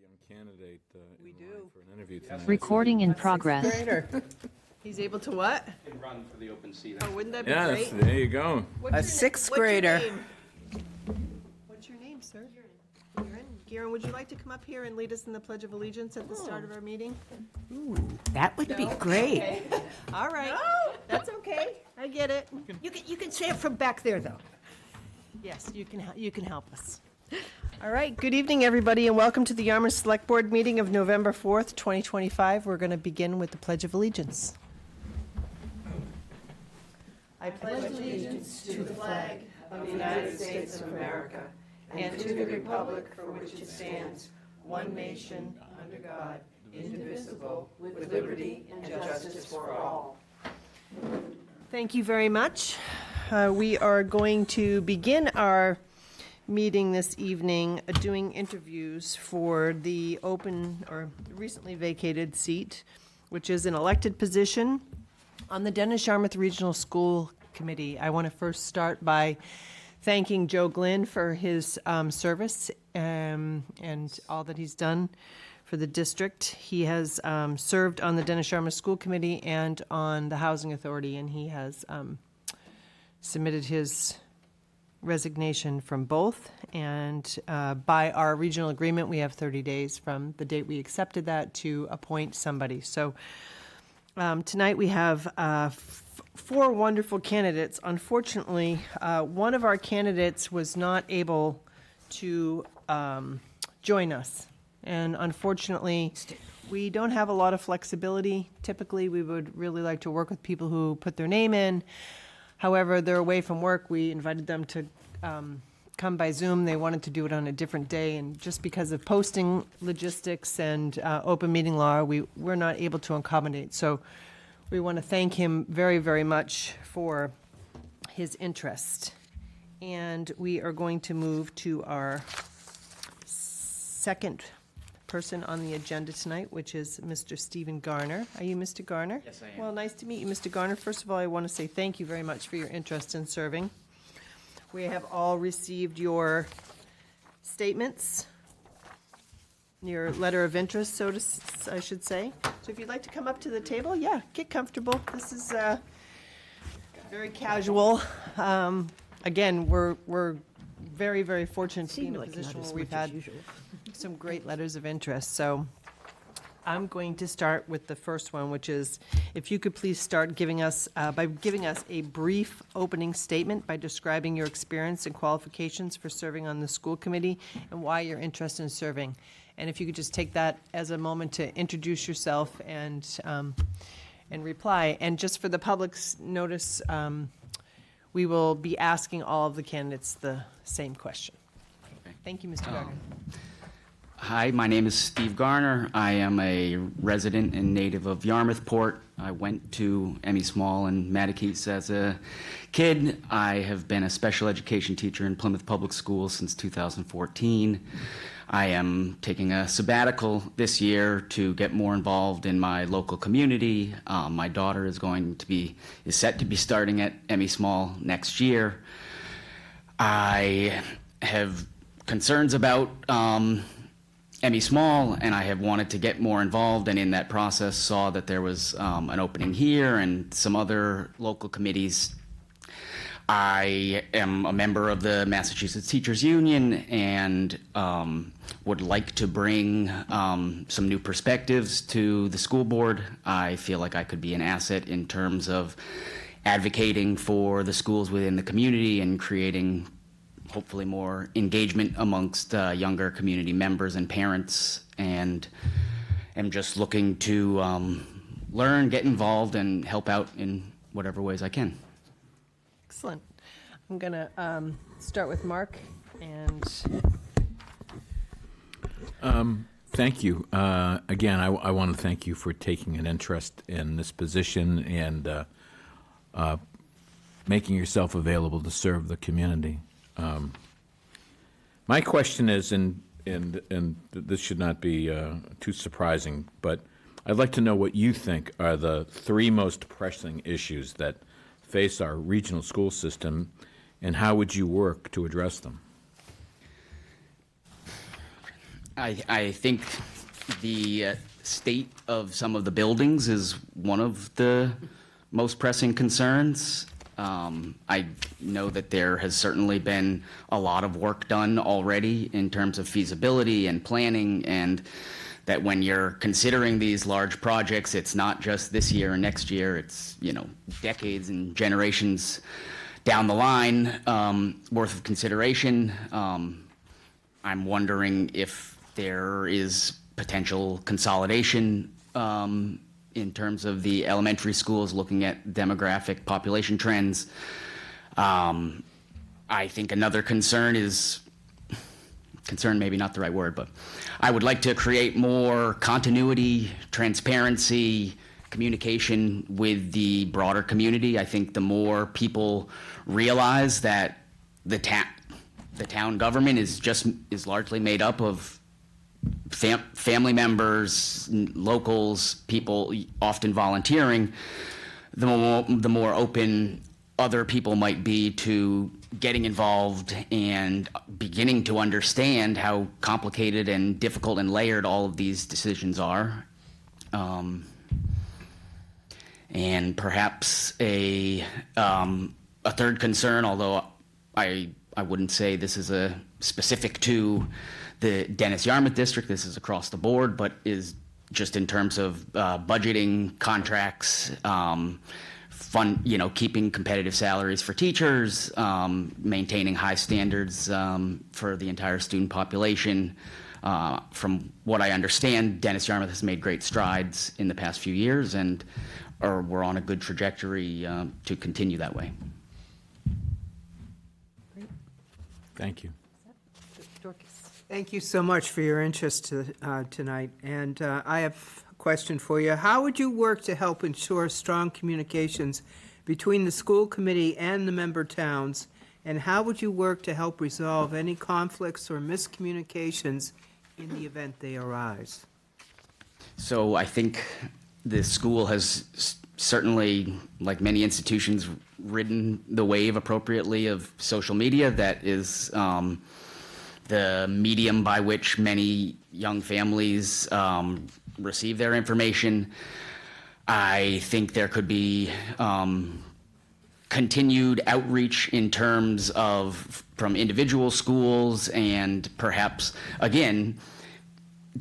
young candidate We in do. line for an interview tonight. Recording in progress. Grader. He's able to what? Can run for the open seat. Oh, wouldn't that be Yeah, great? there you go. What's your sixth what's your grader. name? What's your name, sir? Garen. Garen, would you like to come up here and lead us in the Pledge of Allegiance at the start of our meeting? That would be great. All right. That's okay. I get it. You can say it from back there, though. Yes, you can help us. All right, good evening, everybody, and welcome to the Yarmouth Select Board meeting of November 4th, 2025. We're going to begin with the Pledge of Allegiance. I pledge allegiance to the flag of the United States of America and to the republic for which it stands, one nation, under God, indivisible, with liberty and justice for all. Thank you very much. We are going to begin our meeting this evening doing interviews for the open or recently vacated seat, which is an elected position on the Dennis-Yarmouth Regional School Committee. I want to first start by thanking Joe Glynn for his service and all that he's done for the district. He has served on the Dennis-Yarmouth School Committee and on the Housing Authority, and he has submitted his resignation from both. And by our regional agreement, we have 30 days from the date we accepted that to appoint somebody. So tonight we have four wonderful candidates. Unfortunately, one of our candidates was not able to join us. And unfortunately, we don't have a lot of flexibility. Typically, we would really like to work with people who put their name in. However, they're away from work. We invited them to come by Zoom. They wanted to do it on a different day, and just because of posting logistics and open meeting law, we're not able to accommodate. So we want to thank him very, very much for his interest. And we are going to move to our second person on the agenda tonight, which is Mr. Stephen Garner. Are you Mr. Garner? Yes, I am. Well, nice to meet you, Mr. Garner. First of all, I want to say thank you very much for your interest in serving. We have all received your statements, your letter of interest, I should say. So if you'd like to come up to the table, yeah, get comfortable. This is very casual. Again, we're very, very fortunate to be in a position where we've had some great letters of interest. So I'm going to start with the first one, which is if you could please start giving us a brief opening statement by describing your experience and qualifications for serving on the school committee and why you're interested in serving. And if you could just take that as a moment to introduce yourself and reply. And just for the public's notice, we will be asking all of the candidates the same question. Okay. Thank you, Mr. Gardner. Hi, my name is Steve Garner. I am a resident and native of Yarmouthport. I went to Emmy Small and Mattakese as a kid. I have been a special education teacher in Plymouth Public Schools since 2014. I am taking a sabbatical this year to get more involved in my local community. My daughter is set to be starting at Emmy Small next year. I have concerns about Emmy Small, and I have wanted to get more involved, and in that process saw that there was an opening here and some other local committees. I am a member of the Massachusetts Teachers Union and would like to bring some new perspectives to the school board. I feel like I could be an asset in terms of advocating for the schools within the community and creating hopefully more engagement amongst younger community members and parents, and am just looking to learn, get involved, and help out in whatever ways I can. Excellent. I'm going to start with Mark and Thank you. Again, I want to thank you for taking an interest in this position and making yourself available to serve the community. My question is, and this should not be too surprising, but I'd like to know what you think are the three most pressing issues that face our regional school system, and how would you work to address them? I think the state of some of the buildings is one of the most pressing concerns. I know that there has certainly been a lot of work done already in terms of feasibility and planning, and that when you're considering these large projects, it's not just this year and next year, it's, decades and generations down the line worth of consideration. I'm wondering if there is potential consolidation in terms of the elementary schools, looking at demographic population trends. I think another concern maybe not the right word, but I would like to create more continuity, transparency, communication with the broader community. I think the more people realize that the town government is largely made up of family members, locals, people often volunteering, the more open other people might be to getting involved and beginning to understand how complicated and difficult and layered all of these decisions are. And perhaps a third concern, although I wouldn't say this is specific to the Dennis-Yarmouth district, this is across the board, but is just in terms of budgeting, contracts, keeping competitive salaries for teachers, maintaining high standards for the entire student population. From what I understand, Dennis-Yarmouth has made great strides in the past few years, and we're on a good trajectory to continue that way. Thank you. Dorcas. Thank you so much for your interest tonight. And I have a question for you. How would you work to help ensure strong communications between the school committee and the member towns? And how would you work to help resolve any conflicts or miscommunications in the event they arise? So I think the school has certainly, like many institutions, ridden the wave appropriately of social media. That is the medium by which many young families receive their information. I think there could be continued outreach in terms of from individual schools, and perhaps, again,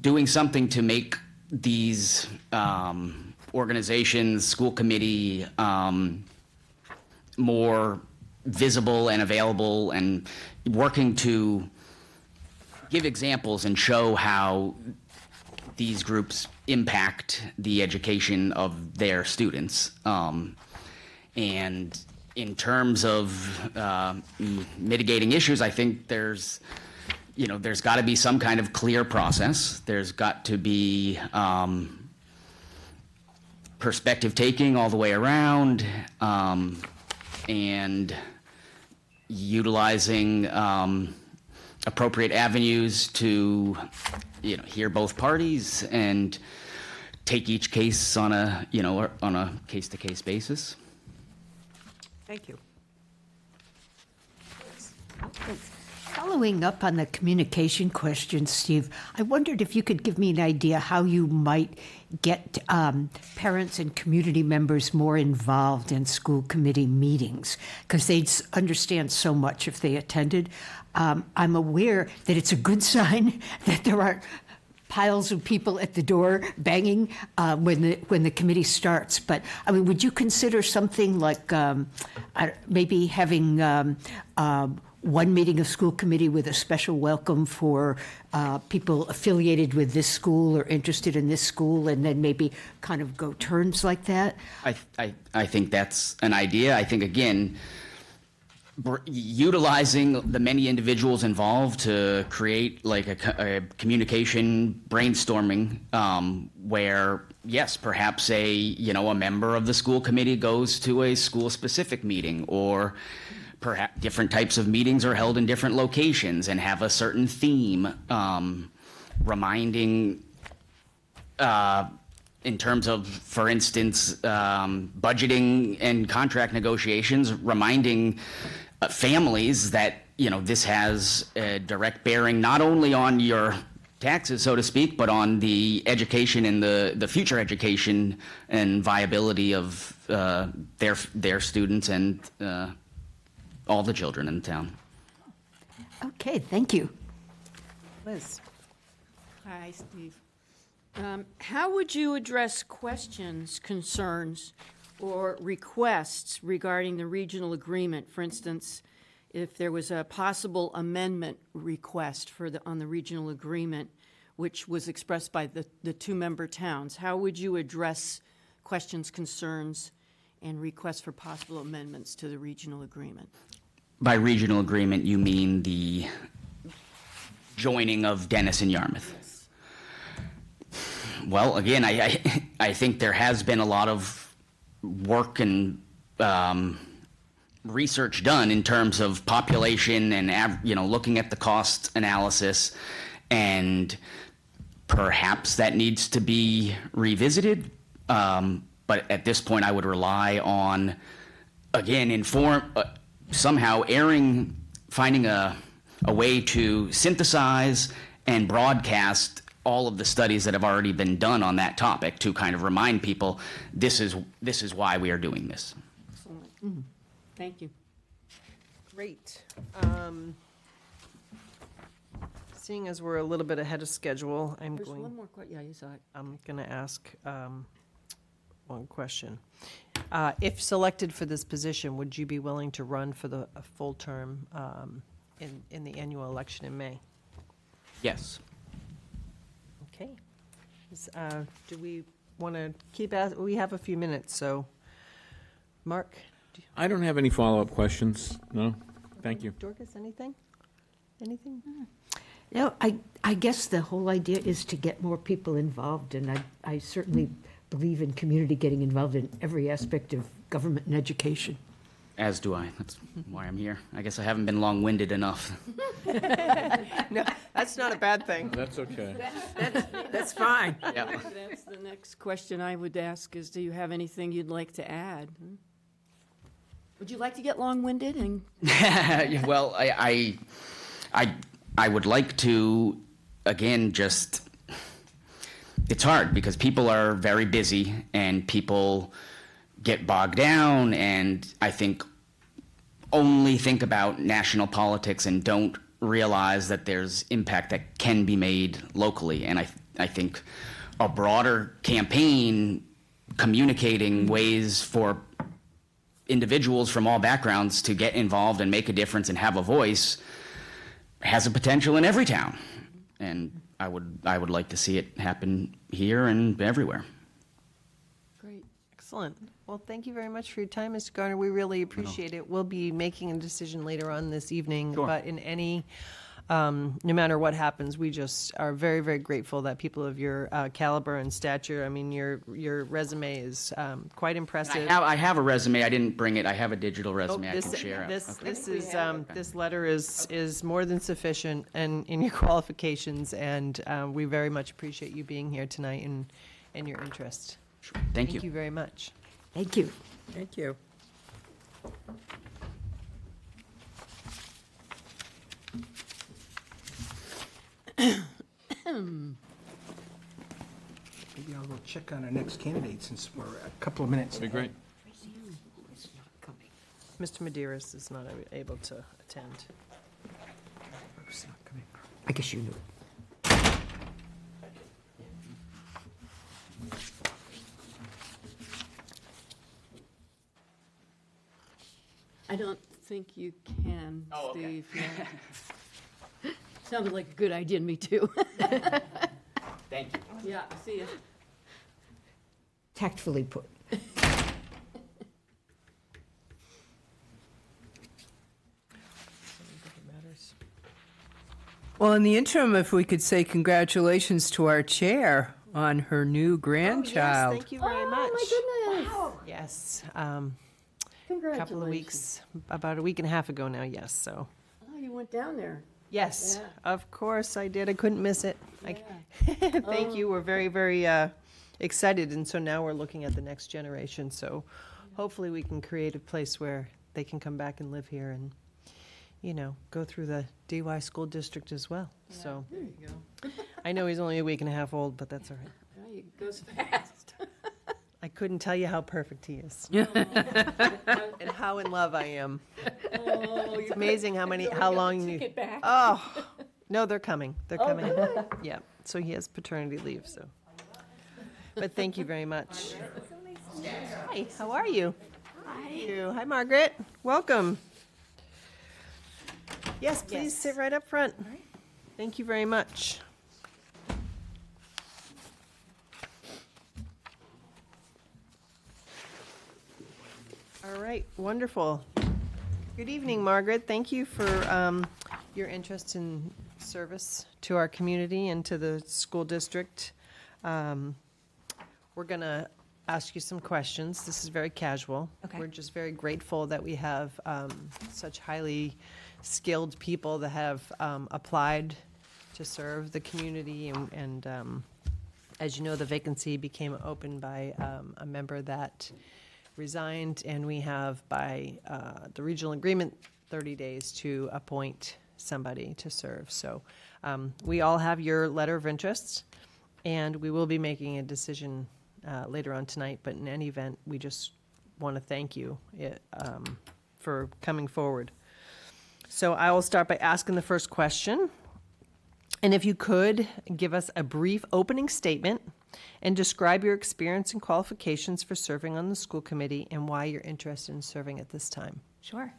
doing something to make these organizations, school committee, more visible and available, and working to give examples and show how these groups impact the education of their students. And in terms of mitigating issues, I think there's got to be some kind of clear process. There's got to be perspective taking all the way around, and utilizing appropriate avenues to hear both parties and take each case on a case-to-case basis. Thank you. Following up on the communication question, Steve, I wondered if you could give me an idea how you might get parents and community members more involved in school committee meetings, because they'd understand so much if they attended. I'm aware that it's a good sign that there aren't piles of people at the door banging when the committee starts. But I mean, would you consider something like maybe having one meeting of school committee with a special welcome for people affiliated with this school or interested in this school, and then maybe kind of go turns like that? I think that's an idea. I think, again, utilizing the many individuals involved to create like a communication brainstorming where, yes, perhaps a member of the school committee goes to a school-specific meeting, or perhaps different types of meetings are held in different locations and have a certain theme, reminding in terms of, for instance, budgeting and contract negotiations, reminding families that this has a direct bearing not only on your taxes, so to speak, but on the education and the future education and viability of their students and all the children in the town. Okay, thank you. Liz? Hi, Steve. How would you address questions, concerns, or requests regarding the regional agreement? For instance, if there was a possible amendment request on the regional agreement, which was expressed by the two-member towns, how would you address questions, concerns, and requests for possible amendments to the regional agreement? By regional agreement, you mean the joining of Dennis and Yarmouth? Well, again, I think there has been a lot of work and research done in terms of population and looking at the cost analysis, and perhaps that needs to be revisited. But at this point, I would rely on, again, somehow finding a way to synthesize and broadcast all of the studies that have already been done on that topic to kind of remind people this is why we are doing this. Excellent. Thank you. Great. Seeing as we're a little bit ahead of schedule, There's one more question. Yeah, you saw it. I'm going to ask one question. If selected for this position, would you be willing to run for a full term in the annual election in May? Yes. Okay. Do we want to keep asking? We have a few minutes, so Mark, I don't have any follow-up questions. No? Thank you. Dorcas, anything? Anything? No, I guess the whole idea is to get more people involved, and I certainly believe in community getting involved in every aspect of government and education. As do I. That's why I'm here. I guess I haven't been long-winded enough. No, that's not a bad thing. That's okay. That's fine. Yeah. That's the next question I would ask is, do you have anything you'd like to add? Would you like to get long-winded? And Well, I would like to, again, just, it's hard because people are very busy and people get bogged down, and I think only think about national politics and don't realize that there's impact that can be made locally. And I think a broader campaign communicating ways for individuals from all backgrounds to get involved and make a difference and have a voice has a potential in every town. And I would like to see it happen here and everywhere. great. Excellent. Well, thank you very much for your time, Mr. Garner. We really appreciate it. We'll be making a decision later on this evening, Sure. but in any, no matter what happens, we just are very, very grateful that people of your caliber and stature, I mean, your resume is quite impressive. I have a resume. I didn't bring it. I have a digital resume I This can share. this letter is more than sufficient and in your qualifications, and we very much appreciate you being here tonight and your interest. Thank you. Thank you very much. Thank you. Thank you. Maybe I'll go check on our next candidate since we're a couple of minutes. That'd be great. Mr. Medeiros is not able to attend. It's not coming. I guess you knew. I don't think you can, Oh, okay. Steve. Yeah. Sounded like a good idea to me, too. Thank you. Yeah, see ya. Tactfully put. Well, in the interim, if we could say congratulations to our chair on her new grandchild. Yes, thank you very much. Oh, my goodness. Yes, Congratulations. couple of weeks, about a week and a half ago now, yes, so. Oh, you went down there. Yes, Yeah. of course I did. I couldn't miss it. Yeah. Thank you. We're very, very excited, and so now we're looking at the next generation. So hopefully we can create a place where they can come back and live here and go through the DY school district as well. So I know he's only a week and a half old, but that's all right. It goes fast. I couldn't tell you how perfect he is. And how in love I am. It's amazing how long you. Oh, no, they're coming. They're coming in. Yeah, so he has paternity leave, so. But thank you very much. Hi, how are you? Hi. Hi, Margaret. Welcome. Yes, please sit right up front. Thank you very much. All right, wonderful. Good evening, Margaret. Thank you for your interest in service to our community and to the school district. We're going to ask you some questions. This is very casual. Okay. We're just very grateful that we have such highly skilled people that have applied to serve the community. And as you know, the vacancy became open by a member that resigned, and we have, by the regional agreement, 30 days to appoint somebody to serve. So we all have your letter of interest, and we will be making a decision later on tonight. But in any event, we just want to thank you for coming forward. So I will start by asking the first question. And if you could give us a brief opening statement and describe your experience and qualifications for serving on the school committee and why you're interested in serving at this time. Sure.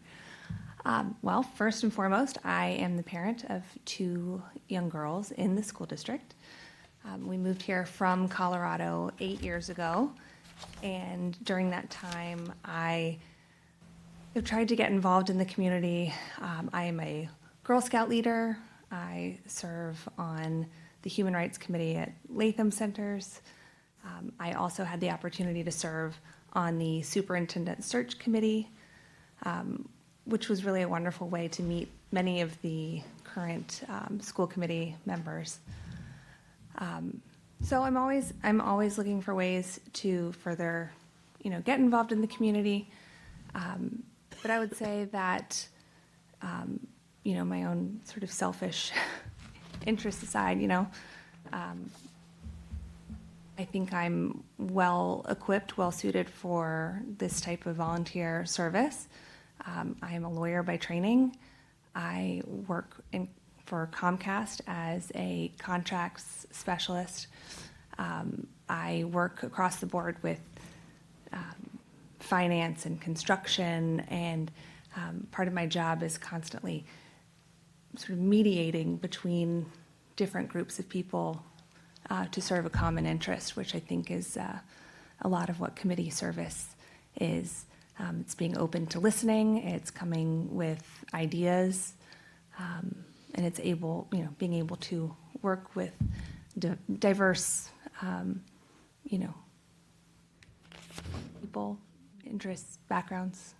Well, first and foremost, I am the parent of 2 young girls in the school district. We moved here from Colorado 8 years ago, and during that time, I have tried to get involved in the community. I am a Girl Scout leader. I serve on the Human Rights Committee at Latham Centers. I also had the opportunity to serve on the Superintendent Search Committee, which was really a wonderful way to meet many of the current school committee members. So I'm always looking for ways to further, get involved in the community. But I would say that, my own sort of selfish interests aside, I think I'm well equipped, well suited for this type of volunteer service. I am a lawyer by training. I work for Comcast as a contracts specialist. I work across the board with finance and construction, and part of my job is constantly sort of mediating between different groups of people to serve a common interest, which I think is a lot of what committee service is. It's being open to listening, it's coming with ideas, and it's being able to work with diverse, people, interests, backgrounds.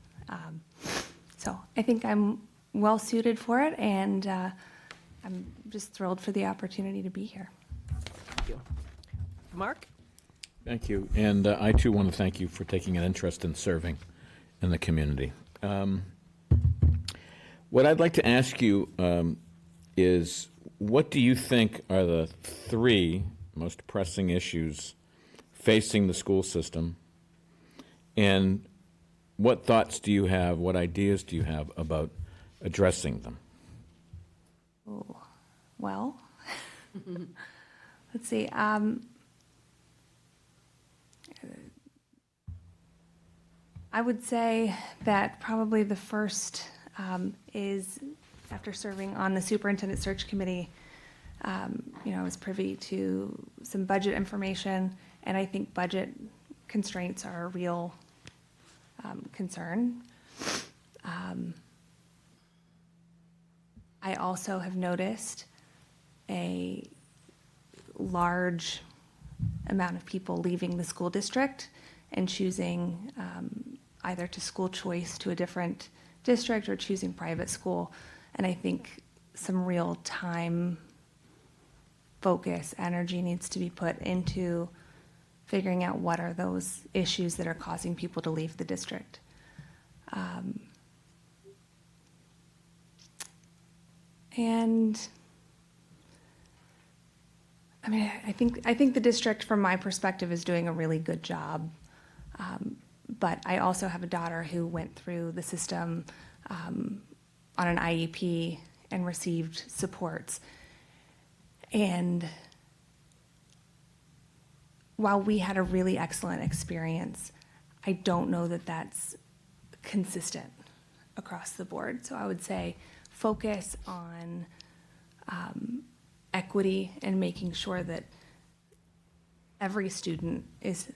So I think I'm well suited for it, and I'm just thrilled for the opportunity to be here. Thank you. Mark? Thank you. And I, too, want to thank you for taking an interest in serving in the community. What I'd like to ask you is, what do you think are the 3 most pressing issues facing the school system, and what thoughts do you have, what ideas do you have about addressing them? Oh, well, let's see. I would say that probably the first is, after serving on the Superintendent Search Committee, I was privy to some budget information, and I think budget constraints are a real concern. I also have noticed a large amount of people leaving the school district and choosing either to school choice to a different district or choosing private school. And I think some real time, focus, energy needs to be put into figuring out what are those issues that are causing people to leave the district. And I mean, I think the district, from my perspective, is doing a really good job. But I also have a daughter who went through the system on an IEP and received supports. And while we had a really excellent experience, I don't know that that's consistent across the board. So I would say focus on equity and making sure that every student is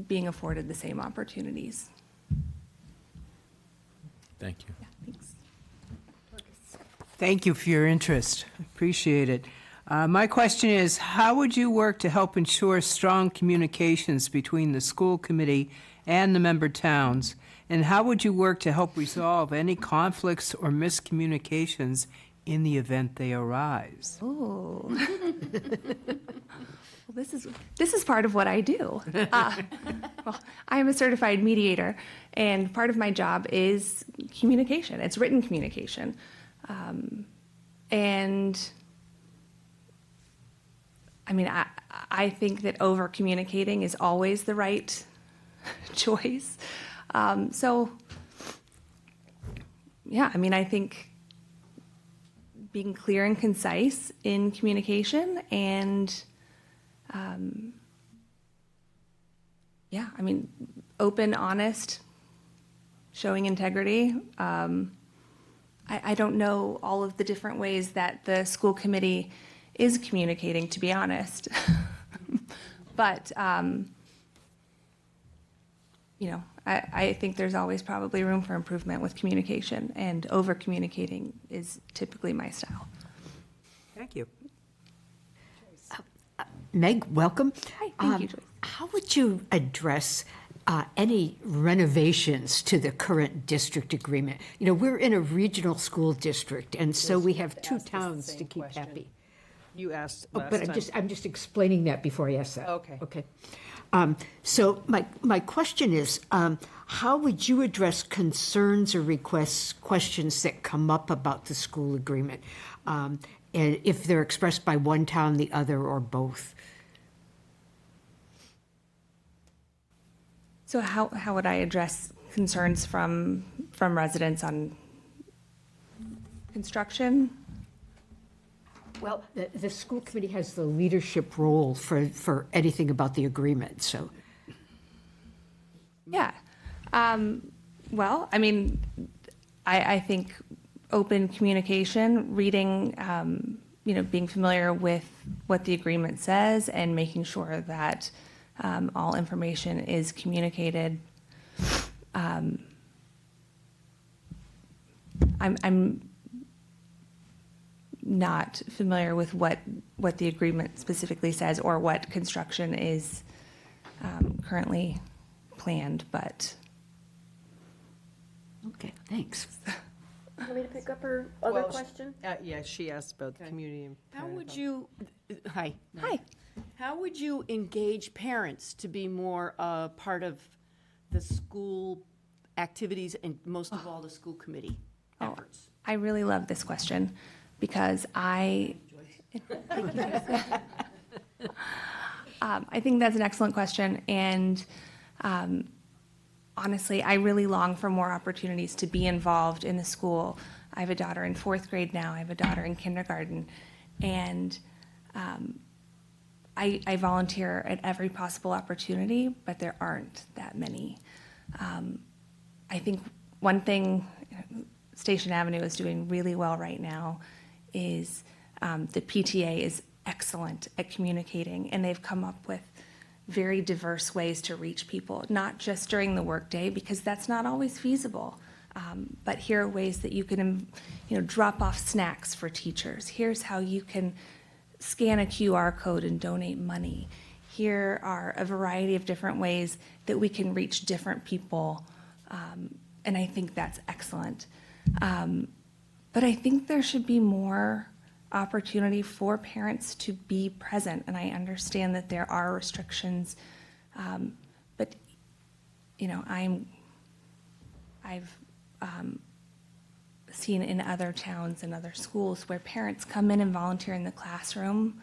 being afforded the same opportunities. Thank you. Yeah, thanks. Thank you for your interest. Appreciate it. My question is, how would you work to help ensure strong communications between the school committee and the member towns? And how would you work to help resolve any conflicts or miscommunications in the event they arise? Ooh. Well, this is part of what I do. Well, I am a certified mediator, and part of my job is communication. It's written communication. And I mean, I think that over communicating is always the right choice. So, yeah, I mean, I think being clear and concise in communication and, yeah, I mean, open, honest, showing integrity. I don't know all of the different ways that the school committee is communicating, to be honest. But, you know, I think there's always probably room for improvement with communication, and over-communicating is typically my style. Thank you. Meg, welcome. Hi, thank you, Joyce. How would you address any renovations to the current district agreement? You know, we're in a regional school district, and so we have two towns to keep happy. You asked Oh, last but time. I'm just explaining that before I ask that. Okay. Okay. So my question is, how would you address concerns or questions that come up about the school agreement? And if they're expressed by one town, the other, or both? So how would I address concerns from residents on construction? Well, the school committee has the leadership role for anything about the agreement, so. Yeah. Well, I mean, I think open communication, reading, you know, being familiar with what the agreement says and making sure that all information is communicated. I'm not familiar with what the agreement specifically says or what construction is currently planned, but. Okay, thanks. Want me to pick up her other Well, question? Yeah, she asked about the community. and How parent would health. you, hi. Hi. How would you engage parents to be more part of the school activities and most of all, the school committee efforts? I really love this question because I think that's an excellent question. And honestly, I really long for more opportunities to be involved in the school. I have a daughter in 4th grade now. I have a daughter in kindergarten. And I volunteer at every possible opportunity, but there aren't that many. I think one thing Station Avenue is doing really well right now is the PTA is excellent at communicating, and they've come up with very diverse ways to reach people, not just during the workday, because that's not always feasible. But here are ways that you can, drop off snacks for teachers. Here's how you can scan a QR code and donate money. Here are a variety of different ways that we can reach different people, and I think that's excellent. But I think there should be more opportunity for parents to be present, and I understand that there are restrictions, but I've seen in other towns and other schools where parents come in and volunteer in the classroom,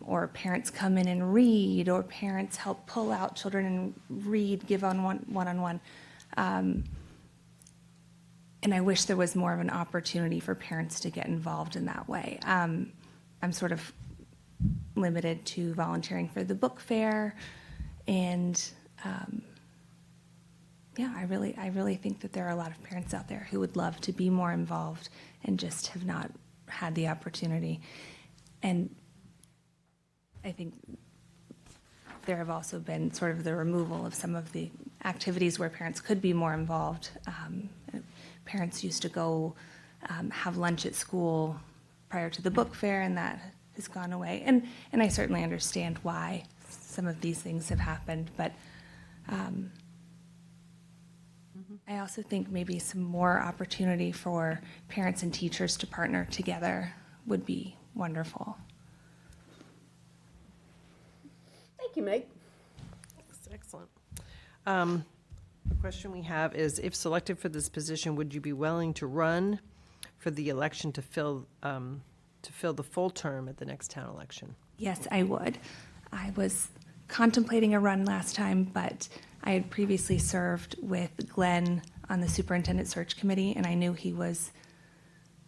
or parents come in and read, or parents help pull out children and read, give on one-on-one. And I wish there was more of an opportunity for parents to get involved in that way. I'm sort of limited to volunteering for the book fair, and yeah, I really think that there are a lot of parents out there who would love to be more involved and just have not had the opportunity. And I think there have also been sort of the removal of some of the activities where parents could be more involved. Parents used to go have lunch at school prior to the book fair, and that has gone away. And I certainly understand why some of these things have happened, but I also think maybe some more opportunity for parents and teachers to partner together would be wonderful. Thank you, Meg. That's excellent. The question we have is, if selected for this position, would you be willing to run for the election to fill the full term at the next town election? Yes, I would. I was contemplating a run last time, but I had previously served with Glenn on the superintendent search committee, and I knew he was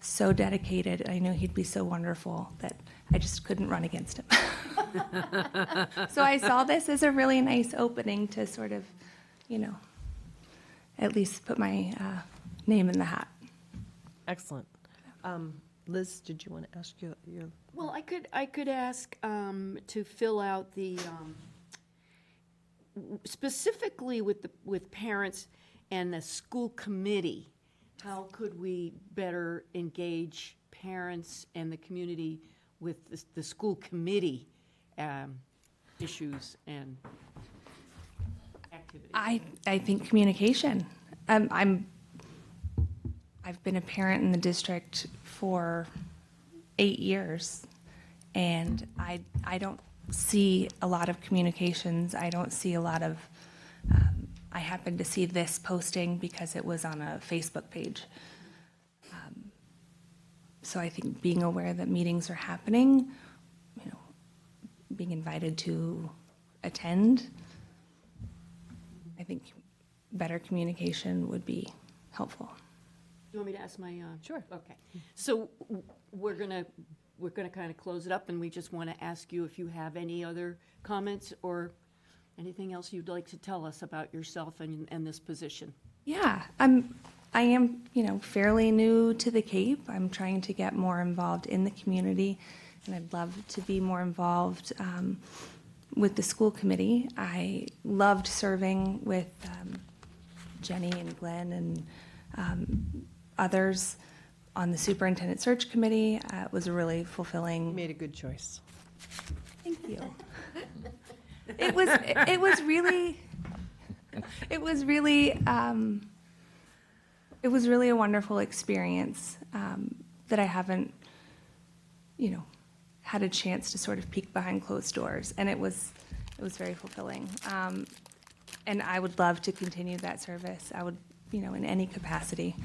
so dedicated. I knew he'd be so wonderful that I just couldn't run against him. So I saw this as a really nice opening to sort of, at least put my name in the hat. Excellent. Liz, did you want to ask your? Well, I could ask to fill out the, specifically with parents and the school committee, how could we better engage parents and the community with the school committee issues and activities? I think communication. I've been a parent in the district for 8 years, and I don't see a lot of communications. I don't see a lot of. I happened to see this posting because it was on a Facebook page. So I think being aware that meetings are happening, being invited to attend, I think better communication would be helpful. You want me to ask my? Sure. Okay. So we're gonna kind of close it up, and we just want to ask you if you have any other comments or anything else you'd like to tell us about yourself and this position. Yeah, I am, fairly new to the Cape. I'm trying to get more involved in the community, and I'd love to be more involved with the school committee. I loved serving with Jenny and Glenn and others on the superintendent search committee. It was a really fulfilling. You made a good choice. Thank you. It was really a wonderful experience that I haven't, had a chance to sort of peek behind closed doors, and it was very fulfilling. And I would love to continue that service. I would, in any capacity.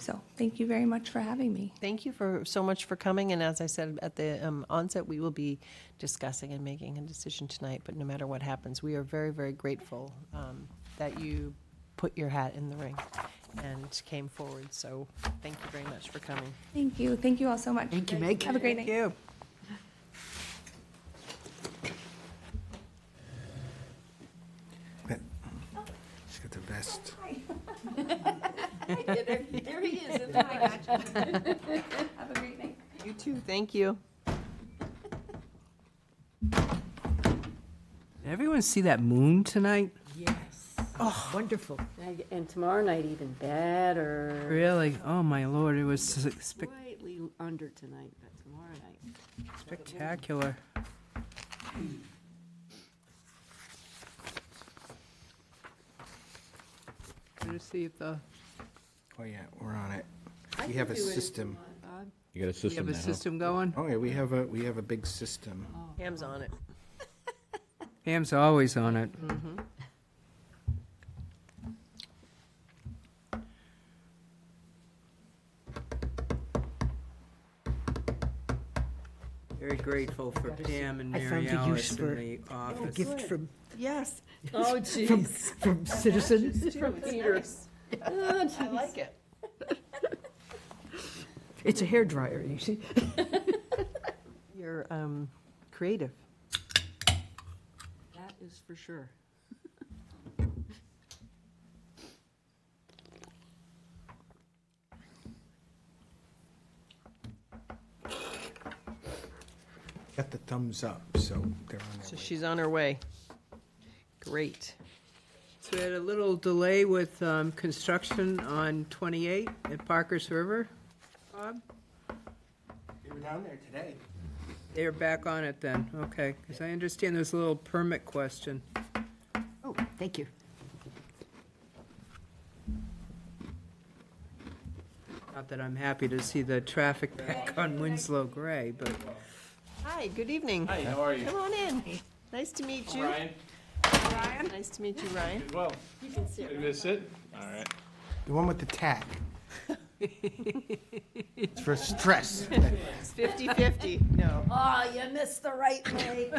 So thank you very much for having me. Thank you so much for coming, and as I said at the onset, we will be discussing and making a decision tonight, but no matter what happens, we are very, very grateful that you put your hat in the ring and came forward, so thank you very much for coming. Thank you. Thank you all so much. Thank you, Meg. Have a great night. Thank you. She's got the vest. There he is. Have a great night. You too, thank you. Did everyone see that moon tonight? Yes. Oh, wonderful. And tomorrow night even better. Really? Oh, my Lord, it was Slightly under tonight, but tomorrow night. spectacular. Gonna see if the, Oh, yeah, we're on it. We have a system. You got a we system have a now. system going? Oh, yeah, we have a big system. Pam's on it. Pam's always on it. Very grateful for Pam and I Mary found a use Alice for in the a office. gift from, Yes. Oh, jeez. from citizens. From Peter. I like it. It's a hairdryer, you see. You're creative. That is for sure. Got the thumbs up, so they're on So their way. she's on her way. Great. So we had a little delay with construction on 28 at Parkers River. Bob? They were down there today. They're back on it then, okay, because I understand there's a little permit question. Oh, thank you. Not that I'm happy to see the traffic back on Winslow Gray, but Hi, good evening. Hi, how are you? Come on in. Nice to meet you. Ryan? Ryan. Nice to meet you, Ryan. Well, you can sit. All right. The one with the tag. It's for stress. It's 50-50. No. Oh, you missed the right leg.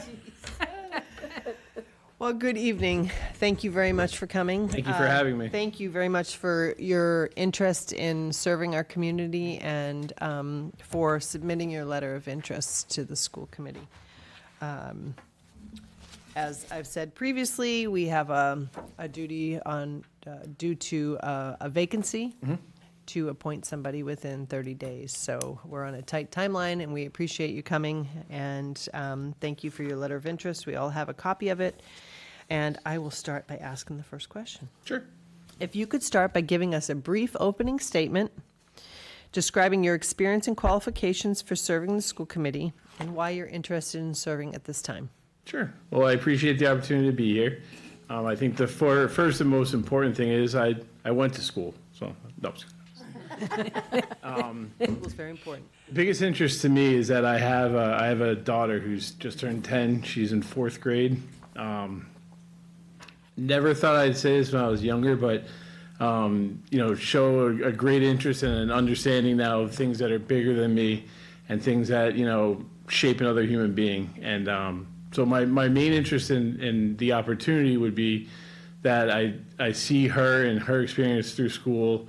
Well, good evening. Thank you very much for coming. Thank you for having me. Thank you very much for your interest in serving our community and for submitting your letter of interest to the school committee. As I've said previously, we have a duty on, due to a vacancy to appoint somebody within 30 days. So we're on a tight timeline, and we appreciate you coming, and thank you for your letter of interest. We all have a copy of it, and I will start by asking the first question. Sure. If you could start by giving us a brief opening statement describing your experience and qualifications for serving the school committee and why you're interested in serving at this time. Sure. Well, I appreciate the opportunity to be here. I think the first and most important thing is I went to school. So, no. It was very important. The biggest interest to me is that I have a daughter who's just turned 10. She's in 4th grade. Never thought I'd say this when I was younger, but show a great interest and an understanding now of things that are bigger than me and things that shape another human being. And so my main interest in the opportunity would be that I see her and her experience through school.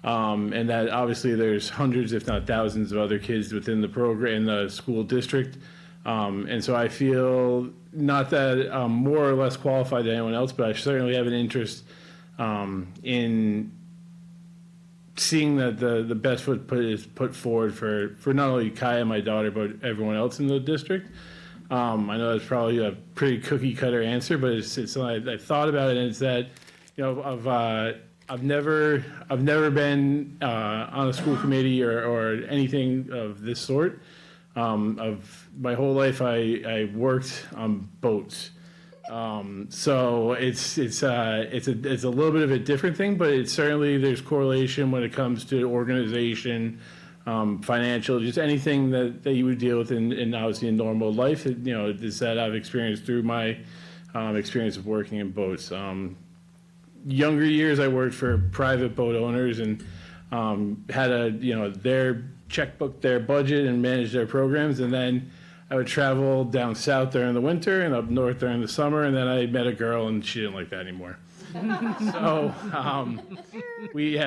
And that obviously there's hundreds, if not thousands, of other kids within the program, in the school district. And so I feel not that I'm more or less qualified than anyone else, but I certainly have an interest in seeing that the best foot is put forward for not only Kaya, my daughter, but everyone else in the district. I know that's probably a pretty cookie cutter answer, but it's something I thought about it, and it's that I've never been on a school committee or anything of this sort. Of my whole life, I worked on boats, so it's a little bit of a different thing, but it's certainly there's correlation when it comes to organization, financial, just anything that you would deal with in obviously in normal life. Is that I've experienced through my experience of working in boats. Younger years, I worked for private boat owners and had their checkbook, their budget, and managed their programs. And then I would travel down south during the winter and up north during the summer. And then I met a girl, and she didn't like that anymore. So we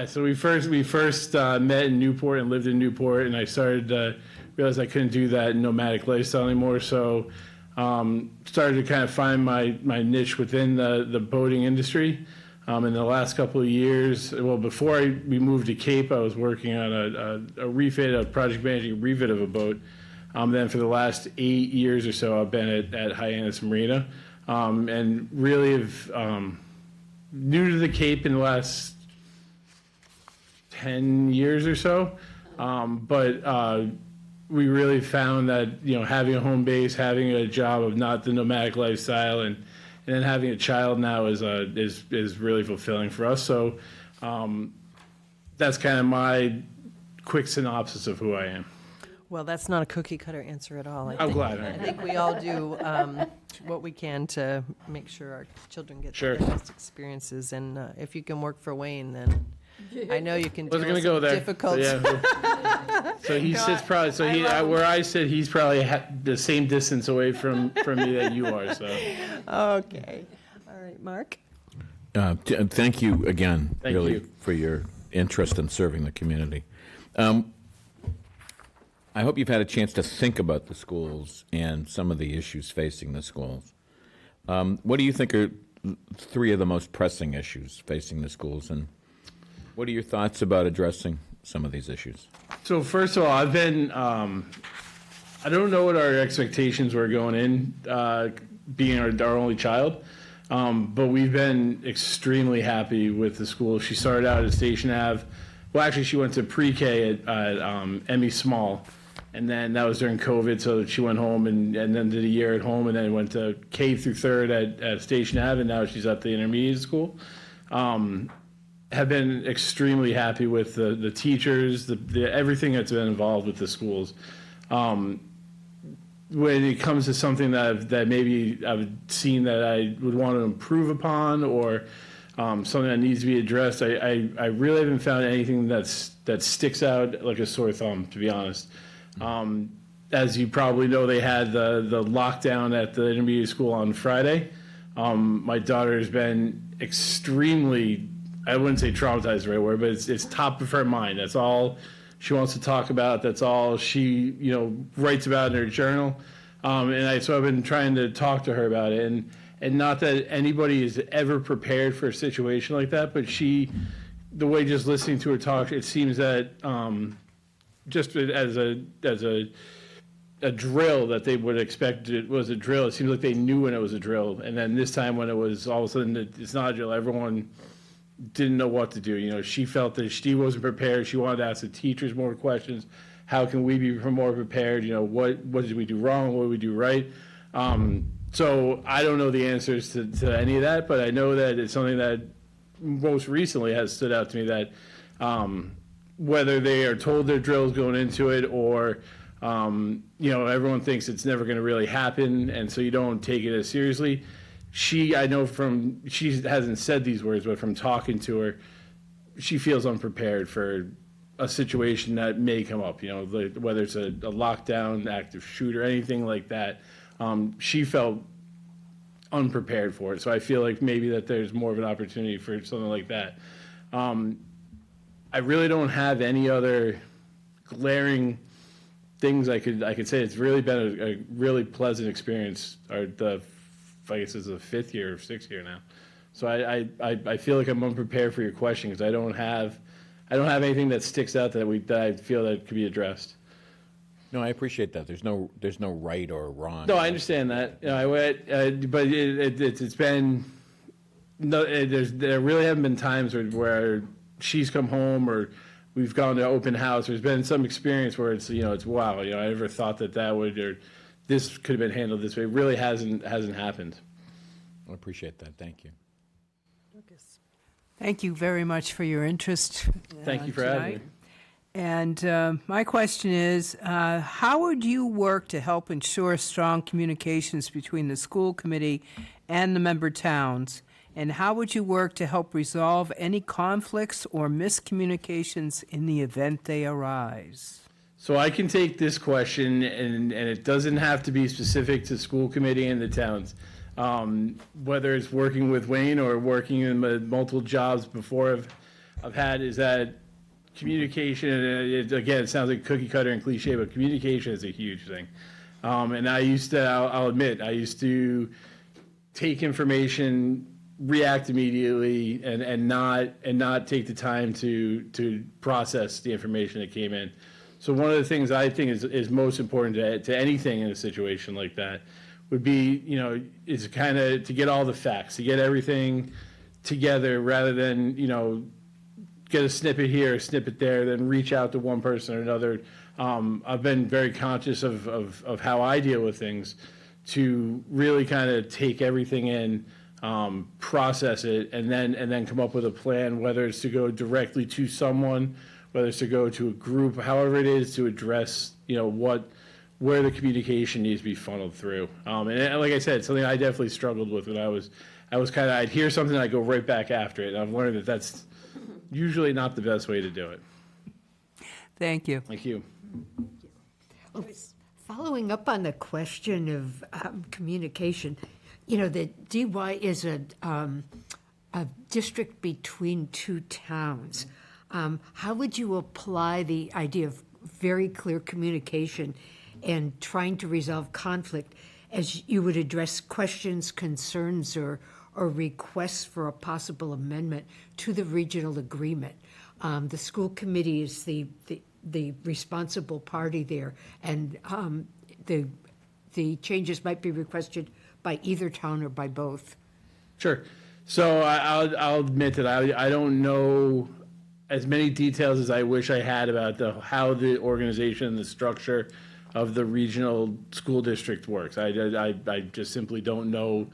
first met in Newport and lived in Newport, and I started to realize I couldn't do that nomadic lifestyle anymore. So started to kind of find my niche within the boating industry. In the last couple of years, well, before we moved to Cape, I was working on a refit, a project managing a refit of a boat. Then for the last 8 years or so, I've been at Hyannis Marina, and really have new to the Cape in the last 10 years or so. But we really found that having a home base, having a job of not the nomadic lifestyle, and then having a child now is really fulfilling for us. So that's kind of my quick synopsis of who I am. Well, that's not a cookie cutter answer at all. I'm glad. I think we all do what we can to make sure our children get Sure. the best experiences. And if you can work for Wayne, then I know you can Wasn't deal gonna with go some there. difficult. Yeah. So he sits probably, so he, love him. where I sit, he's probably the same distance away from me that you are, so. Okay. All right, Mark? Thank you again, Thank really, you. for your interest in serving the community. I hope you've had a chance to think about the schools and some of the issues facing the schools. What do you think are three of the most pressing issues facing the schools, and what are your thoughts about addressing some of these issues? So first of all, I've been, I don't know what our expectations were going in, being our only child, but we've been extremely happy with the school. She started out at Station Ave. Well, actually, she went to pre-K at Emmy Small, and then that was during COVID, so she went home and then did a year at home, and then went to K through third at Station Ave, and now she's at the intermediate school. Have been extremely happy with the teachers, the everything that's been involved with the schools. When it comes to something that maybe I've seen that I would want to improve upon, or something that needs to be addressed, I really haven't found anything that sticks out like a sore thumb, to be honest. As you probably know, they had the lockdown at the intermediate school on Friday. My daughter has been extremely, I wouldn't say traumatized is the right word, but it's top of her mind. That's all she wants to talk about. That's all she, writes about in her journal. So I've been trying to talk to her about it, and not that anybody is ever prepared for a situation like that, but the way just listening to her talk, it seems that just as a drill that they would expect it was a drill. It seems like they knew when it was a drill, and then this time when it was all of a sudden it's not a drill, everyone didn't know what to do. She felt that she wasn't prepared. She wanted to ask the teachers more questions. How can we be more prepared? What did we do wrong? What did we do right? So I don't know the answers to any of that, but I know that it's something that most recently has stood out to me, that whether they are told their drills going into it, or everyone thinks it's never going to really happen, and so you don't take it as seriously. I know she hasn't said these words, but from talking to her, she feels unprepared for a situation that may come up, whether it's a lockdown, active shooter, anything like that. She felt unprepared for it. So I feel like maybe that there's more of an opportunity for something like that. I really don't have any other glaring things I could say. It's really been a really pleasant experience. I guess it's the 5th year or 6th year now. So I feel like I'm unprepared for your question, because I don't have anything that sticks out that I feel that could be addressed. No, I appreciate that. There's no right or wrong. No, I understand that. But it's been there really haven't been times where she's come home or we've gone to open house. There's been some experience where it's wow. I never thought that would, or this could have been handled this way. It really hasn't happened. I appreciate that. Thank you. Thank you very much for your interest. Thank you for having me. And my question is, how would you work to help ensure strong communications between the school committee and the member towns? And how would you work to help resolve any conflicts or miscommunications in the event they arise? So I can take this question, and it doesn't have to be specific to school committee and the towns. Whether it's working with Wayne or working in multiple jobs before I've had, is that communication, again, it sounds like cookie cutter and cliche, but communication is a huge thing. And I'll admit, I used to take information, react immediately, and not take the time to process the information that came in. So one of the things I think is most important to anything in a situation like that would be, is kind of to get all the facts, to get everything together, rather than, get a snippet here, a snippet there, then reach out to one person or another. I've been very conscious of how I deal with things, to really kind of take everything in, process it, and then come up with a plan, whether it's to go directly to someone, whether it's to go to a group, however it is, to address, where the communication needs to be funneled through. And like I said, something I definitely struggled with when I was kind of, I'd hear something, I'd go right back after it. And I've learned that that's usually not the best way to do it. Thank you. Thank you. Following up on the question of communication, you know, the DY is a district between two towns. How would you apply the idea of very clear communication and trying to resolve conflict as you would address questions, concerns, or requests for a possible amendment to the regional agreement? The school committee is the responsible party there, and the changes might be requested by either town or by both. Sure. So I'll admit that I don't know as many details as I wish I had about how the organization and the structure of the regional school district works. I just simply don't know,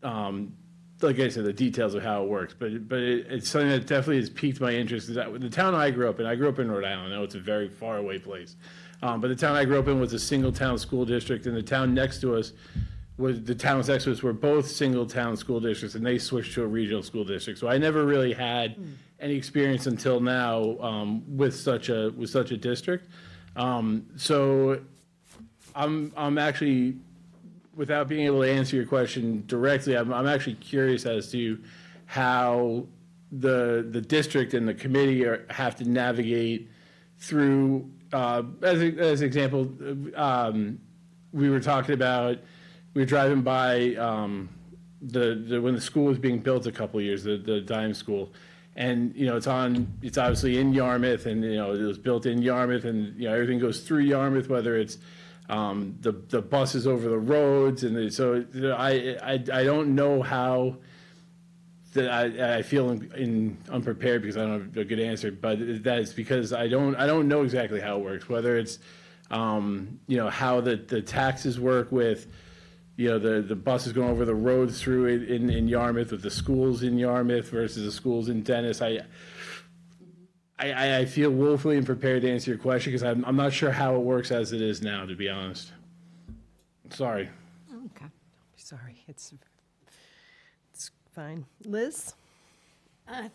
like I said, the details of how it works. But it's something that definitely has piqued my interest. Is that the town I grew up in Rhode Island. I know it's a very far away place. But the town I grew up in was a single town school district, and the town next to us were both single town school districts, and they switched to a regional school district. So I never really had any experience until now with such a district. So I'm actually, without being able to answer your question directly, I'm actually curious as to how the district and the committee have to navigate through. As an example, we were talking about. We were driving by when the school was being built a couple of years, the Dime School, and you know it's obviously in Yarmouth, and you know it was built in Yarmouth, and you know everything goes through Yarmouth, whether it's the buses over the roads, and so I don't know how. That I feel unprepared because I don't have a good answer, but that's because I don't know exactly how it works. Whether it's you know how the taxes work with. You know, the buses going over the roads through in Yarmouth with the schools in Yarmouth versus the schools in Dennis. I feel woefully unprepared to answer your question because I'm not sure how it works as it is now, to be honest. Sorry. Okay. Sorry, it's fine. Liz?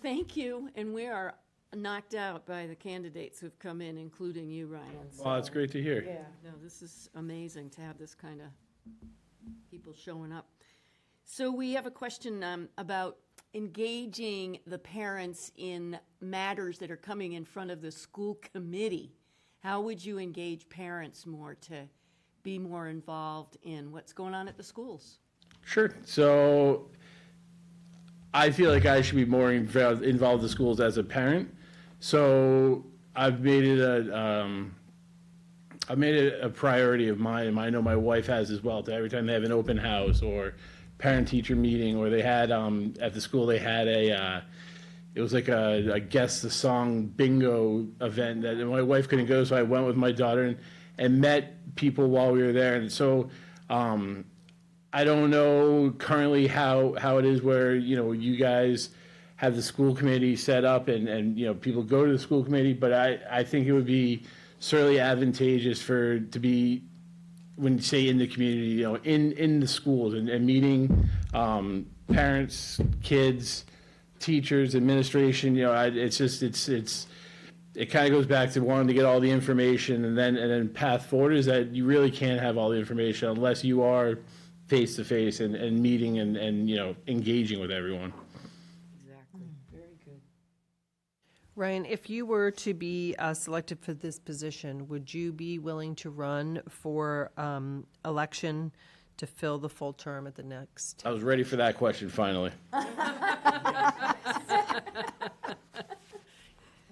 Thank you, and we are knocked out by the candidates who've come in, including you, Ryan. Well, that's great to hear. Yeah, no, this is amazing to have this kind of people showing up. So we have a question about engaging the parents in matters that are coming in front of the school committee. How would you engage parents more to be more involved in what's going on at the schools? Sure. So I feel like I should be more involved in the schools as a parent. So I've made it a priority of mine, and I know my wife has as well, to every time they have an open house or parent-teacher meeting, or they had, at the school, they had it was like a guess the song bingo event that my wife couldn't go, so I went with my daughter and met people while we were there. And so I don't know currently how it is where, you know, you guys have the school committee set up and you know, people go to the school committee, but I think it would be certainly advantageous to be, when you say in the community, you know, in the schools and meeting parents, kids, teachers, administration. You know, it kind of goes back to wanting to get all the information, and then path forward is that you really can't have all the information unless you are face to face and meeting and you know, engaging with everyone. Exactly. Very good. Ryan, if you were to be selected for this position, would you be willing to run for election to fill the full term at the next? I was ready for that question finally.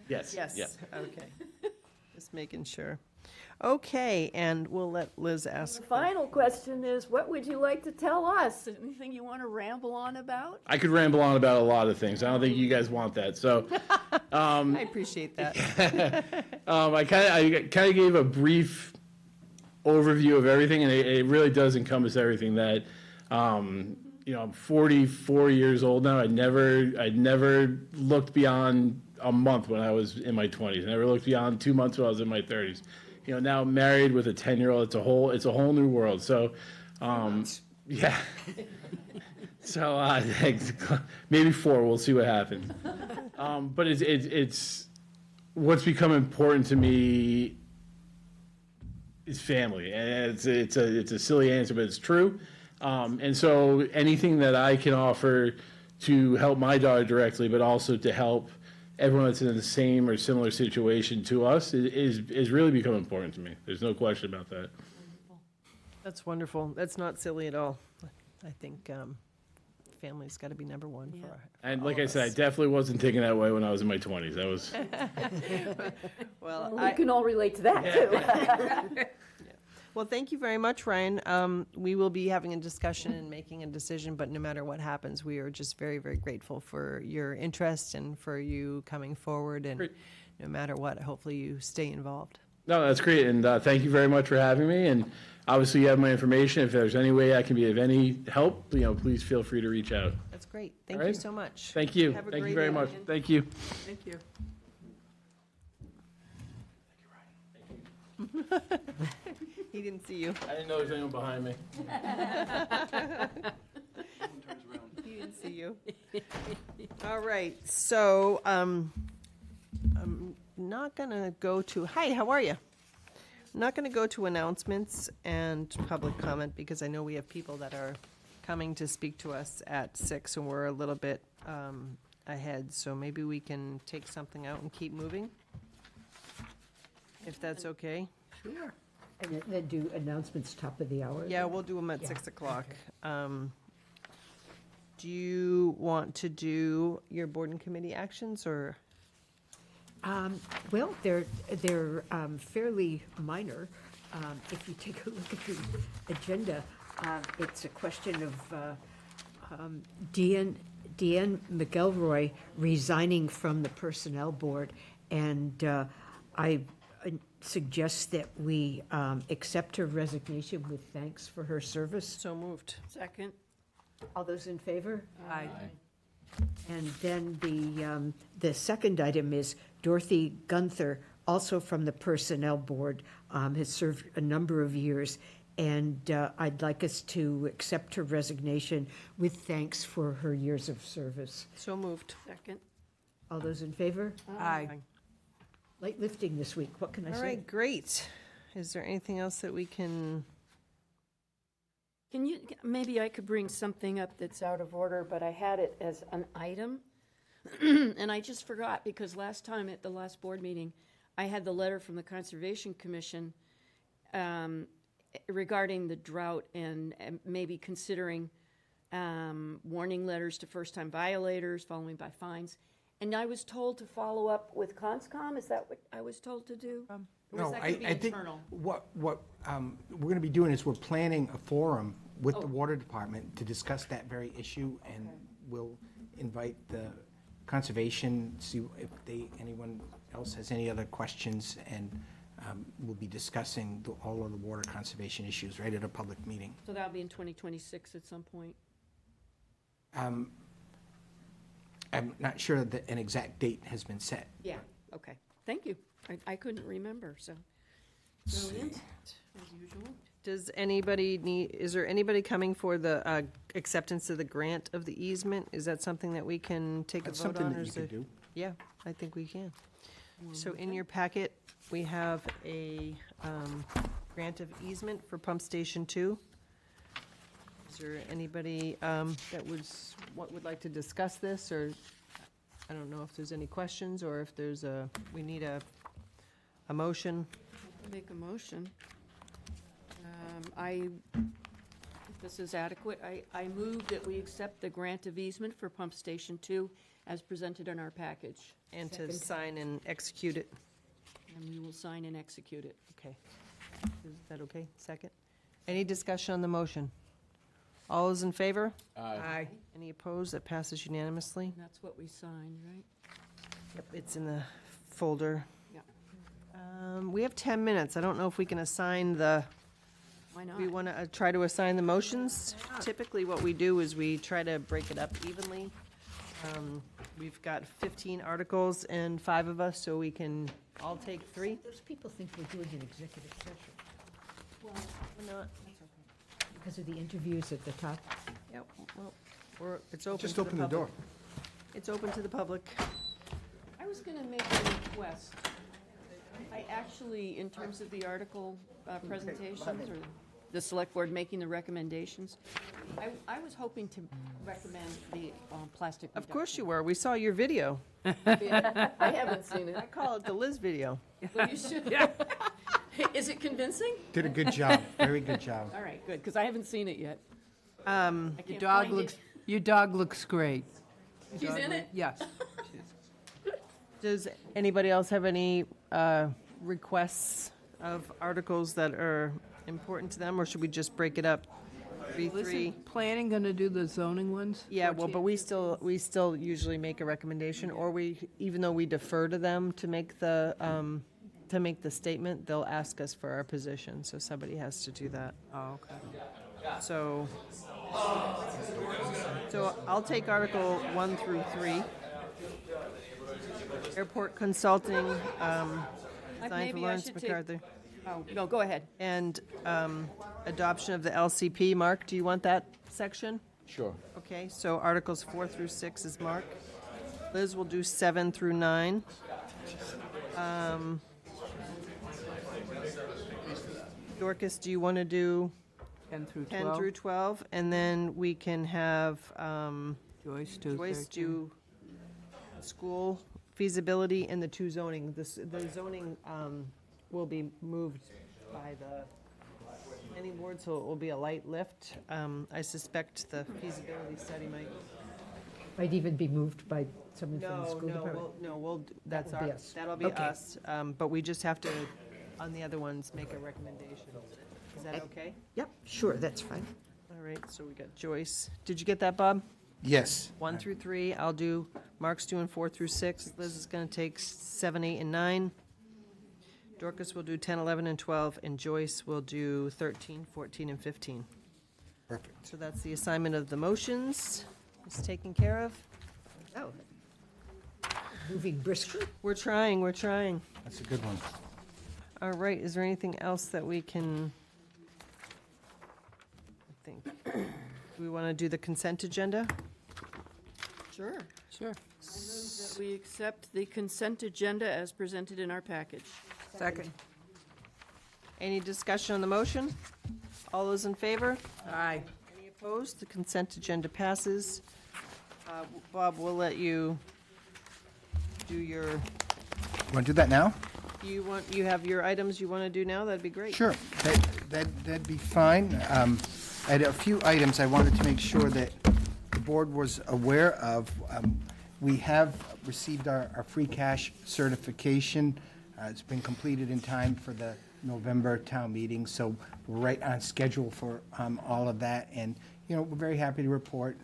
Yes. Yes. Okay. Just making sure. Okay, and we'll let Liz ask. The final question is, what would you like to tell us? Anything you want to ramble on about? I could ramble on about a lot of things. I don't think you guys want that. So I appreciate that. I kind of gave a brief overview of everything, and it really does encompass everything. That you know, I'm 44 years old now. I never looked beyond a month when I was in my 20s. I never looked beyond 2 months when I was in my 30s. You know, now married with a 10-year-old, it's a whole new world. So, yeah. So maybe 4. We'll see what happens. But it's what's become important to me is family. And it's a silly answer, but it's true. And so anything that I can offer to help my daughter directly, but also to help everyone that's in the same or similar situation to us is really become important to me. There's no question about that. That's wonderful. That's not silly at all. I think family's got to be number one for And all like of I said, I us. definitely wasn't thinking that way when I was in my 20s. That was, Well, We can all relate to that, too. well, thank you very much, Ryan. We will be having a discussion and making a decision, but no matter what happens, we are just very, very grateful for your interest and for you coming forward. And Great. no matter what, hopefully you stay involved. no, that's great. And thank you very much for having me. And obviously you have my information. If there's any way I can be of any help, please feel free to reach out. That's great. Thank All you right. so much. Thank you. Have a Thank great you very much. evening. Thank you. Thank you. He didn't see you. I didn't know there was anyone behind me. He didn't see you. All right, so I'm not gonna go to, hi, how are you? I'm not gonna go to announcements and public comment because I know we have people that are coming to speak to us at 6 and we're a little bit ahead, so maybe we can take something out and keep moving? If that's okay? Sure. And then do announcements top of the hour? Yeah, we'll do them at Yeah, 6 o'clock. Do you want to do your board and committee actions, or? Well, they're fairly minor. If you take a look at the agenda, it's a question of Deanne McElroy resigning from the Personnel Board, and I suggest that we accept her resignation with thanks for her service. So moved. Second? All those in favor? Aye. And then the second item is Dorothy Gunther, also from the Personnel Board, has served a number of years, and I'd like us to accept her resignation with thanks for her years of service. So moved. Second? All those in favor? Aye. Light lifting this week, what can I All say? right, great. Is there anything else that we can? Can you, maybe I could bring something up that's out of order, but I had it as an item. And I just forgot, because last time at the last board meeting, I had the letter from the Conservation Commission regarding the drought and maybe considering warning letters to first-time violators, following by fines. And I was told to follow up with Conscom, is that what I was told to do? Or was No, that gonna be I think internal? what we're going to be doing is we're planning a forum with the Water Department to discuss that very issue, and we'll invite the conservation, see if anyone else has any other questions, and we'll be discussing all of the water conservation issues right at a public meeting. So that'll be in 2026 at some point? I'm not sure that an exact date has been set. Yeah, okay. Thank you. I couldn't remember, so. Brilliant, as usual. Does anybody is there anybody coming for the acceptance of the grant of the easement? Is that something that we can take That's a vote something on? that or you is could it- do. Yeah, I think we can. So in your packet, we have a grant of easement for Pump Station 2. Is there anybody that would like to discuss this, or I don't know if there's any questions, or if there's we need a motion? Make a motion. If this is adequate, I move that we accept the grant of easement for Pump Station 2 as presented in our package. And to sign and execute it. And we will sign and execute it. Okay. Is that okay? Second? Any discussion on the motion? All those in favor? Aye. Any opposed? That passes unanimously. And that's what we signed, right? Yep, it's in the folder. Yeah. We have 10 minutes. I don't know if we can assign Why not? we want to try to assign the motions. Typically, what we do is we try to break it up evenly. We've got 15 articles and 5 of us, so we can all take 3. Those people think we're doing an executive session We're not. because of the interviews at the top. Yep, well, it's open Just to the open the door. public. It's open to the public. I was going to make a request. I actually, in terms of the article presentations, or the select board making the recommendations, I was hoping to recommend the plastic Of course you reduction. were. We saw your video. I haven't seen I it. call it the Liz video. Well, you should. Is it convincing? Did a good job, very good job. All right, good, because I haven't seen it yet. I Your can't dog find looks, it. your dog looks great. She's in it? Yes. Does anybody else have any requests of articles that are important to them, or should we just break it up? Three, three? Isn't planning going to do the zoning ones? Yeah, well, but we still usually make a recommendation, or we, even though we defer to them to make the statement, they'll ask us for our position, so somebody has to do that. Oh, okay. So I'll take Article 1 through 3. Airport consulting, signed for Maybe I Lawrence should take- MacArthur. Oh, no, go ahead. And adoption of the LCP. Mark, do you want that section? Sure. Okay, so Articles 4 through 6 is Mark. Liz will do 7 through 9. Dorcas, do you want to do 10 through 10 12. through 12? And then we can have Joyce, do Joyce 13. do school feasibility and the two zoning. The zoning will be moved by the planning board, so it will be a light lift. I suspect the feasibility study Might even be moved by someone from the No, school department. that's That will be our, us. that'll be Okay. us. But we just have to, on the other ones, make a recommendation. Is that okay? Yep, sure, that's fine. All right, so we got Joyce. Did you get that, Bob? Yes. 1 through 3, I'll do, Mark's doing 4 through 6. Liz is going to take 7, 8, and 9. Dorcas will do 10, 11, and 12, and Joyce will do 13, 14, and 15. Perfect. So that's the assignment of the motions. It's taken care of. Oh. Moving briskly. We're trying, we're trying. That's a good one. All right, is there anything else that we can, I think, do we want to do the consent agenda? Sure. Sure. That we accept the consent agenda as presented in our package. Second. Any discussion on the motion? All those in favor? Aye. Any opposed? The consent agenda passes. Bob, we'll let you do your, Want to do that now? you have your items you want to do now? That'd be great. Sure, that'd be fine. I had a few items I wanted to make sure that the board was aware of. We have received our free cash certification. It's been completed in time for the November town meeting, so we're right on schedule for all of that. And, you know, we're very happy to report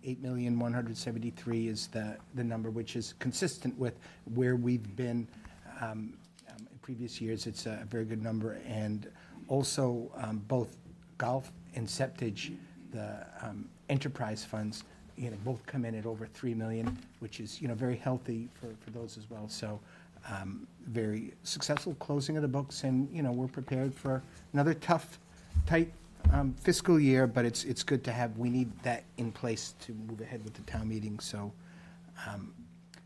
8,173,000 is the number, which is consistent with where we've been in previous years. It's a very good number. And also, both Golf and Septage, the enterprise funds, you know, both come in at over 3 million, which is, you know, very healthy for those as well. So very successful closing of the books, and, you know, we're prepared for another tough, tight fiscal year, but it's good to have, we need that in place to move ahead with the town meeting. So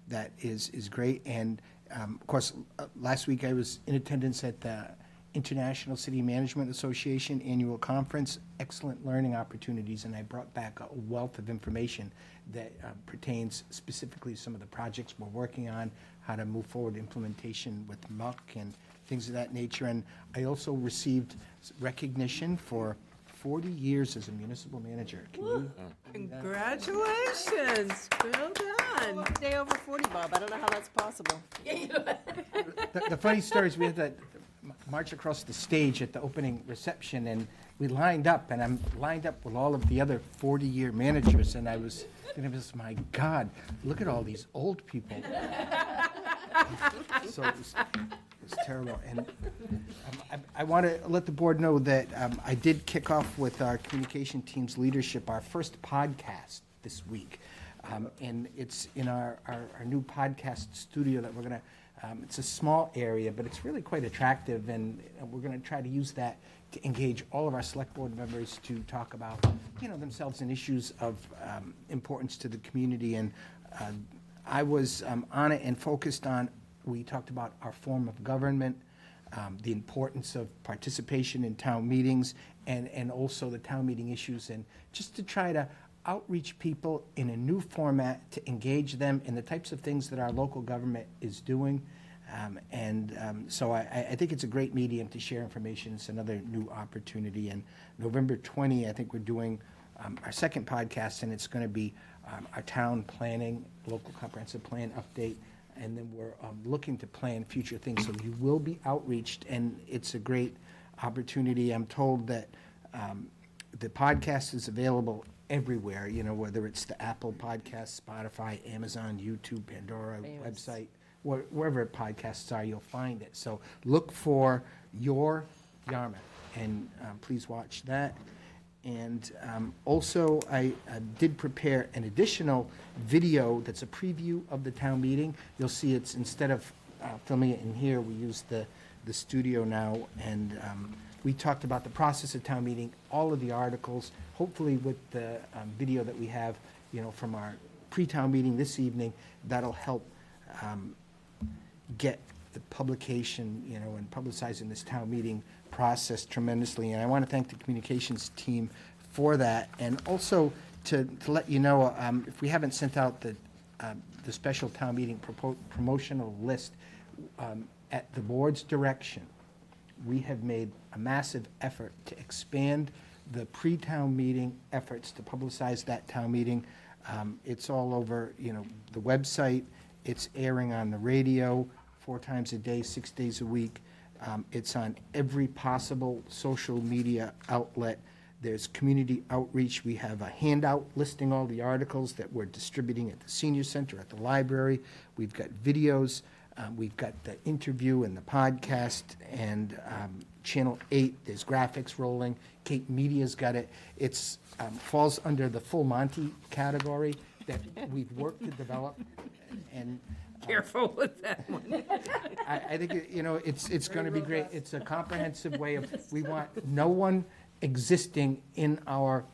that is great. And of course, last week I was in attendance at the International City Management Association Annual Conference. Excellent learning opportunities, and I brought back a wealth of information that pertains specifically to some of the projects we're working on, how to move forward implementation with MUC and things of that nature. And I also received recognition for 40 years as a municipal manager. Can you? Congratulations. Well done. Day over 40, Bob. I don't know how that's possible. The funny story is we had to march across the stage at the opening reception, and we lined up, and I'm lined up with all of the other 40-year managers, and I was thinking, my God, look at all these old people. So it was terrible. And I want to let the board know that I did kick off with our communication team's leadership, our first podcast this week. And it's in our new podcast studio that we're going to, it's a small area, but it's really quite attractive, and we're going to try to use that to engage all of our select board members to talk about, you know, themselves and issues of importance to the community. And I was on it and focused on, we talked about our form of government, the importance of participation in town meetings, and also the town meeting issues, and just to try to outreach people in a new format to engage them in the types of things that our local government is doing. So I think it's a great medium to share information. It's another new opportunity. And November 20, I think we're doing our second podcast, and it's going to be our town planning, local comprehensive plan update. And then we're looking to plan future things. So you will be outreached, and it's a great opportunity. I'm told that the podcast is available everywhere, whether it's the Apple Podcast, Spotify, Amazon, YouTube, Pandora, website, wherever podcasts are, you'll find it. So look for Your Yarmouth, and please watch that. And also, I did prepare an additional video that's a preview of the town meeting. You'll see it's, instead of filming it in here, we use the studio now. And we talked about the process of town meeting, all of the articles, hopefully with the video that we have, from our pre-town meeting this evening, that'll help get the publication, and publicizing this town meeting process tremendously. And I want to thank the communications team for that. And also to let you know, if we haven't sent out the special town meeting promotional list, at the board's direction, we have made a massive effort to expand the pre-town meeting efforts to publicize that town meeting. It's all over, the website. It's airing on the radio 4 times a day, 6 days a week. It's on every possible social media outlet. There's community outreach. We have a handout listing all the articles that we're distributing at the senior center, at the library. We've got videos. We've got the interview and the podcast, and Channel 8, there's graphics rolling. Cape Media's got it. It's falls under the Full Monty category that we've worked to develop. And Careful with that one. I think, it's going to be great. It's a comprehensive way of, we want no one existing in our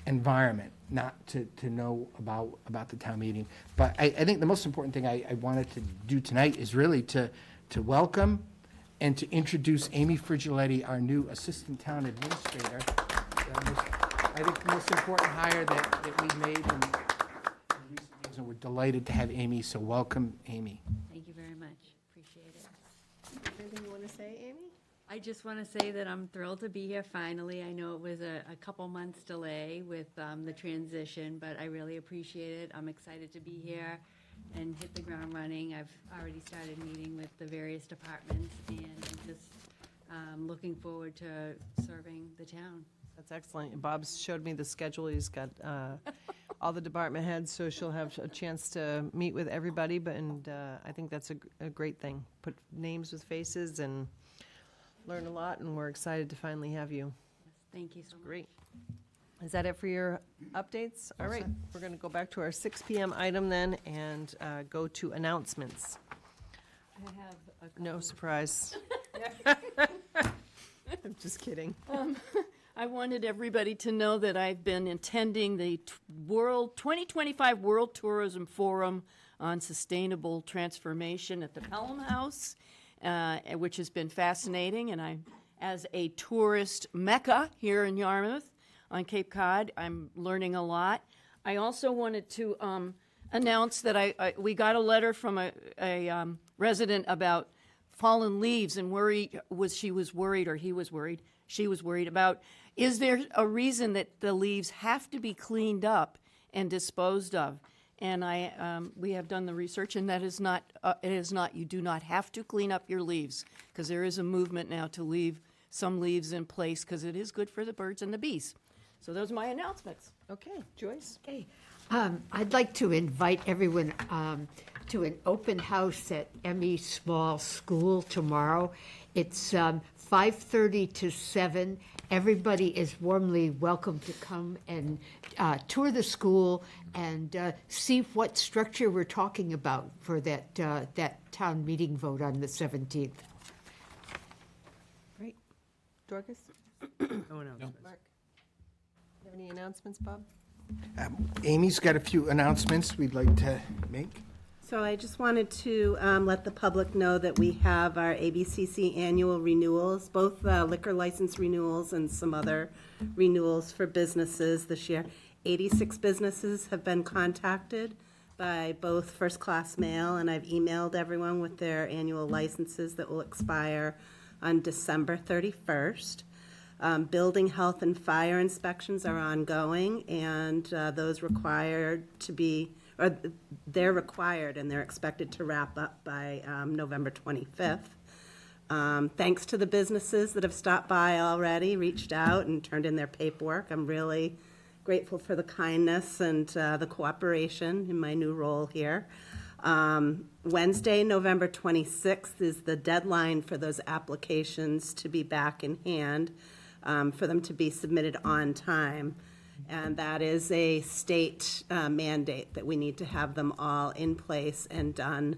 environment not to know about the town meeting. But I think the most important thing I wanted to do tonight is really to welcome and to introduce Amy Frigiletti, our new Assistant Town Administrator. I think the most important hire that we made in recent years, and we're delighted to have Amy, so welcome, Amy. Thank you very much. Appreciate it. Anything you want to say, Amy? I just want to say that I'm thrilled to be here finally. I know it was a couple months delay with the transition, but I really appreciate it. I'm excited to be here and hit the ground running. I've already started meeting with the various departments, and I'm just looking forward to serving the town. That's excellent. Bob showed me the schedule. He's got all the department heads, so she'll have a chance to meet with everybody. And I think that's a great thing. Put names with faces and learn a lot, and we're excited to finally have you. Yes, thank you so much. Great. Is that it for your updates? All right, we're going to go back to our 6 p.m. item then and go to announcements. I have a No surprise. I'm just kidding. I wanted everybody to know that I've been attending the 2025 World Tourism Forum on Sustainable Transformation at the Pelham House, which has been fascinating. And I, as a tourist mecca here in Yarmouth on Cape Cod, I'm learning a lot. I also wanted to announce that we got a letter from a resident about fallen leaves, and she was worried about, is there a reason that the leaves have to be cleaned up and disposed of? And we have done the research, and that is not, it is not, you do not have to clean up your leaves, because there is a movement now to leave some leaves in place, because it is good for the birds and the bees. So those are my announcements. Okay, Joyce? Okay. I'd like to invite everyone to an open house at M.E. Small School tomorrow. It's 5:30 to 7. Everybody is warmly welcome to come and tour the school and see what structure we're talking about for that town meeting vote on the 17th. Great. Dorcas? No announcements. Mark? You have any announcements, Bob? Amy's got a few announcements we'd like to make. So I just wanted to let the public know that we have our ABCC annual renewals, both liquor license renewals and some other renewals for businesses this year. 86 businesses have been contacted by both First Class Mail, and I've emailed everyone with their annual licenses that will expire on December 31st. Building, health, and fire inspections are ongoing, and those required to be, or they're required and they're expected to wrap up by November 25th. Thanks to the businesses that have stopped by already, reached out and turned in their paperwork. I'm really grateful for the kindness and the cooperation in my new role here. Wednesday, November 26th is the deadline for those applications to be back in hand, for them to be submitted on time. And that is a state mandate that we need to have them all in place and done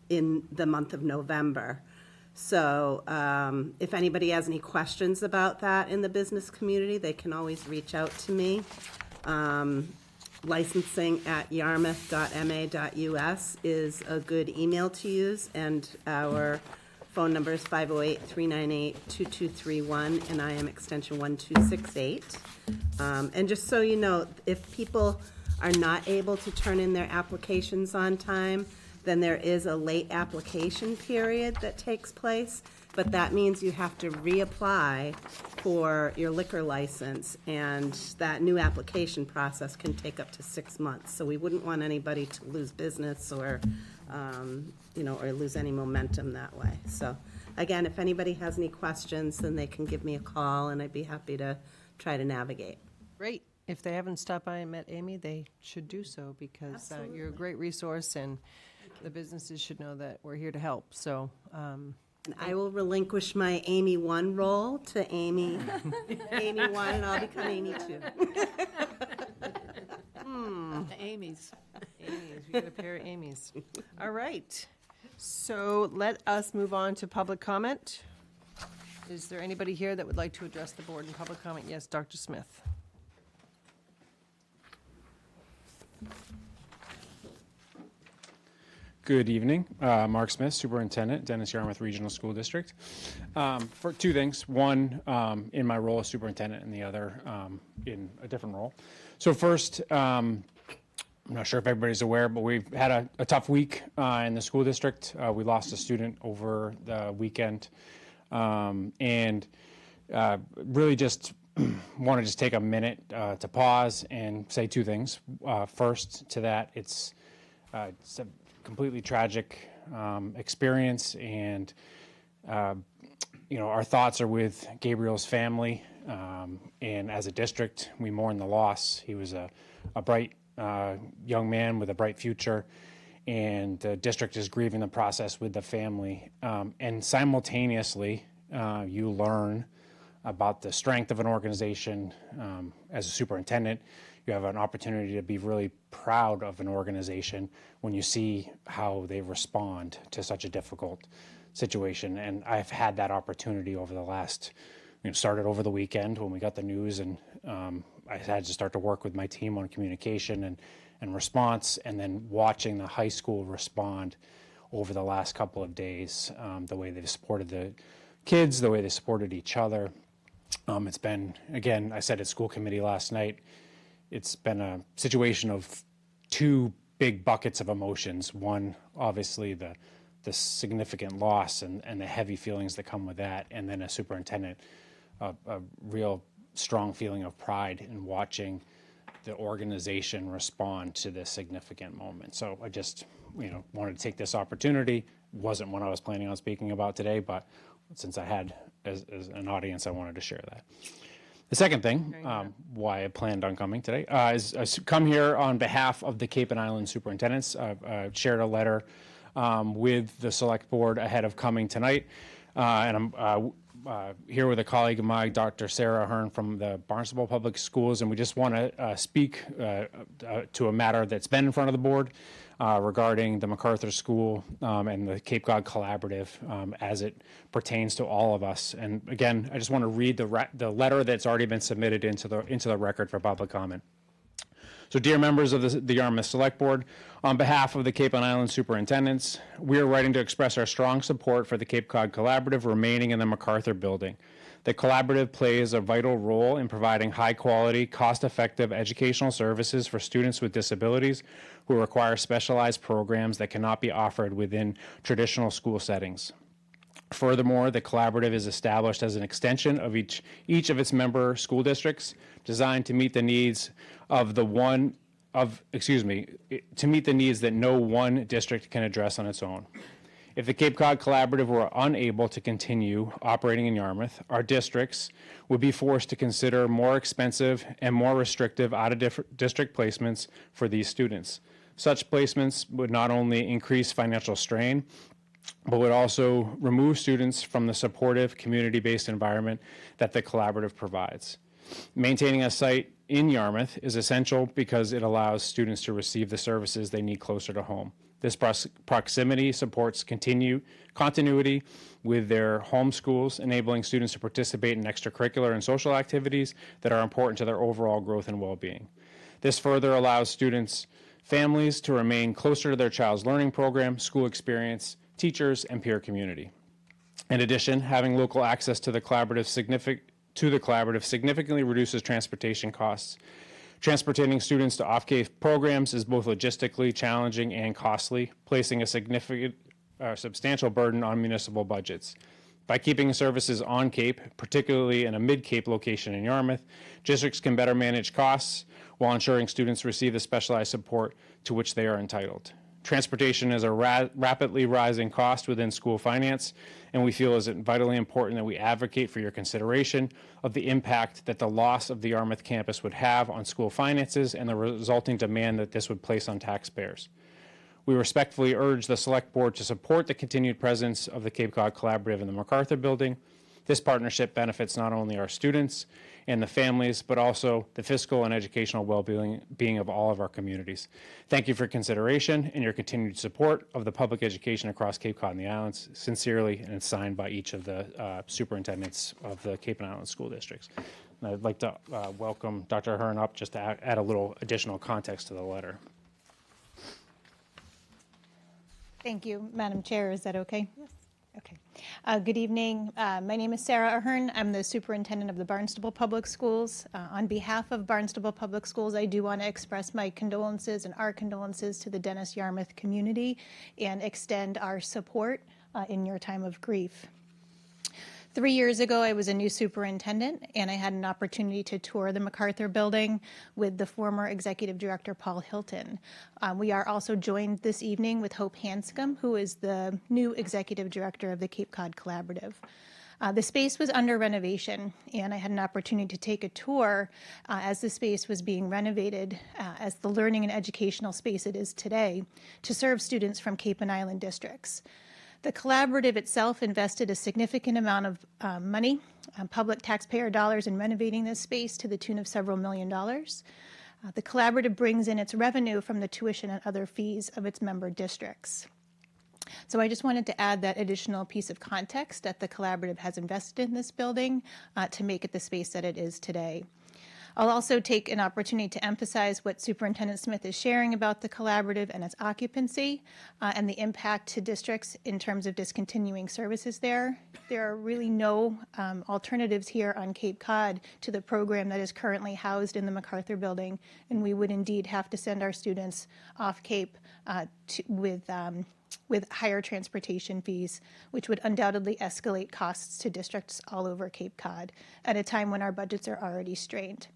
in the month of November. So if anybody has any questions about that in the business community, they can always reach out to me. Licensing@yarmouth.ma.us is a good email to use, and our phone number is 508-398-2231, and I am extension 1268. And just so you know, if people are not able to turn in their applications on time, then there is a late application period that takes place, but that means you have to reapply for your liquor license, and that new application process can take up to 6 months. So we wouldn't want anybody to lose business or, or lose any momentum that way. So again, if anybody has any questions, then they can give me a call, and I'd be happy to try to navigate. Great. If they haven't stopped by and met Amy, they should do so, because you're a great resource, and the businesses should know that we're here to help. So And I will relinquish my Amy 1 role to Amy 1, and I'll become Amy 2. The Amy's. Amy's, we got a pair of Amy's. All right. So let us move on to public comment. Is there anybody here that would like to address the board in public comment? Yes, Dr. Smith. Good evening. Mark Smith, Superintendent, Dennis Yarmouth Regional School District. For 2 things, one in my role as superintendent and the other in a different role. So first, I'm not sure if everybody's aware, but we've had a tough week in the school district. We lost a student over the weekend, and really just want to just take a minute to pause and say 2 things. First, to that, it's a completely tragic experience, and our thoughts are with Gabriel's family, and as a district, we mourn the loss. He was a bright young man with a bright future, and the district is grieving the process with the family. And simultaneously, you learn about the strength of an organization. As a superintendent, you have an opportunity to be really proud of an organization when you see how they respond to such a difficult situation. And I've had that opportunity over the last, started over the weekend when we got the news, and I had to start to work with my team on communication and response, and then watching the high school respond over the last couple of days, the way they've supported the kids, the way they supported each other. It's been, again, I said at school committee last night, it's been a situation of 2 big buckets of emotions. One, obviously, the significant loss and the heavy feelings that come with that. And then as superintendent, a real strong feeling of pride in watching the organization respond to this significant moment. So I just, wanted to take this opportunity. Wasn't what I was planning on speaking about today, but since I had as an audience, I wanted to share that. The second thing, why I planned on coming today, is I come here on behalf of the Cape and Island superintendents. I've shared a letter with the select board ahead of coming tonight, and I'm here with a colleague of mine, Dr. Sarah Ahern from the Barnstable Public Schools, and we just want to speak to a matter that's been in front of the board regarding the MacArthur School and the Cape Cod Collaborative as it pertains to all of us. And again, I just want to read the letter that's already been submitted into the record for public comment. So dear members of the Yarmouth Select Board, on behalf of the Cape and Island Superintendents, we are writing to express our strong support for the Cape Cod Collaborative remaining in the MacArthur Building. The collaborative plays a vital role in providing high-quality, cost-effective educational services for students with disabilities who require specialized programs that cannot be offered within traditional school settings. Furthermore, the collaborative is established as an extension of each of its member school districts, designed to meet the needs of to meet the needs that no one district can address on its own. If the Cape Cod Collaborative were unable to continue operating in Yarmouth, our districts would be forced to consider more expensive and more restrictive out-of-district placements for these students. Such placements would not only increase financial strain, but would also remove students from the supportive, community-based environment that the collaborative provides. Maintaining a site in Yarmouth is essential because it allows students to receive the services they need closer to home. This proximity supports continuity with their home schools, enabling students to participate in extracurricular and social activities that are important to their overall growth and well-being. This further allows students' families to remain closer to their child's learning program, school experience, teachers, and peer community. In addition, having local access to the collaborative significantly reduces transportation costs. Transporting students to off-Cape programs is both logistically challenging and costly, placing a substantial burden on municipal budgets. By keeping services on Cape, particularly in a mid-Cape location in Yarmouth, districts can better manage costs while ensuring students receive the specialized support to which they are entitled. Transportation is a rapidly rising cost within school finance, and we feel it is vitally important that we advocate for your consideration of the impact that the loss of the Yarmouth campus would have on school finances and the resulting demand that this would place on taxpayers. We respectfully urge the Select Board to support the continued presence of the Cape Cod Collaborative in the MacArthur Building. This partnership benefits not only our students and the families, but also the fiscal and educational well-being of all of our communities. Thank you for consideration and your continued support of the public education across Cape Cod and the Islands. Sincerely, and it's signed by each of the superintendents of the Cape and Island school districts. And I'd like to welcome Dr. Ahern up just to add a little additional context to the letter. Thank you, Madam Chair. Is that okay? Yes. Okay. Good evening. My name is Sarah Ahern. I'm the superintendent of the Barnstable Public Schools. On behalf of Barnstable Public Schools, I do want to express my condolences and our condolences to the Dennis Yarmouth community and extend our support in your time of grief. 3 years ago, I was a new superintendent, and I had an opportunity to tour the MacArthur Building with the former executive director, Paul Hilton. We are also joined this evening with Hope Hanscom, who is the new executive director of the Cape Cod Collaborative. The space was under renovation, and I had an opportunity to take a tour as the space was being renovated as the learning and educational space it is today to serve students from Cape and Island districts. The collaborative itself invested a significant amount of money, public taxpayer dollars, in renovating this space to the tune of several $1 million. The collaborative brings in its revenue from the tuition and other fees of its member districts. So I just wanted to add that additional piece of context that the collaborative has invested in this building to make it the space that it is today. I'll also take an opportunity to emphasize what Superintendent Smith is sharing about the collaborative and its occupancy and the impact to districts in terms of discontinuing services there. There are really no alternatives here on Cape Cod to the program that is currently housed in the MacArthur Building, and we would indeed have to send our students off Cape with higher transportation fees, which would undoubtedly escalate costs to districts all over Cape Cod at a time when our budgets are already strained.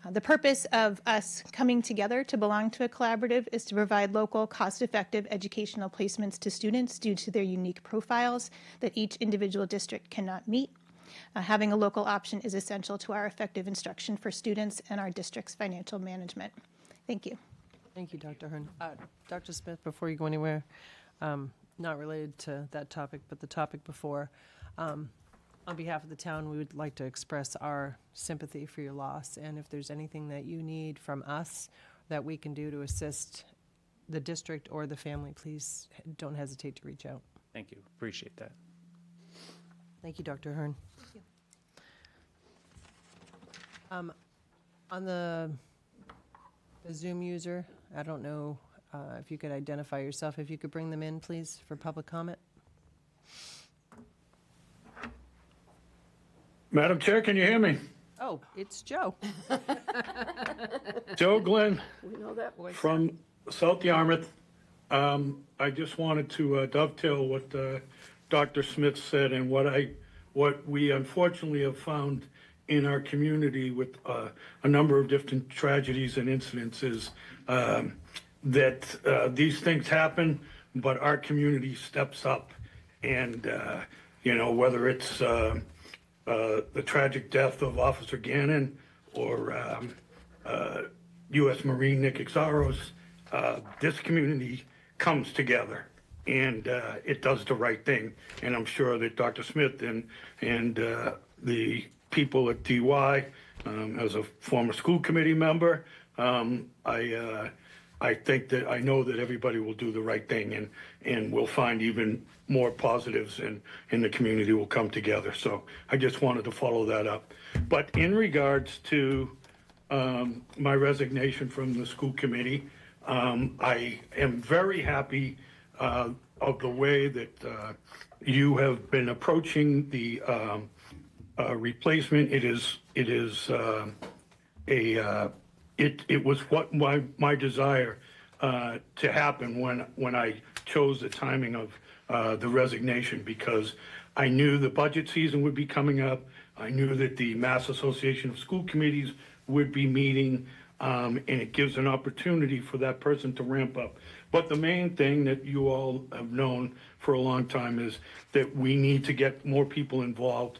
The purpose of us coming together to belong to a collaborative is to provide local, cost-effective educational placements to students due to their unique profiles that each individual district cannot meet. Having a local option is essential to our effective instruction for students and our district's financial management. Thank you. Thank you, Dr. Ahern. Dr. Smith, before you go anywhere, not related to that topic, but the topic before, on behalf of the town, we would like to express our sympathy for your loss, and if there's anything that you need from us that we can do to assist the district or the family, please don't hesitate to reach out. Thank you. Appreciate that. Thank you, Dr. Ahern. Thank you. On the the Zoom user. I don't know if you could identify yourself. If you could bring them in, please, for public comment. Madam Chair, can you hear me? Oh, it's Joe. Joe Glenn We know that voice. from South Yarmouth. I just wanted to dovetail what Dr. Smith said and what we unfortunately have found in our community with a number of different tragedies and incidents is that these things happen, but our community steps up. And, whether it's the tragic death of Officer Gannon or U.S. Marine Nick Exaros, this community comes together and it does the right thing. And I'm sure that Dr. Smith and the people at DY, as a former school committee member, I think that I know that everybody will do the right thing and we'll find even more positives and the community will come together. So I just wanted to follow that up. But in regards to my resignation from the school committee, I am very happy of the way that you have been approaching the replacement. It was what my desire to happen when I chose the timing of the resignation, because I knew the budget season would be coming up. I knew that the Mass Association of School Committees would be meeting, and it gives an opportunity for that person to ramp up. But the main thing that you all have known for a long time is that we need to get more people involved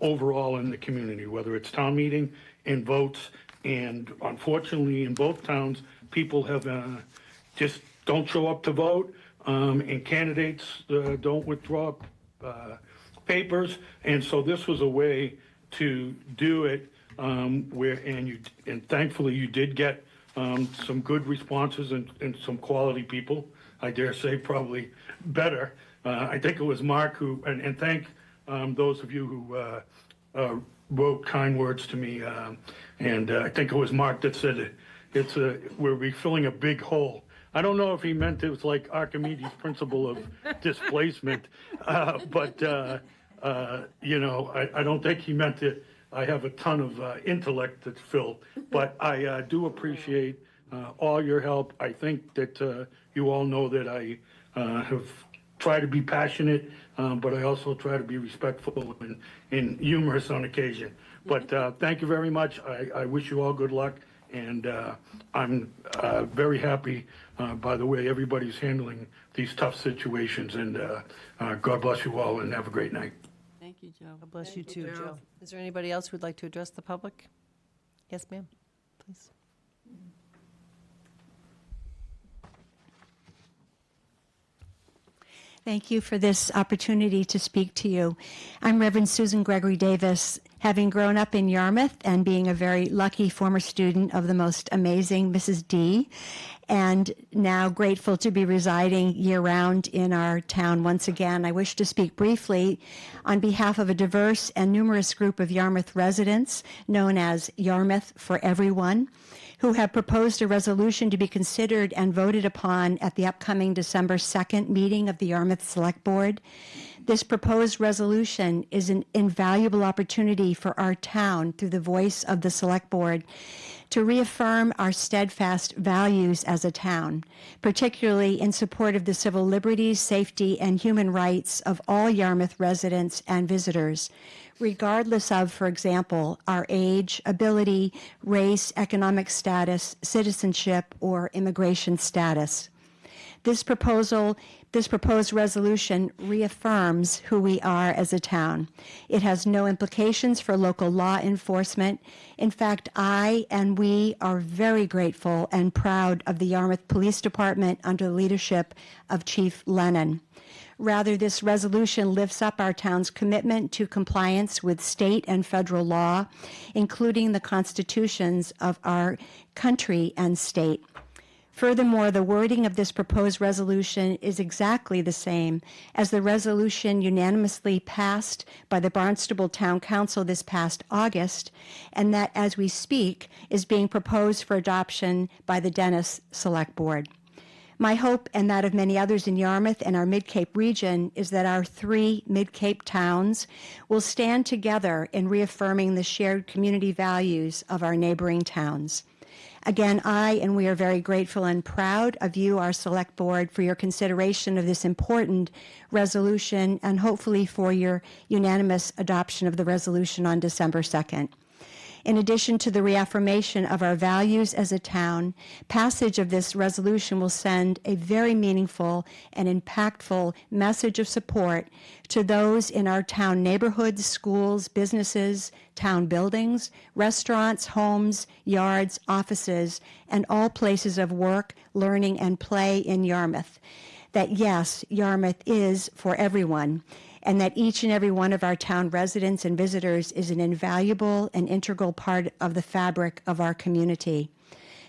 overall in the community, whether it's town meeting and votes. And unfortunately, in both towns, people have just don't show up to vote, and candidates don't withdraw papers. And so this was a way to do it and thankfully you did get some good responses and some quality people. I dare say probably better. I think it was Mark who, and thank those of you who wrote kind words to me. And I think it was Mark that said we're refilling a big hole. I don't know if he meant it was like Archimedes' principle of displacement, but I don't think he meant it. I have a ton of intellect that's filled, but I do appreciate all your help. I think that you all know that I have tried to be passionate, but I also try to be respectful and humorous on occasion. But thank you very much. I wish you all good luck, and I'm very happy by the way everybody's handling these tough situations. And God bless you all, and have a great night. Thank you, Joe. God bless you too, Joe. Is there anybody else who'd like to address the public? Yes, ma'am, please. Thank you for this opportunity to speak to you. I'm Reverend Susan Gregory Davis, having grown up in Yarmouth and being a very lucky former student of the most amazing Mrs. D, and now grateful to be residing year-round in our town once again. I wish to speak briefly on behalf of a diverse and numerous group of Yarmouth residents known as Yarmouth for Everyone, who have proposed a resolution to be considered and voted upon at the upcoming December 2nd meeting of the Yarmouth Select Board. This proposed resolution is an invaluable opportunity for our town, through the voice of the Select Board, to reaffirm our steadfast values as a town, particularly in support of the civil liberties, safety, and human rights of all Yarmouth residents and visitors, regardless of, for example, our age, ability, race, economic status, citizenship, or immigration status. This proposed resolution reaffirms who we are as a town. It has no implications for local law enforcement. In fact, I and we are very grateful and proud of the Yarmouth Police Department under the leadership of Chief Lennon. Rather, this resolution lifts up our town's commitment to compliance with state and federal law, including the constitutions of our country and state. Furthermore, the wording of this proposed resolution is exactly the same as the resolution unanimously passed by the Barnstable Town Council this past August, and that, as we speak, is being proposed for adoption by the Dennis Select Board. My hope, and that of many others in Yarmouth and our Mid-Cape region, is that our 3 Mid-Cape towns will stand together in reaffirming the shared community values of our neighboring towns. Again, we are very grateful and proud of you, our Select Board, for your consideration of this important resolution and hopefully for your unanimous adoption of the resolution on December 2nd. In addition to the reaffirmation of our values as a town, passage of this resolution will send a very meaningful and impactful message of support to those in our town neighborhoods, schools, businesses, town buildings, restaurants, homes, yards, offices, and all places of work, learning, and play in Yarmouth. That yes, Yarmouth is for everyone, and that each and every one of our town residents and visitors is an invaluable and integral part of the fabric of our community.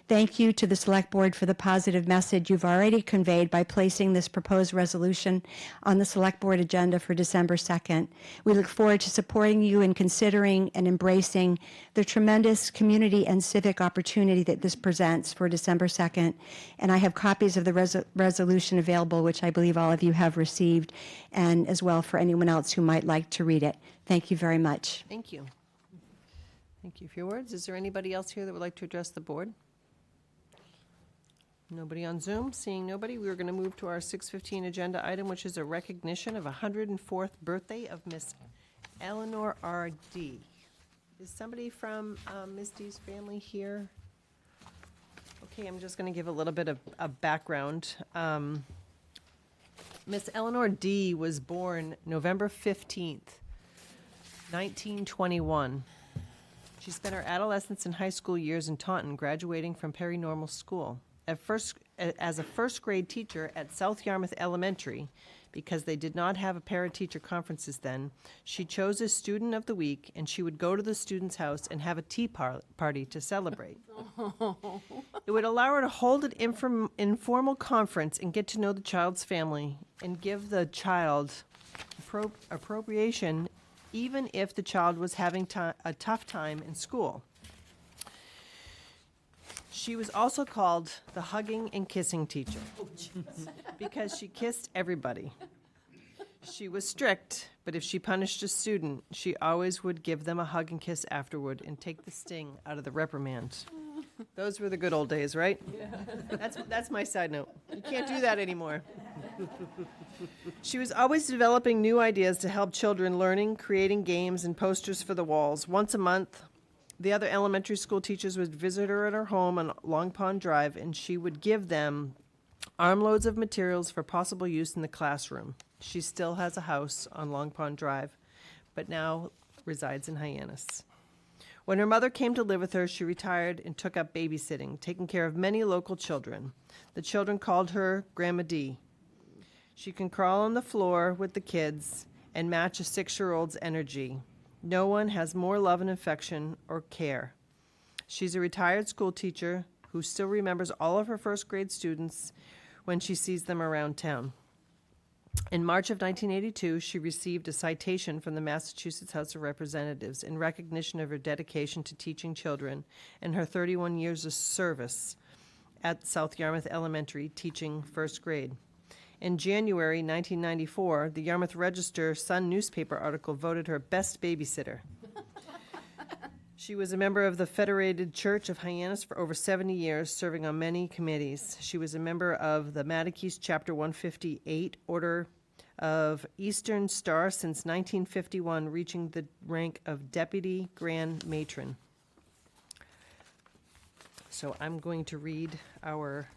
Thank you to the Select Board for the positive message you've already conveyed by placing this proposed resolution on the Select Board agenda for December 2nd. We look forward to supporting you in considering and embracing the tremendous community and civic opportunity that this presents for December 2nd. And I have copies of the resolution available, which I believe all of you have received, and as well for anyone else who might like to read it. Thank you very much. Thank you. Thank you for your words. Is there anybody else here that would like to address the board? Nobody on Zoom? Seeing nobody, we are going to move to our 6:15 agenda item, which is a recognition of 104th birthday of Miss Eleanor R. D. Is somebody from Miss D's family here? Okay, I'm just going to give a little bit of background. Miss Eleanor D. was born November 15th, 1921. She spent her adolescence and high school years in Taunton, graduating from Perry Normal School. As a first grade teacher at South Yarmouth Elementary, because they did not have a parent-teacher conferences then, she chose a student of the week, and she would go to the student's house and have a tea party to celebrate. It would allow her to hold an informal conference and get to know the child's family and give the child appropriation, even if the child was having a tough time in school. She was also called the hugging and kissing teacher because she kissed everybody. She was strict, but if she punished a student, she always would give them a hug and kiss afterward and take the sting out of the reprimand. Those were the good old days, right? Yeah. That's my side note. You can't do that anymore. She was always developing new ideas to help children learning, creating games and posters for the walls. Once a month, the other elementary school teachers would visit her at her home on Long Pond Drive, and she would give them armloads of materials for possible use in the classroom. She still has a house on Long Pond Drive, but now resides in Hyannis. When her mother came to live with her, she retired and took up babysitting, taking care of many local children. The children called her Grandma D. She can crawl on the floor with the kids and match a 6-year-old's energy. No one has more love and affection or care. She's a retired school teacher who still remembers all of her first grade students when she sees them around town. In March of 1982, she received a citation from the Massachusetts House of Representatives in recognition of her dedication to teaching children and her 31 years of service at South Yarmouth Elementary teaching first grade. In January 1994, the Yarmouth Register Sun newspaper article voted her best babysitter. She was a member of the Federated Church of Hyannis for over 70 years, serving on many committees. She was a member of the Matakees Chapter 158 Order of Eastern Star since 1951, reaching the rank of Deputy Grand Matron. So I'm going to read our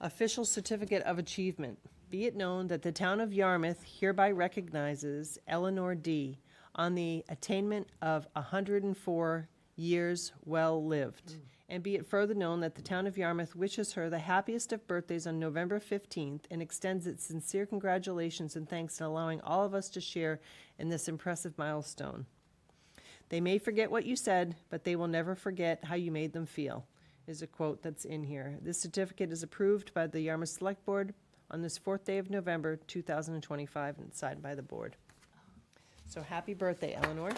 official certificate of achievement. Be it known that the town of Yarmouth hereby recognizes Eleanor D. on the attainment of 104 years well lived. And be it further known that the town of Yarmouth wishes her the happiest of birthdays on November 15th and extends its sincere congratulations and thanks in allowing all of us to share in this impressive milestone. They may forget what you said, but they will never forget how you made them feel. is a quote that's in here. This certificate is approved by the Yarmouth Select Board on this 4th day of November, 2025, and signed by the board. So happy birthday, Eleanor.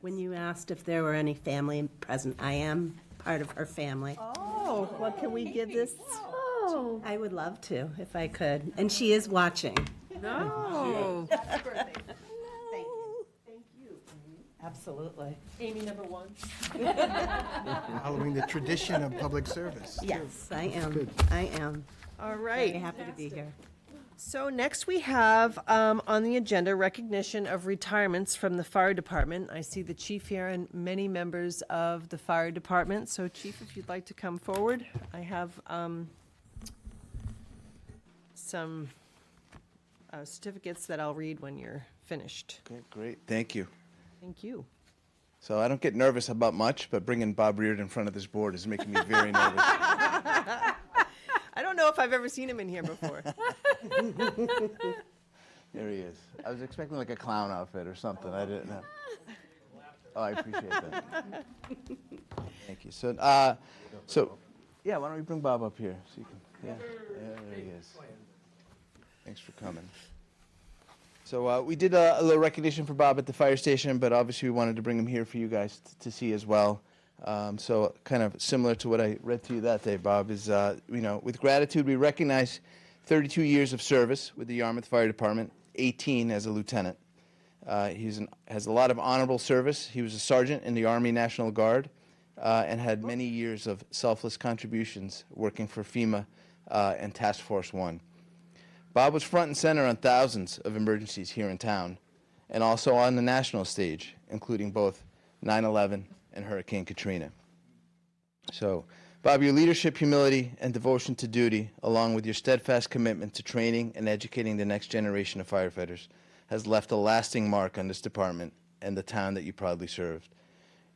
When you asked if there were any family present, I am part of her family. Oh, well, can we give this? Oh, I would love to, if I could. And she is watching. No. Happy birthday. Thank you. Thank you. Absolutely. Amy, number 1. Following the tradition of public service. Yes, I am. Good. I am. All right. Very happy to be here. So next we have on the agenda recognition of retirements from the fire department. I see the chief here and many members of the fire department. So chief, if you'd like to come forward, I have some certificates that I'll read when you're finished. Okay, great. Thank you. Thank you. So I don't get nervous about much, but bringing Bob Reard in front of this board is making me very nervous. I don't know if I've ever seen him in here before. There he is. I was expecting like a clown outfit or something. I didn't know. Oh, I appreciate that. Thank you. So, yeah, why don't we bring Bob up here so you can? Yeah, there he is. Thanks for coming. So we did a little recognition for Bob at the fire station, but obviously we wanted to bring him here for you guys to see as well. So kind of similar to what I read to you that day, Bob, is, with gratitude, we recognize 32 years of service with the Yarmouth Fire Department, 18 as a lieutenant. He has a lot of honorable service. He was a sergeant in the Army National Guard and had many years of selfless contributions working for FEMA and Task Force 1. Bob was front and center on thousands of emergencies here in town and also on the national stage, including both 9/11 and Hurricane Katrina. So, Bob, your leadership, humility, and devotion to duty, along with your steadfast commitment to training and educating the next generation of firefighters, has left a lasting mark on this department and the town that you proudly served.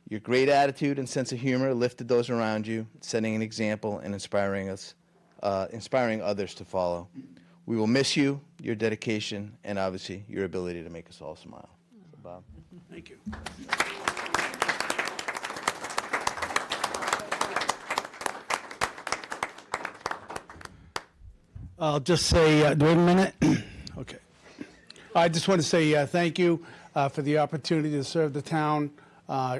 Your great attitude and sense of humor lifted those around you, setting an example and inspiring others to follow. We will miss you, your dedication, and obviously your ability to make us all smile. So, Bob. Thank you. I'll just say, do we have a minute? Okay. I just want to say thank you for the opportunity to serve the town. I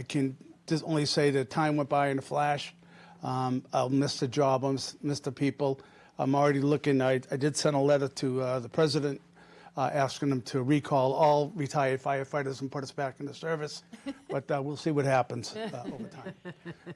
can just only say that time went by in a flash. I'll miss the job, I'll miss the people. I'm already looking, I did send a letter to the president asking him to recall all retired firefighters and put us back into service, but we'll see what happens over time.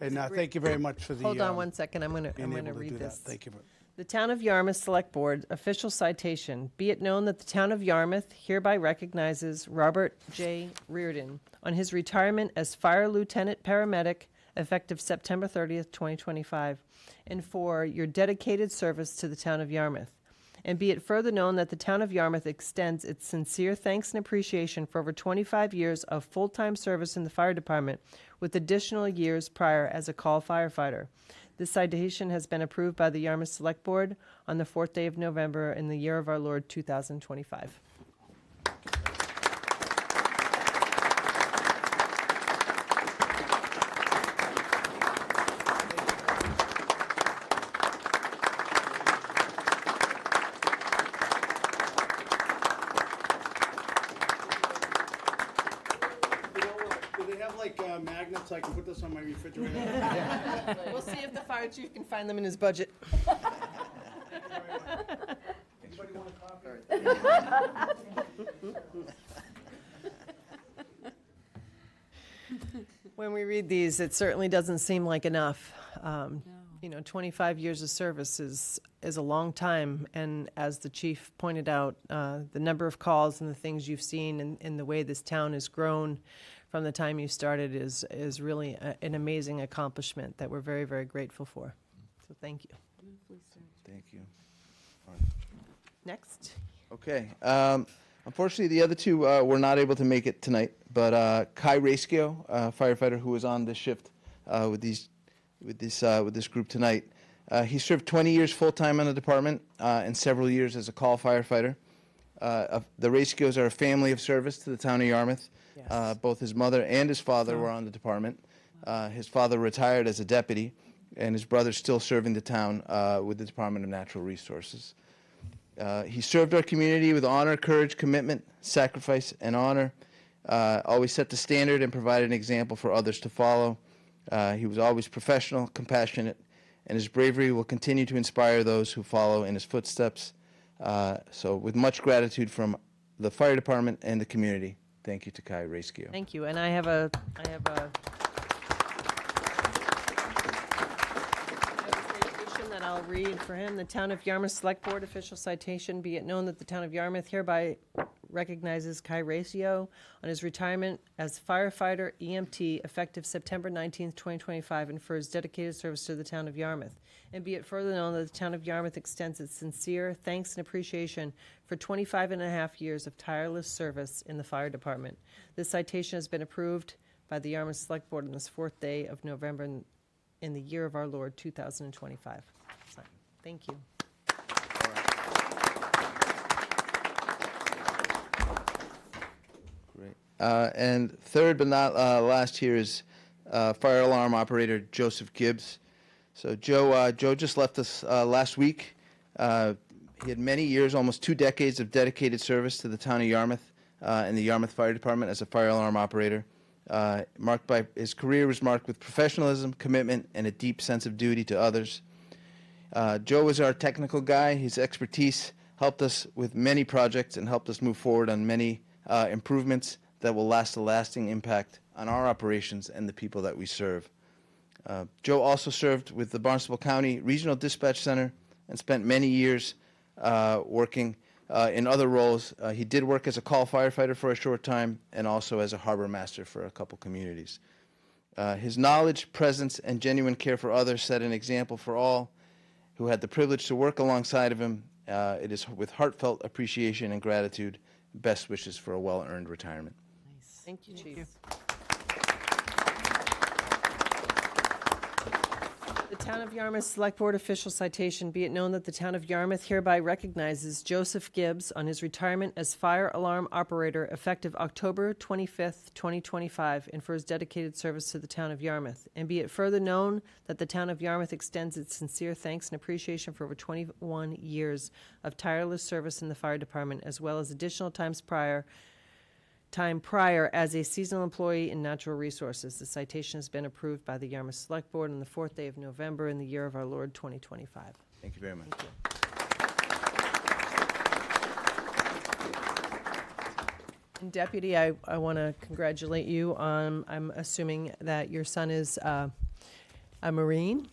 And thank you very much for the. Hold on one second. I'm going being to able to read do this. that. Thank you. The Town of Yarmouth Select Board official citation. Be it known that the Town of Yarmouth hereby recognizes Robert J. Reardon on his retirement as Fire Lieutenant Paramedic effective September 30th, 2025, and for your dedicated service to the Town of Yarmouth. And be it further known that the Town of Yarmouth extends its sincere thanks and appreciation for over 25 years of full-time service in the fire department, with additional years prior as a call firefighter. This citation has been approved by the Yarmouth Select Board on the 4th day of November in the year of our Lord 2025. Magnets, I can put this on my refrigerator. We'll see if the fire chief can find them in his budget. Anybody want a copy? When we read these, it certainly doesn't seem like enough. 25 years of service is a long time, and as the chief pointed out, the number of calls and the things you've seen and the way this town has grown from the time you started is really an amazing accomplishment that we're very, very grateful for. So thank you. Thank you. Next. Okay. Unfortunately, the other two were not able to make it tonight, but Kai Raskio, firefighter who was on this shift with this group tonight, he served 20 years full-time in the department and several years as a call firefighter. The Racekios are a family of service to the town of Yarmouth. Yes. Both his mother and his father were on the department. His father retired as a deputy, and his brother's still serving the town with the Department of Natural Resources. He served our community with honor, courage, commitment, sacrifice, and honor. Always set the standard and provided an example for others to follow. He was always professional, compassionate, and his bravery will continue to inspire those who follow in his footsteps. So with much gratitude from the fire department and the community, thank you to Kai Racekio. Thank you. And I have a citation that I'll read for him. The Town of Yarmouth Select Board official citation. Be it known that the Town of Yarmouth hereby recognizes Kai Racekio on his retirement as firefighter EMT effective September 19th, 2025, and for his dedicated service to the Town of Yarmouth. And be it further known that the Town of Yarmouth extends its sincere thanks and appreciation for 25 and a half years of tireless service in the fire department. This citation has been approved by the Yarmouth Select Board on this 4th day of November in the year of our Lord 2025. So, thank you. Great. And third but not last here is fire alarm operator Joseph Gibbs. So Joe just left us last week. He had many years, almost 2 decades of dedicated service to the town of Yarmouth and the Yarmouth Fire Department as a fire alarm operator. His career was marked with professionalism, commitment, and a deep sense of duty to others. Joe was our technical guy. His expertise helped us with many projects and helped us move forward on many improvements that will last a lasting impact on our operations and the people that we serve. Joe also served with the Barnstable County Regional Dispatch Center and spent many years working in other roles. He did work as a call firefighter for a short time and also as a harbor master for a couple communities. His knowledge, presence, and genuine care for others set an example for all who had the privilege to work alongside of him. It is with heartfelt appreciation and gratitude. Best wishes for a well-earned retirement. Thank you, Chief. The Town of Yarmouth Select Board official citation. Be it known that the Town of Yarmouth hereby recognizes Joseph Gibbs on his retirement as fire alarm operator effective October 25th, 2025, and for his dedicated service to the Town of Yarmouth. And be it further known that the Town of Yarmouth extends its sincere thanks and appreciation for over 21 years of tireless service in the fire department, as well as additional time prior as a seasonal employee in natural resources. The citation has been approved by the Yarmouth Select Board on the 4th day of November in the year of our Lord 2025. Thank you very much. And Deputy, I want to congratulate you on, I'm assuming that your son is a Marine?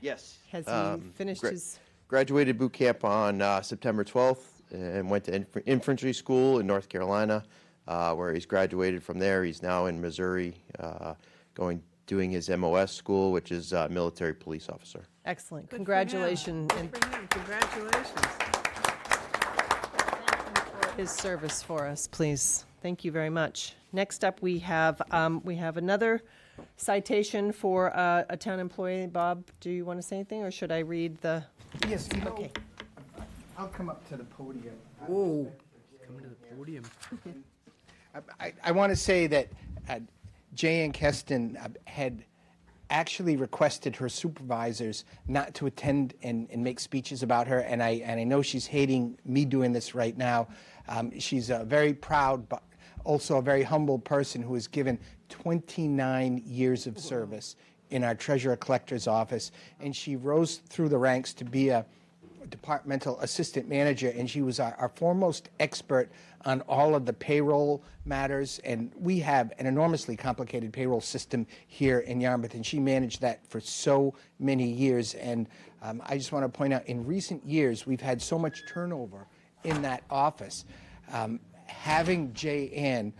Yes. Has he finished his... Graduated boot camp on September 12th and went to infantry school in North Carolina, where he's graduated from there. He's now in Missouri, doing his MOS school, which is military police officer. Excellent. Congratulations. Good for him. Congratulations. His service for us, please. Thank you very much. Next up, we have another citation for a town employee. Bob, do you want to say anything, or should I read the? Yes, you know, Okay. I'll come up to the podium. Oh, coming to the podium. I want to say that Jan Keston had actually requested her supervisors not to attend and make speeches about her, and I know she's hating me doing this right now. She's a very proud, but also a very humble person who has given 29 years of service in our treasurer collector's office, and she rose through the ranks to be a departmental assistant manager, and she was our foremost expert on all of the payroll matters, and we have an enormously complicated payroll system here in Yarmouth, and she managed that for so many years. And I just want to point out, in recent years, we've had so much turnover in that office. Having Jan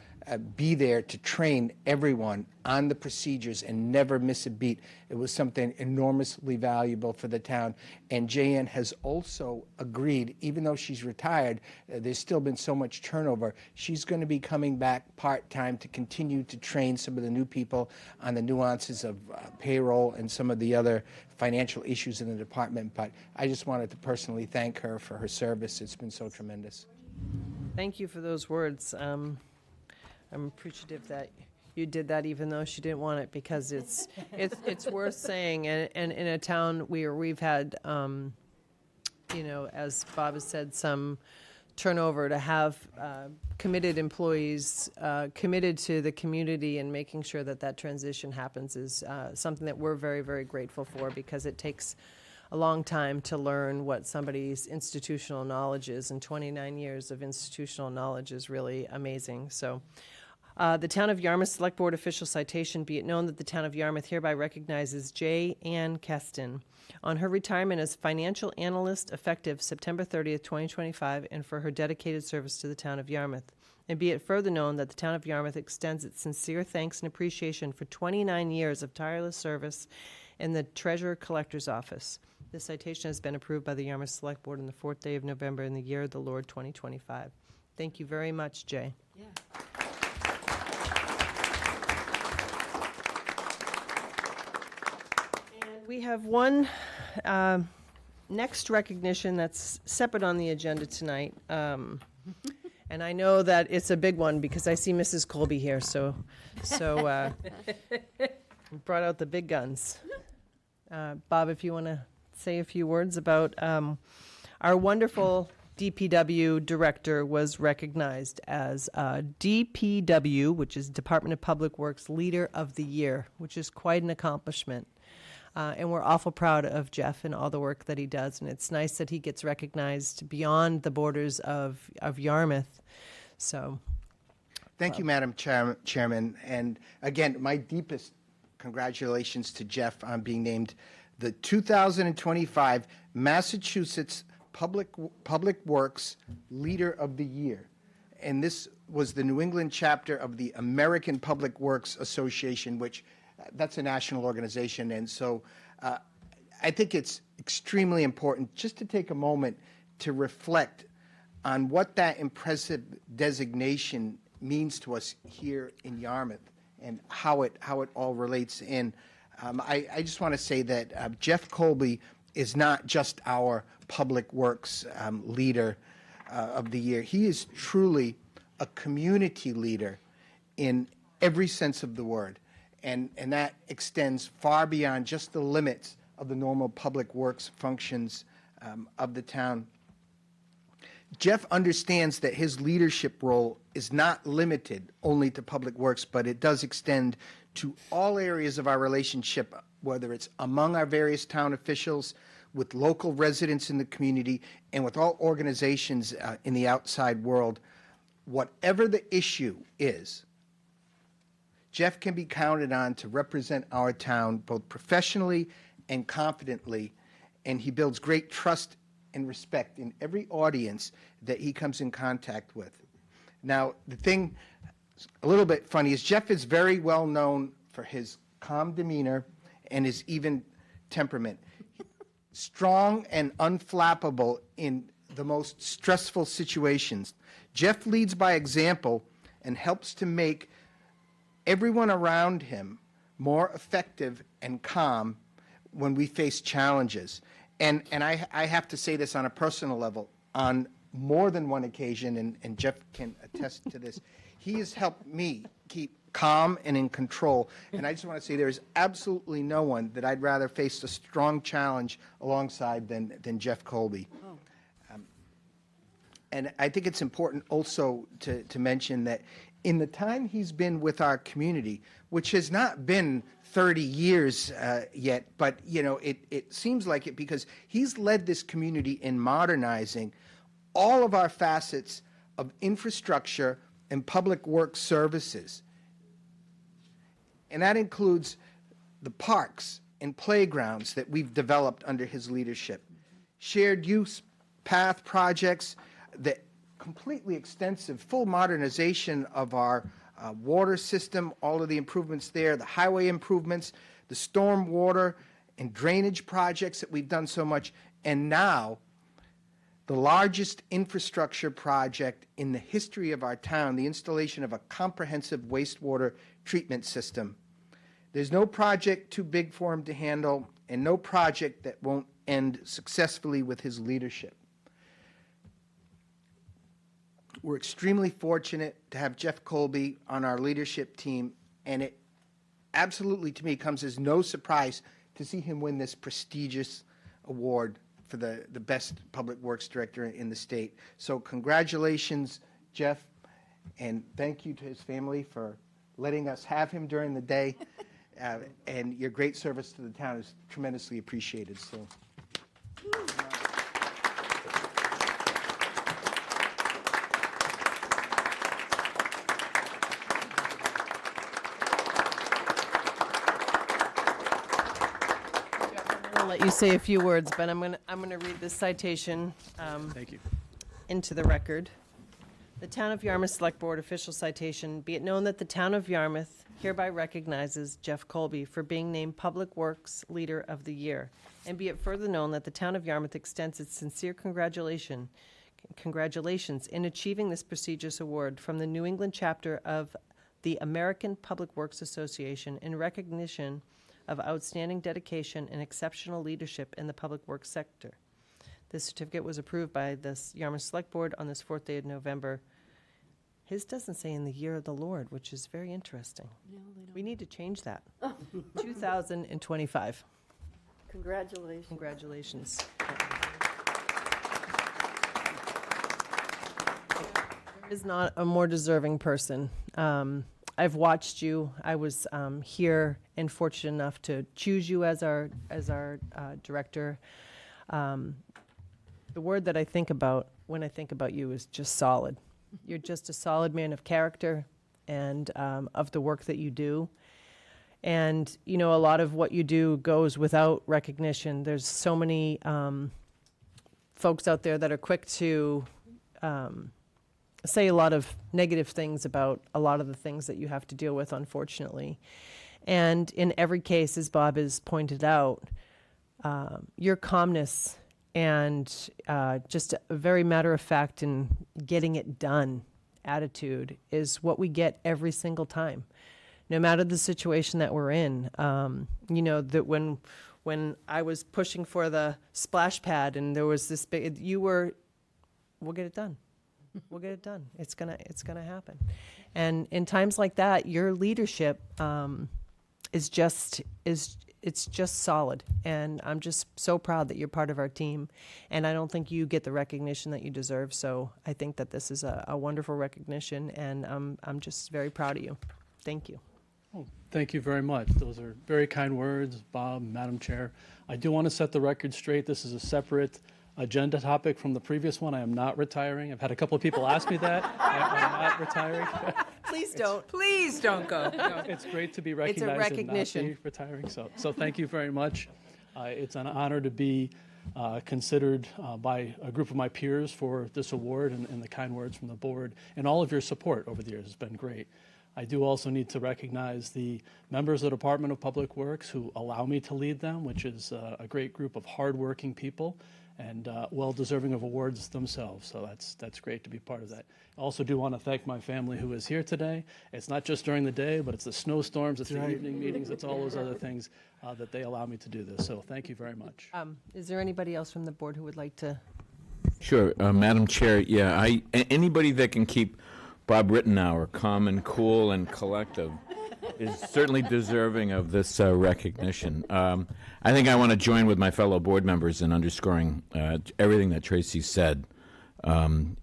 be there to train everyone on the procedures and never miss a beat, it was something enormously valuable for the town. And Jan has also agreed, even though she's retired, there's still been so much turnover, she's going to be coming back part-time to continue to train some of the new people on the nuances of payroll and some of the other financial issues in the department. But I just wanted to personally thank her for her service. It's been so tremendous. Thank you for those words. I'm appreciative that you did that, even though she didn't want it, because it's worth saying. And in a town where we've had, as Bob has said, some turnover, to have committed employees committed to the community and making sure that that transition happens is something that we're very, very grateful for, because it takes a long time to learn what somebody's institutional knowledge is, and 29 years of institutional knowledge is really amazing. So the Town of Yarmouth Select Board official citation: be it known that the Town of Yarmouth hereby recognizes J. Ann Keston on her retirement as financial analyst effective September 30th, 2025, and for her dedicated service to the Town of Yarmouth. And be it further known that the Town of Yarmouth extends its sincere thanks and appreciation for 29 years of tireless service in the Treasurer Collector's Office. This citation has been approved by the Yarmouth Select Board on the 4th day of November in the year of the Lord 2025. Thank you very much, Jay. Yeah. And we have one next recognition that's separate on the agenda tonight. And I know that it's a big one because I see Mrs. Colby here, so brought out the big guns. Bob, if you want to say a few words about our wonderful DPW director was recognized as DPW, which is Department of Public Works Leader of the Year, which is quite an accomplishment. And we're awful proud of Jeff and all the work that he does. And it's nice that he gets recognized beyond the borders of Yarmouth. So, Thank you, Madam Chairman. And again, my deepest congratulations to Jeff on being named the 2025 Massachusetts Public Works Leader of the Year. And this was the New England chapter of the American Public Works Association, which that's a national organization. And so I think it's extremely important just to take a moment to reflect on what that impressive designation means to us here in Yarmouth and how it all relates in. I just want to say that Jeff Colby is not just our Public Works Leader of the Year. He is truly a community leader in every sense of the word. And that extends far beyond just the limits of the normal public works functions of the town. Jeff understands that his leadership role is not limited only to public works, but it does extend to all areas of our relationship, whether it's among our various town officials, with local residents in the community, and with all organizations in the outside world. Whatever the issue is, Jeff can be counted on to represent our town both professionally and confidently, and he builds great trust and respect in every audience that he comes in contact with. Now, the thing a little bit funny is Jeff is very well known for his calm demeanor and his even temperament. Strong and unflappable in the most stressful situations. Jeff leads by example and helps to make everyone around him more effective and calm when we face challenges. And I have to say this on a personal level. On more than one occasion, and Jeff can attest to this, he has helped me keep calm and in control. And I just want to say there is absolutely no one that I'd rather face a strong challenge alongside than Jeff Colby. And I think it's important also to mention that in the time he's been with our community, which has not been 30 years yet, but it seems like it because he's led this community in modernizing all of our facets of infrastructure and public works services. And that includes the parks and playgrounds that we've developed under his leadership, shared use path projects, the completely extensive full modernization of our water system, all of the improvements there, the highway improvements, the storm water and drainage projects that we've done so much, and now the largest infrastructure project in the history of our town, the installation of a comprehensive wastewater treatment system. There's no project too big for him to handle, and no project that won't end successfully with his leadership. We're extremely fortunate to have Jeff Colby on our leadership team, and it absolutely, to me, comes as no surprise to see him win this prestigious award for the best public works director in the state. So congratulations, Jeff, and thank you to his family for letting us have him during the day. And your great service to the town is tremendously appreciated. So. I'll let you say a few words, but I'm gonna read this citation. Thank you. Into the record. The Town of Yarmouth Select Board official citation, be it known that the Town of Yarmouth hereby recognizes Jeff Colby for being named Public Works Leader of the Year. And be it further known that the Town of Yarmouth extends its sincere congratulations in achieving this prestigious award from the New England chapter of the American Public Works Association in recognition of outstanding dedication and exceptional leadership in the public works sector. This certificate was approved by the Yarmouth Select Board on this 4th day of November. His doesn't say in the year of the Lord, which is very interesting. No, they don't. We need to change that. 2025. Congratulations. Congratulations. There is not a more deserving person. I've watched you. I was here and fortunate enough to choose you as our director. The word that I think about when I think about you is just solid. You're just a solid man of character and of the work that you do. And, you know, a lot of what you do goes without recognition. There's so many folks out there that are quick to say a lot of negative things about a lot of the things that you have to deal with, unfortunately. And in every case, as Bob has pointed out, your calmness and just a very matter-of-fact and getting it done attitude is what we get every single time, no matter the situation that we're in. You know, that when I was pushing for the splash pad and there was this big, we'll get it done. We'll get it done. It's gonna happen. And in times like that, your leadership is just solid. And I'm just so proud that you're part of our team. And I don't think you get the recognition that you deserve. So I think that this is a wonderful recognition, and I'm just very proud of you. Thank you. Oh, thank you very much. Those are very kind words, Bob, Madam Chair. I do want to set the record straight. This is a separate agenda topic from the previous one. I am not retiring. I've had a couple of people ask me that. I'm not retiring. Please don't. Please don't go. No. It's great to be recognized It's a recognition. and not be retiring. So thank you very much. It's an honor to be considered by a group of my peers for this award, and the kind words from the board and all of your support over the years has been great. I do also need to recognize the members of the Department of Public Works who allow me to lead them, which is a great group of hardworking people and well-deserving of awards themselves. So that's great to be part of that. I also do want to thank my family who is here today. It's not just during the day, but it's the snowstorms, it's the evening meetings, it's all those other things that they allow me to do this. So thank you very much. Is there anybody else from the board who would like to? Sure, Madam Chair, yeah, anybody that can keep Bob Rittenauer calm and cool and collective is certainly deserving of this recognition. I think I want to join with my fellow board members in underscoring everything that Tracy said.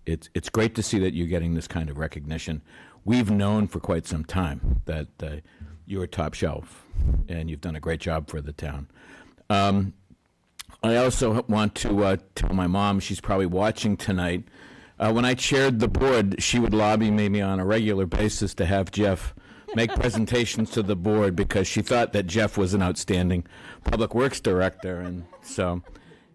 It's great to see that you're getting this kind of recognition. We've known for quite some time that you're top shelf, and you've done a great job for the town. I also want to tell my mom, she's probably watching tonight, when I chaired the board, she would lobby me on a regular basis to have Jeff make presentations to the board because she thought that Jeff was an outstanding public works director. And so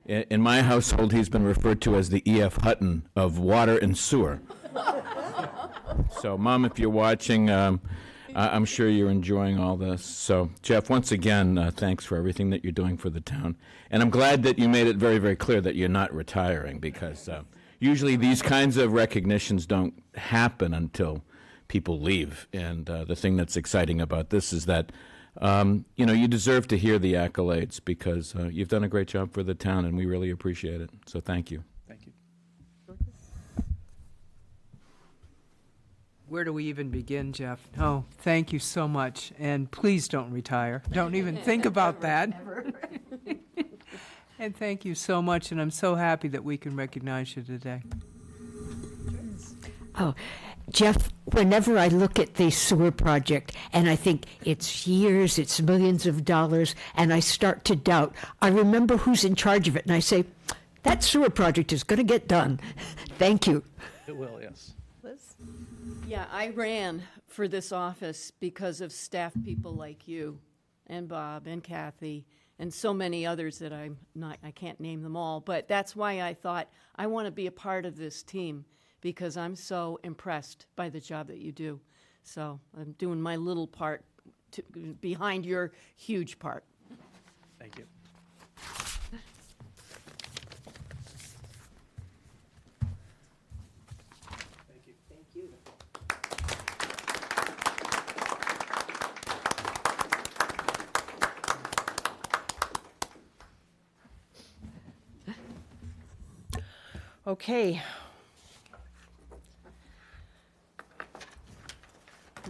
in my household, he's been referred to as the E.F. Hutton of water and sewer. So, Mom, if you're watching, I'm sure you're enjoying all this. So, Jeff, once again, thanks for everything that you're doing for the town. And I'm glad that you made it very, very clear that you're not retiring because usually these kinds of recognitions don't happen until people leave. And the thing that's exciting about this is that, you deserve to hear the accolades because you've done a great job for the town, and we really appreciate it. So thank you. Thank you. Where do we even begin, Jeff? Oh, thank you so much, and please don't retire. Don't even think about that. And thank you so much, and I'm so happy that we can recognize you today. Oh, Jeff, whenever I look at the sewer project and I think it's years, it's millions of dollars, and I start to doubt, I remember who's in charge of it, and I say, that sewer project is going to get done. Thank you. It will, yes. Liz? Yeah, I ran for this office because of staff people like you and Bob and Kathy and so many others that I can't name them all, but that's why I thought I want to be a part of this team because I'm so impressed by the job that you do. So I'm doing my little part behind your huge part. Thank you. Okay.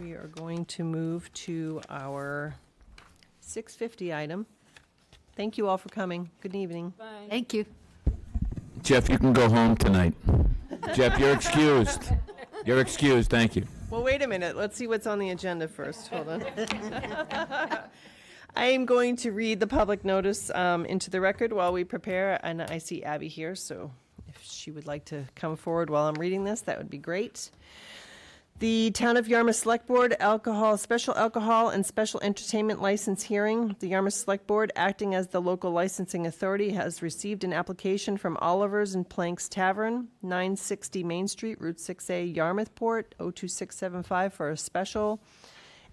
We are going to move to our 6:50 item. Thank you all for coming. Good evening. Bye. Thank you. Jeff, you can go home tonight. Jeff, you're excused. You're excused, thank you. Well, wait a minute. Let's see what's on the agenda first. Hold on. I am going to read the public notice into the record while we prepare, and I see Abby here, so if she would like to come forward while I'm reading this, that would be great. The Town of Yarmouth Select Board special alcohol and special entertainment license hearing. The Yarmouth Select Board, acting as the local licensing authority, has received an application from Oliver's and Planks Tavern, 960 Main Street, Route 6A, Yarmouthport, 02675, for a special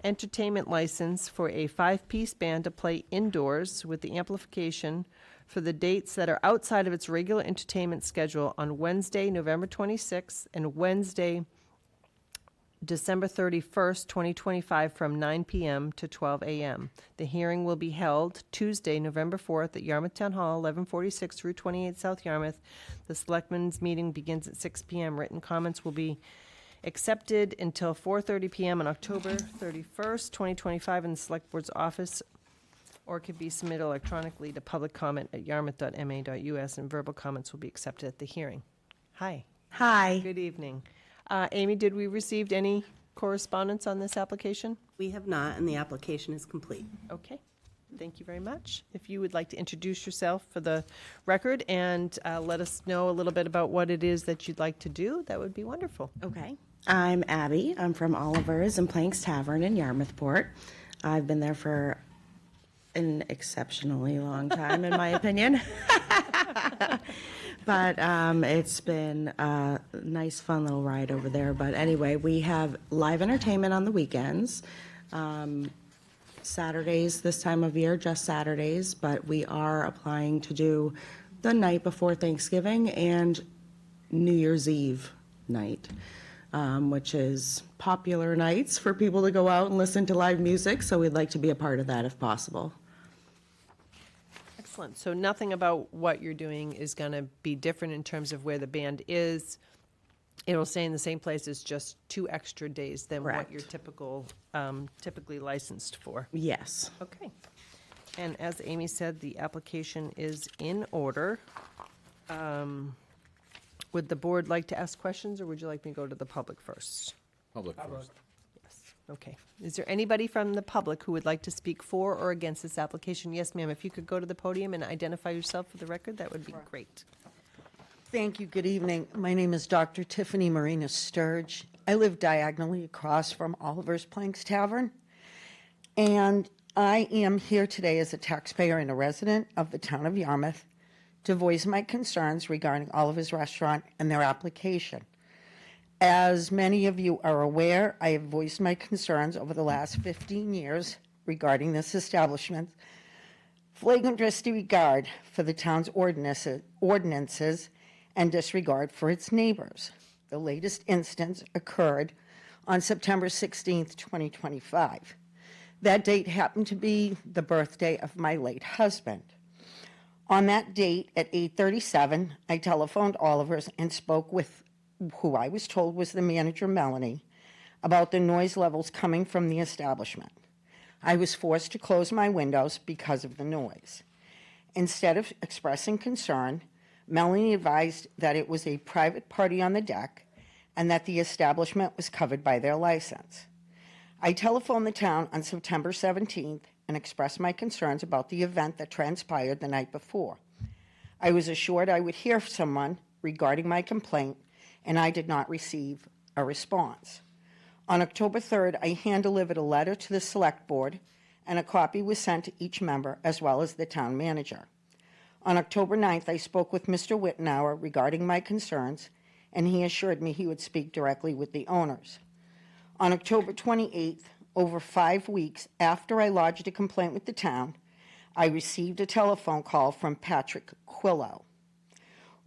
entertainment license for a 5-piece band to play indoors with the amplification for the dates that are outside of its regular entertainment schedule on Wednesday, November 26th, and Wednesday, December 31st, 2025, from 9 p.m. to 12 a.m. The hearing will be held Tuesday, November 4th at Yarmouth Town Hall, 1146 Route 28, South Yarmouth. The Selectmen's meeting begins at 6 p.m. Written comments will be accepted until 4:30 p.m. on October 31st, 2025, in the Select Board's office, or can be submitted electronically to publiccomment@yarmouth.ma.us, and verbal comments will be accepted at the hearing. Hi. Hi. Good evening. Amy, did we receive any correspondence on this application? We have not, and the application is complete. Okay. Thank you very much. If you would like to introduce yourself for the record and let us know a little bit about what it is that you'd like to do, that would be wonderful. Okay. I'm Abby. I'm from Oliver's and Planks Tavern in Yarmouthport. I've been there for an exceptionally long time, in my opinion. But it's been a nice, fun little ride over there. But anyway, we have live entertainment on the weekends. Saturdays this time of year, just Saturdays, but we are applying to do the night before Thanksgiving and New Year's Eve night, which is popular nights for people to go out and listen to live music, so we'd like to be a part of that if possible. Excellent. So nothing about what you're doing is going to be different in terms of where the band is. It'll stay in the same place. It's just 2 extra days than what you're typically licensed for. Yes. Okay. And as Amy said, the application is in order. Would the board like to ask questions, or would you like me to go to the public first? Public first. Yes. Okay. Is there anybody from the public who would like to speak for or against this application? Yes, ma'am. If you could go to the podium and identify yourself for the record, that would be great. Thank you. Good evening. My name is Dr. Tiffany Marina Sturge. I live diagonally across from Oliver's Planks Tavern, and I am here today as a taxpayer and a resident of the town of Yarmouth to voice my concerns regarding Oliver's Restaurant and their application. As many of you are aware, I have voiced my concerns over the last 15 years regarding this establishment's flagrant disregard for the town's ordinances and disregard for its neighbors. The latest instance occurred on September 16th, 2025. That date happened to be the birthday of my late husband. On that date at 8:37, I telephoned Oliver's and spoke with who I was told was the manager, Melanie, about the noise levels coming from the establishment. I was forced to close my windows because of the noise. Instead of expressing concern, Melanie advised that it was a private party on the deck and that the establishment was covered by their license. I telephoned the town on September 17th and expressed my concerns about the event that transpired the night before. I was assured I would hear from someone regarding my complaint, and I did not receive a response. On October 3rd, I hand-delivered a letter to the Select Board, and a copy was sent to each member as well as the town manager. On October 9th, I spoke with Mr. Wittenauer regarding my concerns, and he assured me he would speak directly with the owners. On October 28th, over 5 weeks after I lodged a complaint with the town, I received a telephone call from Patrick Quillo,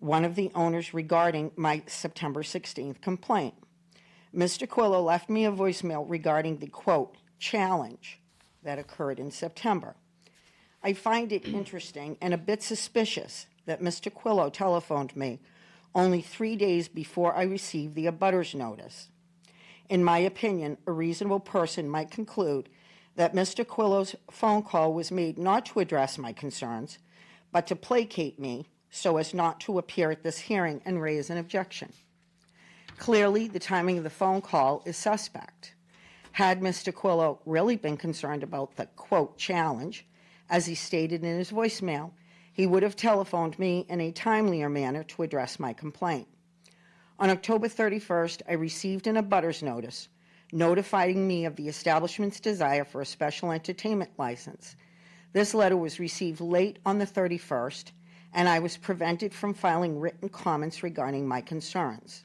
one of the owners, regarding my September 16th complaint. Mr. Quillo left me a voicemail regarding the, quote, challenge that occurred in September. I find it interesting and a bit suspicious that Mr. Quillo telephoned me only 3 days before I received the abutters notice. In my opinion, a reasonable person might conclude that Mr. Quillo's phone call was made not to address my concerns, but to placate me so as not to appear at this hearing and raise an objection. Clearly, the timing of the phone call is suspect. Had Mr. Quillo really been concerned about the, quote, challenge, as he stated in his voicemail, he would have telephoned me in a timelier manner to address my complaint. On October 31st, I received an abutters notice notifying me of the establishment's desire for a special entertainment license. This letter was received late on the 31st, and I was prevented from filing written comments regarding my concerns.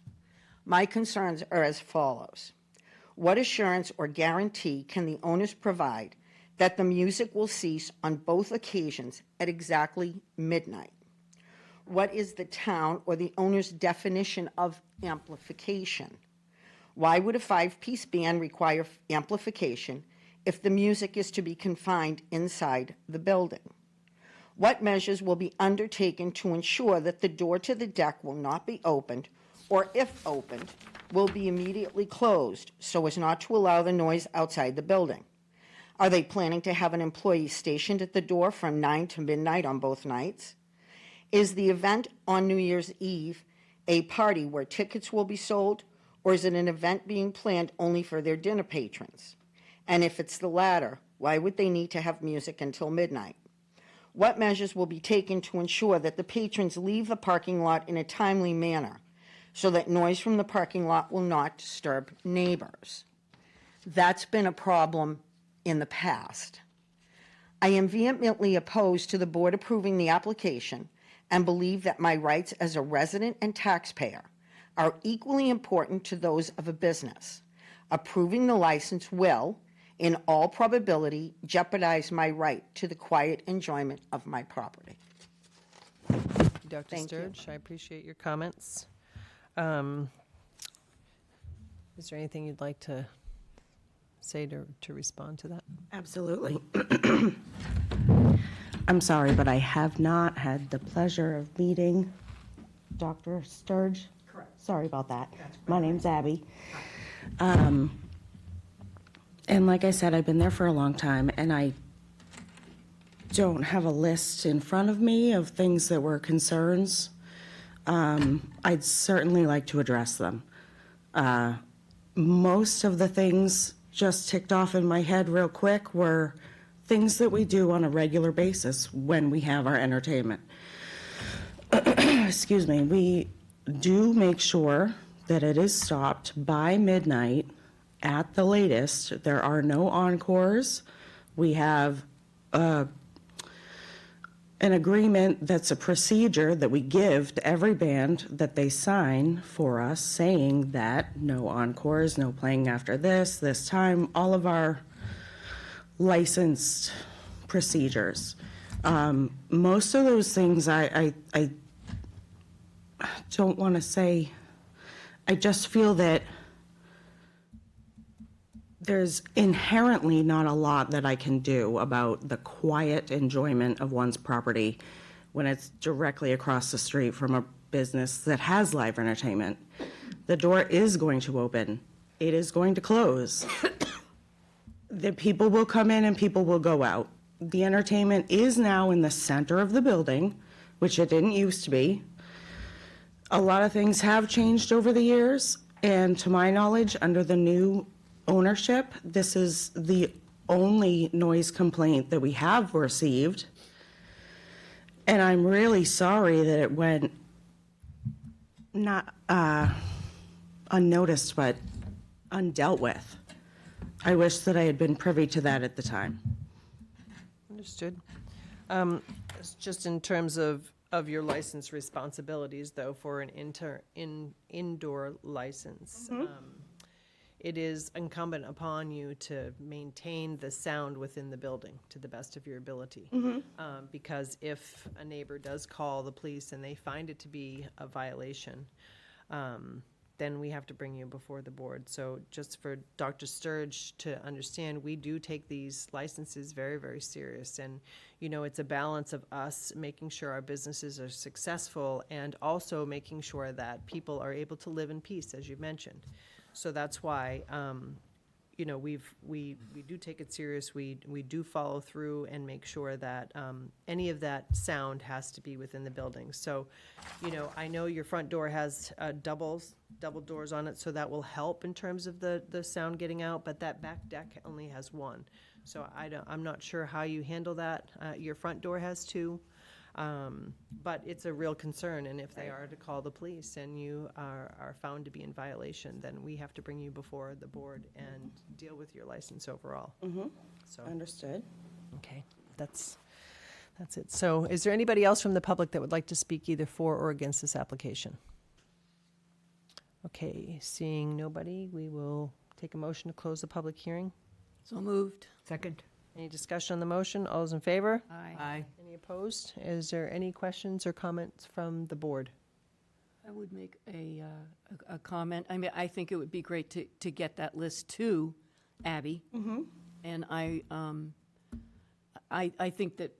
My concerns are as follows. What assurance or guarantee can the owners provide that the music will cease on both occasions at exactly midnight? What is the town or the owner's definition of amplification? Why would a 5-piece band require amplification if the music is to be confined inside the building? What measures will be undertaken to ensure that the door to the deck will not be opened, or if opened, will be immediately closed so as not to allow the noise outside the building? Are they planning to have an employee stationed at the door from 9 to midnight on both nights? Is the event on New Year's Eve a party where tickets will be sold, or is it an event being planned only for their dinner patrons? And if it's the latter, why would they need to have music until midnight? What measures will be taken to ensure that the patrons leave the parking lot in a timely manner so that noise from the parking lot will not disturb neighbors? That's been a problem in the past. I am vehemently opposed to the board approving the application and believe that my rights as a resident and taxpayer are equally important to those of a business. Approving the license will, in all probability, jeopardize my right to the quiet enjoyment of my property. Dr. Thank you. Sturge, I appreciate your comments. Is there anything you'd like to say to respond to that? Absolutely. I'm sorry, but I have not had the pleasure of meeting Dr. Sturge. Correct. Sorry about that. My name's Abby. And like I said, I've been there for a long time, and I don't have a list in front of me of things that were concerns. I'd certainly like to address them. Most of the things just ticked off in my head real quick were things that we do on a regular basis when we have our entertainment. Excuse me. We do make sure that it is stopped by midnight at the latest. There are no encores. We have an agreement that's a procedure that we give to every band that they sign for us, saying that no encores, no playing after this time, all of our licensed procedures. Most of those things I don't want to say. I just feel that there's inherently not a lot that I can do about the quiet enjoyment of one's property when it's directly across the street from a business that has live entertainment. The door is going to open it is going to close. The people will come in and people will go out. The entertainment is now in the center of the building, which it didn't used to be. A lot of things have changed over the years, and to my knowledge, under the new ownership, this is the only noise complaint that we have received. And I'm really sorry that it went not unnoticed, but undealt with. I wish that I had been privy to that at the time. Understood. Just in terms of your license responsibilities, though, for an indoor license, it is incumbent upon you to maintain the sound within the building to the best of your ability. Because if a neighbor does call the police and they find it to be a violation, then we have to bring you before the board. So just for Dr. Sturge to understand, we do take these licenses very, very serious. And, you know, it's a balance of us making sure our businesses are successful and also making sure that people are able to live in peace, as you mentioned. So that's why, you know, we do take it serious. We do follow through and make sure that any of that sound has to be within the building. So, you know, I know your front door has double doors on it, so that will help in terms of the sound getting out, but that back deck only has one. So I'm not sure how you handle that. Your front door has two. But it's a real concern, and if they are to call the police and you are found to be in violation, then we have to bring you before the board and deal with your license overall. So, Understood. okay, that's it. So is there anybody else from the public that would like to speak either for or against this application? Okay, seeing nobody, we will take a motion to close the public hearing. So moved. Second. Any discussion on the motion? All those in favor? Aye. Any opposed? Is there any questions or comments from the board? I would make a comment. I mean, I think it would be great to get that list to Abby. And I think that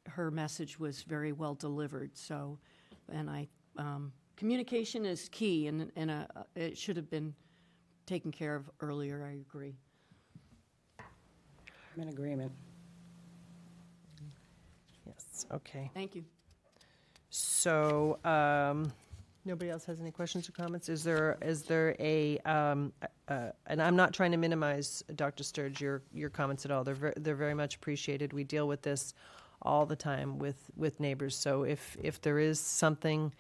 her message was very well delivered, so, and communication is key, and it should have been taken care of earlier, I agree. I'm in agreement. Yes, okay. Thank you. So, nobody else has any questions or comments? Is there a, and I'm not trying to minimize, Dr. Sturge, your comments at all. They're very much appreciated. We deal with this all the time with neighbors. So if there is something,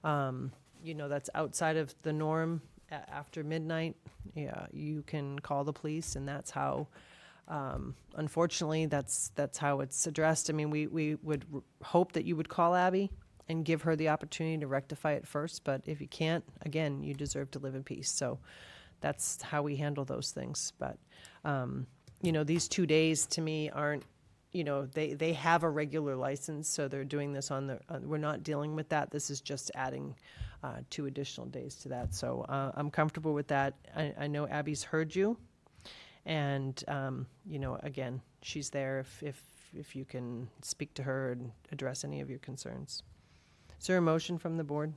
you know, that's outside of the norm after midnight, yeah, you can call the police, and that's how, unfortunately, that's how it's addressed. I mean, we would hope that you would call Abby and give her the opportunity to rectify it first, but if you can't, again, you deserve to live in peace. So that's how we handle those things. But, you know, these 2 days to me aren't, you know, they have a regular license, so they're doing this we're not dealing with that. This is just adding 2 additional days to that. So I'm comfortable with that. I know Abby's heard you. And, you know, again, she's there if you can speak to her and address any of your concerns. Is there a motion from the board?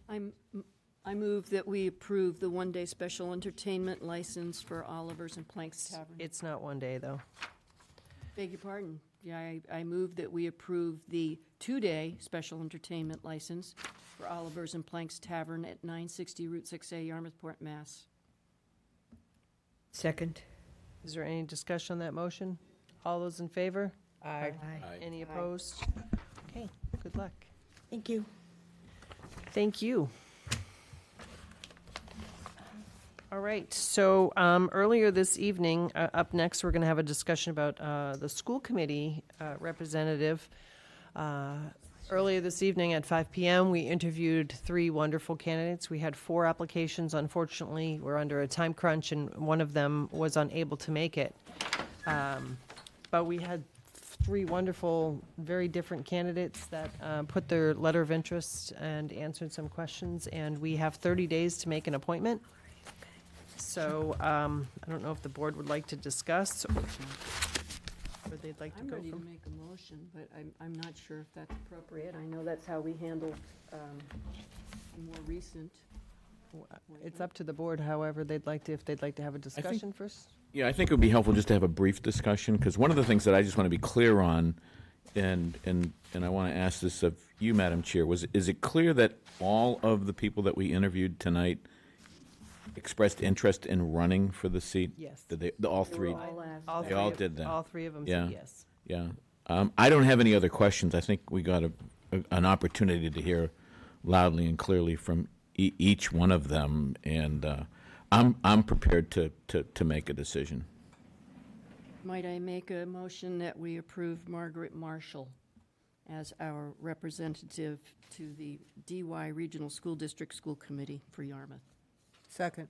I move that we approve the one-day special entertainment license for Oliver's and Planks Tavern. It's not 1 day, though. Beg your pardon. Yeah, I move that we approve the 2-day special entertainment license for Oliver's and Planks Tavern at 960 Route 6A, Yarmouthport, Mass. Second. Is there any discussion on that motion? All those in favor? Aye. Any opposed? Okay, good luck. Thank you. Thank you. All right, so earlier this evening, up next, we're going to have a discussion about the school committee representative. Earlier this evening at 5 p.m., we interviewed 3 wonderful candidates. We had 4 applications. Unfortunately, we're under a time crunch, and one of them was unable to make it. But we had 3 wonderful, very different candidates that put their letter of interest and answered some questions, and we have 30 days to make an appointment. So I don't know if the board would like to discuss or where they'd like to I'm go ready to from. make a motion, but I'm not sure if that's appropriate. I know that's how we handled more recent. It's up to the board, however they'd like to, if they'd like to have a discussion first. Yeah, I think it would be helpful just to have a brief discussion, because one of the things that I just want to be clear on, and I want to ask this of you, Madam Chair, is it clear that all of the people that we interviewed tonight expressed interest in running for the seat? Yes. Did they, all three? They all did that. All three of them Yeah. said yes. Yeah. I don't have any other questions. I think we got an opportunity to hear loudly and clearly from each one of them, and I'm prepared to make a decision. Might I make a motion that we approve Margaret Marshall as our representative to the DY Regional School District School Committee for Yarmouth? Second.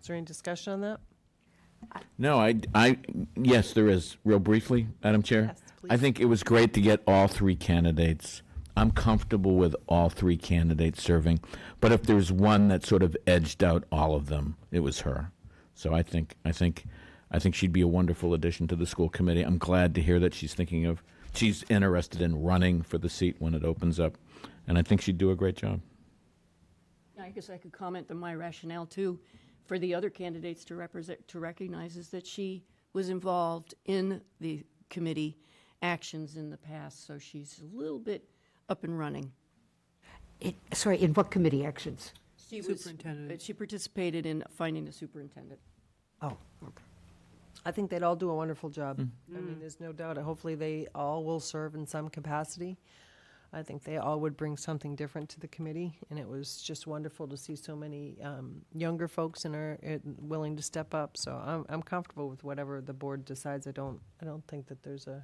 Is there any discussion on that? No, yes, there is. Real briefly, Madam Chair? Yes, I think it was great to get all three candidates. I'm comfortable with all three candidates serving, but if there's one that sort of edged out all of them, it was her. So I think she'd be a wonderful addition to the school committee. I'm glad to hear that she's interested in running for the seat when it opens up, and I think she'd do a great job. I guess I could comment on my rationale too, for the other candidates to recognize is that she was involved in the committee actions in the past, so she's a little bit up and running. Sorry, in what committee actions? Superintendent. She participated in finding a superintendent. Oh, okay. I think they'd all do a wonderful job. I mean, there's no doubt. Hopefully, they all will serve in some capacity. I think they all would bring something different to the committee, and it was just wonderful to see so many younger folks and are willing to step up. So I'm comfortable with whatever the board decides. I don't think that there's a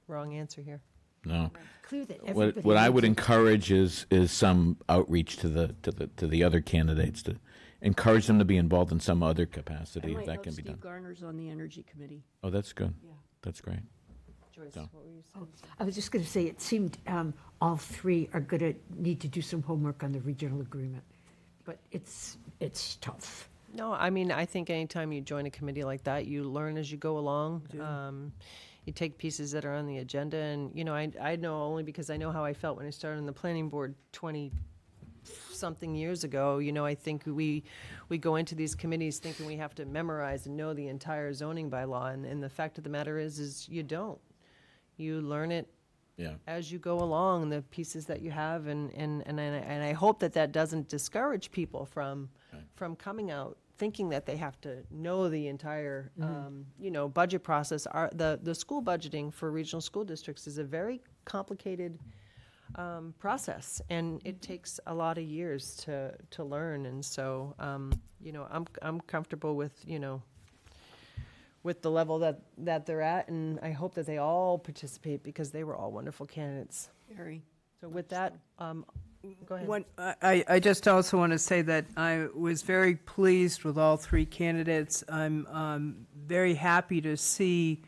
wrong answer here. No. Clear that What everybody I needs would to- encourage is some outreach to the other candidates, to encourage them to be involved in some other capacity, if that can be done. Steve Garner's on the Energy Committee. Oh, that's good. Yeah. That's great. Joyce, So. what were you saying? I was just going to say, it seemed all three are going to need to do some homework on the regional agreement, but it's tough. No, I mean, I think anytime you join a committee like that, you learn as you go along. You take pieces that are on the agenda, and, you know, I know only because I know how I felt when I started on the planning board 20-something years ago. You know, I think we go into these committees thinking we have to memorize and know the entire zoning bylaw, and the fact of the matter is you don't. You learn it as you go along, the pieces that you have, and I hope that doesn't discourage people from coming out thinking that they have to know the entire, budget process. The school budgeting for regional school districts is a very complicated process, and it takes a lot of years to learn. And so, I'm comfortable with, with the level that they're at, and I hope that they all participate because they were all wonderful candidates. Very. So with that, go ahead. I just also want to say that I was very pleased with all three candidates. I'm very happy to see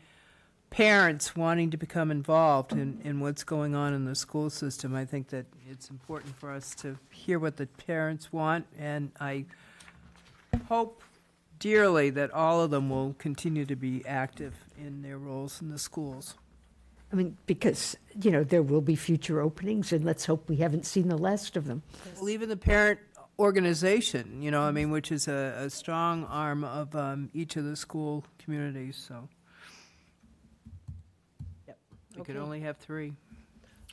parents wanting to become involved in what's going on in the school system. I think that it's important for us to hear what the parents want, and I hope dearly that all of them will continue to be active in their roles in the schools. I mean, because, there will be future openings, and let's hope we haven't seen the last of them. Well, even the parent organization, which is a strong arm of each of the school communities, so. Yep. We could Okay. only have three.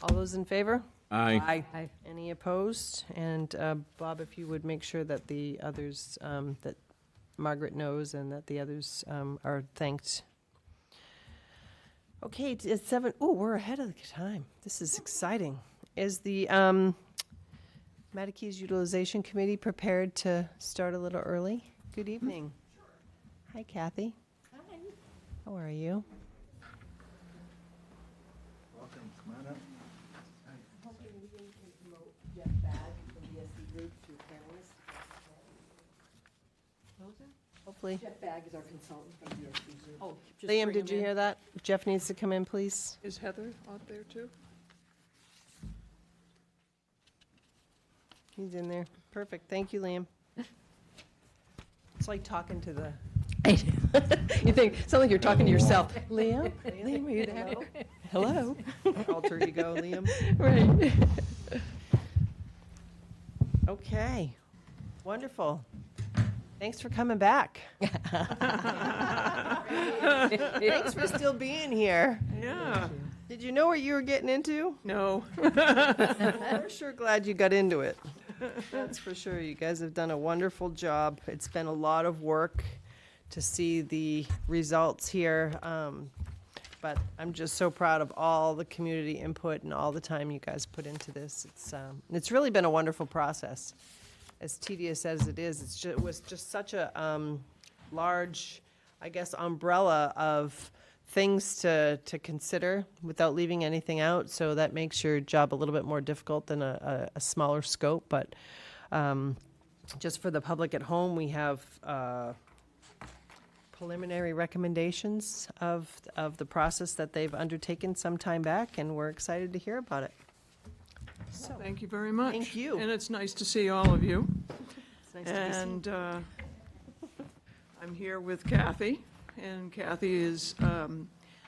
All those in favor? Aye. Aye. Any opposed? And Bob, if you would make sure that the others, that Margaret knows and that the others are thanked. Okay, it's 7. Oh, we're ahead of the time. This is exciting. Is the Matakees Utilization Committee prepared to start a little early? Good evening. Hi, Kathy. Hi. How are you? Welcome, come on up. Hopefully. Jeff Bagg is our consultant from DSC. Oh, just Liam, bring did him you in. hear that? Jeff needs to come in, please. Is Heather out there too? He's in there. Perfect. Thank you, Liam. It's like talking to the. You think, sound like you're talking to yourself. Liam? Liam, are you there? Hello? Alter ego, Liam. Right. Okay, wonderful. Thanks for coming back. Thanks for still being here. Yeah. Did you know what you were getting into? No. We're sure glad you got into it. That's for sure. You guys have done a wonderful job. It's been a lot of work to see the results here. But I'm just so proud of all the community input and all the time you guys put into this. It's really been a wonderful process. As tedious as it is, it was just such a large, I guess, umbrella of things to consider without leaving anything out. So that makes your job a little bit more difficult than a smaller scope. But just for the public at home, we have preliminary recommendations of the process that they've undertaken some time back, and we're excited to hear about it. So, Thank you very much. Thank you. And it's nice to see all of you. It's nice to be seen. And I'm here with Kathy, and Kathy is,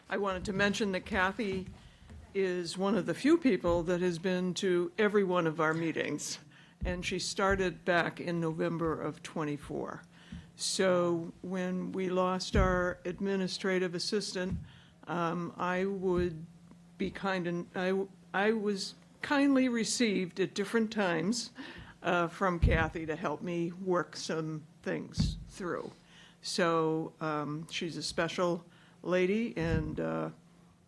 I wanted to mention that Kathy is one of the few people that has been to every one of our meetings, and she started back in November of '24. So when we lost our administrative assistant, I would be I was kindly received at different times from Kathy to help me work some things through. So she's a special lady, and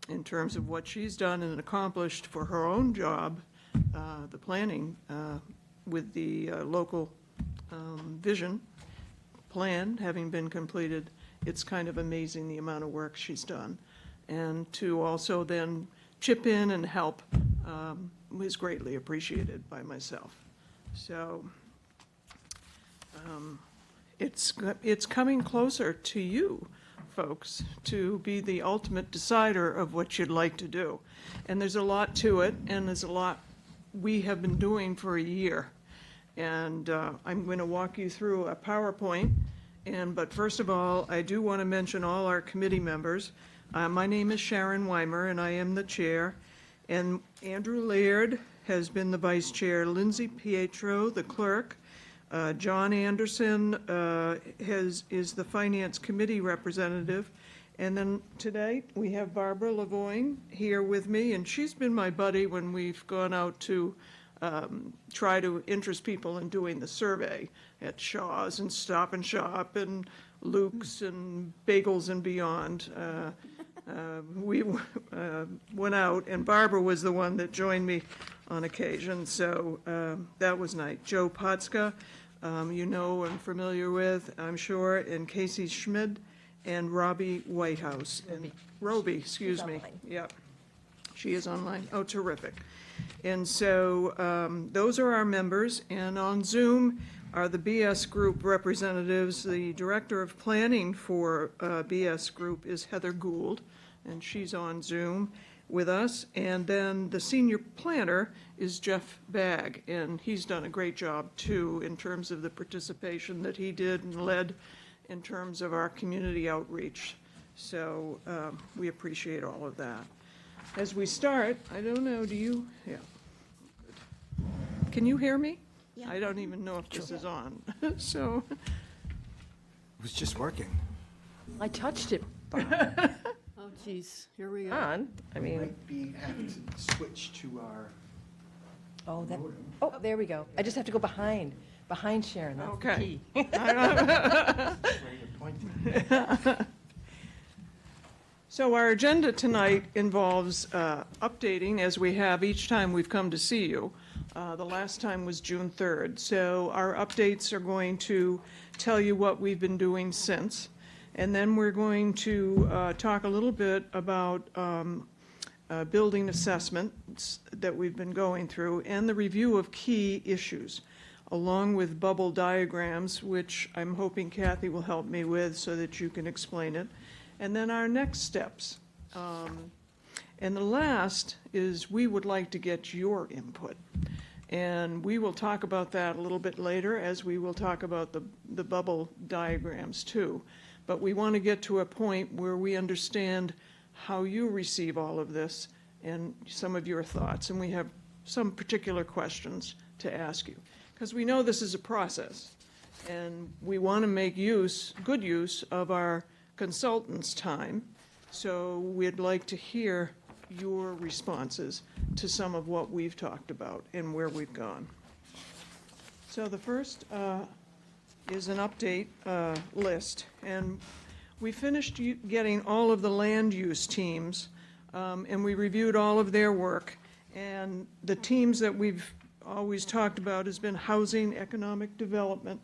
in terms of what she's done and accomplished for her own job, the planning with the local vision plan having been completed, it's kind of amazing the amount of work she's done. And to also then chip in and help is greatly appreciated by myself. So it's coming closer to you folks to be the ultimate decider of what you'd like to do. And there's a lot to it, and there's a lot we have been doing for a year. And I'm going to walk you through a PowerPoint. But first of all, I do want to mention all our committee members. My name is Sharon Weimer, and I am the chair. And Andrew Laird has been the vice chair. Lindsay Pietro, the clerk. John Anderson is the finance committee representative. And then today we have Barbara Lavoine here with me, and she's been my buddy when we've gone out to try to interest people in doing the survey at Shaw's and Stop and Shop and Luke's and Bagels and Beyond. We went out, and Barbara was the one that joined me on occasion, so that was nice. Joe Potska, you know and familiar with, I'm sure, and Casey Schmid and Robbie Whitehouse. And Roby, excuse me. Yep. She is online. Oh, terrific. And so those are our members, and on Zoom are the BS Group representatives. The Director of Planning for BS Group is Heather Gould, and she's on Zoom with us. And then the Senior Planner is Jeff Bagg, and he's done a great job, too, in terms of the participation that he did and led in terms of our community outreach. So we appreciate all of that. As we start, I don't know, do you? Yeah. Good. Can you hear me? Yeah. I don't even know if this is on, so. It was just working. I touched it. Oh, geez, here we go. On, I mean. Might be having to switch to our. Oh, there we go. I just have to go behind Sharon, that's the Okay. Key. So our agenda tonight involves updating, as we have each time we've come to see you. The last time was June 3rd. So our updates are going to tell you what we've been doing since. And then we're going to talk a little bit about building assessments that we've been going through and the review of key issues, along with bubble diagrams, which I'm hoping Kathy will help me with so that you can explain it. And then our next steps. And the last is we would like to get your input. And we will talk about that a little bit later, as we will talk about the bubble diagrams too. But we want to get to a point where we understand how you receive all of this and some of your thoughts. And we have some particular questions to ask you. because we know this is a process, and we want to make good use of our consultants' time. So we'd like to hear your responses to some of what we've talked about and where we've gone. So the first is an update list, and we finished getting all of the land use teams, and we reviewed all of their work. And the teams that we've always talked about has been housing, economic development,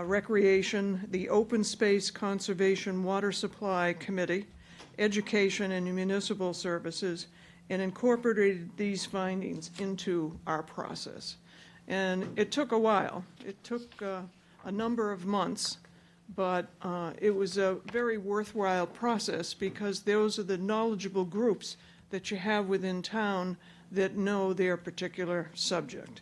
recreation, the Open Space Conservation Water Supply Committee, education and municipal services, and incorporated these findings into our process. And it took a while. It took a number of months, but it was a very worthwhile process because those are the knowledgeable groups that you have within town that know their particular subject.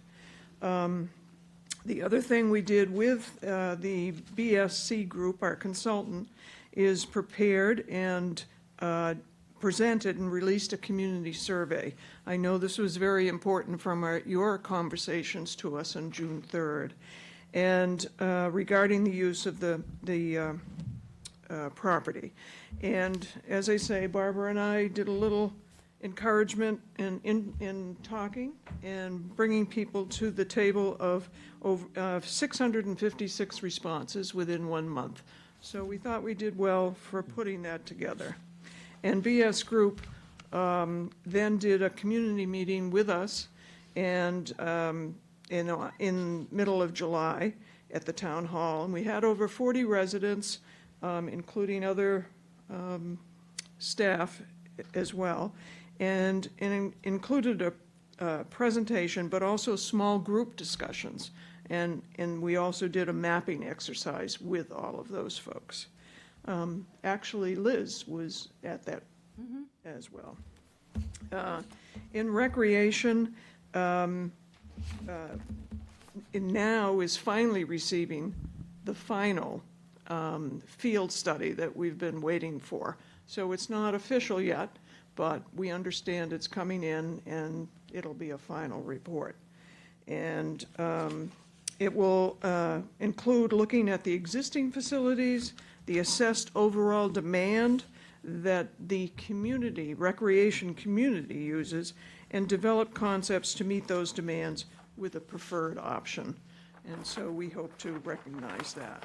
The other thing we did with the BSC group, our consultant, is prepared and presented and released a community survey. I know this was very important from your conversations to us on June 3rd. And regarding the use of the property. And as I say, Barbara and I did a little encouragement in talking and bringing people to the table of over 656 responses within 1 month. So we thought we did well for putting that together. And BS Group then did a community meeting with us and in middle of July at the town hall. And we had over 40 residents, including other staff as well, and included a presentation, but also small group discussions. And we also did a mapping exercise with all of those folks. Actually, Liz was at that as well. In recreation, now is finally receiving the final field study that we've been waiting for. So it's not official yet, but we understand it's coming in and it'll be a final report. And it will include looking at the existing facilities, the assessed overall demand that the community, recreation community uses, and develop concepts to meet those demands with a preferred option. And so we hope to recognize that.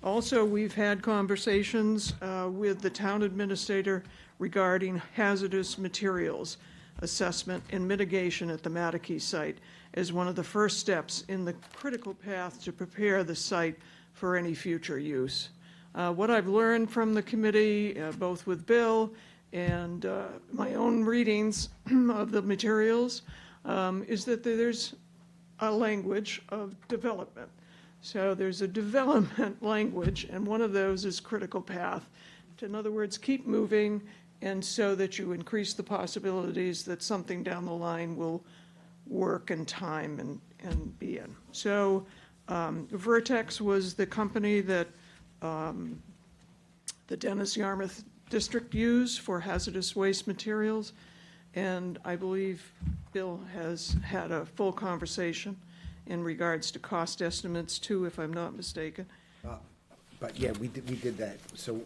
Also, we've had conversations with the town administrator regarding hazardous materials assessment and mitigation at the Mattakey site as one of the first steps in the critical path to prepare the site for any future use. What I've learned from the committee, both with Bill and my own readings of the materials, is that there's a language of development. So there's a development language, and one of those is critical path. In other words, keep moving, and so that you increase the possibilities that something down the line will work in time and be in. So Vertex was the company that the Dennis Yarmouth District used for hazardous waste materials, and I believe Bill has had a full conversation in regards to cost estimates too, if I'm not mistaken. But yeah, we did that. So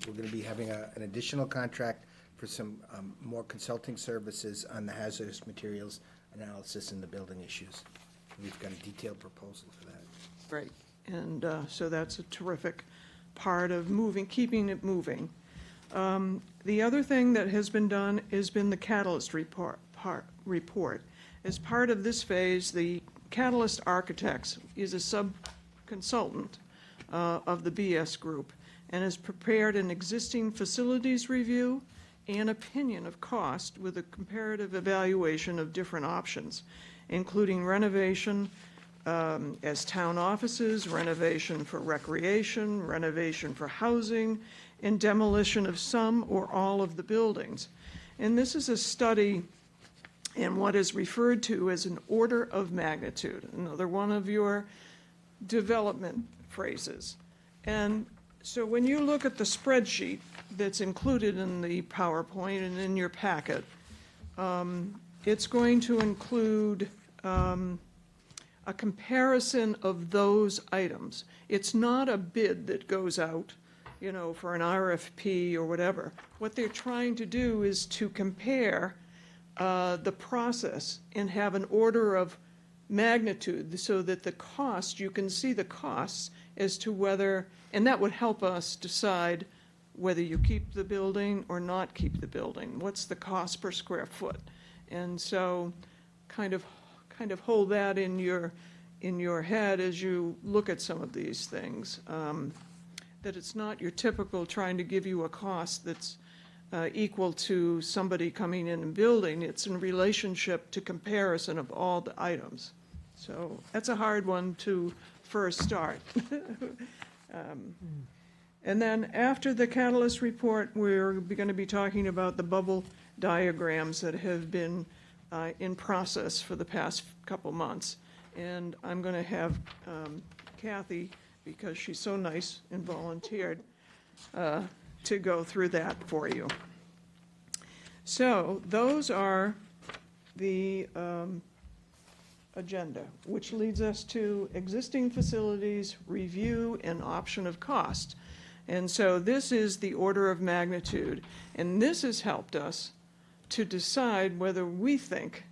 we're going to be having an additional contract for some more consulting services on the hazardous materials analysis and the building issues. We've got a detailed proposal for that. Right, and so that's a terrific part of keeping it moving. The other thing that has been done has been the Catalyst report. As part of this phase, the Catalyst Architects is a sub-consultant of the BS Group and has prepared an existing facilities review and opinion of cost with a comparative evaluation of different options, including renovation as town offices, renovation for recreation, renovation for housing, and demolition of some or all of the buildings. And this is a study in what is referred to as an order of magnitude, another one of your development phrases. And so when you look at the spreadsheet that's included in the PowerPoint and in your packet, it's going to include a comparison of those items. It's not a bid that goes out, you know, for an RFP or whatever. What they're trying to do is to compare the process and have an order of magnitude so that the cost, you can see the costs as to whether, and that would help us decide whether you keep the building or not keep the building. What's the cost per square foot? And so kind of hold that in your head as you look at some of these things. That it's not your typical trying to give you a cost that's equal to somebody coming in and building. It's in relationship to comparison of all the items. So that's a hard one to first start. And then after the Catalyst report, we're going to be talking about the bubble diagrams that have been in process for the past couple months. And I'm going to have Kathy, because she's so nice and volunteered, to go through that for you. So those are the agenda, which leads us to existing facilities, review, and option of cost. And so this is the order of magnitude, and this has helped us to decide whether we think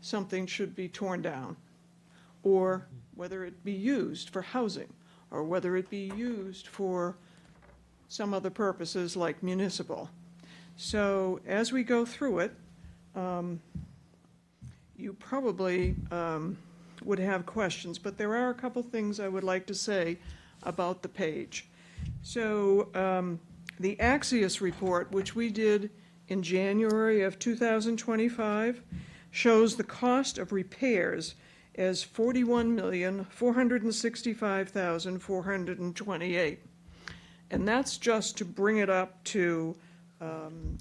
something should be torn down, or whether it be used for housing, or whether it be used for some other purposes like municipal. So as we go through it, you probably would have questions, but there are a couple things I would like to say about the page. So the Axios report, which we did in January of 2025, shows the cost of repairs as $41,465,428. And that's just to bring it up to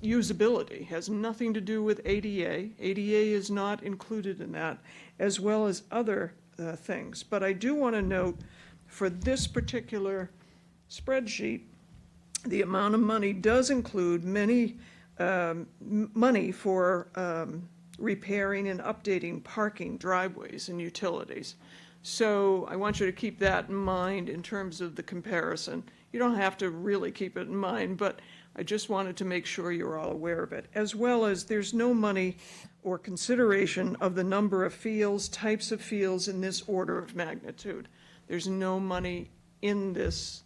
usability. Has nothing to do with ADA. ADA is not included in that, as well as other things. But I do want to note, for this particular spreadsheet, the amount of money does include many money for repairing and updating parking, driveways, and utilities. So I want you to keep that in mind in terms of the comparison. You don't have to really keep it in mind, but I just wanted to make sure you're all aware of it. As well as there's no money or consideration of the number of fields, types of fields in this order of magnitude. There's no money in these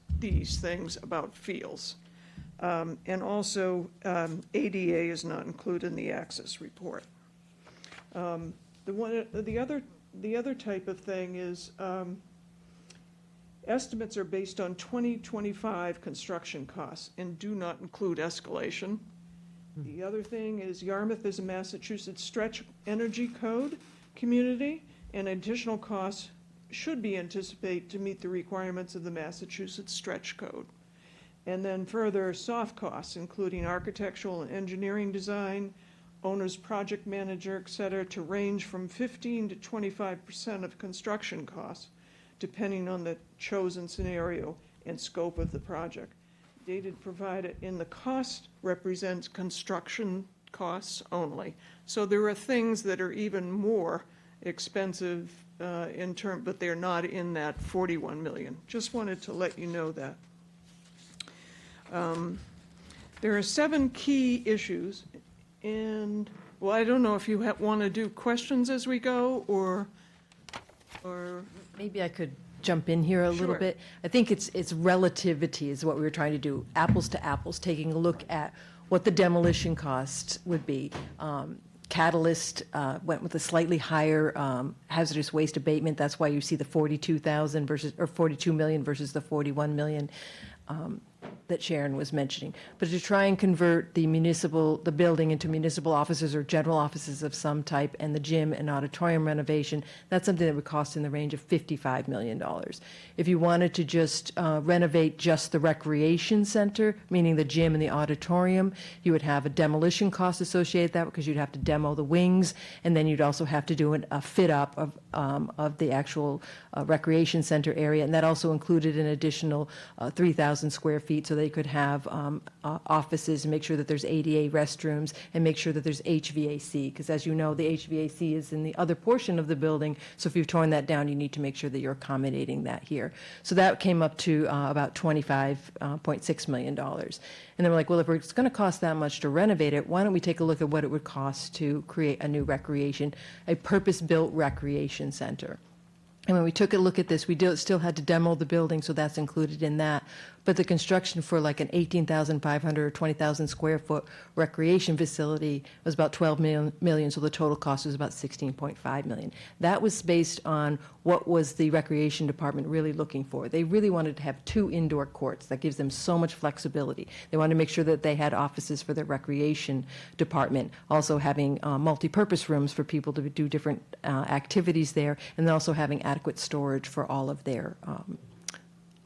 things about fields. And also, ADA is not included in the Access report. The other type of thing is estimates are based on 2025 construction costs and do not include escalation. The other thing is Yarmouth is a Massachusetts stretch energy code community, and additional costs should be anticipated to meet the requirements of the Massachusetts stretch code. And then further soft costs, including architectural and engineering design, owner's project manager, et cetera, to range from 15 to 25% of construction costs, depending on the chosen scenario and scope of the project. Data provided in the cost represents construction costs only. So there are things that are even more expensive but they're not in that 41 million. Just wanted to let you know that. There are 7 key issues, and, well, I don't know if you want to do questions as we go, or Maybe I could jump in here a little Sure. bit. I think it's relativity is what we were trying to do, apples to apples, taking a look at what the demolition cost would be. Catalyst went with a slightly higher hazardous waste abatement. That's why you see the 42,000 versus, or 42 million versus the 41 million that Sharon was mentioning. But to try and convert the building into municipal offices or general offices of some type, and the gym and auditorium renovation, that's something that would cost in the range of $55 million. If you wanted to just renovate just the recreation center, meaning the gym and the auditorium, you would have a demolition cost associated with that, because you'd have to demo the wings, and then you'd also have to do a fit up of the actual recreation center area, and that also included an additional 3,000 square feet, so they could have offices, and make sure that there's ADA restrooms, and make sure that there's HVAC, because as you know, the HVAC is in the other portion of the building, so if you've torn that down, you need to make sure that you're accommodating that here. So that came up to about $25.6 million. And then we're like, well, if it's going to cost that much to renovate it, why don't we take a look at what it would cost to create a new a purpose-built recreation center. And when we took a look at this, we still had to demo the building, so that's included in that. But the construction for like an 18,500 or 20,000 square foot recreation facility was about 12 million, so the total cost was about 16.5 million. That was based on what was the recreation department really looking for. They really wanted to have 2 indoor courts. That gives them so much flexibility. They wanted to make sure that they had offices for their recreation department, also having multi-purpose rooms for people to do different activities there, and then also having adequate storage for all of their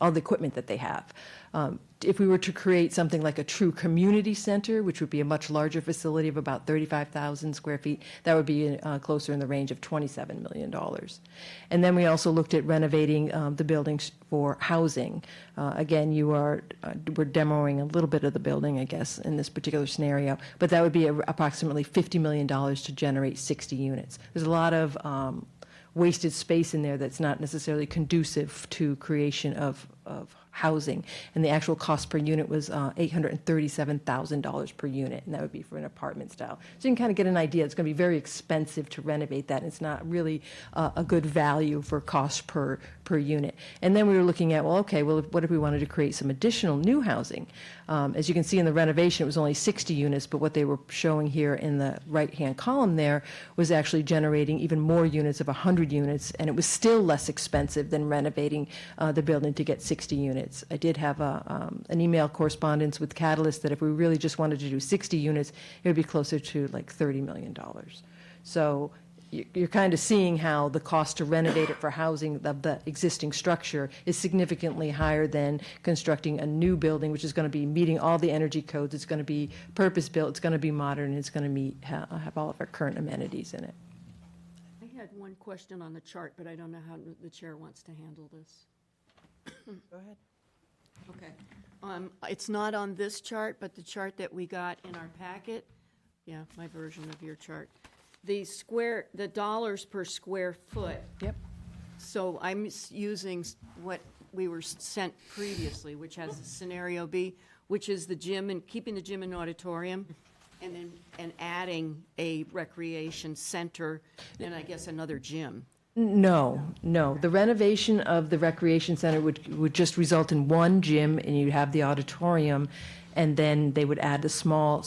all the equipment that they have. If we were to create something like a true community center, which would be a much larger facility of about 35,000 square feet, that would be closer in the range of $27 million. And then we also looked at renovating the buildings for housing. Again, we're demoing a little bit of the building, I guess, in this particular scenario, but that would be approximately $50 million to generate 60 units. There's a lot of wasted space in there that's not necessarily conducive to creation of housing. And the actual cost per unit was $837,000 per unit, and that would be for an apartment style. So you can kind of get an idea. It's going to be very expensive to renovate that, and it's not really a good value for cost per unit. And then we were looking at, well, okay, well, what if we wanted to create some additional new housing? As you can see in the renovation, it was only 60 units, but what they were showing here in the right-hand column there was actually generating even more units of 100 units, and it was still less expensive than renovating the building to get 60 units. I did have an email correspondence with Catalyst that if we really just wanted to do 60 units, it would be closer to like $30 million. So you're kind of seeing how the cost to renovate it for housing of the existing structure is significantly higher than constructing a new building, which is going to be meeting all the energy codes. It's going to be purpose-built, it's going to be modern, and it's going to have all of our current amenities in it. I had one question on the chart, but I don't know how the chair wants to handle this. Go ahead. Okay. It's not on this chart, but the chart that we got in our packet. Yeah, my version of your chart. The dollars per square foot. Yep. So I'm using what we were sent previously, which has scenario B, which is the gym and keeping the gym and auditorium, and adding a recreation center and I guess another gym. No. The renovation of the recreation center would just result in one gym, and you'd have the auditorium, and then they would add a small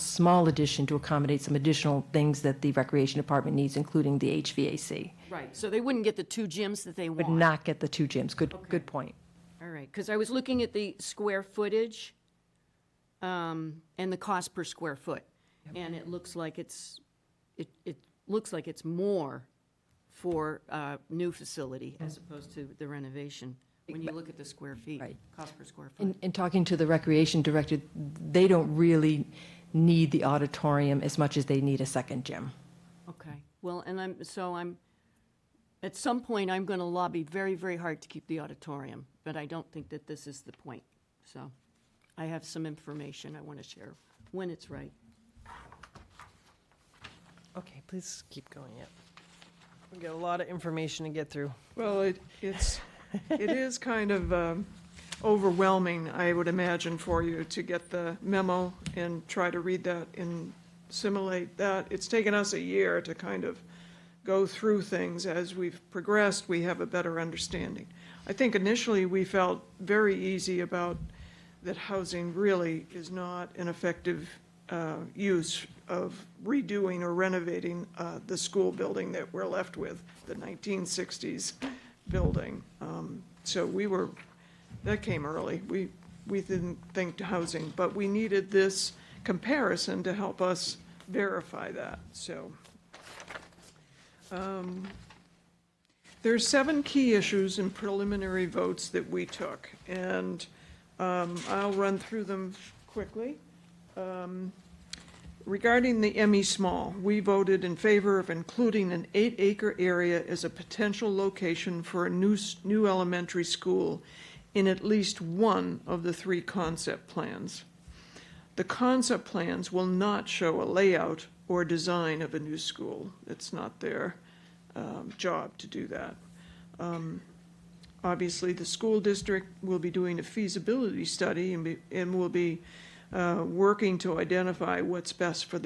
addition to accommodate some additional things that the recreation department needs, including the HVAC. Right, so they wouldn't get the 2 gyms that they want. Would not get the 2 gyms. Good point. All right, because I was looking at the square footage and the cost per square foot, and it looks like it's more for a new facility as opposed to the renovation, when you look at the square feet, cost per square foot. In talking to the recreation director, they don't really need the auditorium as much as they need a second gym. Okay, well, and I'm at some point, I'm going to lobby very, very hard to keep the auditorium, but I don't think that this is the point. So I have some information I want to share when it's right. Okay, please keep going, yeah. We've got a lot of information to get through. Well, it is kind of overwhelming, I would imagine, for you to get the memo and try to read that and assimilate that. It's taken us a year to kind of go through things. As we've progressed, we have a better understanding. I think initially we felt very easy about that housing really is not an effective use of redoing or renovating the school building that we're left with, the 1960s building. So that came early. We didn't think to housing, but we needed this comparison to help us verify that. So there's 7 key issues in preliminary votes that we took, and I'll run through them quickly. Regarding the ME Small, we voted in favor of including an 8-acre area as a potential location for a new elementary school in at least one of the 3 concept plans. The concept plans will not show a layout or design of a new school. It's not their job to do that. Obviously, the school district will be doing a feasibility study and will be working to identify what's best for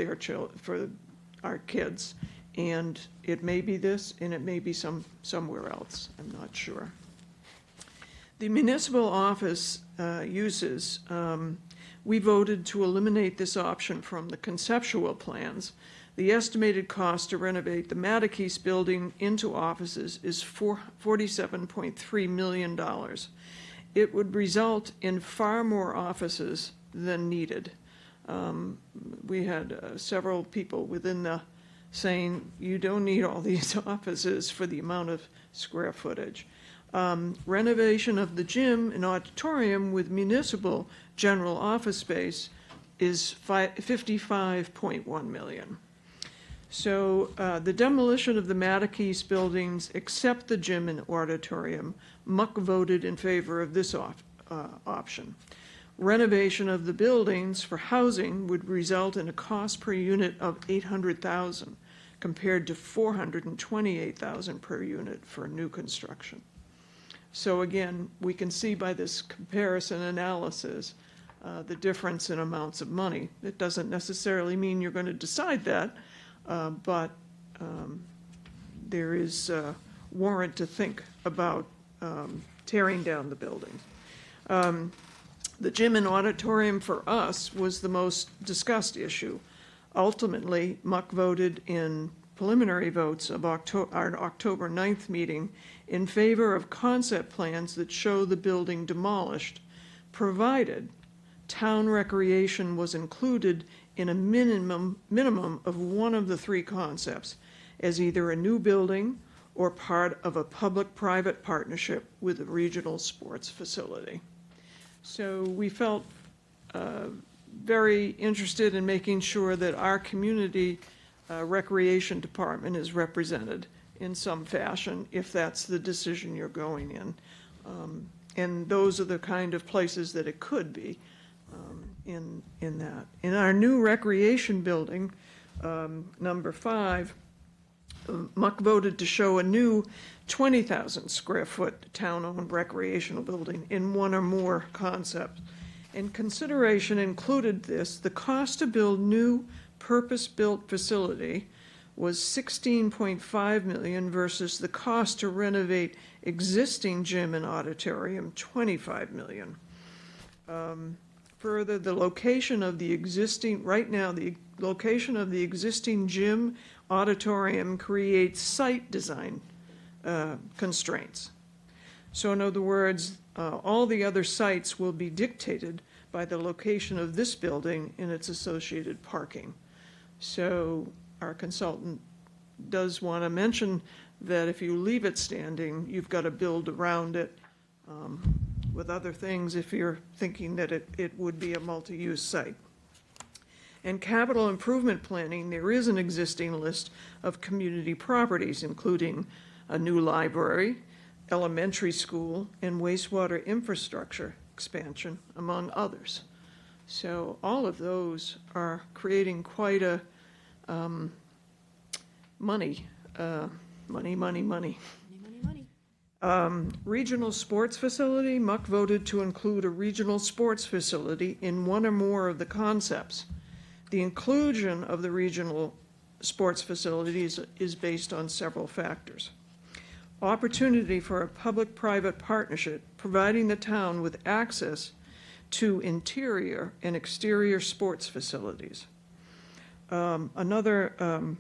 for our kids. And it may be this, and it may be somewhere else. I'm not sure. The municipal office uses, we voted to eliminate this option from the conceptual plans. The estimated cost to renovate the Mattakese building into offices is $47.3 million. It would result in far more offices than needed. We had several people within the saying, you don't need all these offices for the amount of square footage. Renovation of the gym and auditorium with municipal general office space is $55.1 million. So the demolition of the Mattakese buildings, except the gym and auditorium, Muck voted in favor of this option. Renovation of the buildings for housing would result in a cost per unit of $800,000 compared to $428,000 per unit for new construction. So again, we can see by this comparison analysis the difference in amounts of money. It doesn't necessarily mean you're going to decide that, but there is warrant to think about tearing down the building. The gym and auditorium for us was the most discussed issue. Ultimately, Muck voted in preliminary votes of our October 9th meeting in favor of concept plans that show the building demolished, provided town recreation was included in a minimum of one of the 3 concepts as either a new building or part of a public-private partnership with a regional sports facility. So we felt very interested in making sure that our community recreation department is represented in some fashion, if that's the decision you're going in. And those are the kind of places that it could be in that. In our new recreation building, number 5, Muck voted to show a new 20,000 square foot town-owned recreational building in one or more concepts. And consideration included this: the cost to build new purpose-built facility was $16.5 million versus the cost to renovate existing gym and auditorium, $25 million. Further, the location of the existing, right now, the location of the existing gym auditorium creates site design constraints. So in other words, all the other sites will be dictated by the location of this building and its associated parking. So our consultant does want to mention that if you leave it standing, you've got to build around it with other things if you're thinking that it would be a multi-use site. And capital improvement planning, there is an existing list of community properties, including a new library, elementary school, and wastewater infrastructure expansion, among others. So all of those are creating quite a money. Regional sports facility, Muck voted to include a regional sports facility in one or more of the concepts. The inclusion of the regional sports facilities is based on several factors. Opportunity for a public-private partnership, providing the town with access to interior and exterior sports facilities. Another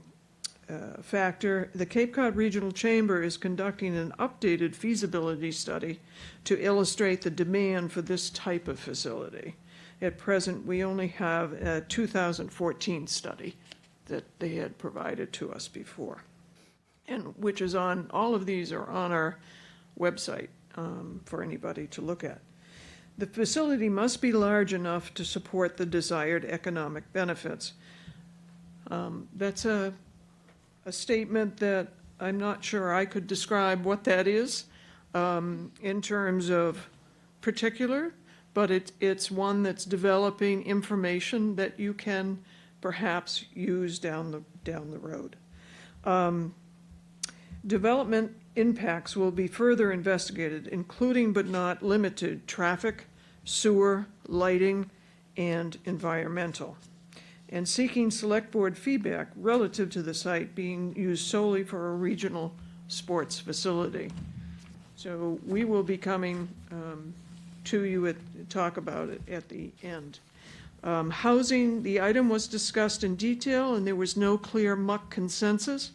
factor, the Cape Cod Regional Chamber is conducting an updated feasibility study to illustrate the demand for this type of facility. At present, we only have a 2014 study that they had provided to us before, and which is on, all of these are on our website for anybody to look at. The facility must be large enough to support the desired economic benefits. That's a statement that I'm not sure I could describe what that is in terms of particular, but it's one that's developing information that you can perhaps use down the road. Development impacts will be further investigated, including but not limited traffic, sewer, lighting, and environmental. And seeking select board feedback relative to the site being used solely for a regional sports facility. So we will be coming to you talk about it at the end. Housing, the item was discussed in detail and there was no clear MUC consensus.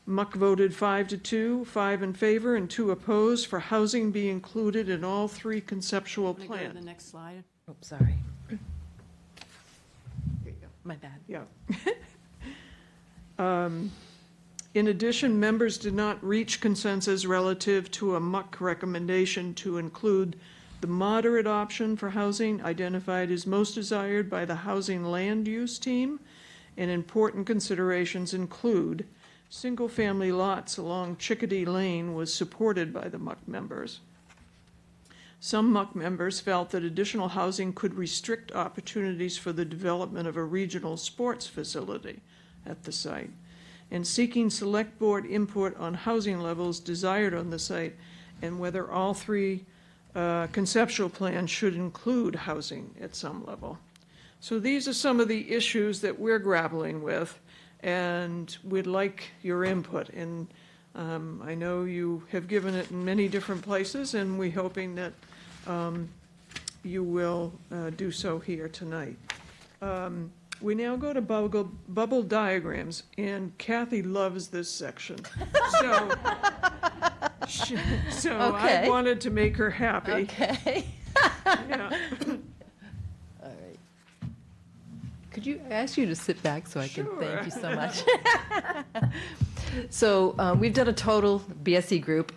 MUC voted 5-2, 5 in favor and 2 opposed for housing be included in all 3 conceptual Can I go to plans. the next slide? Oh, sorry. My bad. Yeah. In addition, members did not reach consensus relative to a MUC recommendation to include the moderate option for housing identified as most desired by the Housing Land Use Team, and important considerations include single-family lots along Chickadee Lane was supported by the MUC members. Some MUC members felt that additional housing could restrict opportunities for the development of a regional sports facility at the site. And seeking select board input on housing levels desired on the site and whether all 3 conceptual plans should include housing at some level. So these are some of the issues that we're grappling with, and we'd like your input. And I know you have given it in many different places, and we're hoping that you will do so here tonight. We now go to bubble diagrams, and Kathy loves this section. So, I wanted to make her happy. Okay. Yeah. All right. Could you ask you to sit back so I can thank you so much? So we've done a total, BSC group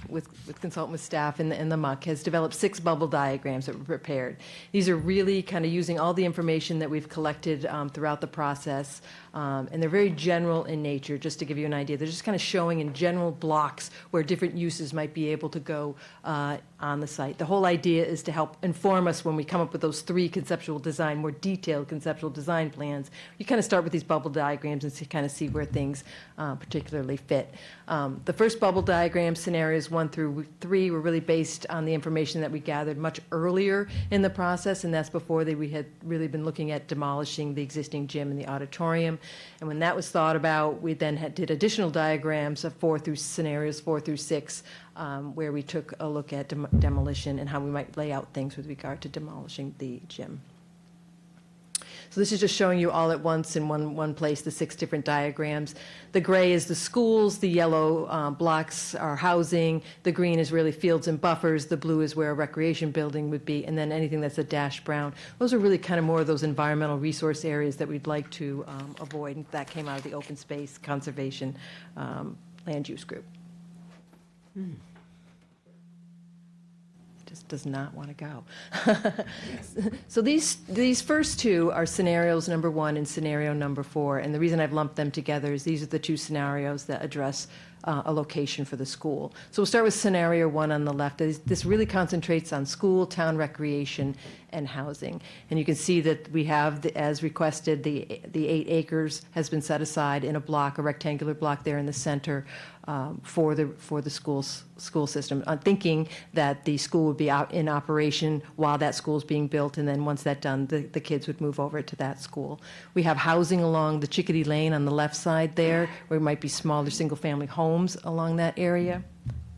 with consultant with staff and the MUC has developed 6 bubble diagrams that were prepared. These are really kind of using all the information that we've collected throughout the process, and they're very general in nature, just to give you an idea. They're just kind of showing in general blocks where different uses might be able to go on the site. The whole idea is to help inform us when we come up with those 3 conceptual design, more detailed conceptual design plans. You kind of start with these bubble diagrams and kind of see where things particularly fit. The first bubble diagram, scenarios 1 through 3, were really based on the information that we gathered much earlier in the process, and that's before we had really been looking at demolishing the existing gym and the auditorium. And when that was thought about, we then did additional diagrams of scenarios 4 through 6, where we took a look at demolition and how we might lay out things with regard to demolishing the gym. So this is just showing you all at once in one place the 6 different diagrams. The gray is the schools, the yellow blocks are housing, the green is really fields and buffers, the blue is where a recreation building would be, and then anything that's a dash brown. Those are really kind of more of those environmental resource areas that we'd like to avoid, and that came out of the open space conservation land use group. Just does not want to go. So these first 2 are scenarios number 1 and scenario number 4, and the reason I've lumped them together is these are the 2 scenarios that address a location for the school. So we'll start with scenario 1 on the left. This really concentrates on school, town recreation, and housing. And you can see that we have, as requested, the 8 acres has been set aside in a block, a rectangular block there in the center, for the school system. I'm thinking that the school would be out in operation while that school is being built, and then once that's done, the kids would move over to that school. We have housing along the Chickadee Lane on the left side there, where it might be smaller single-family homes along that area.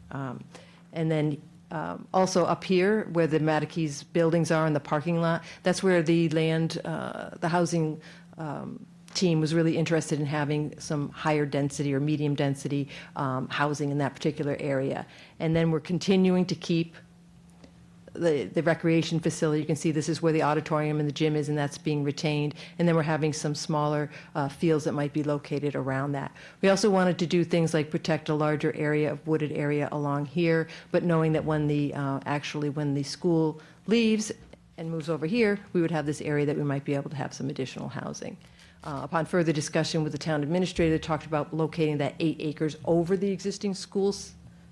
And then also up here, where the Matakes buildings are in the parking lot, that's where the housing team was really interested in having some higher density or medium density housing in that particular area. And then we're continuing to keep the recreation facility. You can see this is where the auditorium and the gym is, and that's being retained. And then we're having some smaller fields that might be located around that. We also wanted to do things like protect a larger area of wooded area along here, but knowing that when the school leaves and moves over here, we would have this area that we might be able to have some additional housing. Upon further discussion with the town administrator, they talked about locating that 8 acres over the existing school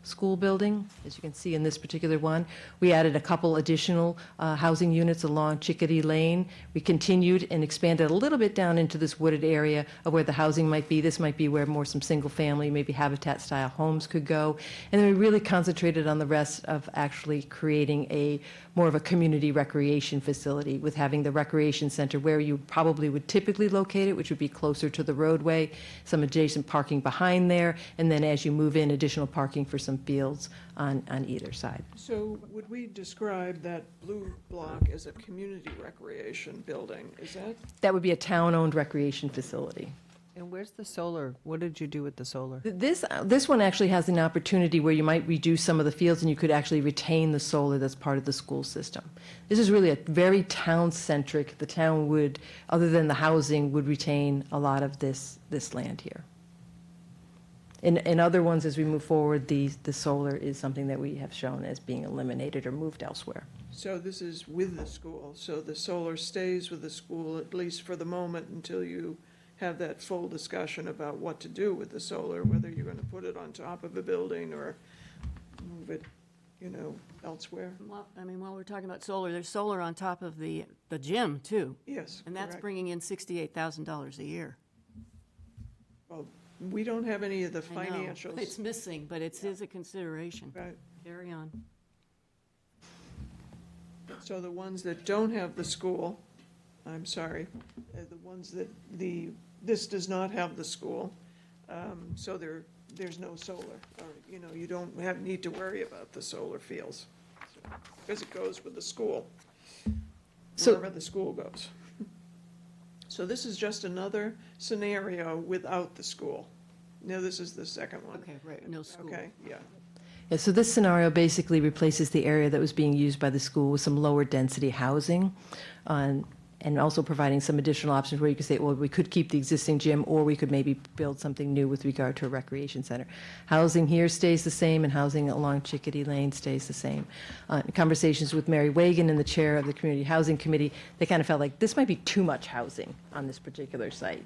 school building, as you can see in this particular one. We added a couple additional housing units along Chickadee Lane. We continued and expanded a little bit down into this wooded area of where the housing might be. This might be where more some single-family, maybe habitat-style homes could go. And then we really concentrated on the rest of actually creating more of a community recreation facility, with having the recreation center where you probably would typically locate it, which would be closer to the roadway, some adjacent parking behind there, and then as you move in, additional parking for some fields on either side. So would we describe that blue block as a community recreation building? Is that? That would be a town-owned recreation facility. And where's the solar? What did you do with the solar? This one actually has an opportunity where you might reduce some of the fields and you could actually retain the solar that's part of the school system. This is really a very town-centric, the town would, other than the housing, would retain a lot of this land here. In other ones, as we move forward, the solar is something that we have shown as being eliminated or moved elsewhere. So this is with the school, so the solar stays with the school, at least for the moment, until you have that full discussion about what to do with the solar, whether you're going to put it on top of a building or move it, elsewhere. Well, I mean, while we're talking about solar, there's solar on top of the gym, too. Yes, And that's correct. bringing in $68,000 a year. Well, we don't have any of the I know. financials. It's missing, but it is a consideration. Right. Carry on. So the ones that don't have the school, I'm sorry, the ones that this does not have the school, so there's no solar, or, you don't need to worry about the solar fields, because it goes with the school, wherever the school goes. So this is just another scenario without the school. No, this is the second one. Okay, right, no school. Okay, yeah. Yeah, so this scenario basically replaces the area that was being used by the school with some lower density housing, and also providing some additional options where you could say, well, we could keep the existing gym, or we could maybe build something new with regard to a recreation center. Housing here stays the same, and housing along Chickadee Lane stays the same. In conversations with Mary Wagon and the chair of the Community Housing Committee, they kind of felt like this might be too much housing on this particular site.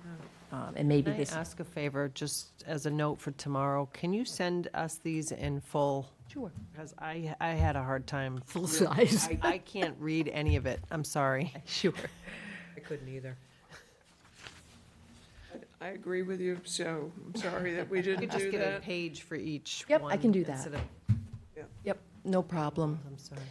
And maybe Can this. I ask a favor, just as a note for tomorrow? Can you send us these in full? Sure. Because I had a hard time. Full size. I can't read any of it. I'm sorry. Sure. I couldn't either. I agree with you, so I'm sorry that we You didn't could just do give a that. page for each Yep, one. I can do that. instead of- Yep, no problem. I'm sorry.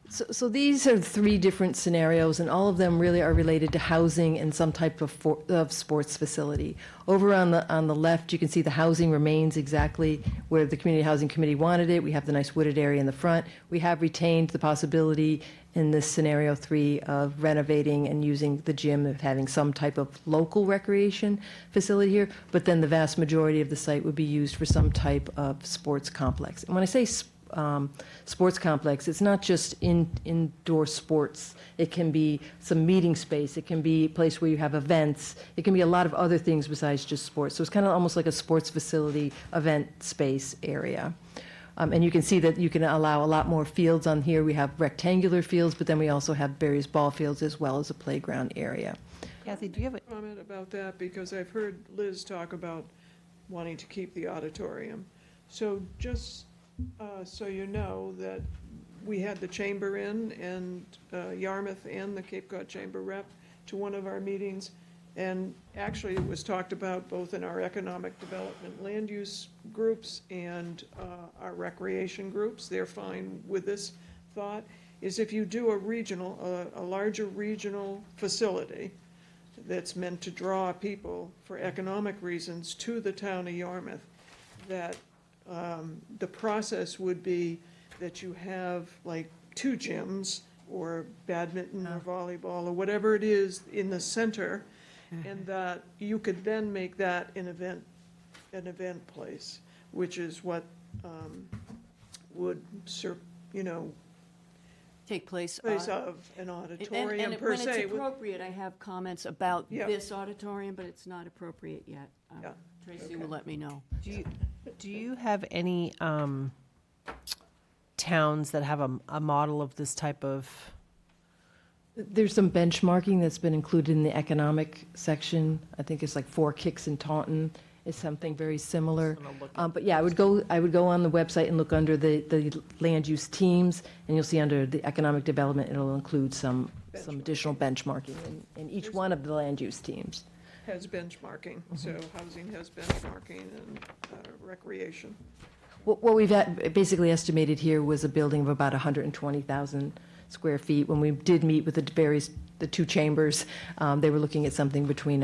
So these are three different scenarios, and all of them really are related to housing and some type of sports facility. Over on the left, you can see the housing remains exactly where the Community Housing Committee wanted it. We have the nice wooded area in the front. We have retained the possibility in this scenario 3 of renovating and using the gym, of having some type of local recreation facility here, but then the vast majority of the site would be used for some type of sports complex. And when I say sports complex, it's not just indoor sports. It can be some meeting space. It can be a place where you have events. It can be a lot of other things besides just sports. So it's kind of almost like a sports facility event space area. And you can see that you can allow a lot more fields on here. We have rectangular fields, but then we also have various ball fields as well as a playground area. Kathy, do you have a Comment about that, because I've heard Liz talk about wanting to keep the auditorium. So just so you know that we had the chamber in, and Yarmouth and the Cape Cod Chamber rep to one of our meetings, and actually it was talked about both in our economic development land use groups and our recreation groups. They're fine with this thought, is if you do a larger regional facility that's meant to draw people for economic reasons to the town of Yarmouth, that the process would be that you have like 2 gyms or badminton or volleyball or whatever it is in the center, and that you could then make that an event place, which is what would Take place. of an auditorium per When se. it's appropriate, I have comments about Yeah. this auditorium, but it's not appropriate yet. Yeah. Tracy will let me know. Do you have any towns that have a model of this type of? There's some benchmarking that's been included in the economic section. I think it's like 4 Kicks in Taunton, is something very similar. But yeah, I would go on the website and look under the land use teams, and you'll see under the economic development, it'll include some additional benchmarking in each one of the land use teams. Has benchmarking, so housing has benchmarking and recreation. What we've basically estimated here was a building of about 120,000 square feet. When we did meet with the two chambers, they were looking at something between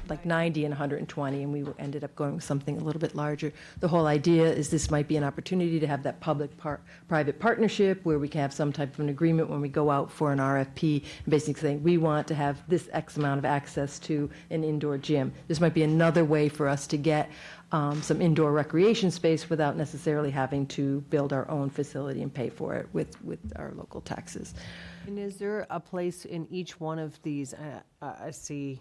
like 90 and 120, and we ended up going with something a little bit larger. The whole idea is this might be an opportunity to have that public-private partnership where we can have some type of an agreement when we go out for an RFP, basically saying we want to have this X amount of access to an indoor gym. This might be another way for us to get some indoor recreation space without necessarily having to build our own facility and pay for it with our local taxes. And is there a place in each one of these, I see,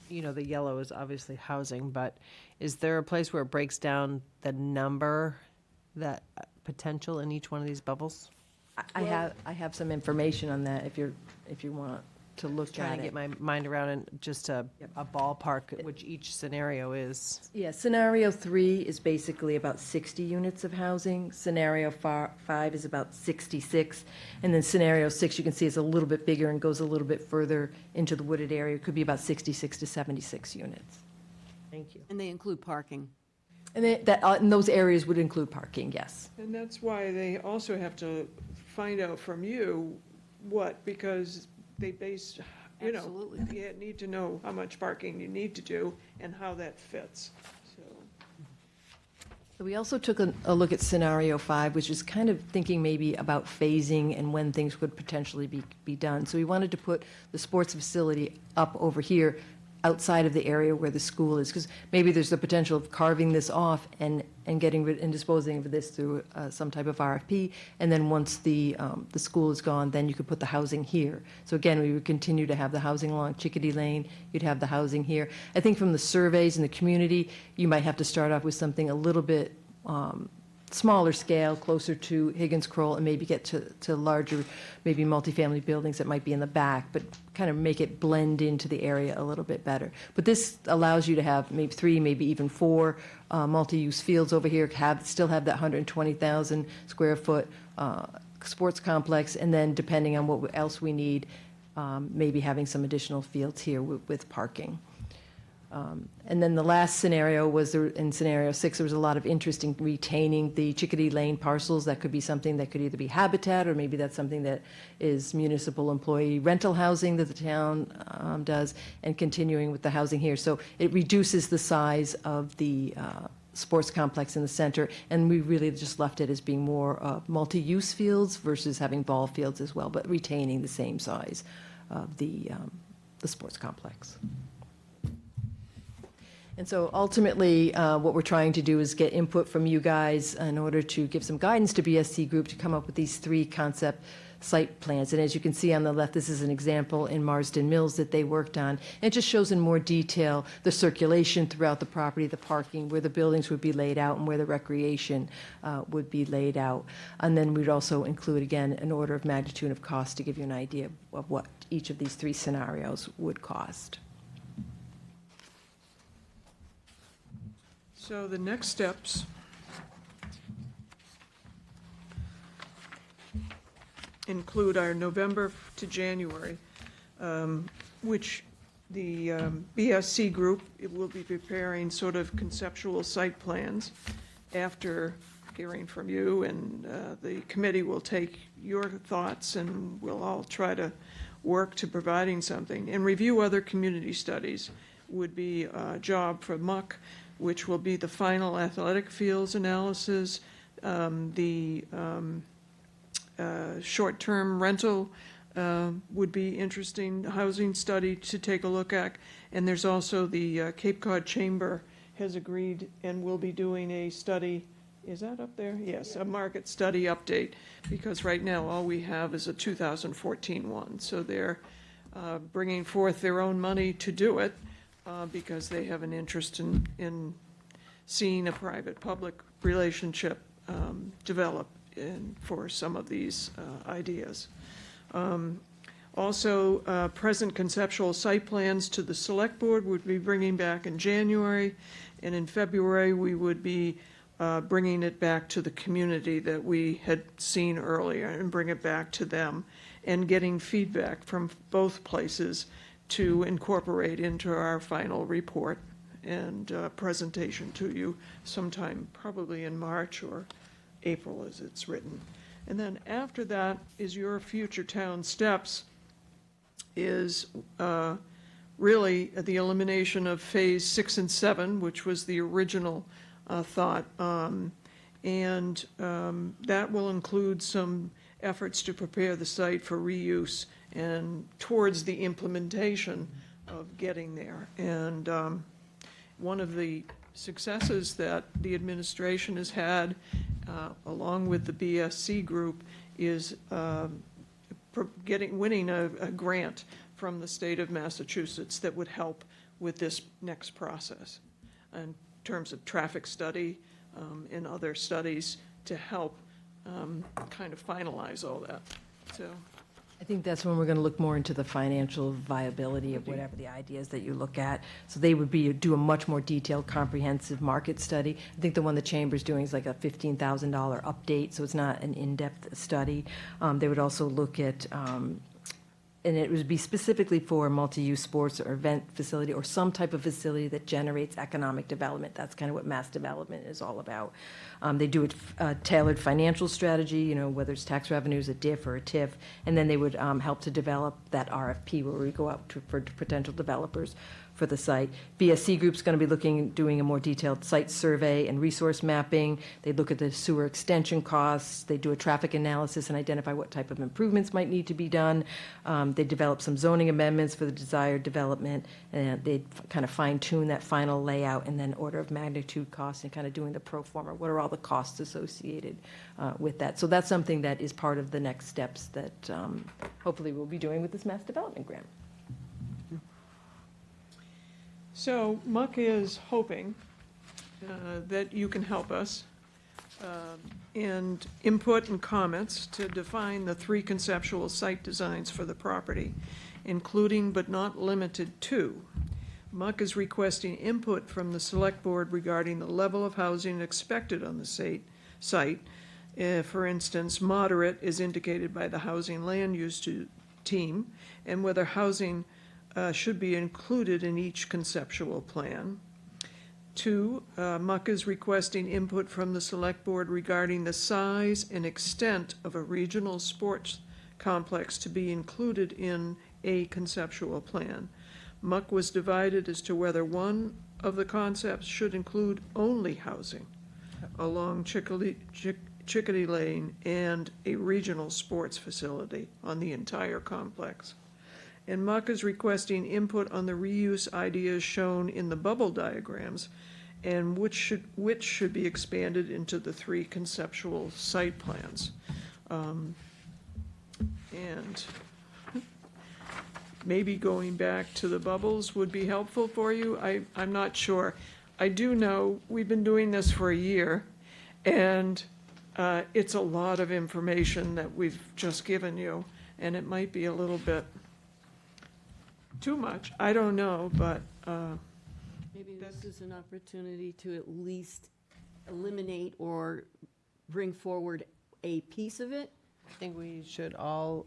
the yellow is obviously housing, but is there a place where it breaks down the number, that potential in each one of these bubbles? I have some information on that if you want to look Trying at to it. get my mind around and just a ballpark, which each scenario is. Yeah, scenario 3 is basically about 60 units of housing. Scenario 5 is about 66. And then scenario 6, you can see, is a little bit bigger and goes a little bit further into the wooded area. It could be about 66 to 76 units. Thank you. And they include parking. And and those areas would include parking, yes. And that's why they also have to find out from you because they base, Absolutely. you need to know how much parking you need to do and how that fits, so. So we also took a look at scenario 5, which is kind of thinking maybe about phasing and when things could potentially be done. So we wanted to put the sports facility up over here outside of the area where the school is, because maybe there's the potential of carving this off and getting rid and disposing of this through some type of RFP, and then once the school is gone, then you could put the housing here. So again, we would continue to have the housing along Chickadee Lane, you'd have the housing here. I think from the surveys in the community, you might have to start off with something a little bit smaller scale, closer to Higgins Kroll, and maybe get to larger, maybe multifamily buildings that might be in the back, but kind of make it blend into the area a little bit better. But this allows you to have maybe 3, maybe even 4 multi-use fields over here, still have that 120,000 square foot sports complex, and then depending on what else we need, maybe having some additional fields here with parking. And then the last scenario was, in scenario 6, there was a lot of interest in retaining the Chickadee Lane parcels. That could be something that could either be habitat, or maybe that's something that is municipal employee rental housing that the town does, and continuing with the housing here. So it reduces the size of the sports complex in the center, and we really just left it as being more multi-use fields versus having ball fields as well, but retaining the same size of the sports complex. And so ultimately, what we're trying to do is get input from you guys in order to give some guidance to BSC Group to come up with these 3 concept site plans. And as you can see on the left, this is an example in Marsden Mills that they worked on. And it just shows in more detail the circulation throughout the property, the parking, where the buildings would be laid out, and where the recreation would be laid out. And then we'd also include, again, an order of magnitude of cost to give you an idea of what each of these 3 scenarios would cost. So the next steps include our November to January, which the BSC group, it will be preparing sort of conceptual site plans after hearing from you, and the committee will take your thoughts, and we'll all try to work to providing something. And review other community studies would be a job for Muck, which will be the final athletic fields analysis, the short-term rental would be interesting, housing study to take a look at. And there's also the Cape Cod Chamber has agreed and will be doing a study. Is that up there? Yes, a market study update, because right now all we have is a 2014 one. So they're bringing forth their own money to do it, because they have an interest in seeing a private-public relationship develop for some of these ideas. Also, present conceptual site plans to the select board would be bringing back in January, and in February, we would be bringing it back to the community that we had seen earlier and bring it back to them, and getting feedback from both places to incorporate into our final report and presentation to you sometime probably in March or April as it's written. And then after that is your future town steps is really the elimination of phase 6 and 7, which was the original thought. And that will include some efforts to prepare the site for reuse and towards the implementation of getting there. And one of the successes that the administration has had, along with the BSC group, is winning a grant from the state of Massachusetts that would help with this next process in terms of traffic study and other studies to help kind of finalize all that. So I think that's when we're going to look more into the financial viability of whatever the ideas that you look at. So they would do a much more detailed, comprehensive market study. I think the one the Chamber's doing is like a $15,000 update, so it's not an in-depth study. They would also look at, and it would be specifically for a multi-use sports or event facility or some type of facility that generates economic development. That's kind of what mass development is all about. They do a tailored financial strategy, whether it's tax revenues, a DIF or a TIF, and then they would help to develop that RFP where we go out for potential developers for the site. BSC Group's going to be doing a more detailed site survey and resource mapping. They look at the sewer extension costs. They do a traffic analysis and identify what type of improvements might need to be done. They develop some zoning amendments for the desired development, and they kind of fine-tune that final layout and then order of magnitude costs and kind of doing the pro forma. What are all the costs associated with that? So that's something that is part of the next steps that hopefully we'll be doing with this mass development grant. So Muck is hoping that you can help us and input and comments to define the 3 conceptual site designs for the property, including but not limited to. Muck is requesting input from the select board regarding the level of housing expected on the site. For instance, moderate is indicated by the housing land use team, and whether housing should be included in each conceptual plan. 2, Muck is requesting input from the select board regarding the size and extent of a regional sports complex to be included in a conceptual plan. Muck was divided as to whether one of the concepts should include only housing along Chickadee Lane and a regional sports facility on the entire complex. And Muck is requesting input on the reuse ideas shown in the bubble diagrams and which should be expanded into the 3 conceptual site plans. And maybe going back to the bubbles would be helpful for you. I'm not sure. I do know we've been doing this for a year, and it's a lot of information that we've just given you, and it might be a little bit too much. I don't know, but Maybe this is an opportunity to at least eliminate or bring forward a piece of it. I think we should all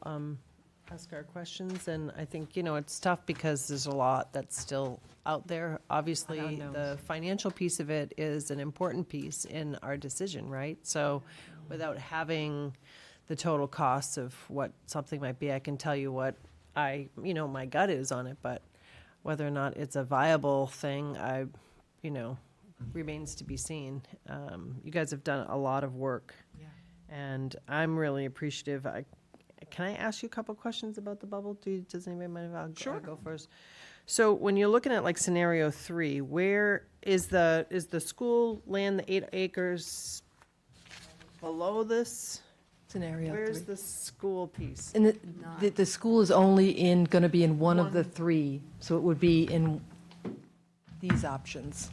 ask our questions, and I think, it's tough because there's a lot that's still out there. Obviously, the financial piece of it is an important piece in our decision, right? So without having the total costs of what something might be, I can tell you what my gut is on it, but whether or not it's a viable thing, remains to be seen. You guys have done a lot of work, and I'm really appreciative. Can I ask you a couple questions about the bubble? Does anybody mind if I'll go first? So when you're looking at like scenario 3, where is the school land, the 8 acres below this? Scenario 3. Where's the school piece? And the school is only going to be in one of the 3, so it would be in these options.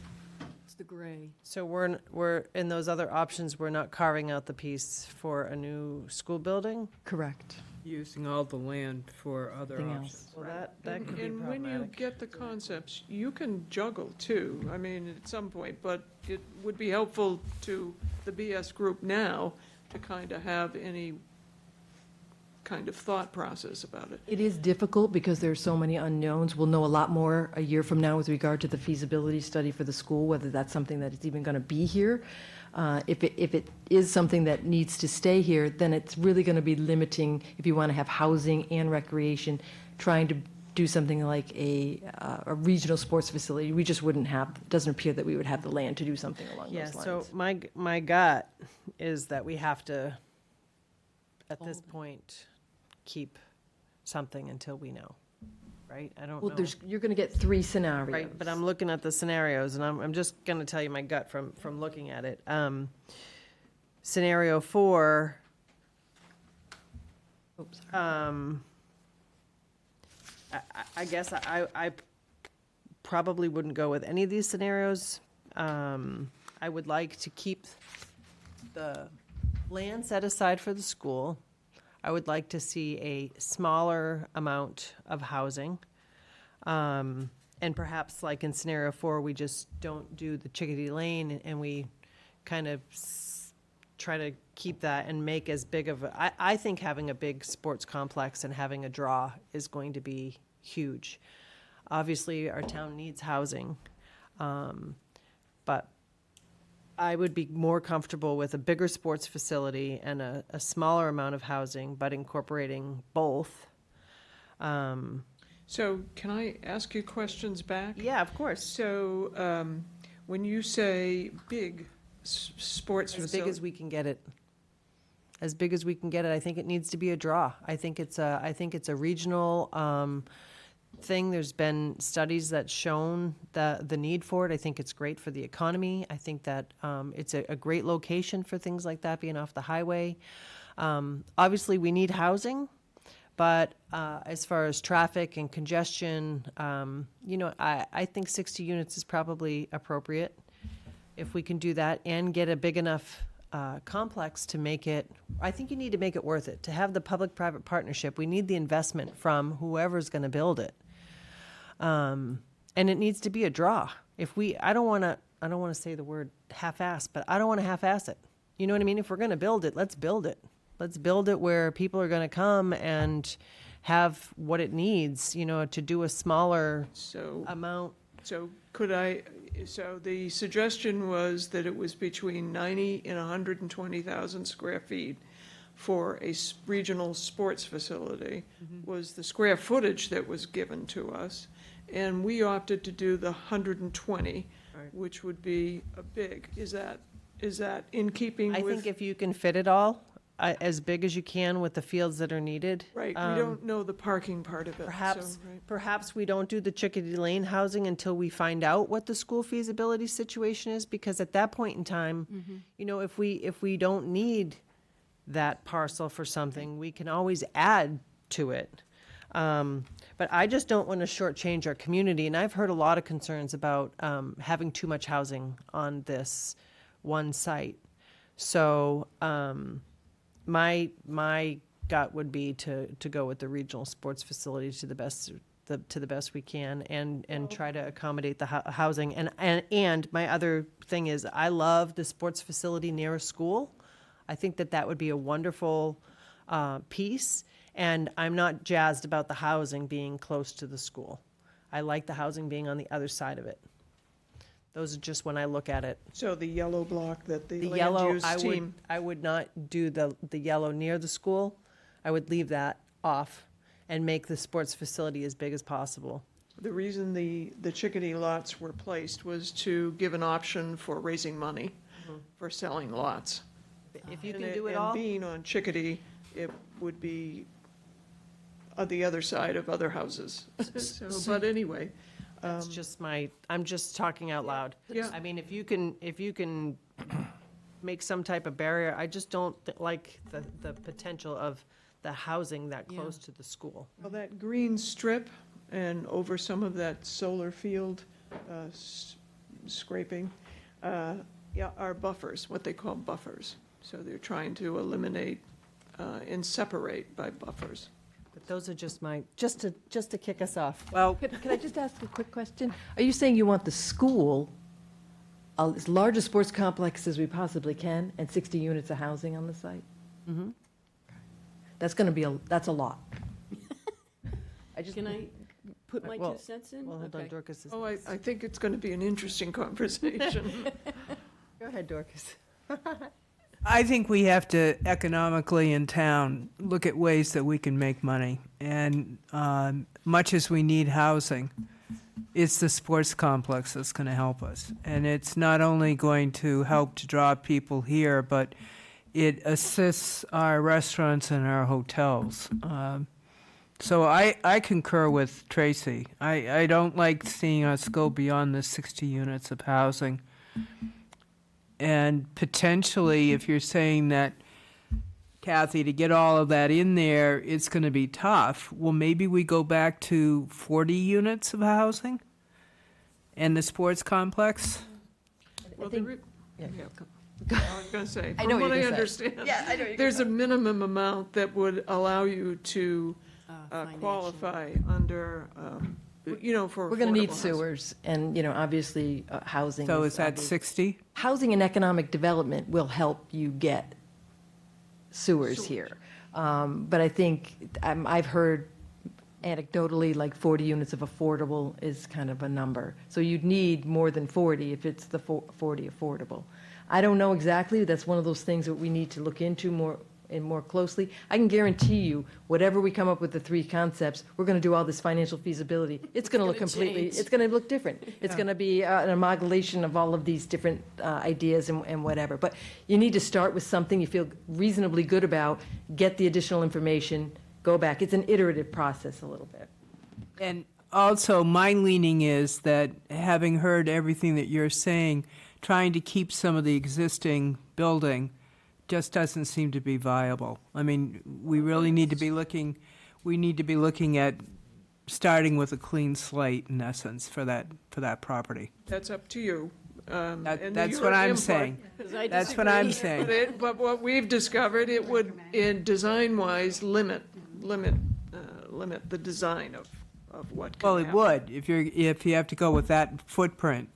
It's the gray. So we're in those other options, we're not carving out the piece for a new school building? Correct. Using all the land for other Something else. options. Well, that could be And when you problematic. get the concepts, you can juggle too, I mean, at some point, but it would be helpful to the BS group now to kind of have any kind of thought process about it. It is difficult because there's so many unknowns. We'll know a lot more a year from now with regard to the feasibility study for the school, whether that's something that is even going to be here. If it is something that needs to stay here, then it's really going to be limiting, if you want to have housing and recreation, trying to do something like a regional sports facility. We just wouldn't have, it doesn't appear that we would have the land to do something along Yeah, those lines. so my gut is that we have to, at this point, keep something until we know, right? I don't know. Well, you're going to get 3 scenarios. Right, but I'm looking at the scenarios, and I'm just going to tell you my gut from looking at it. Scenario 4, I guess I probably wouldn't go with any of these scenarios. I would like to keep the land set aside for the school. I would like to see a smaller amount of housing. And perhaps like in scenario 4, we just don't do the Chickadee Lane and we kind of try to keep that and make as big of a, I think having a big sports complex and having a draw is going to be huge. Obviously, our town needs housing, but I would be more comfortable with a bigger sports facility and a smaller amount of housing, but incorporating both. So can I ask you questions back? Yeah, of course. So when you say big sports As facility. big as we can get it. As big as we can get it. I think it needs to be a draw. I think it's a regional thing. There's been studies that shown the need for it. I think it's great for the economy. I think that it's a great location for things like that, being off the highway. Obviously, we need housing, but as far as traffic and congestion, I think 60 units is probably appropriate. If we can do that and get a big enough complex to make it, I think you need to make it worth it. To have the public-private partnership, we need the investment from whoever's going to build it. And it needs to be a draw. I don't want to say the word half-ass, but I don't want to half-ass it. You know what I mean? If we're going to build it, let's build it. Let's build it where people are going to come and have what it needs, to do a smaller amount. So so the suggestion was that it was between 90 and 120,000 square feet for a regional sports facility, was the square footage that was given to us. And we opted to do the 120, which would be a big. Is that in keeping with? I think if you can fit it all, as big as you can with the fields that are needed. Right, we don't know the parking part of it. Perhaps we don't do the Chickadee Lane housing until we find out what the school feasibility situation is, because at that point in time, if we don't need that parcel for something, we can always add to it. But I just don't want to shortchange our community, and I've heard a lot of concerns about having too much housing on this one site. So my gut would be to go with the regional sports facility to the best we can, and try to accommodate the housing. And my other thing is, I love the sports facility near a school. I think that would be a wonderful piece, and I'm not jazzed about the housing being close to the school. I like the housing being on the other side of it. Those are just when I look at it. So the yellow block that the land yellow, use team. I would not do the yellow near the school. I would leave that off and make the sports facility as big as possible. The reason the Chickadee lots were placed was to give an option for raising money for selling lots. If you can do it all. And being on Chickadee, it would be on the other side of other houses. But anyway. That's just I'm just talking out loud. Yeah. I mean, if you can make some type of barrier, I just don't like the potential of the housing that close to the school. Well, that green strip and over some of that solar field scraping, are buffers, what they call buffers. So they're trying to eliminate and separate by buffers. But those are just just to kick us off. Well, Could I just ask a quick question? Are you saying you want the school, as large a sports complex as we possibly can, and 60 units of housing on the site? Mm-hmm. That's going to be, that's a lot. Can I put my Well, 2 cents in? Well, hold on, Okay. Dorcas. Oh, I think it's going to be an interesting conversation. Go ahead, Dorcas. I think we have to economically in town look at ways that we can make money. And much as we need housing, it's the sports complex that's going to help us. And it's not only going to help to draw people here, but it assists our restaurants and our hotels. So I concur with Tracy. I don't like seeing us go beyond the 60 units of housing. And potentially, if you're saying that, Kathy, to get all of that in there, it's going to be tough. Well, maybe we go back to 40 units of housing and the sports complex? Well, think- yeah, I was going to say, I know from what what I you're gonna understand, say. Yeah, I know what you're there's a gonna minimum amount that would allow you to Financial. qualify under, for We're going to need affordable housing. sewers, and, obviously, housing. So is that obvious. 60? Housing and economic development will help you get sewers here. But I think, I've heard anecdotally, like 40 units of affordable is kind of a number. So you'd need more than 40 if it's the 40 affordable. I don't know exactly, that's one of those things that we need to look into more closely. I can guarantee you, whatever we come up with the 3 concepts, we're going to do all this financial feasibility. It's going to look completely, change. it's going to look different. It's going to be an amalgamation of all of these different ideas and whatever. But you need to start with something you feel reasonably good about, get the additional information, go back. It's an iterative process a little bit. And also, my leaning is that, having heard everything that you're saying, trying to keep some of the existing building just doesn't seem to be viable. I mean, we really need to be looking at starting with a clean slate, in essence, for that property. That's up to you. And That's your what I'm input. saying. 'Cause I That's what I'm disagree. saying. But what we've discovered, it would, in design-wise, limit the design of what can Well, it happen. would, if you have to go with that footprint.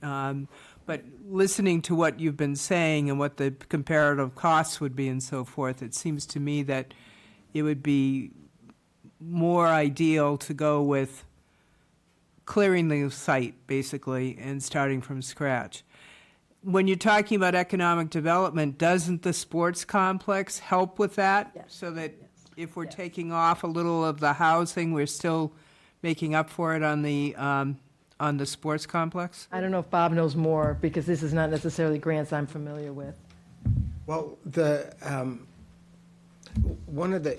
But listening to what you've been saying and what the comparative costs would be and so forth, it seems to me that it would be more ideal to go with clearing the site, basically, and starting from scratch. When you're talking about economic development, doesn't the sports complex help with that? Yes. So that if we're taking off a little of the housing, we're still making up for it on the sports complex? I don't know if Bob knows more, because this is not necessarily grants I'm familiar with. Well, one of the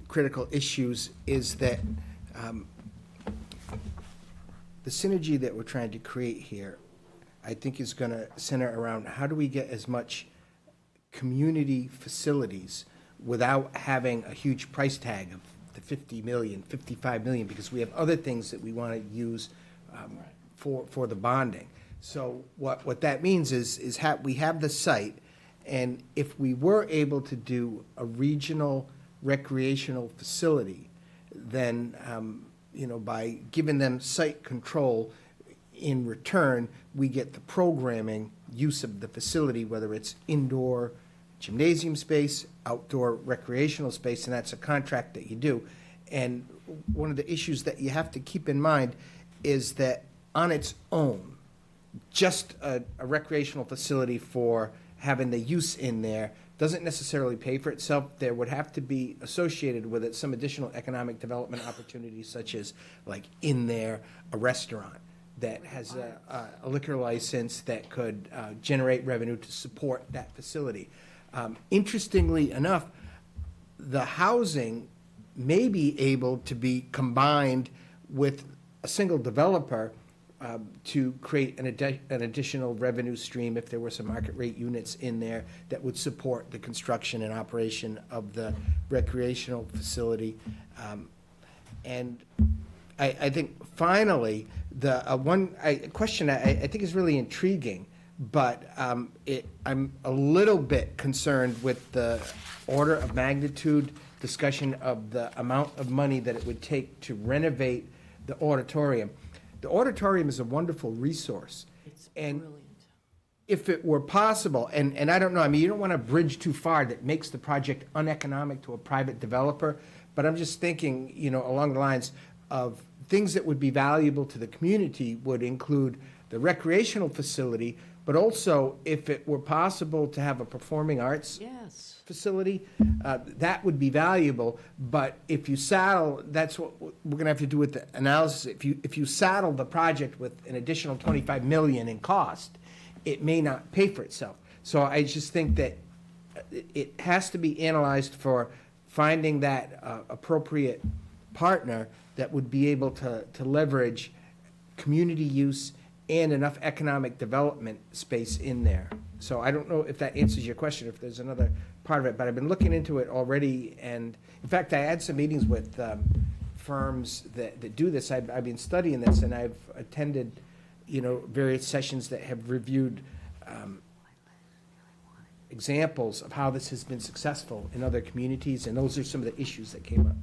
critical issues is that the synergy that we're trying to create here, I think, is going to center around how do we get as much community facilities without having a huge price tag of the 50 million, 55 million, because we have other things that we want to use for the bonding. So what that means is we have the site, and if we were able to do a regional recreational facility, then, by giving them site control, in return, we get the programming use of the facility, whether it's indoor gymnasium space, outdoor recreational space, and that's a contract that you do. And one of the issues that you have to keep in mind is that on its own, just a recreational facility for having the use in there doesn't necessarily pay for itself. There would have to be associated with it some additional economic development opportunities, such as, like, in there, a restaurant that has a liquor license that could generate revenue to support that facility. Interestingly enough, the housing may be able to be combined with a single developer to create an additional revenue stream if there were some market rate units in there that would support the construction and operation of the recreational facility. And I think finally, the one question I think is really intriguing but I'm a little bit concerned with the order of magnitude discussion of the amount of money that it would take to renovate the auditorium. The auditorium is a wonderful resource. And if it were possible, and I don't know, I mean, you don't want to bridge too far that makes the project uneconomic to a private developer, but I'm just thinking, along the lines of things that would be valuable to the community would include the recreational facility, but also if it were possible to have a performing arts facility, that would be valuable. But if you saddle, that's what we're going to have to do with the analysis. If you saddle the project with an additional $25 million in cost, it may not pay for itself. So I just think that it has to be analyzed for finding that appropriate partner that would be able to leverage community use and enough economic development space in there. So I don't know if that answers your question, if there's another part of it, but I've been looking into it already, and in fact, I had some meetings with firms that do this. I've been studying this, and I've attended, various sessions that have reviewed examples of how this has been successful in other communities, and those are some of the issues that came up.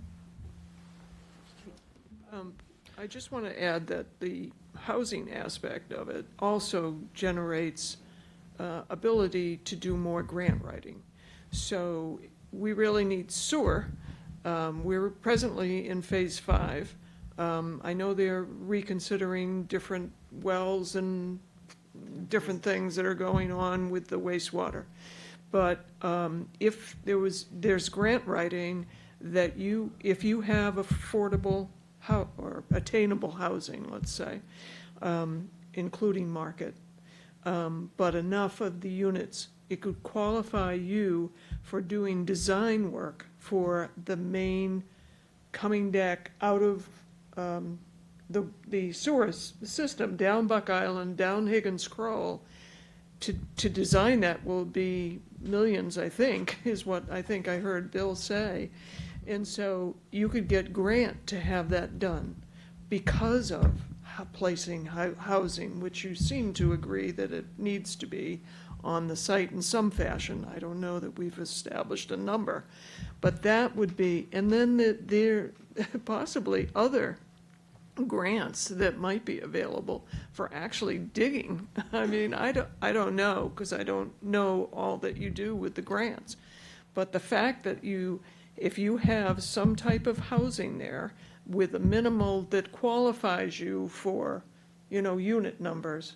I just want to add that the housing aspect of it also generates ability to do more grant writing. So we really need sewer. We're presently in phase 5. I know they're reconsidering different wells and different things that are going on with the wastewater. But if there's grant writing that if you have affordable or attainable housing, let's say, including market, but enough of the units, it could qualify you for doing design work for the main coming deck out of the sewer system, down Buck Island, down Higgins Kroll. To design that will be millions, I think, is what I think I heard Bill say. And so you could get grant to have that done because of placing housing, which you seem to agree that it needs to be on the site in some fashion. I don't know that we've established a number, but that would be, and then there possibly other grants that might be available for actually digging. I mean, I don't know, because I don't know all that you do with the grants. But the fact that if you have some type of housing there with a minimal that qualifies you for, unit numbers,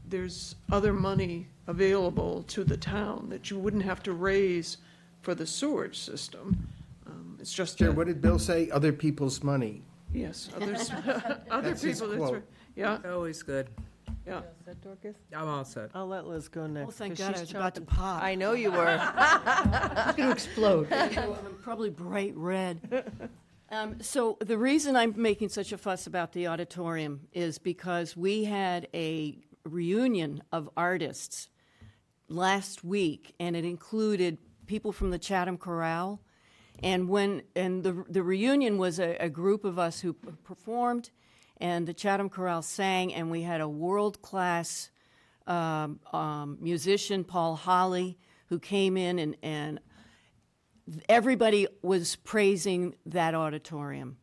there's other money available to the town that you wouldn't have to raise for the sewage system. It's just Chair, what did Bill say? Other people's money. Yes, others, other That's his people, that's quote. right. Yeah, Always good. yeah. I'm all set. I'll let Liz go next. Oh, thank 'cause God, I she's was about to chomping. pop. I know you were. It's going to explode. Probably bright red. So the reason I'm making such a fuss about the auditorium is because we had a reunion of artists last week, and it included people from the Chatham Chorale. And the reunion was a group of us who performed, and the Chatham Chorale sang, and we had a world-class musician, Paul Holly, who came in, and everybody was praising that auditorium.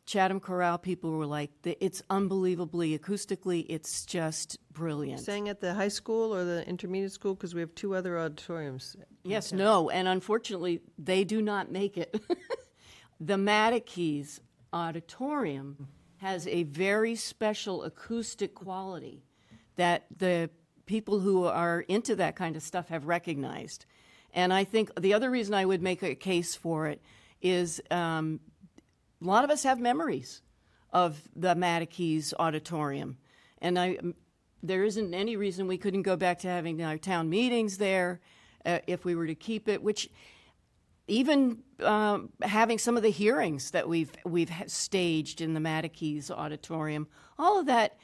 Chatham Chorale people were like, it's unbelievably acoustically, it's just brilliant. Sang at the high school or the intermediate school, because we have 2 other auditoriums. Yes, no, and unfortunately, they do not make it. The Mattakees Auditorium has a very special acoustic quality that the people who are into that kind of stuff have recognized. And I think the other reason I would make a case for it is a lot of us have memories of the Mattakees Auditorium. And there isn't any reason we couldn't go back to having our town meetings there if we were to keep it, which even having some of the hearings that we've staged in the Mattakees Auditorium, all of that,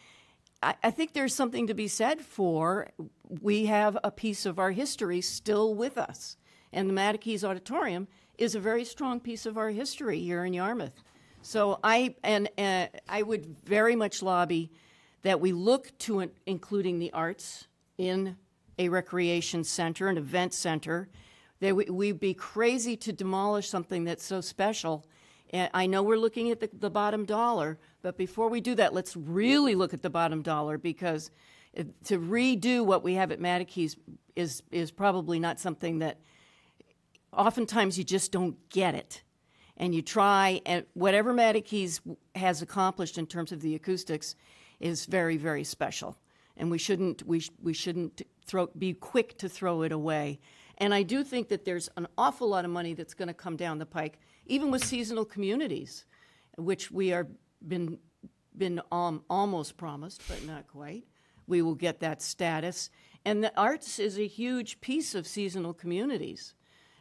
I think there's something to be said for. We have a piece of our history still with us. And the Mattakees Auditorium is a very strong piece of our history here in Yarmouth. So I would very much lobby that we look to including the arts in a recreation center, an event center. We'd be crazy to demolish something that's so special. And I know we're looking at the bottom dollar, but before we do that, let's really look at the bottom dollar, because to redo what we have at Mattakees is probably not something that oftentimes you just don't get it. And you try, and whatever Mattakees has accomplished in terms of the acoustics is very, very special. And we shouldn't be quick to throw it away. And I do think that there's an awful lot of money that's going to come down the pike, even with seasonal communities, which we are been almost promised, but not quite. We will get that status. And the arts is a huge piece of seasonal communities.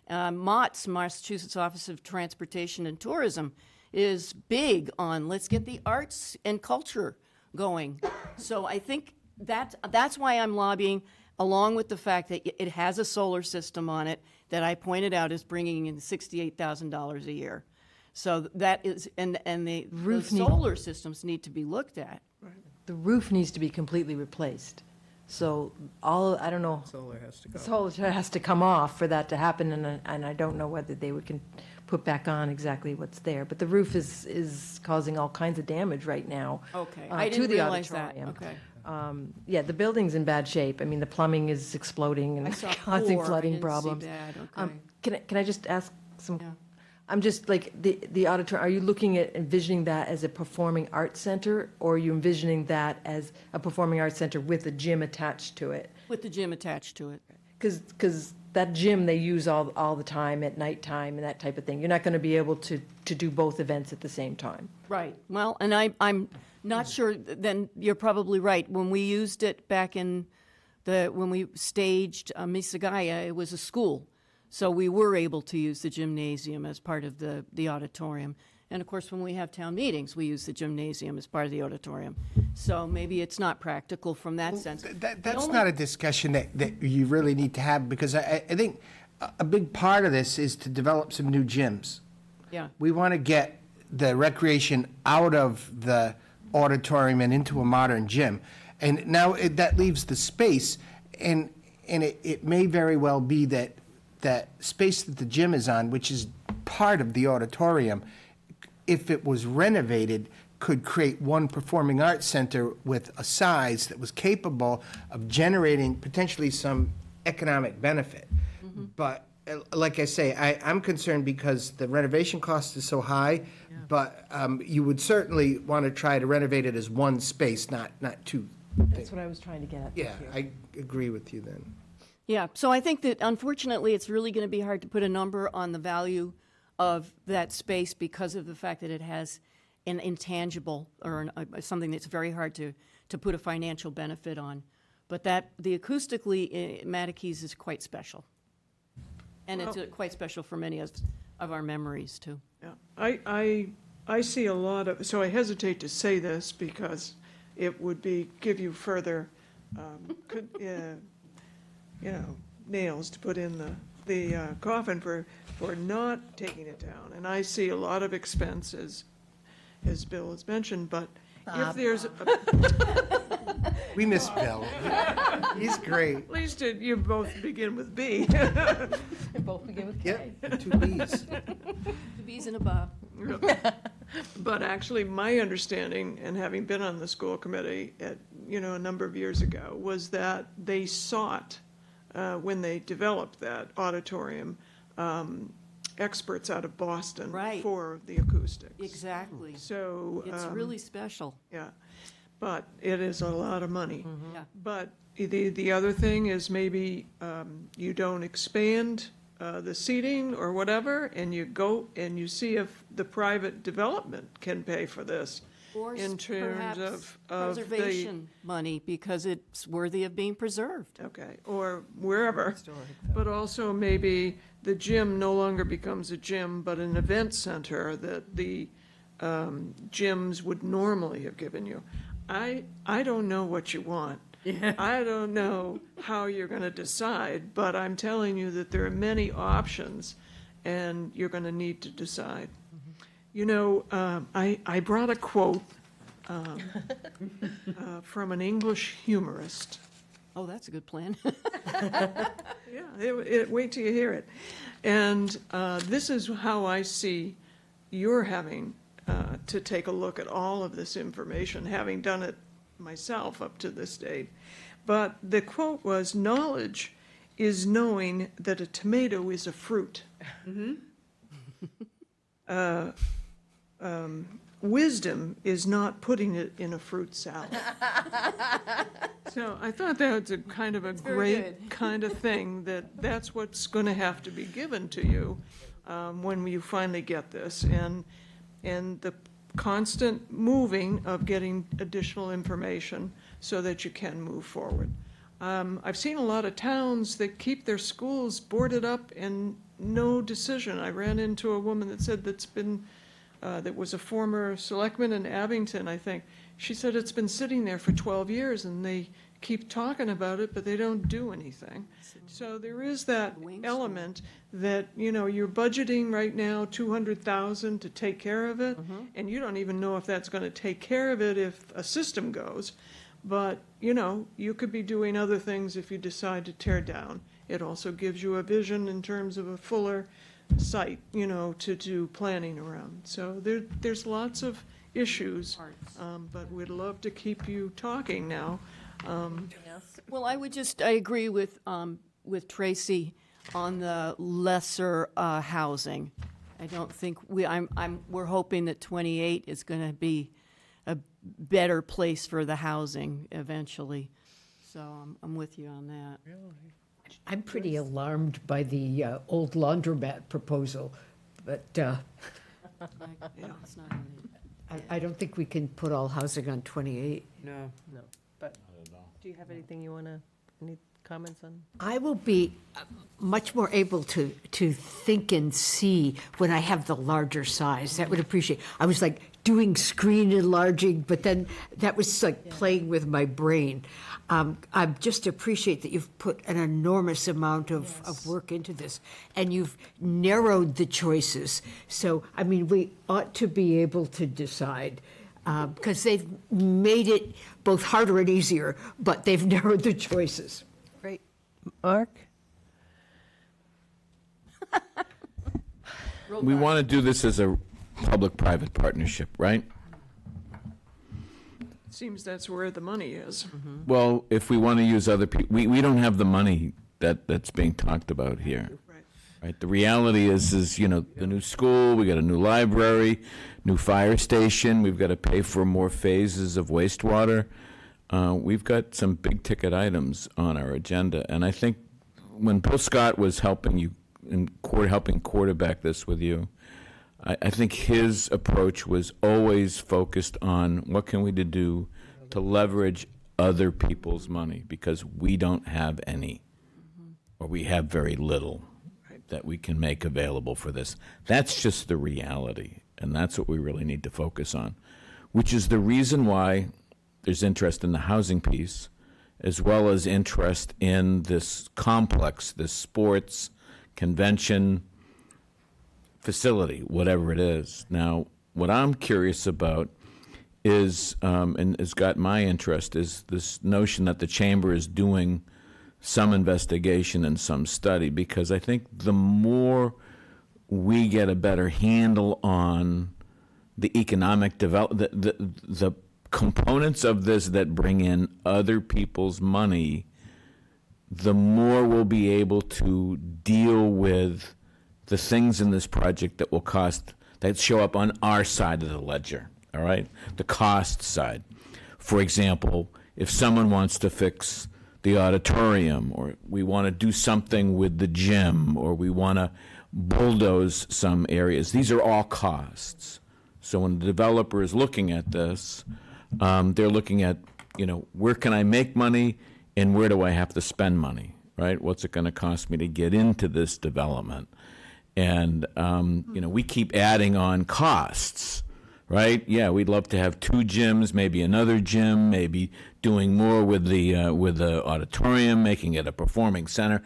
MOTS, Massachusetts Office of Transportation and Tourism, is big on let's get the arts and culture going. So I think that's why I'm lobbying, along with the fact that it has a solar system on it that I pointed out is bringing in $68,000 a year. So that is, and the solar systems need to be looked at. The roof needs to be completely replaced. So I don't know. Solar has to go. Solar has to come off for that to happen, and I don't know whether they can put back on exactly what's there. But the roof is causing all kinds of damage right now. Okay, I to didn't the realize that. auditorium. Okay. Yeah, the building's in bad shape. I mean, the plumbing is exploding I and saw causing 4. I flooding didn't see problems. that. Okay. Can I just ask some? Yeah. I'm just like the auditorium. Are you looking at envisioning that as a performing arts center, or are you envisioning that as a performing arts center with a gym attached to it? With the gym attached to it. Because that gym they use all the time at nighttime and that type of thing. You're not going to be able to do both events at the same time. Right. Well, and I'm not sure, then you're probably right. When we used it back when we staged Misagaya, it was a school. So we were able to use the gymnasium as part of the auditorium. And of course, when we have town meetings, we use the gymnasium as part of the auditorium. So maybe it's not practical from that sense. That's not a discussion that you really need to have, because I think a big part of this is to develop some new gyms. Yeah. We want to get the recreation out of the auditorium and into a modern gym. And now that leaves the space, and it may very well be that space that the gym is on, which is part of the auditorium, if it was renovated, could create one performing arts center with a size that was capable of generating potentially some economic benefit. Mm-hmm. But like I say, I'm concerned because the renovation cost is so high, but you would certainly want to try to renovate it as one space, not two. That's what I was trying to get at. Yeah, I agree with you then. Yeah, so I think that unfortunately it's really going to be hard to put a number on the value of that space because of the fact that it has an intangible or something that's very hard to put a financial benefit on. But the acoustically, Mattakees is quite special. And it's quite special for many of our memories, too. Yeah, I see a lot of, so I hesitate to say this because it would give you further, nails to put in the coffin for not taking it down. And I see a lot of expenses, as Bill has mentioned, but if there's We miss Bill. He's great. At least you both begin with B. They both begin with K. Yep, 2 Bs. 2 Bs and a Bob. But actually, my understanding, and having been on the school committee a number of years ago, was that they sought, when they developed that auditorium, experts out of Boston for the acoustics. Exactly. So it's really special. Yeah, but it is a lot of money. Mm-hmm. Yeah. But the other thing is maybe you don't expand the seating or whatever, and you go and you see if the private development can pay for this. Or in terms perhaps of preservation money, because it's worthy of being preserved. Okay, or wherever. But also maybe the gym no longer becomes a gym, but an event center that the gyms would normally have given you. I don't know what you want. Yeah. I don't know how you're going to decide, but I'm telling you that there are many options, and you're going to need to decide. You know, I brought a quote from an English humorist, Oh, that's a good plan. Yeah, wait till you hear it. And this is how I see you're having to take a look at all of this information, having done it myself up to this date. But the quote was, "Knowledge is knowing that a tomato is a fruit." Wisdom is not putting it in a fruit salad. So I thought that was a kind of a great kind of thing, that's what's going to have to be given to you when you finally get this. And the constant moving of getting additional information so that you can move forward. I've seen a lot of towns that keep their schools boarded up and no decision. I ran into a woman that said that was a former selectman in Abington, I think. She said it's been sitting there for 12 years and they keep talking about it, but they don't do anything. So there is that element that, you're budgeting right now $200,000 to take care of it, and you don't even know if that's going to take care of it if a system goes. But, you could be doing other things if you decide to tear down. It also gives you a vision in terms of a fuller site, to do planning around. So there's lots of issues, but we'd love to keep you talking now. Well, I agree with Tracy on the lesser housing. I don't think we're hoping that 28 is going to be a better place for the housing eventually. So I'm with you on that. I'm pretty alarmed by the old laundromat proposal, but It's not I don't think we can put all housing on 28. No. But do you have anything you want to, any comments on? I will be much more able to think and see when I have the larger size. That would appreciate. I was like doing screen enlarging, but then that was like playing with my brain. I just appreciate that you've put an enormous amount of work into this, and you've narrowed the choices. So, we ought to be able to decide, because they've made it both harder and easier, but they've narrowed the choices. Great. Mark? We want to do this as a public-private partnership, right? Seems that's where the money is. Well, if we want to use other people, we don't have the money that's being talked about here. Right? The reality is, the new school, we got a new library, new fire station, we've got to pay for more phases of wastewater. We've got some big-ticket items on our agenda, and I think when Bill Scott was helping you, helping quarterback this with you, I think his approach was always focused on what can we do to leverage other people's money, because we don't have any, or we have very little that we can make available for this. That's just the reality, and that's what we really need to focus on, which is the reason why there's interest in the housing piece, as well as interest in this complex, this sports, convention, facility, whatever it is. Now, what I'm curious about is, and has got my interest, is this notion that the chamber is doing some investigation and some study, because I think the more we get a better handle on the economic the components of this that bring in other people's money, the more we'll be able to deal with the things in this project that will cost, that show up on our side of the ledger, all right? The cost side. For example, if someone wants to fix the auditorium, or we want to do something with the gym, or we want to bulldoze some areas, these are all costs. So when the developer is looking at this, they're looking at, where can I make money and where do I have to spend money, right? What's it going to cost me to get into this development? And, we keep adding on costs, right? Yeah, we'd love to have 2 gyms, maybe another gym, maybe doing more with the auditorium, making it a performing center.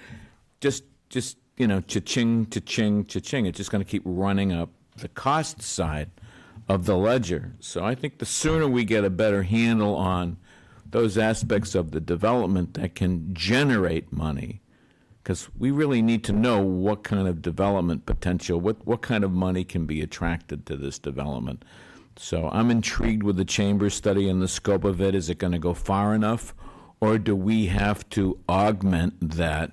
Just cha-ching, cha-ching, cha-ching. It's just going to keep running up the cost side of the ledger. So I think the sooner we get a better handle on those aspects of the development that can generate money, because we really need to know what kind of development potential, what kind of money can be attracted to this development. So I'm intrigued with the chamber study and the scope of it. Is it going to go far enough, or do we have to augment that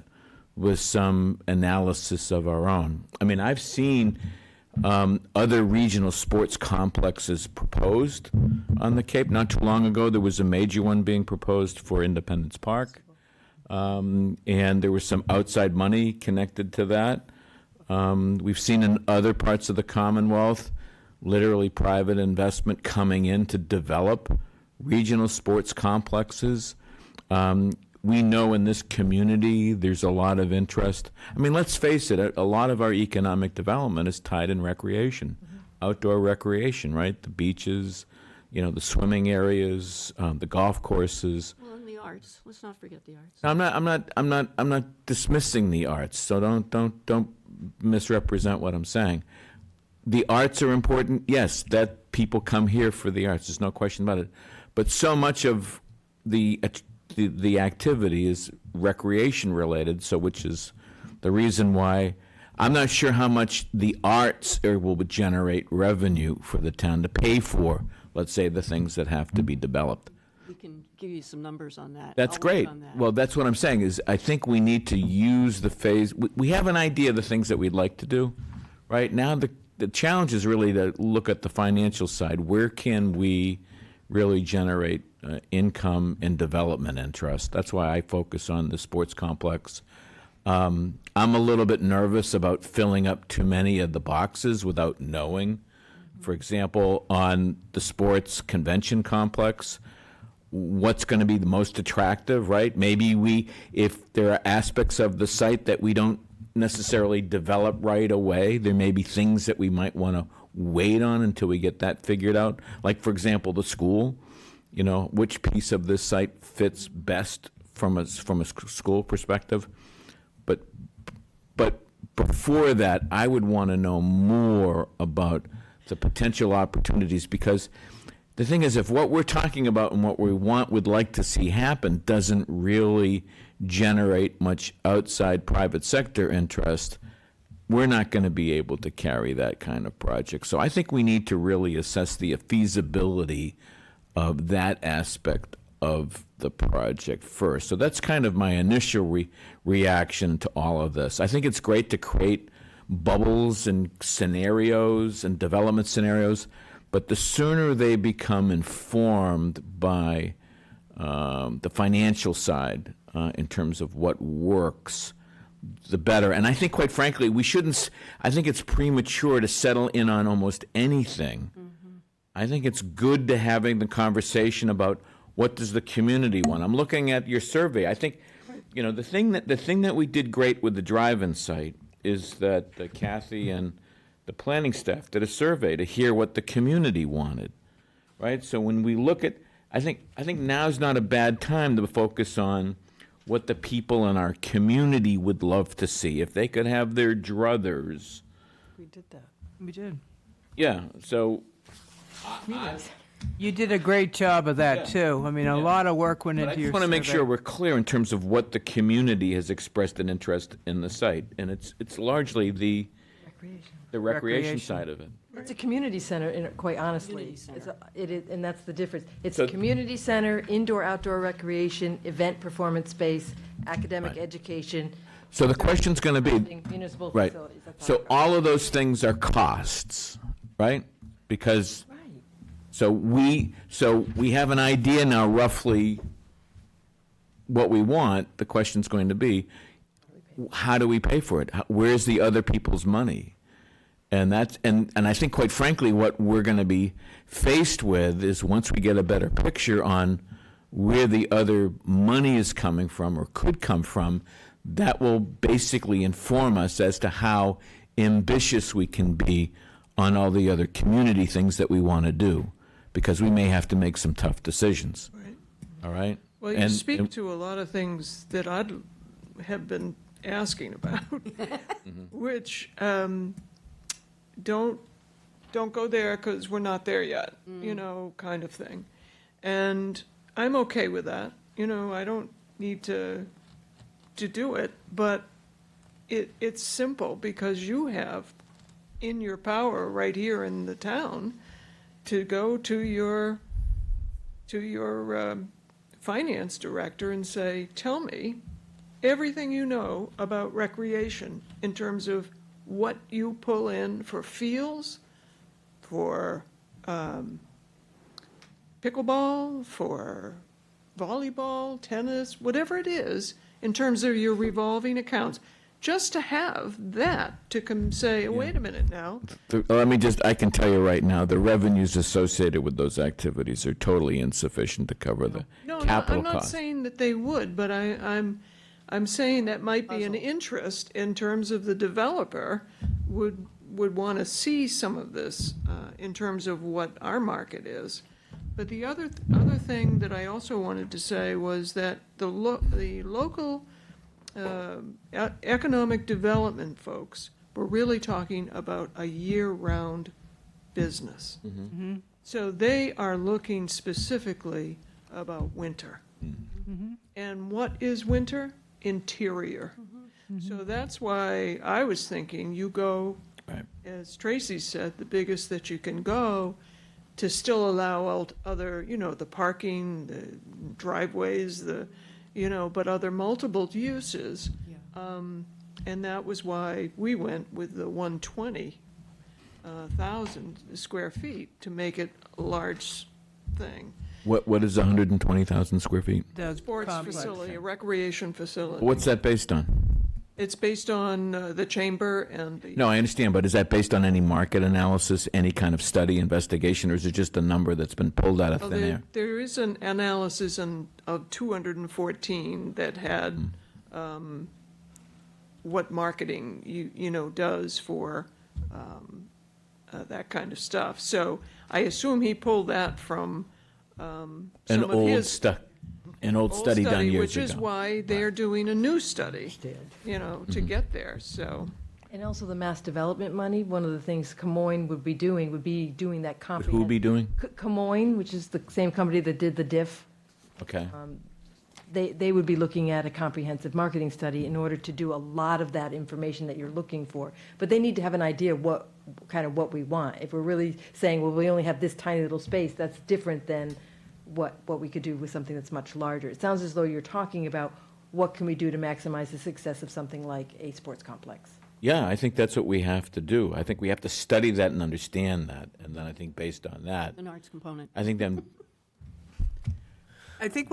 with some analysis of our own? I mean, I've seen other regional sports complexes proposed on the Cape. Not too long ago, there was a major one being proposed for Independence Park, and there was some outside money connected to that. We've seen in other parts of the Commonwealth, literally private investment coming in to develop regional sports complexes. We know in this community there's a lot of interest. I mean, let's face it, a lot of our economic development is tied in recreation, outdoor recreation, right? The beaches, the swimming areas, the golf courses. Well, and the arts. Let's not forget the arts. I'm not dismissing the arts, so don't misrepresent what I'm saying. The arts are important, yes, that people come here for the arts, there's no question about it. But so much of the activity is recreation related, so which is the reason why I'm not sure how much the arts will generate revenue for the town to pay for, let's say, the things that have to be developed. We can give you some numbers on that. That's I'll work great. on that. Well, that's what I'm saying is I think we need to use the phase. We have an idea of the things that we'd like to do. Right now, the challenge is really to look at the financial side. Where can we really generate income and development interest? That's why I focus on the sports complex. I'm a little bit nervous about filling up too many of the boxes without knowing. For example, on the sports convention complex, what's going to be the most attractive, right? Maybe if there are aspects of the site that we don't necessarily develop right away, there may be things that we might want to wait on until we get that figured out. Like, for example, the school, which piece of this site fits best from a school perspective. But before that, I would want to know more about the potential opportunities, because the thing is, if what we're talking about and what we would like to see happen doesn't really generate much outside private sector interest, we're not going to be able to carry that kind of project. So I think we need to really assess the feasibility of that aspect of the project first. So that's kind of my initial reaction to all of this. I think it's great to create bubbles and scenarios and development scenarios, but the sooner they become informed by the financial side in terms of what works, the better. And I think, quite frankly, I think it's premature to settle in on almost anything. I think it's good to having the conversation about what does the community want. I'm looking at your survey. I think, the thing that we did great with the drive-in site is that Kathy and the planning staff did a survey to hear what the community wanted, right? So when we look at, I think now's not a bad time to focus on what the people in our community would love to see. If they could have their druthers. We did that. We did. Yeah, so. You did a great job of that, too. I mean, a lot of work went But into I your just want to make survey. sure we're clear in terms of what the community has expressed an interest in the site. And it's largely the recreation side of it. It's a community center, quite honestly. It is, and that's the difference. It's So- a community center, indoor, outdoor recreation, event performance space, academic Right. education. So the question's going to be, Municipal right, facilities. That's so all of those things are costs, right? Because, so we have an idea now roughly what we want. The question's going to be, how do we pay for it? Where's the other people's money? And that's, and I think, quite frankly, what we're going to be faced with is, once we get a better picture on where the other money is coming from or could come from, that will basically inform us as to how ambitious we can be on all the other community things that we want to do, because we may have to make some tough decisions. Right. All right? Well, you speak to a lot of things that I'd have been asking about, which don't go there because we're not there yet, kind of thing. And I'm okay with that. You know, I don't need to do it, but it's simple because you have in your power right here in the town to go to your finance director and say, tell me everything you know about recreation in terms of what you pull in for fields, for pickleball, for volleyball, tennis, whatever it is, in terms of your revolving accounts. Just to have that to come say, wait a minute now. I can tell you right now, the revenues associated with those activities are totally insufficient to cover the capital I'm not cost. saying that they would, but I'm saying that might be an interest in terms of the developer would want to see some of this in terms of what our market is. But the other thing that I also wanted to say was that the local economic development folks were really talking about a year-round business. So they are looking specifically about winter. And what is winter? Interior. So that's why I was thinking you go, as Tracy said, the biggest that you can go to still allow other, the parking, the driveways, but other multiple uses. And that was why we went with the 120,000 square feet to make it a large thing. What is 120,000 square feet? Sports facility, a recreation facility. What's that based on? It's based on the chamber and the. No, I understand, but is that based on any market analysis, any kind of study, investigation, or is it just a number that's been pulled out of thin air? There is an analysis of 214 that had what marketing does for that kind of stuff. So I assume he pulled that from some of his an old study done years which is ago. why they're doing a new study, to get there. So. And also the mass development money, one of the things Camoin would be doing that comprehensive. Who would be doing? Camoin, which is the same company that did the DIF. Okay. They would be looking at a comprehensive marketing study in order to do a lot of that information that you're looking for. But they need to have an idea what we want. If we're really saying, well, we only have this tiny little space, that's different than what we could do with something that's much larger. It sounds as though you're talking about what can we do to maximize the success of something like a sports complex. Yeah, I think that's what we have to do. I think we have to study that and understand that, and then I think based on that, An arts component. I think then I think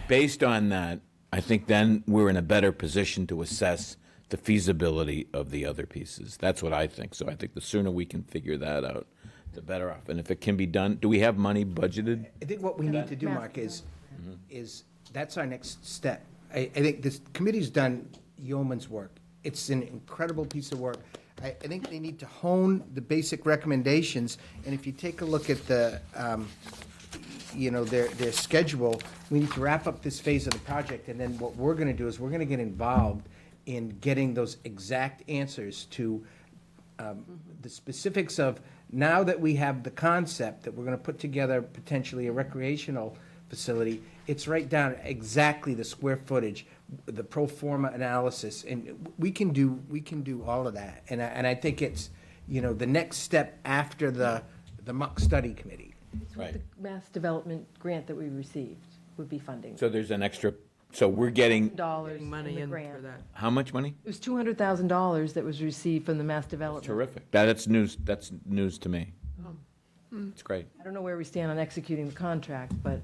based on that, I think then we're in a better position to assess the feasibility of the other pieces. That's what I think. So I think the sooner we can figure that out, the better off. And if it can be done, do we have money budgeted? I think what we need to do, Mark, is that's our next step. I think this committee's done yeoman's work. It's an incredible piece of work. I think they need to hone the basic recommendations, and if you take a look at the, their schedule, we need to wrap up this phase of the project, and then what we're gonna do is we're gonna get involved in getting those exact answers to the specifics of, now that we have the concept that we're gonna put together potentially a recreational facility, it's right down exactly the square footage, the pro forma analysis, and we can do all of that. And I think it's, the next step after the Muck Study Committee. Right. The mass development grant that we received would be funding. So there's an extra, so we're getting dollars money in in the for grant. that. how much money? It was $200,000 that was received from the mass development. Terrific. That's news. That's news to me. It's great. I don't know where we stand on executing the contract, but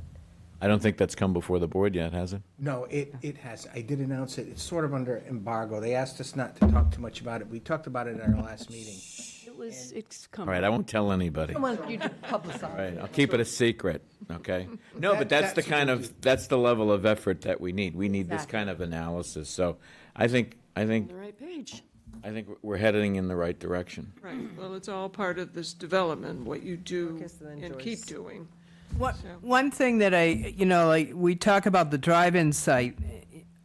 I don't think that's come before the board yet, has it? No, it has. I did announce it. It's sort of under embargo. They asked us not to talk too much about it. We talked about it at our last meeting. It's All coming. right, I won't tell anybody. I want you to publicize. All right, I'll keep it a secret, okay? No, but that's the level of effort that we need. We need this kind of analysis. So I think On the right page. we're heading in the right direction. Right, well, it's all part of this development, what you do Focus and and Joyce. keep doing. One thing that we talk about the drive-in site.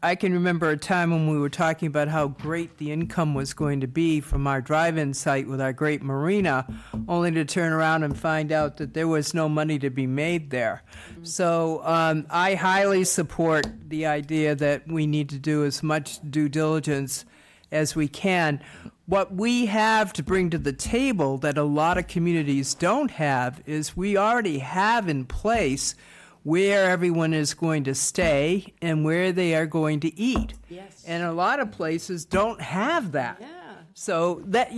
I can remember a time when we were talking about how great the income was going to be from our drive-in site with our great marina, only to turn around and find out that there was no money to be made there. So I highly support the idea that we need to do as much due diligence as we can. What we have to bring to the table that a lot of communities don't have is we already have in place where everyone is going to stay and where they are going to eat. Yes. And a lot of places don't have that. Yeah. So that,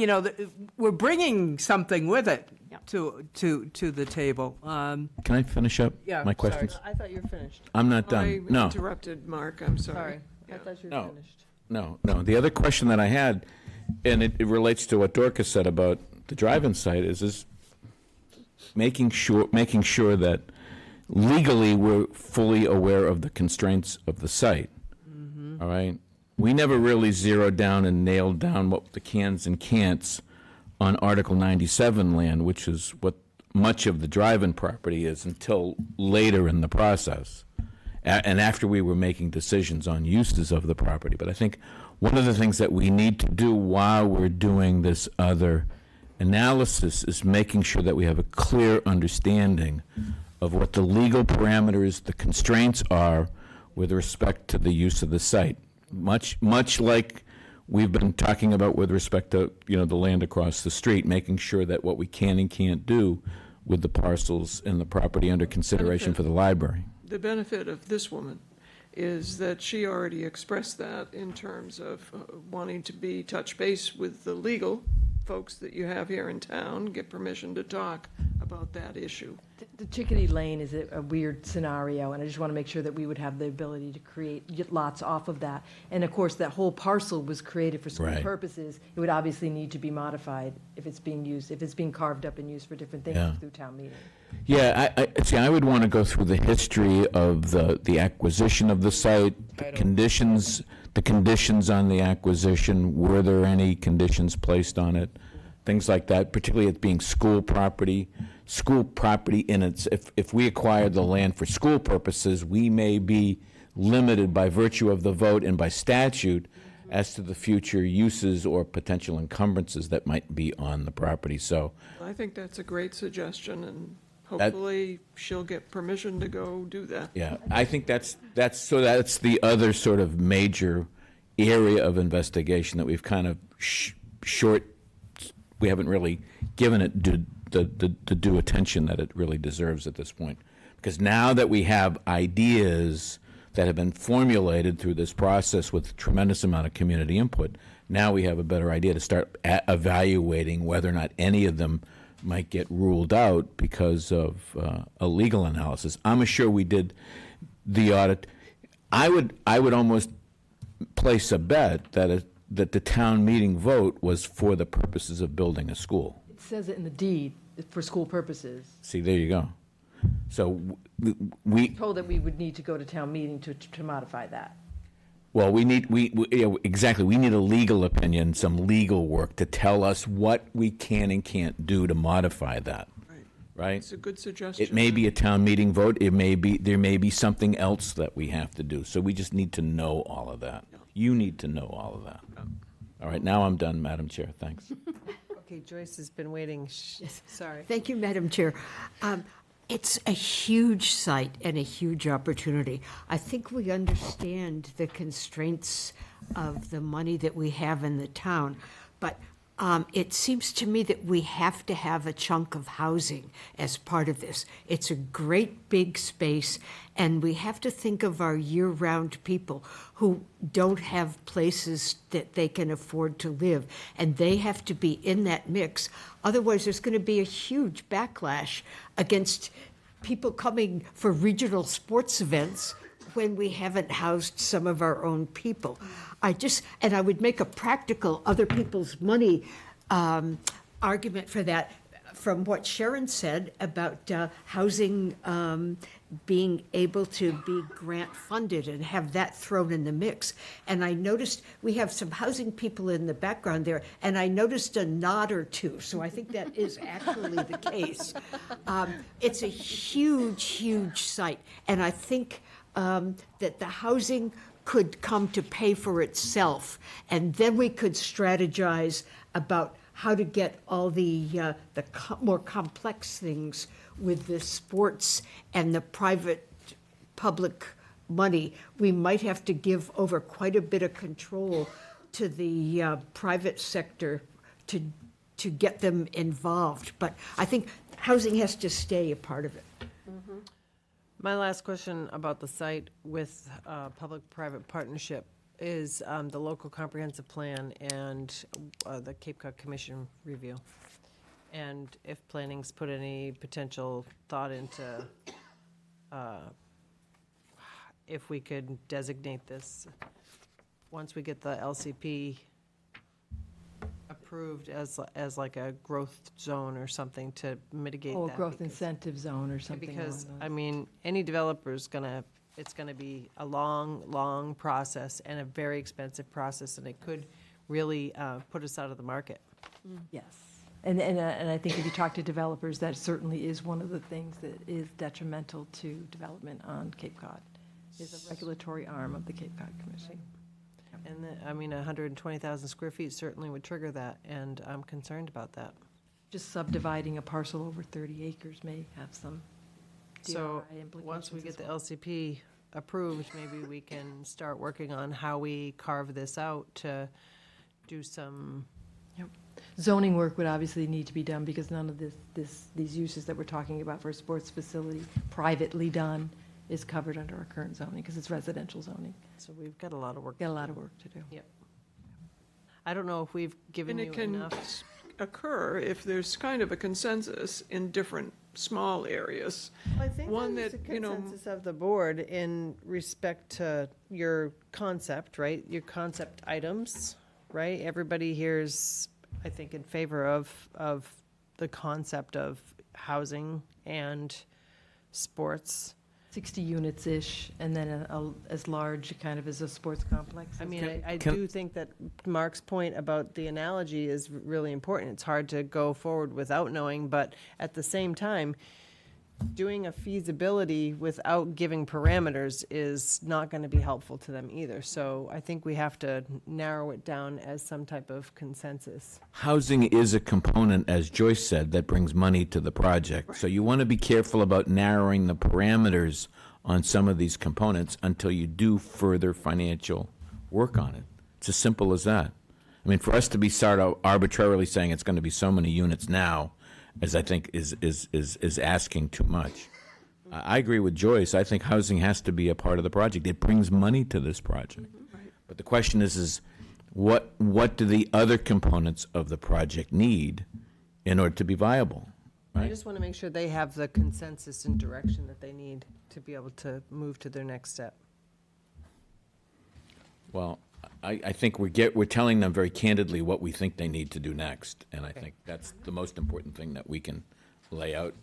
we're bringing something with it to the table. Can I finish up Yeah, my sorry. questions? I thought you were finished. I'm not I done. No. interrupted Mark, I'm sorry. Sorry, I thought you were No. finished. No. The other question that I had, and it relates to what Dorcas said about the drive-in site, is making sure that legally we're fully aware of the constraints of the site. All right? We never really zeroed down and nailed down what the cans and can'ts on Article 97 land, which is what much of the drive-in property is, until later in the process, and after we were making decisions on uses of the property. But I think one of the things that we need to do while we're doing this other analysis is making sure that we have a clear understanding of what the legal parameters, the constraints are with respect to the use of the site. Much like we've been talking about with respect to, the land across the street, making sure that what we can and can't do with the parcels and the property under consideration for the library. The benefit of this woman is that she already expressed that in terms of wanting to touch base with the legal folks that you have here in town, get permission to talk about that issue. The Chickadee Lane is a weird scenario, and I just want to make sure that we would have the ability to get lots off of that. And of course, that whole parcel was created for school Right. purposes. It would obviously need to be modified if it's being used, if it's being carved up and used for different things Yeah. through town meeting. Yeah, I would want to go through the history of the acquisition of the site, the conditions on the acquisition, were there any conditions placed on it, things like that, particularly it being school property in its, if we acquired the land for school purposes, we may be limited by virtue of the vote and by statute as to the future uses or potential encumbrances that might be on the property. So I think that's a great suggestion, and hopefully she'll get permission to go do that. yeah, I think that's the other sort of major area of investigation that we've kind of we haven't really given it the due attention that it really deserves at this point. Because now that we have ideas that have been formulated through this process with a tremendous amount of community input, now we have a better idea to start evaluating whether or not any of them might get ruled out because of a legal analysis. I'm sure we did the audit. I would almost place a bet that the town meeting vote was for the purposes of building a school. It says it in the deed for school purposes. See, there you go. So we Told that we would need to go to town meeting to modify that. Well, we need exactly. We need a legal opinion, some legal work to tell us what we can and can't do to modify that. Right. It's a good suggestion. It may be a town meeting vote. There may be something else that we have to do. So we just need to know all of that. You need to know all of that. All right. Now I'm done, Madam Chair. Thanks. Okay, Joyce has been waiting. Sorry. Thank you, Madam Chair. It's a huge site and a huge opportunity. I think we understand the constraints of the money that we have in the town, but it seems to me that we have to have a chunk of housing as part of this. It's a great big space, and we have to think of our year-round people who don't have places that they can afford to live, and they have to be in that mix. Otherwise, there's going to be a huge backlash against people coming for regional sports events when we haven't housed some of our own people. And I would make a practical other people's money argument for that from what Sharon said about housing being able to be grant funded and have that thrown in the mix. And I noticed we have some housing people in the background there, and I noticed a nod or two, so I think that is actually the case. It's a huge, huge site, and I think that the housing could come to pay for itself, and then we could strategize about how to get all the more complex things with the sports and the private public money. We might have to give over quite a bit of control to the private sector to get them involved. But I think housing has to stay a part of it. My last question about the site with public-private partnership is the local comprehensive plan and the Cape Cod Commission review. And if planning's put any potential thought into if we could designate this, once we get the LCP approved as like a growth zone or something to mitigate that. Or a growth because- incentive zone or something along Because, those. I mean, any developer's it's gonna be a long, long process and a very expensive process, and it could really put us out of the market. Yes. And I think if you talk to developers, that certainly is one of the things that is detrimental to development on Cape Cod, is a regulatory arm of the Cape Cod Commission. And, I mean, 120,000 square feet certainly would trigger that, and I'm concerned about that. Just subdividing a parcel over 30 acres may have some So, DRI implications once we get as the well. LCP approved, maybe we can start working on how we carve this out to do some. Yep. Zoning work would obviously need to be done because none of these uses that we're talking about for a sports facility privately done is covered under our current zoning because it's residential zoning. So we've got a lot of work. Got a lot of work to do. Yep. I don't know if we've given And you it can enough. occur if there's kind of a consensus in different small areas. I think One there's a that, you know, consensus of the board in respect to your concept, right? Your concept items, right? Everybody here is, I think, in favor of the concept of housing and sports. 60 units-ish, and then as large kind of as a sports complex. I mean, I Can- do think that Mark's point about the analogy is really important. It's hard to go forward without knowing, but at the same time, doing a feasibility without giving parameters is not going to be helpful to them either. So I think we have to narrow it down as some type of consensus. Housing is a component, as Joyce said, that brings money to the project. So you want to be careful about narrowing the parameters on some of these components until you do further financial work on it. It's as simple as that. I mean, for us to be start out arbitrarily saying it's going to be so many units now, as I think is asking too much. I agree with Joyce. I think housing has to be a part of the project. It brings money to this project. But the question is what do the other components of the project need in order to be viable? I Right? just want to make sure they have the consensus and direction that they need to be able to move to their next step. Well, I think we're telling them very candidly what we think they need to do next, and I think that's the most important thing that we can lay out.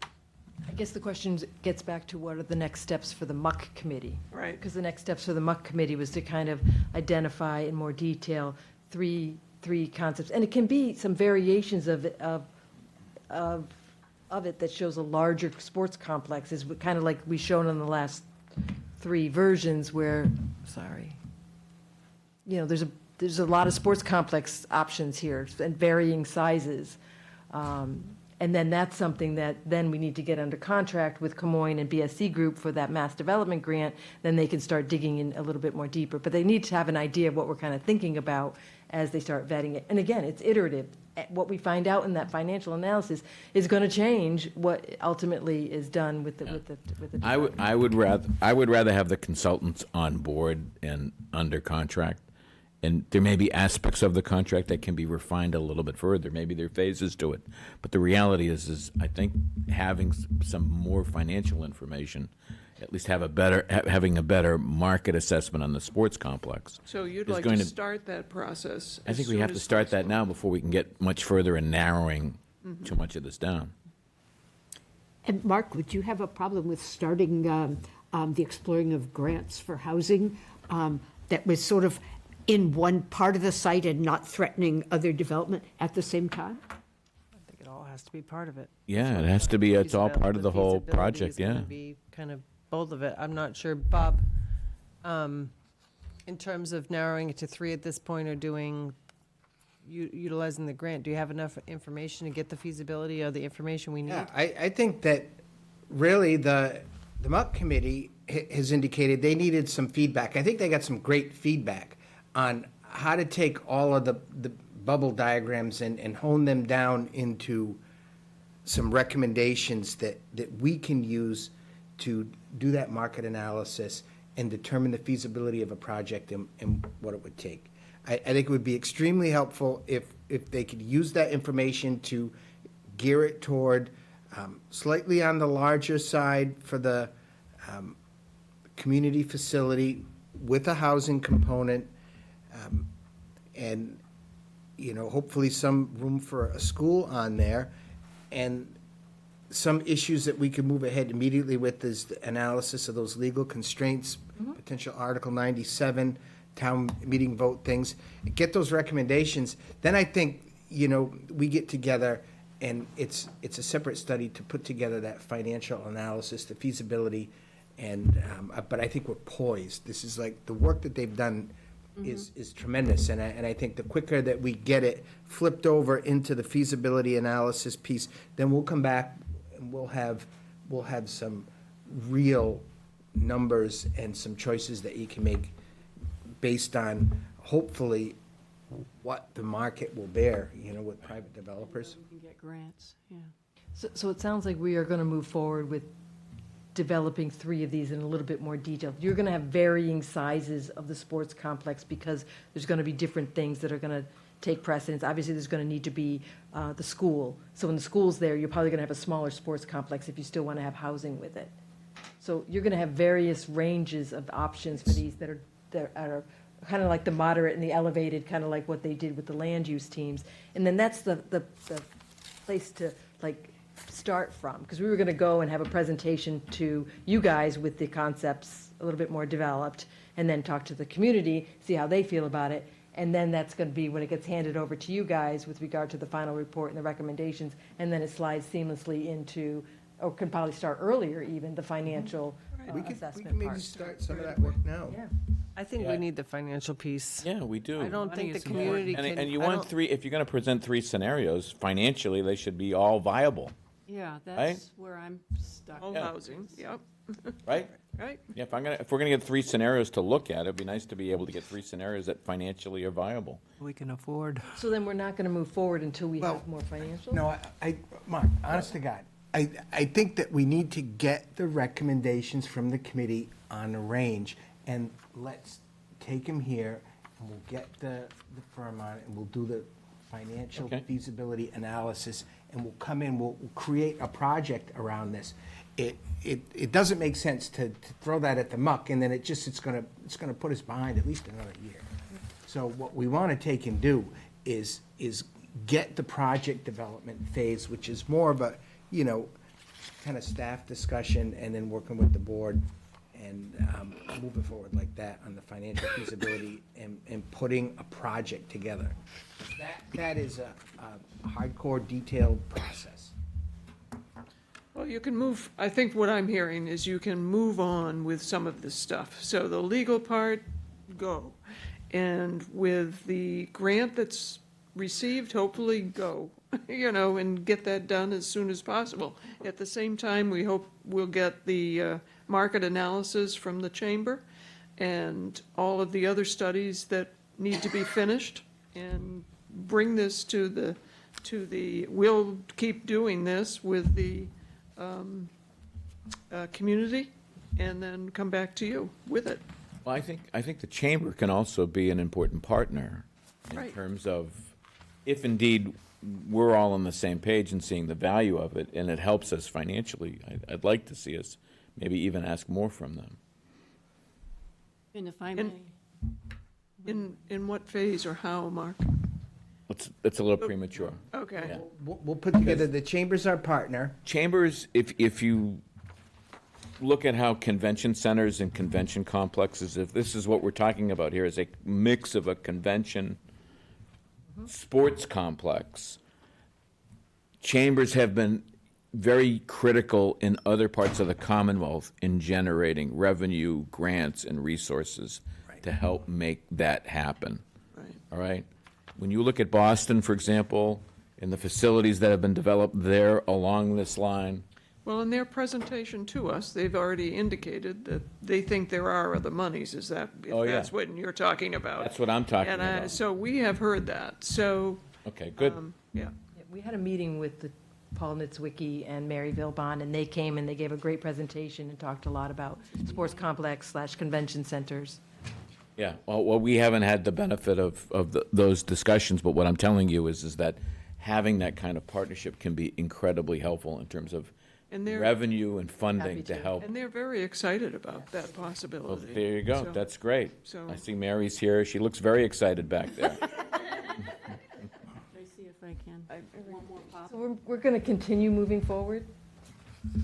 I guess the question gets back to what are the next steps for the MUC committee? Right. Because the next steps for the MUC committee was to kind of identify in more detail three concepts. And it can be some variations of it that shows a larger sports complex, is kind of like we shown in the last three versions where, you know, there's a lot of sports complex options here and varying sizes. And then that's something that then we need to get under contract with Camoin and BSC Group for that mass development grant. Then they can start digging in a little bit more deeper. But they need to have an idea of what we're kind of thinking about as they start vetting it. And again, it's iterative. What we find out in that financial analysis is going to change what ultimately is done with the. I would rather have the consultants on board and under contract. And there may be aspects of the contract that can be refined a little bit further. Maybe there are phases to it. But the reality is I think having some more financial information, at least having a better market assessment on the sports complex. So you'd is like going to start that process I as think we soon have to as start that now before we can get much further in narrowing too much of this down. And Mark, would you have a problem with starting the exploring of grants for housing that was sort of in one part of the site and not threatening other development at the same time? I think it all has to be part of it. Yeah, it has to be, it's all part of the whole Feasibility project, is gonna yeah. be kind of both of it. I'm not sure, Bob, In terms of narrowing it to 3 at this point, or doing, utilizing the grant, do you have enough information to get the feasibility of the information we need? Yeah, I think that really the MUC committee has indicated they needed some feedback. I think they got some great feedback on how to take all of the bubble diagrams and hone them down into some recommendations that we can use to do that market analysis and determine the feasibility of a project and what it would take. I think it would be extremely helpful if they could use that information to gear it toward slightly on the larger side for the community facility with a housing component, and hopefully some room for a school on there, and some issues that we can move ahead immediately with is the analysis of those legal constraints, potential Article 97, town meeting vote things. Get those recommendations. Then I think, we get together and it's a separate study to put together that financial analysis, the feasibility, and but I think we're poised. This is like the work that they've done is tremendous, and I think the quicker that we get it flipped over into the feasibility analysis piece, then we'll come back and we'll have some real numbers and some choices that you can make based on hopefully what the market will bear, with private developers. We can get grants, yeah. So it sounds like we are going to move forward with developing 3 of these in a little bit more detail. You're going to have varying sizes of the sports complex because there's going to be different things that are going to take precedence. Obviously, there's going to need to be the school. So when the school's there, you're probably going to have a smaller sports complex if you still want to have housing with it. So you're going to have various ranges of options for these that are kind of like the moderate and the elevated, kind of like what they did with the land use teams. And then that's the place to start from, because we were going to go and have a presentation to you guys with the concepts a little bit more developed, and then talk to the community, see how they feel about it. And then that's going to be when it gets handed over to you guys with regard to the final report and the recommendations, and then it slides seamlessly into, or can probably start earlier even, the financial assessment We can maybe part. start some of that work now. Yeah. I think we need the financial piece. Yeah, we do. I don't think the it's important. community can. And you I want don't- 3, if you're going to present 3 scenarios, financially, they should be all viable, Yeah, that's Right? where I'm stuck. All Yeah. housing, yep. right? Right. Yeah, if we're going to get 3 scenarios to look at, it'd be nice to be able to get 3 scenarios that financially are viable. We can afford. So then we're not going to move forward until we have more financial? No, Mark, honest to God, I think that we need to get the recommendations from the committee on the range, and let's take them here, and we'll get the firm on it, and we'll do the financial Okay. feasibility analysis, and we'll come in, we'll create a project around this. It doesn't make sense to throw that at the muck, and then it's gonna put us behind at least another year. So what we want to take and do is get the project development phase, which is more of a, kind of staff discussion, and then working with the board and moving forward like that on the financial feasibility and putting a project together. That is a hardcore, detailed process. Well, you can move, I think what I'm hearing is you can move on with some of this stuff. So the legal part, go. And with the grant that's received, hopefully go, and get that done as soon as possible. At the same time, we hope we'll get the market analysis from the chamber and all of the other studies that need to be finished, and bring this to the, we'll keep doing this with the community, and then come back to you with it. Well, I think the chamber can also be an important partner in Right. terms of, if indeed we're all on the same page and seeing the value of it, and it helps us financially, I'd like to see us maybe even ask more from them. And if I may, In what phase or how, Mark? It's a little premature. Okay. Yeah. We'll put together, the chamber's our partner. Chambers, if you look at how convention centers and convention complexes, if this is what we're talking about here, is a mix of a convention sports complex, chambers have been very critical in other parts of the Commonwealth in generating revenue, grants, and resources to help make that happen. Right. All right? When you look at Boston, for example, and the facilities that have been developed there along this line, Well, in their presentation to us, they've already indicated that they think there are other monies. Is that, Oh, if yeah. that's what you're talking about? that's what I'm talking And about. so we have heard that, so, Okay, good. yeah. We had a meeting with the Paul Nitzwicki and Mary Vilbon, and they came and they gave a great presentation and talked a lot about sports complex / convention centers. Yeah, well, we haven't had the benefit of those discussions, but what I'm telling you is that having that kind of partnership can be incredibly helpful in terms of And they're- revenue and funding to help. And they're very excited about that Well, possibility. there you go, So- that's great. so- I see Mary's here, she looks very excited back there. Let me see if I can. One more pop. So we're going to continue moving forward?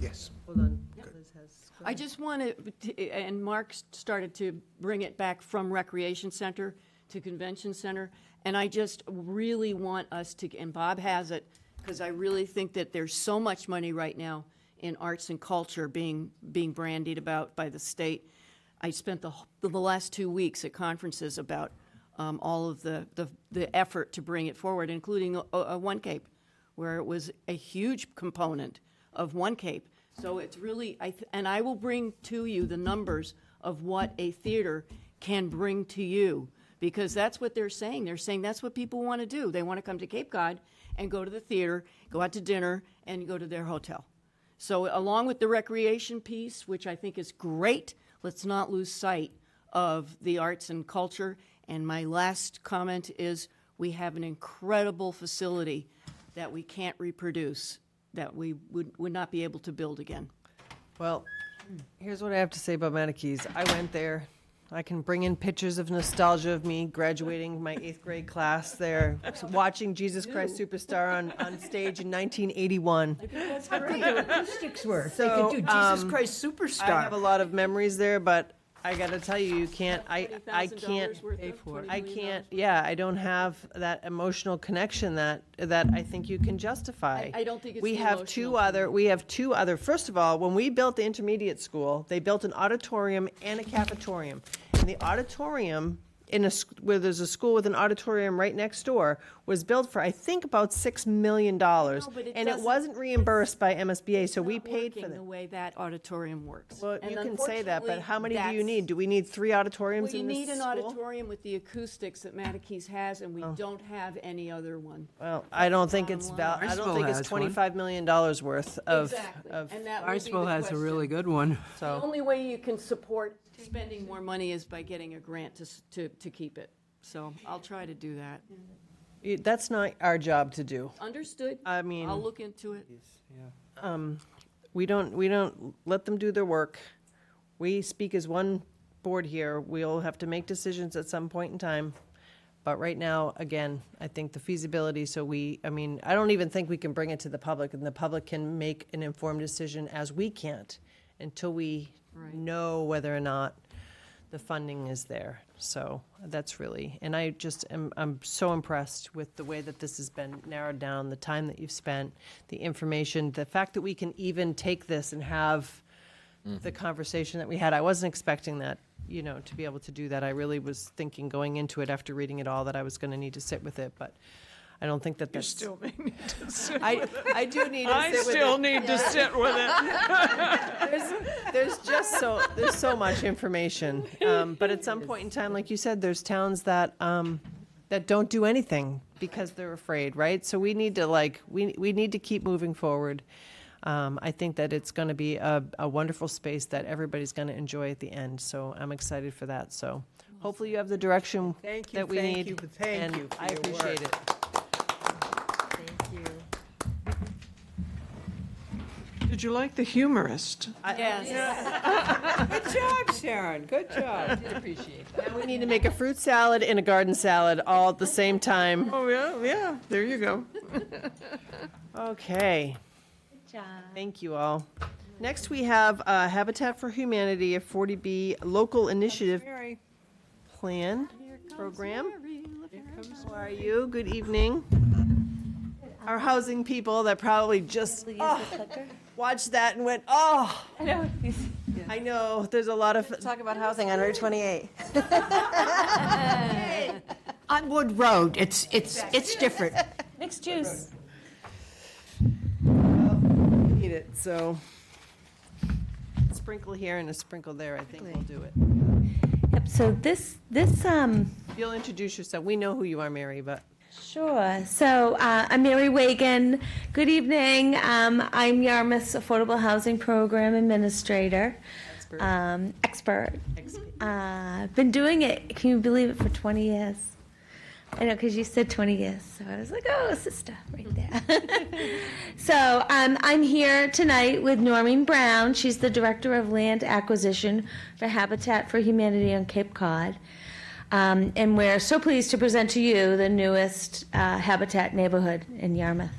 Yes. Hold on. Liz has- I just want to, and Mark started to bring it back from Recreation Center to Convention Center, and I just really want us to, and Bob has it, because I really think that there's so much money right now in arts and culture being brandied about by the state. I spent the last 2 weeks at conferences about all of the effort to bring it forward, including One Cape, where it was a huge component of One Cape. So it's really, and I will bring to you the numbers of what a theater can bring to you, because that's what they're saying. They're saying that's what people want to do. They want to come to Cape Cod and go to the theater, go out to dinner, and go to their hotel. So along with the recreation piece, which I think is great, let's not lose sight of the arts and culture. And my last comment is we have an incredible facility that we can't reproduce, that we would not be able to build again. Well, here's what I have to say about Maniquis. I went there. I can bring in pictures of nostalgia of me graduating my 8th grade class there, watching Jesus Christ Superstar on stage in 1981. How good their acoustics were. They So, could do Jesus Christ I Superstar. have a lot of memories there, but I gotta tell you, you can't, I can't, $20,000 worth of $20 I million can't, yeah, I don't have that emotional connection that I think you can justify. I don't think it's We the have emotional two other, first of all, when we built the intermediate school, they built an auditorium and a cafetorium. And the auditorium, where there's a school with an auditorium right next door, was built for, I think, about $6 million. but it And it doesn't- wasn't reimbursed by MSBA, so we Not paid for working that. the way that auditorium works. Well, And you can say that, but unfortunately, how many do you that's- need? Do we need 3 auditoriums Well, you in this need an school? auditorium with the acoustics that Maniquis has, and we don't have any other one. Well, I don't think Bottom it's line. I don't Barnstable think it's has one. $25 million worth of. Exactly, of- and that will be the Barnstable has a question. really good one. The only way you can support spending more money is by getting a grant to keep it. So I'll try to do that. That's not our job to do. Understood. I mean, I'll look into it. we don't let them do their work. We speak as one board here. We'll have to make decisions at some point in time. But right now, again, I think the feasibility, I don't even think we can bring it to the public, and the public can make an informed decision, as we can't, until we know whether or not the funding is there. So that's really, and I'm so impressed with the way that this has been narrowed down, the time that you've spent, the information, the fact that we can even take this and have the conversation that we had. I wasn't expecting that, to be able to do that. I really was thinking going into it after reading it all that I was going to need to sit with it, but I don't think that You that's. still may need to sit I with it. I do need to I sit with it. still need to sit with it. There's so much information, but at some point in time, like you said, there's towns that that don't do anything because they're afraid, right? So we need to we need to keep moving forward. I think that it's going to be a wonderful space that everybody's going to enjoy at the end. So I'm excited for that. So hopefully you have the direction that we need. thank you for I your appreciate work. it. Did you like the humorist? Yes. Good job, Sharon, good job. Appreciate that. Now we need to make a fruit salad and a garden salad all at the same time. Oh, yeah, there you go. Okay. Good job. Thank you all. Next, we have Habitat for Humanity, a 40B local initiative plan program. How are you? Good evening. Our housing people that probably just watched that and went, oh. I know. I know, there's a lot of talk about housing on Route 28. On Wood Road, it's different. Mixed use. Need it, so sprinkle here and a sprinkle there, I think we'll do it. Yep, so this, You'll introduce yourself. We know who you are, Mary, but. sure. So I'm Mary Wagon. Good evening. I'm Yarmouth's Affordable Housing Program Administrator. Expert. Been doing it, can you believe it, for 20 years. I know, because you said 20 years, so I was like, oh, sister, right there. So I'm here tonight with Noreen Brown. She's the Director of Land Acquisition for Habitat for Humanity on Cape Cod. And we're so pleased to present to you the newest Habitat neighborhood in Yarmouth.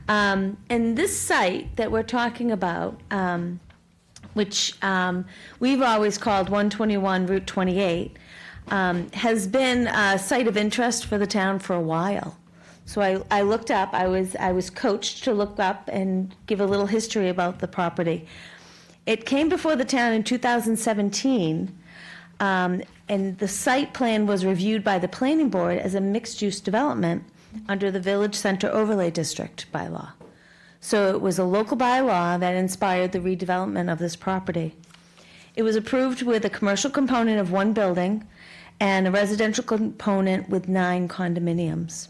And this site that we're talking about, which we've always called 121 Route 28, has been a site of interest for the town for a while. So I looked up, I was coached to look up and give a little history about the property. It came before the town in 2017, and the site plan was reviewed by the planning board as a mixed-use development under the Village Center Overlay District bylaw. So it was a local bylaw that inspired the redevelopment of this property. It was approved with a commercial component of 1 building and a residential component with 9 condominiums.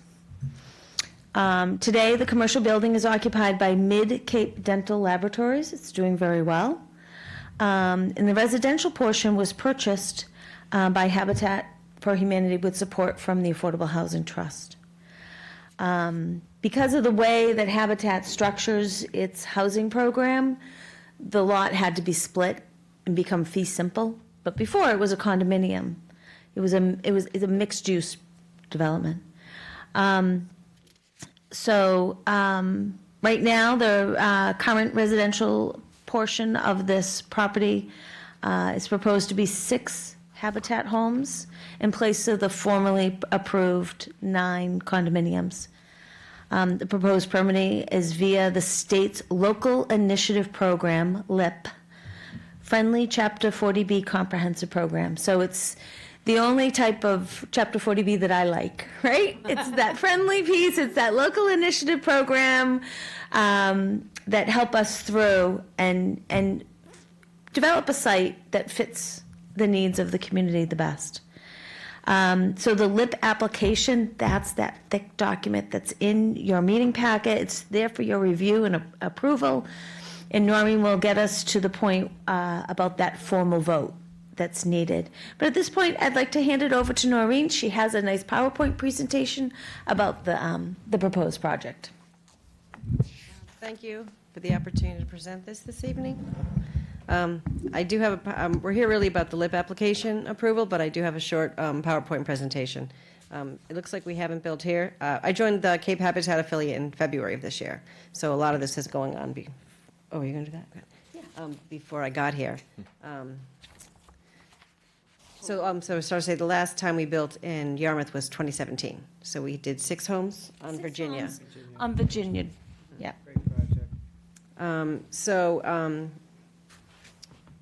Today, the commercial building is occupied by Mid-Cape Dental Laboratories. It's doing very well. And the residential portion was purchased by Habitat for Humanity with support from the Affordable Housing Trust. Because of the way that Habitat structures its housing program, the lot had to be split and become fee simple. But before, it was a condominium. It's a mixed-use development. Right now, the current residential portion of this property is proposed to be 6 Habitat homes in place of the formerly approved 9 condominiums. The proposed permitting is via the state's Local Initiative Program, LIP, Friendly Chapter 40B Comprehensive Program. So it's the only type of Chapter 40B that I like, right? It's that friendly piece, it's that local initiative program that help us through and develop a site that fits the needs of the community the best. So the LIP application, that's that thick document that's in your meeting packet. It's there for your review and approval. And Noreen will get us to the point about that formal vote that's needed. But at this point, I'd like to hand it over to Noreen. She has a nice PowerPoint presentation about the proposed project. Thank you for the opportunity to present this evening. I do have we're here really about the LIP application approval, but I do have a short PowerPoint presentation. It looks like we haven't built here. I joined the Cape Habitat affiliate in February of this year, so a lot of this is going on. Oh, you're going to do that? Good. Yeah. Before I got here. So I started to say the last time we built in Yarmouth was 2017. So we did 6 homes on Virginia. Homes on Virginia, yeah.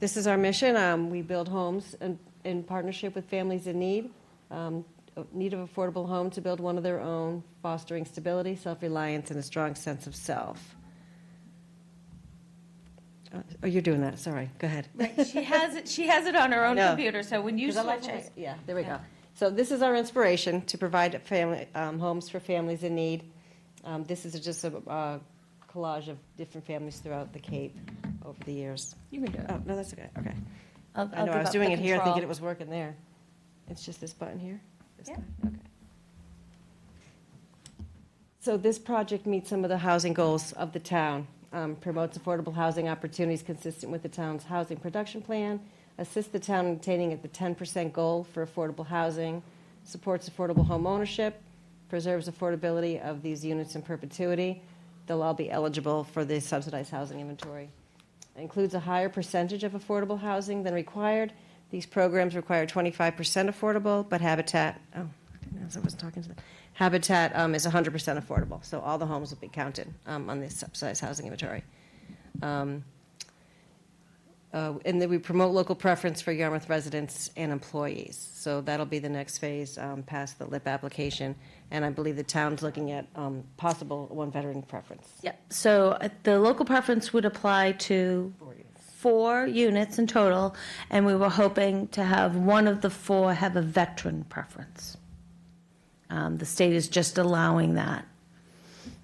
This is our mission. We build homes in partnership with families in need of affordable home to build one of their own, fostering stability, self-reliance, and a strong sense of self. Oh, you're doing that. Sorry. Go ahead. Right, she has it on her own No. computer, so when you 'Cause I like switch when it. Yeah, there we go. So this is our inspiration to provide family homes for families in need. This is just a collage of different families throughout the Cape over the years. You can do it. Oh, no, that's okay. Okay. I'll I know, give I was up doing the it here, control. thinking it was working there. It's just this button here? This Yeah. guy? Okay. So this project meets some of the housing goals of the town, promotes affordable housing opportunities consistent with the town's housing production plan, assists the town in attaining at the 10% goal for affordable housing, supports affordable home ownership, preserves affordability of these units in perpetuity. They'll all be eligible for the subsidized housing inventory. It includes a higher percentage of affordable housing than required. These programs require 25% affordable, but Habitat, oh, I didn't know I wasn't talking to them. Habitat is 100% affordable, so all the homes will be counted on this subsidized housing inventory. And then we promote local preference for Yarmouth residents and employees. So that'll be the next phase, past the LIP application. And I believe the town's looking at possible one veteran preference. Yep, so the local preference would apply to 4 units in total, and we were hoping to have one of the 4 have a veteran preference. The state is just allowing that.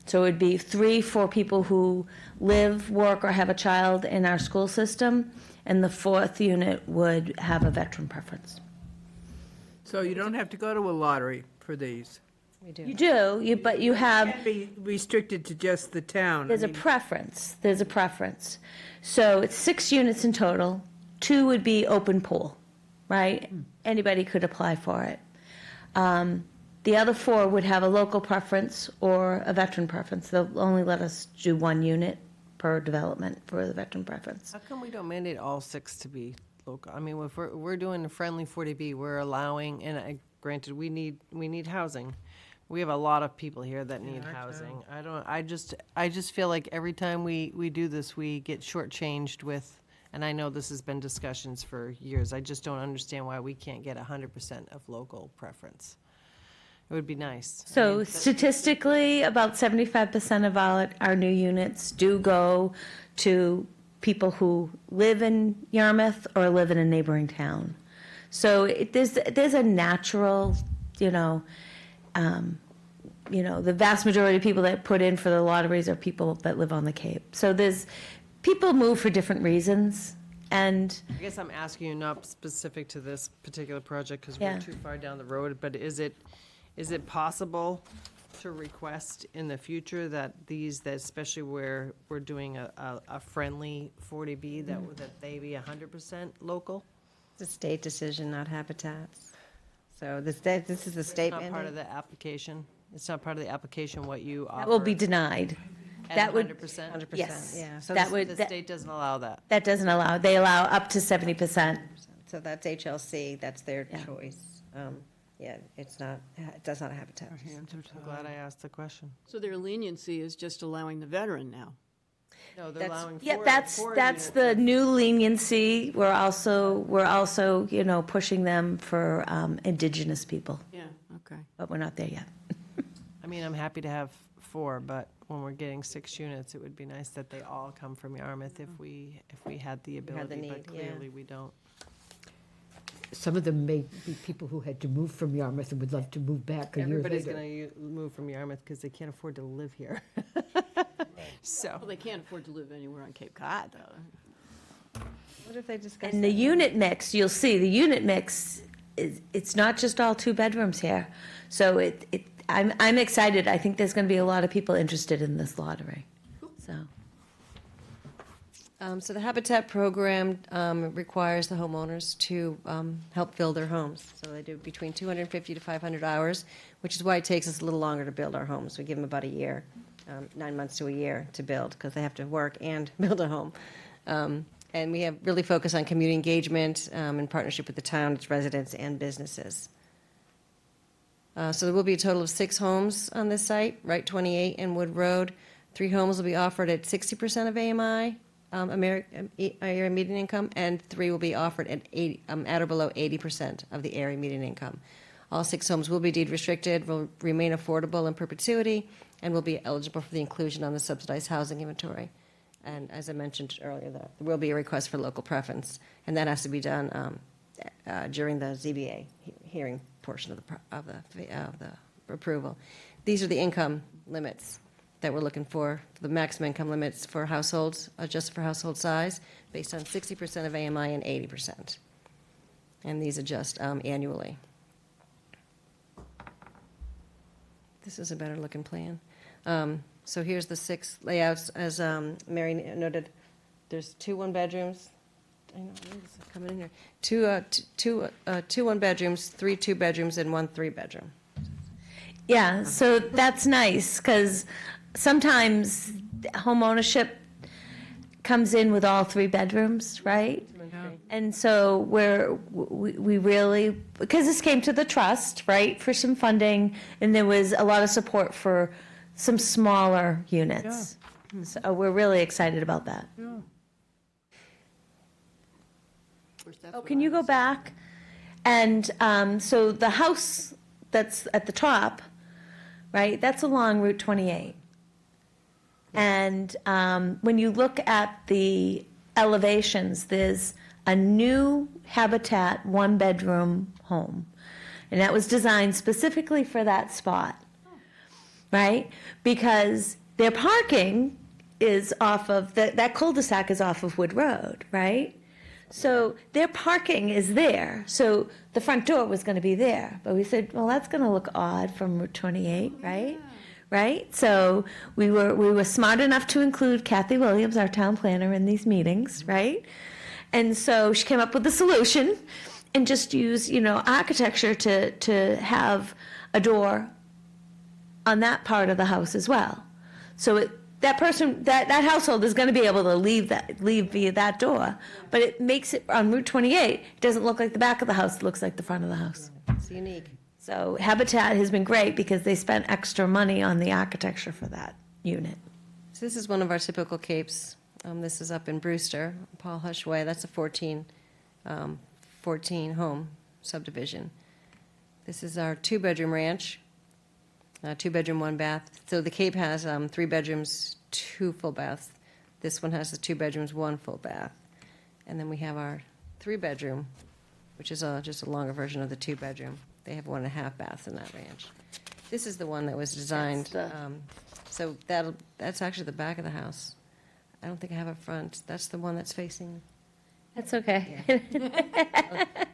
So it'd be 3 for people who live, work, or have a child in our school system, and the 4th unit would have a veteran preference. So you don't have to go to a lottery for these? We do. You do, but you have. Can't be restricted to just the town. There's a preference. There's a preference. So it's 6 units in total. 2 would be open pool, right? Anybody could apply for it. The other 4 would have a local preference or a veteran preference. They'll only let us do 1 unit per development for the veteran preference. How come we don't mandate all 6 to be local? I mean, if we're doing a friendly 40B, we're allowing, and granted, we need housing. We have a lot of people here that need housing. I just feel like every time we do this, we get shortchanged with, and I know this has been discussions for years. I just don't understand why we can't get 100% of local preference. It would be nice. So statistically, about 75% of our new units do go to people who live in Yarmouth or live in a neighboring town. So there's a natural, the vast majority of people that put in for the lotteries are people that live on the Cape. So people move for different reasons, and I guess I'm asking you not specific to this particular project because Yeah. we're too far down the road, but is it possible to request in the future that especially where we're doing a friendly 40B, that they be 100% local? It's a state decision, not Habitat's. So this is the state It's not part mandate. of the application? It's not part of the application what you offer? that will be denied. At That would 100%? 100%, Yes. yeah. So That this- would- The that- state doesn't allow that? That doesn't allow. They allow up to 70%. So that's HLC, that's their Yeah. choice. Yeah, it does not have Habitat. I'm glad I asked the question. So their leniency is just allowing the veteran now? No, they're allowing That's four that's units. the new leniency. We're also pushing them for indigenous people, Yeah, okay. but we're not there yet. I mean, I'm happy to have 4, but when we're getting 6 units, it would be nice that they all come from Yarmouth if we had the had the ability, need, but yeah. clearly we don't. Some of them may be people who had to move from Yarmouth and would love to move back a year Everybody's later. going to move from Yarmouth because they can't afford to live here. So. Well, they can't afford to live anywhere on Cape Cod, though. What if they discuss? And the unit mix, you'll see, the unit mix it's not just all 2 bedrooms here. So I'm excited. I think there's going to be a lot of people interested in this lottery. So. So the Habitat program requires the homeowners to help build their homes. So they do between 250 to 500 hours, which is why it takes us a little longer to build our homes. We give them about a year, 9 months to a year to build, because they have to work and build a home. And we have really focused on community engagement in partnership with the town, its residents, and businesses. So there will be a total of 6 homes on this site, Route 28 and Wood Road. 3 homes will be offered at 60% of AMI, area median income, and 3 will be offered at at or below 80% of the area median income. All 6 homes will be deed restricted, will remain affordable in perpetuity, and will be eligible for the inclusion on the subsidized housing inventory. And as I mentioned earlier, there will be a request for local preference, and that has to be done during the ZBA hearing portion of the approval. These are the income limits that we're looking for, the maximum income limits for households, adjusted for household size, based on 60% of AMI and 80%. And these adjust annually. This is a better looking plan. So here's the 6 layouts, as Mary noted. There's 2 one-bedrooms. I know, it's coming in here. 2 one-bedrooms, 3 two-bedrooms, and 1 three-bedroom. Yeah, so that's nice, because sometimes home ownership comes in with all 3 bedrooms, right? And so we really, because this came to the trust, right, for some funding, and there was a lot of support for some smaller units. So we're really excited about that. Oh, can you go back? And so the house that's at the top, right, that's along Route 28. And when you look at the elevations, there's a new Habitat one-bedroom home. And that was designed specifically for that spot, right? Because their parking is off of, that cul-de-sac is off of Wood Road, right? So their parking is there. So the front door was going to be there. But we said, well, that's going to look odd from Route 28, right? Right? So we were smart enough to include Kathy Williams, our town planner, in these meetings, right? And so she came up with a solution and just use, architecture to have a door on that part of the house as well. So that person, that household is going to be able to leave via that door, but it makes it on Route 28. It doesn't look like the back of the house; it looks like the front of the house. It's unique. So Habitat has been great because they spent extra money on the architecture for that unit. So this is one of our typical capes. This is up in Brewster, Paul Hush Way. That's a 14 home subdivision. This is our 2-bedroom ranch. 2-bedroom, 1 bath. So the Cape has 3 bedrooms, 2 full baths. This one has the 2 bedrooms, 1 full bath. And then we have our 3-bedroom, which is just a longer version of the 2-bedroom. They have 1.5 baths in that ranch. This is the one that was designed. So that's actually the back of the house. I don't think I have a front. That's the one that's facing. That's okay.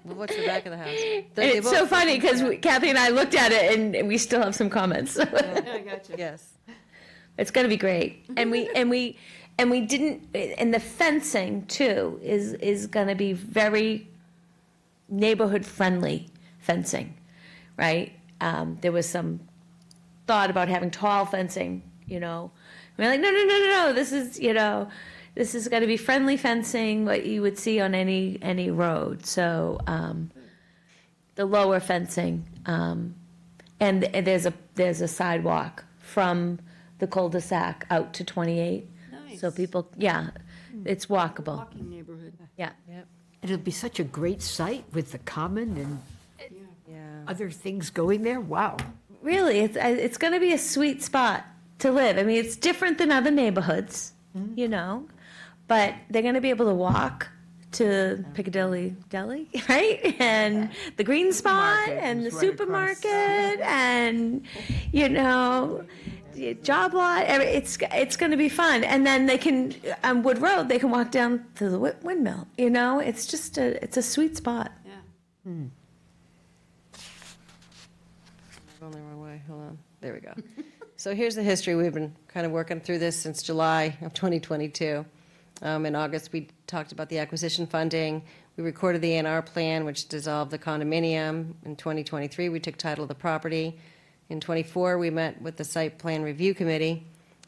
Well, what's the back of the house? It's so funny because Kathy and I looked at it and we still have some comments. I got you. Yes. It's going to be great. And we didn't, and the fencing too is going to be very neighborhood friendly fencing, right? There was some thought about having tall fencing, We're like, no. This is going to be friendly fencing, what you would see on any road. So the lower fencing, and there's a sidewalk from the cul-de-sac out to 28. Nice. So people, it's walkable. Walking neighborhood. Yeah. Yep. It'll be such a great site with the common and Yeah. other things going there. Wow. Really, it's going to be a sweet spot to live. I mean, it's different than other neighborhoods, but they're going to be able to walk to Piccadilly Deli, right? And the Green Spot and the supermarket and, job lot. It's going to be fun. And then they can, on Wood Road, they can walk down to the windmill, It's just it's a sweet spot. Yeah. I'm going the wrong way. Hold on. There we go. So here's the history. We've been kind of working through this since July of 2022. In August, we talked about the acquisition funding. We recorded the A&R plan, which dissolved the condominium. In 2023, we took title of the property. In 24, we met with the site plan review committee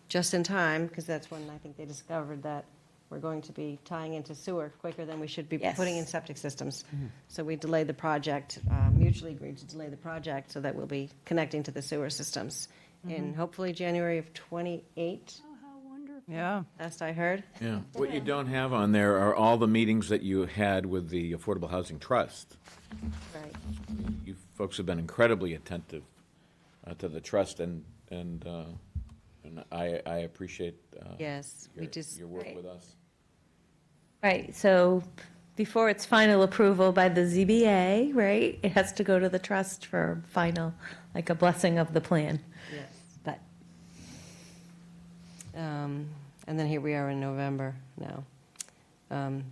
just in time, because that's when I think they discovered that we're going to be tying into sewer quicker than we should be putting in septic systems. So we delayed the project, mutually agreed to delay the project so that we'll be connecting to the sewer systems in hopefully January of 28. Oh, how wonderful. Yeah. Last I heard. Yeah. What you don't have on there are all the meetings that you had with the Affordable Housing Trust. Right. You folks have been incredibly attentive to the trust, and I appreciate Yes, we just. your work with us. Right, so before it's final approval by the ZBA, right, it has to go to the trust for final, like a blessing of the plan. Yes. But And then here we are in November now.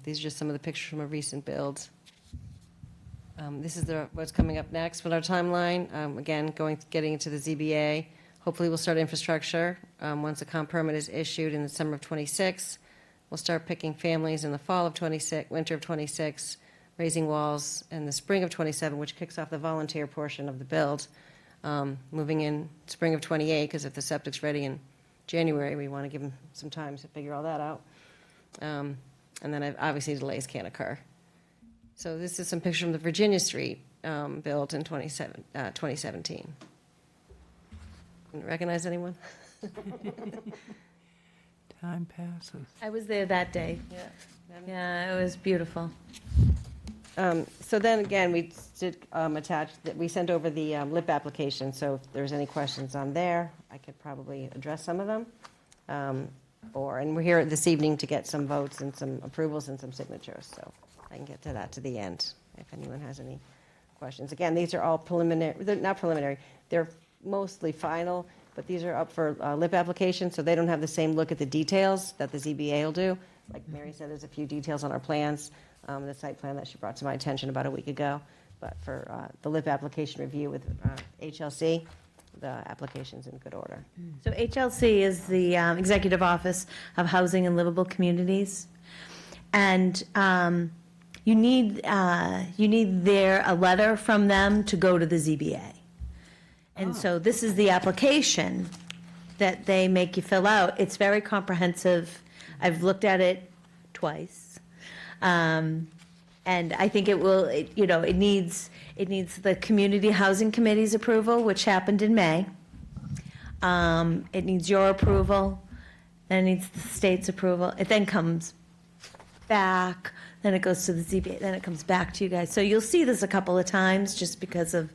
These are just some of the pictures from a recent build. This is what's coming up next with our timeline. Again, getting into the ZBA. Hopefully, we'll start infrastructure once the comp permit is issued in the summer of '26. We'll start picking families in the fall of '26, winter of '26, raising walls in the spring of '27, which kicks off the volunteer portion of the build. Moving in spring of '28, because if the septic's ready in January, we want to give them some time to figure all that out. And then obviously delays can't occur. So this is some pictures from the Virginia Street built in 2017. Recognize anyone? Time passes. I was there that day. Yeah. Yeah, it was beautiful. So then again, we did attach, we sent over the LIP application, so if there's any questions on there, I could probably address some of them. And we're here this evening to get some votes and some approvals and some signatures, so I can get to that to the end if anyone has any questions. Again, these are all preliminary, they're not preliminary, they're mostly final, but these are up for LIP application, so they don't have the same look at the details that the ZBA will do. Like Mary said, there's a few details on our plans, the site plan that she brought to my attention about a week ago. But for the LIP application review with HLC, the application's in good order. So HLC is the Executive Office of Housing and Livable Communities. And you need a letter from them to go to the ZBA. And so this is the application that they make you fill out. It's very comprehensive. I've looked at it twice. And I think it will, it needs the Community Housing Committee's approval, which happened in May. It needs your approval, then it needs the state's approval. It then comes back, then it goes to the ZBA, then it comes back to you guys. So you'll see this a couple of times just because of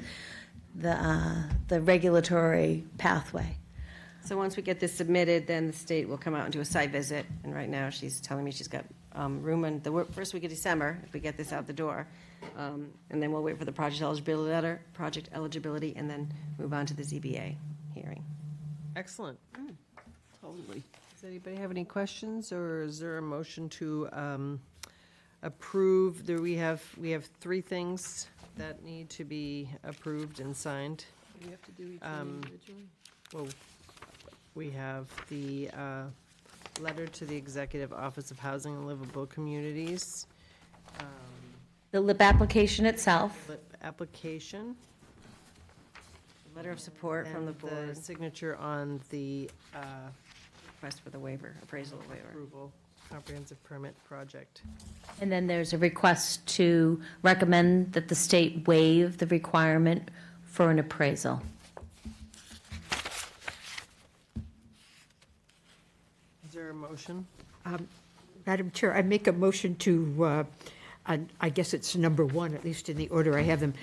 the regulatory pathway. So once we get this submitted, then the state will come out and do a site visit. And right now, she's telling me she's got room in the first week of December, if we get this out the door. And then we'll wait for the project eligibility, and then move on to the ZBA hearing. Excellent. Totally. Does anybody have any questions, or is there a motion to approve? We have 3 things that need to be approved and signed. Do we have to do each one individually? Well, we have the letter to the Executive Office of Housing and Livable Communities. The LIP application itself. LIP application. Letter of support from the board. The signature on the Request for the waiver, appraisal waiver. approval, comprehensive permit project. And then there's a request to recommend that the state waive the requirement for an appraisal. Is there a motion? Madam Chair, I make a motion to, I guess it's number 1, at least in the order I have them,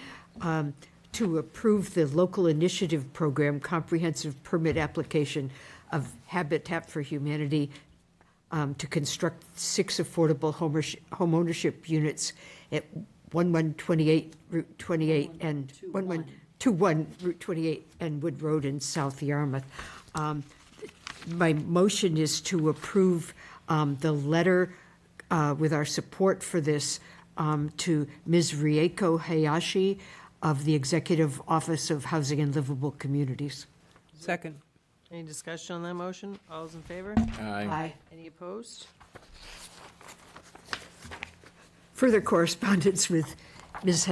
to approve the local initiative program comprehensive permit application of Habitat for Humanity to construct 6 affordable homeownership units at 1128 Route 28 and 1121 Route 28 and Wood Road in South Yarmouth. My motion is to approve the letter with our support for this to Ms. Rieko Hayashi of the Executive Office of Housing and Livable Communities. Second. Any discussion on that motion? All those in favor? Aye. Any opposed? Further correspondence with Ms.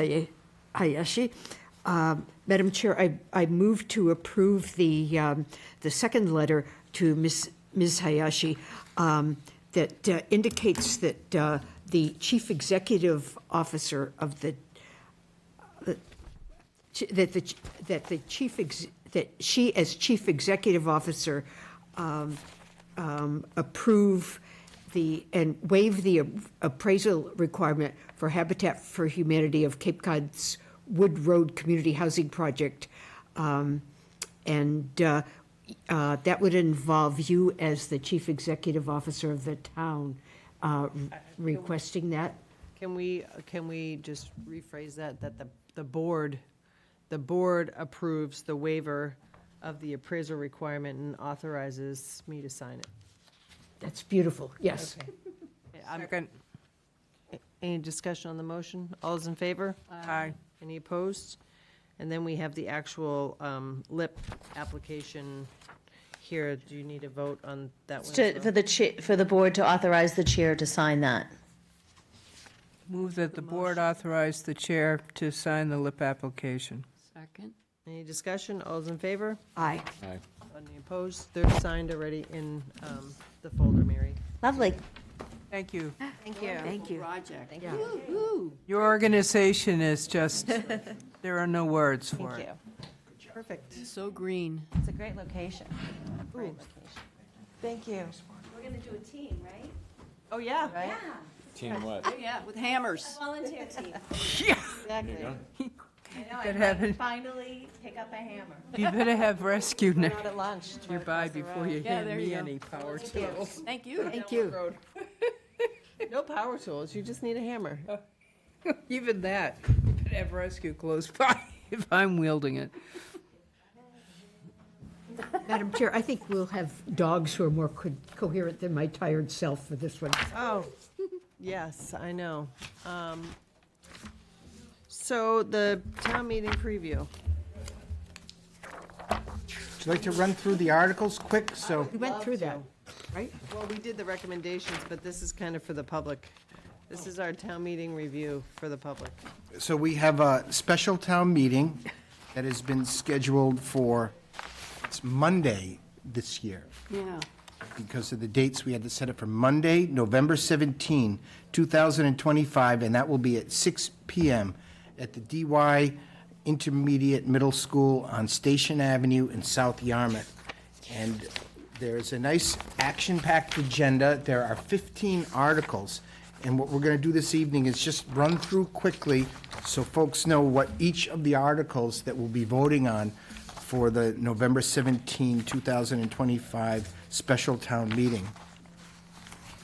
Hayashi. Madam Chair, I move to approve the second letter to Ms. Hayashi that indicates that the chief executive officer of that she as chief executive officer approve and waive the appraisal requirement for Habitat for Humanity of Cape Cod's Wood Road Community Housing Project. That would involve you as the chief executive officer of the town requesting that. Can we just rephrase that the board approves the waiver of the appraisal requirement and authorizes me to sign it? That's beautiful, yes. Second. Any discussion on the motion? All those in favor? Aye. Any opposed? And then we have the actual LIP application here. Do you need a vote on that one as well? For the board to authorize the chair to sign that. Move that the board authorize the chair to sign the LIP application. Second. Any discussion? All those in favor? Aye. Aye. Any opposed? They're signed already in the folder, Mary. Lovely. Thank you. Thank you. Thank you. Project. Thank Yeah. you. Woo-hoo. Your organization is just, there are no words for Thank it. you. Perfect. So green. It's a great location. Great location. Thank you. We're going to do a team, right? Oh, yeah. Right? Team what? Yeah, with hammers. Volunteer team. Exactly. Could have it. Finally pick up a hammer. You better have rescue We're out at lunch. It's right nearby across the before road. you Yeah, hand there me you go. any power tools. Thank you. Thank you. No power tools, you just need a hammer. Even that, you better have rescue close by if I'm wielding it. Madam Chair, I think we'll have dogs who are more coherent than my tired self for this one. Oh, yes, I know. So the town meeting preview. Would you like to run through the articles quick? So We went through that, right? Well, we did the recommendations, but this is kind of for the public. This is our town meeting review for the public. So we have a special town meeting that has been scheduled for, it's Monday this year. Yeah. Because of the dates, we had to set it for Monday, November 17, 2025, and that will be at 6 PM at the DY Intermediate Middle School on Station Avenue in South Yarmouth. And there's a nice action-packed agenda. There are 15 articles. And what we're going to do this evening is just run through quickly so folks know what each of the articles that we'll be voting on for the November 17, 2025 special town meeting.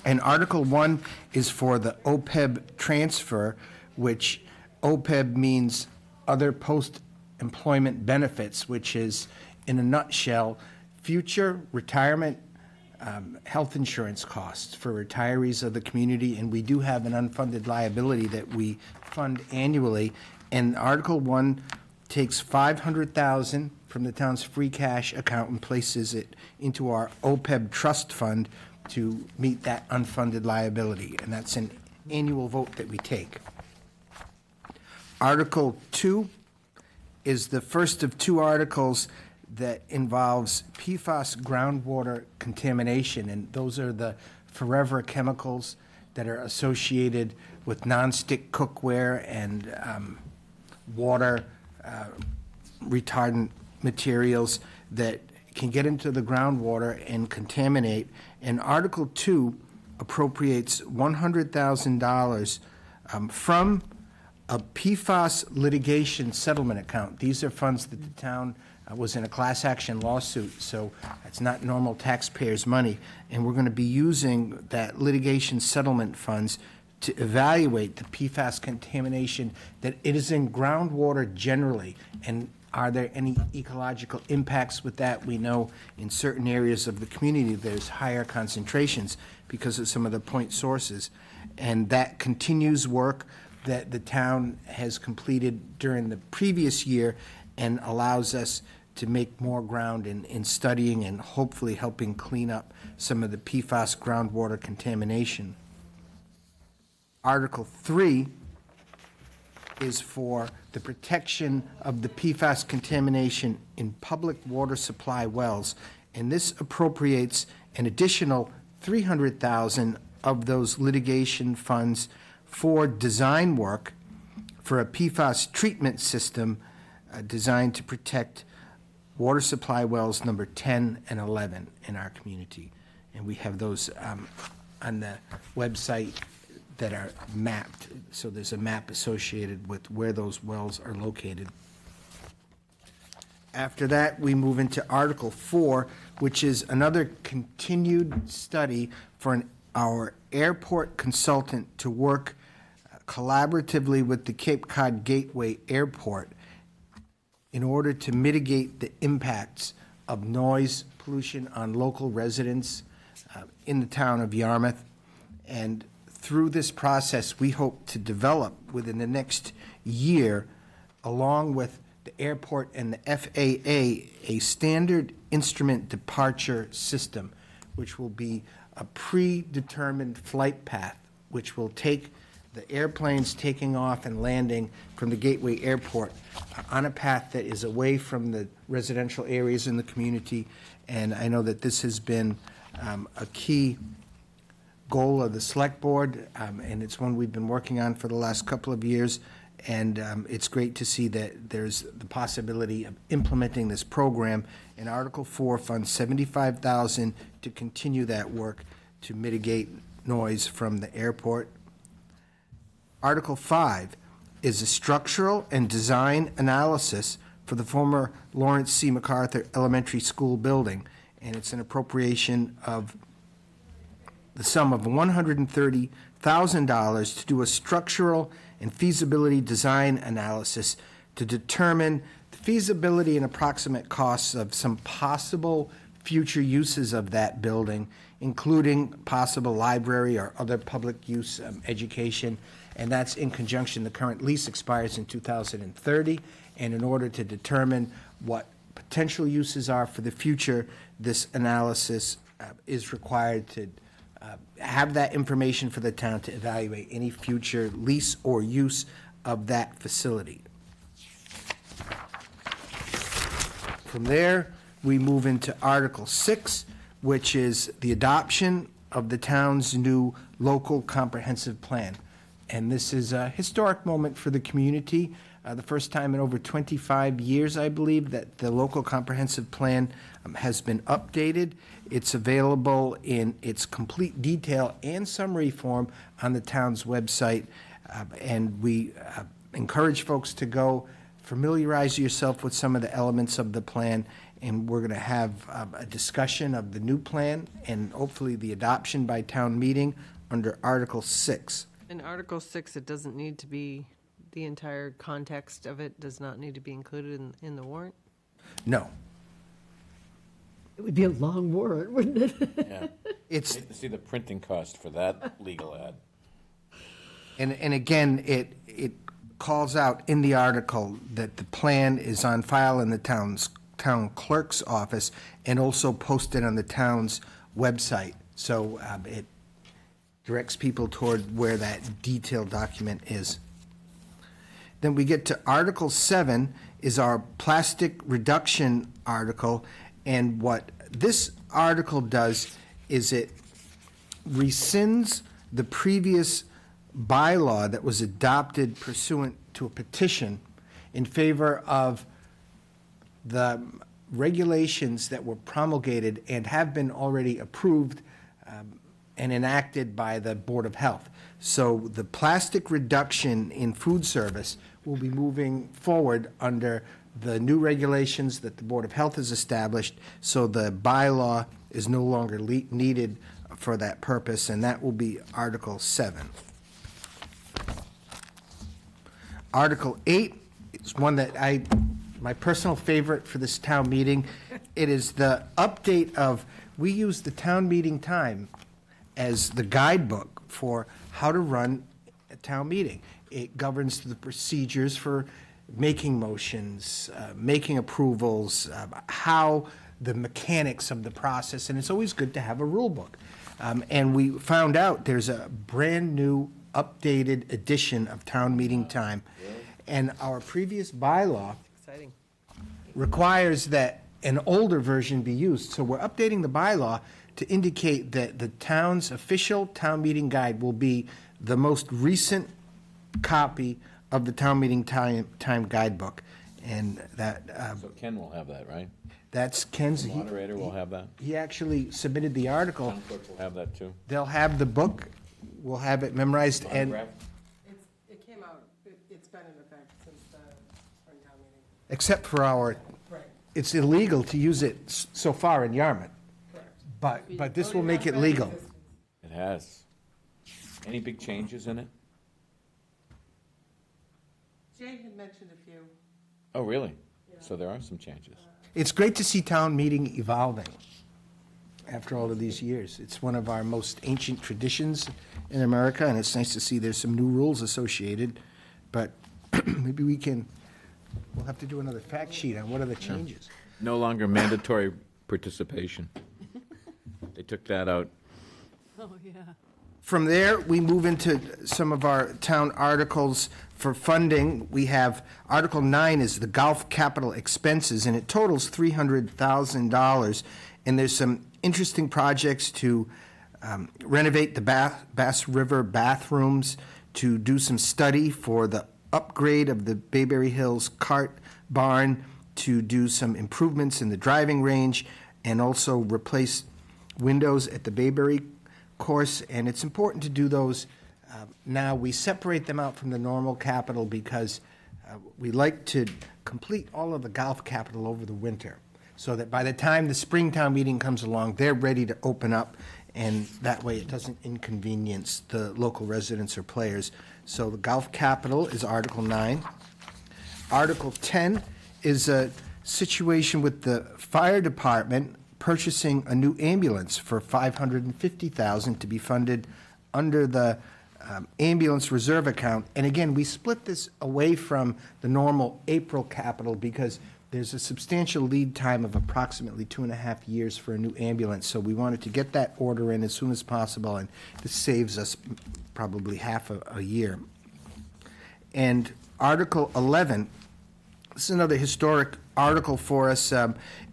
And Article 1 is for the OPEB transfer, which OPEB means other post-employment benefits, which is, in a nutshell, future retirement health insurance costs for retirees of the community, and we do have an unfunded liability that we fund annually. And Article 1 takes $500,000 from the town's free cash account and places it into our OPEB trust fund to meet that unfunded liability, and that's an annual vote that we take. Article 2 is the first of two articles that involves PFAS groundwater contamination, and those are the forever chemicals that are associated with nonstick cookware and water retardant materials that can get into the groundwater and contaminate. And Article 2 appropriates $100,000 from a PFAS litigation settlement account. These are funds that the town was in a class action lawsuit, so it's not normal taxpayers' money. And we're going to be using that litigation settlement funds to evaluate the PFAS contamination that it is in groundwater generally. And are there any ecological impacts with that? We know in certain areas of the community there's higher concentrations because of some of the point sources. And that continues work that the town has completed during the previous year and allows us to make more ground in studying and hopefully helping clean up some of the PFAS groundwater contamination. Article 3 is for the protection of the PFAS contamination in public water supply wells, and this appropriates an additional $300,000 of those litigation funds for design work for a PFAS treatment system designed to protect water supply wells number 10 and 11 in our community. And we have those on the website that are mapped. So there's a map associated with where those wells are located. After that, we move into Article 4, which is another continued study for our airport consultant to work collaboratively with the Cape Cod Gateway Airport in order to mitigate the impacts of noise pollution on local residents in the town of Yarmouth. And through this process, we hope to develop within the next year, along with the airport and the FAA, a standard instrument departure system, which will be a predetermined flight path, which will take the airplanes taking off and landing from the Gateway Airport on a path that is away from the residential areas in the community. And I know that this has been a key goal of the Select Board, and it's one we've been working on for the last couple of years. And it's great to see that there's the possibility of implementing this program. And Article 4 funds $75,000 to continue that work to mitigate noise from the airport Article 5 is a structural and design analysis for the former Lawrence C. MacArthur Elementary School building, and it's an appropriation of the sum of $130,000 to do a structural and feasibility design analysis to determine the feasibility and approximate costs of some possible future uses of that building, including possible library or other public use education, and that's in conjunction. The current lease expires in 2030, and in order to determine what potential uses are for the future, this analysis is required to have that information for the town to evaluate any future lease or use of that facility. From there, we move into Article 6, which is the adoption of the town's new local comprehensive plan. And this is a historic moment for the community. The first time in over 25 years, I believe, that the local comprehensive plan has been updated. It's available in its complete detail and summary form on the town's website. And we encourage folks to go familiarize yourself with some of the elements of the plan. And we're going to have a discussion of the new plan and hopefully the adoption by town meeting under Article 6. In Article 6, it doesn't need to be, the entire context of it does not need to be included in the warrant? No. It would be a long warrant, wouldn't it? Yeah. It's, Hate to see the printing cost for that legal ad. and again, it calls out in the article that the plan is on file in the town clerk's office and also posted on the town's website. So it directs people toward where that detailed document is. Then we get to Article 7 is our plastic reduction article, and what this article does is it rescinds the previous bylaw that was adopted pursuant to a petition in favor of the regulations that were promulgated and have been already approved and enacted by the Board of Health. So the plastic reduction in food service will be moving forward under the new regulations that the Board of Health has established, so the bylaw is no longer needed for that purpose, and that will be Article 7. Article 8 is one that my personal favorite for this town meeting. It is the update of, we use the town meeting time as the guidebook for how to run a town meeting. It governs the procedures for making motions, making approvals, how the mechanics of the process, and it's always good to have a rule book. And we found out there's a brand-new, updated edition of town meeting time. And our previous bylaw Exciting. requires that an older version be used. So we're updating the bylaw to indicate that the town's official town meeting guide will be the most recent copy of the town meeting time guidebook. And that, So Ken will have that, right? that's Ken's. The moderator will have that? He actually submitted the article. Town clerk will have that, too? They'll have the book, we'll have it memorized, and Autograph? It came out, it's been in effect since the spring town meeting. except for our, Right. it's illegal to use it so far in Yarmouth. Correct. But this will make it legal. It has. Any big changes in it? Jay had mentioned a few. Oh, really? So there are some changes. It's great to see town meeting evolving after all of these years. It's one of our most ancient traditions in America, and it's nice to see there's some new rules associated. But maybe we'll have to do another fact sheet on what are the changes. No longer mandatory participation. They took that out. Oh, yeah. From there, we move into some of our town articles for funding. We have Article 9 is the golf capital expenses, and it totals $300,000. And there's some interesting projects to renovate the Bass River bathrooms, to do some study for the upgrade of the Bayberry Hills cart barn, to do some improvements in the driving range, and also replace windows at the Bayberry course. And it's important to do those Now, we separate them out from the normal capital because we like to complete all of the golf capital over the winter, so that by the time the Springtown meeting comes along, they're ready to open up, and that way it doesn't inconvenience the local residents or players. So the golf capital is Article 9. Article 10 is a situation with the fire department purchasing a new ambulance for $550,000 to be funded under the ambulance reserve account. And again, we split this away from the normal April capital because there's a substantial lead time of approximately 2.5 years for a new ambulance. So we wanted to get that order in as soon as possible, and this saves us probably half a year. And Article 11, this is another historic article for us.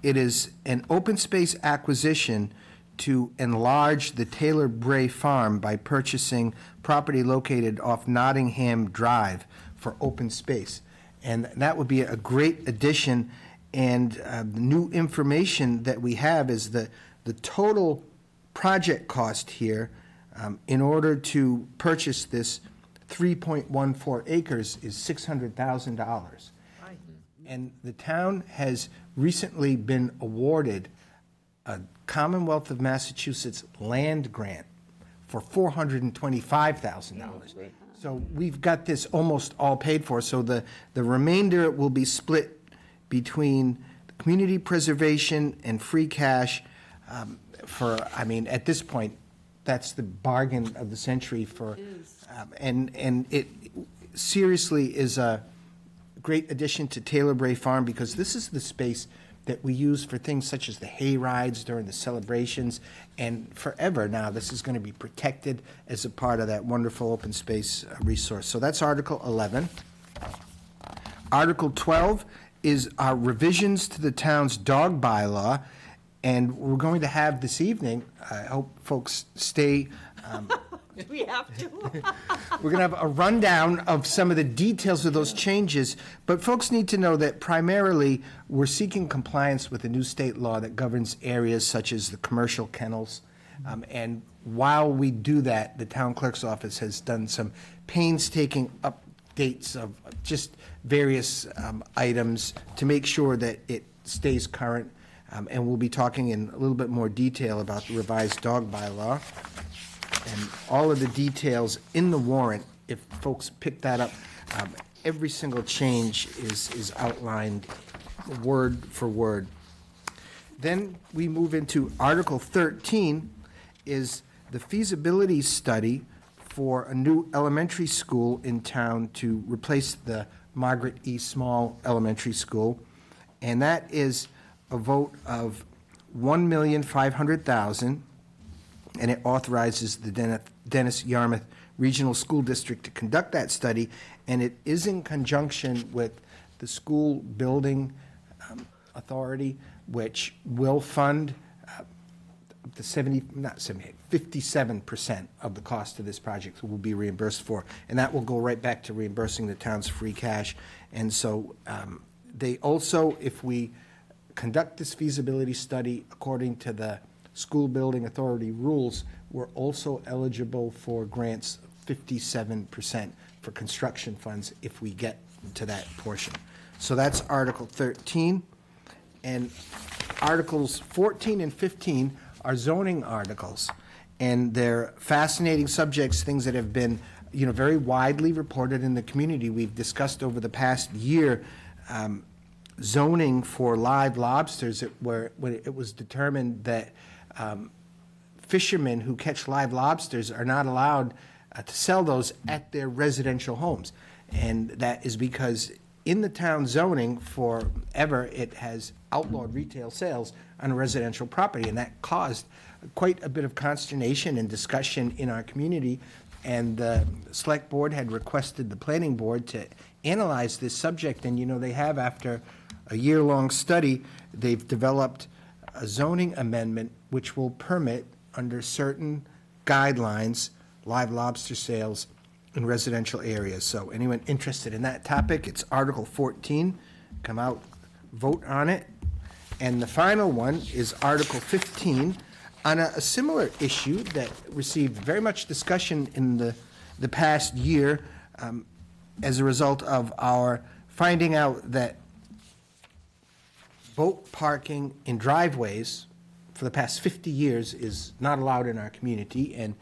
It is an open space acquisition to enlarge the Taylor Bray Farm by purchasing property located off Nottingham Drive for open space. And that would be a great addition. And the new information that we have is the total project cost here in order to purchase this 3.14 acres is $600,000. And the town has recently been awarded a Commonwealth of Massachusetts land grant for $425,000. So we've got this almost all paid for. So the remainder will be split between community preservation and free cash at this point, that's the bargain of the century for, and it seriously is a great addition to Taylor Bray Farm, because this is the space that we use for things such as the hay rides during the celebrations, and forever now this is going to be protected as a part of that wonderful open space resource. So that's Article 11. Article 12 is our revisions to the town's dog bylaw, and we're going to have this evening, I hope folks stay. We have to. We're going to have a rundown of some of the details of those changes, but folks need to know that primarily we're seeking compliance with a new state law that governs areas such as the commercial kennels. And while we do that, the town clerk's office has done some painstaking updates of just various items to make sure that it stays current. And we'll be talking in a little bit more detail about the revised dog bylaw. And all of the details in the warrant, if folks pick that up, every single change is outlined word for word. Then we move into Article 13, is the feasibility study for a new elementary school in town to replace the Margaret E. Small Elementary School. And that is a vote of $1,500,000. And it authorizes the Dennis Yarmouth Regional School District to conduct that study, and it is in conjunction with the School Building Authority, which will fund up to 57% of the cost of this project will be reimbursed for, and that will go right back to reimbursing the town's free cash. And so they also, if we conduct this feasibility study according to the School Building Authority rules, we're also eligible for grants 57% for construction funds if we get to that portion. So that's Article 13. And Articles 14 and 15 are zoning articles. And they're fascinating subjects, things that have been, very widely reported in the community. We've discussed over the past year zoning for live lobsters, when it was determined that fishermen who catch live lobsters are not allowed to sell those at their residential homes. And that is because in the town zoning forever, it has outlawed retail sales on residential property. And that caused quite a bit of consternation and discussion in our community. And the select board had requested the planning board to analyze this subject. And, they have, after a year-long study, they've developed a zoning amendment which will permit, under certain guidelines, live lobster sales in residential areas. So anyone interested in that topic, it's Article 14. Come out, vote on it. And the final one is Article 15 on a similar issue that received very much discussion in the the past year as a result of our finding out that boat parking in driveways for the past 50 years is not allowed in our community, and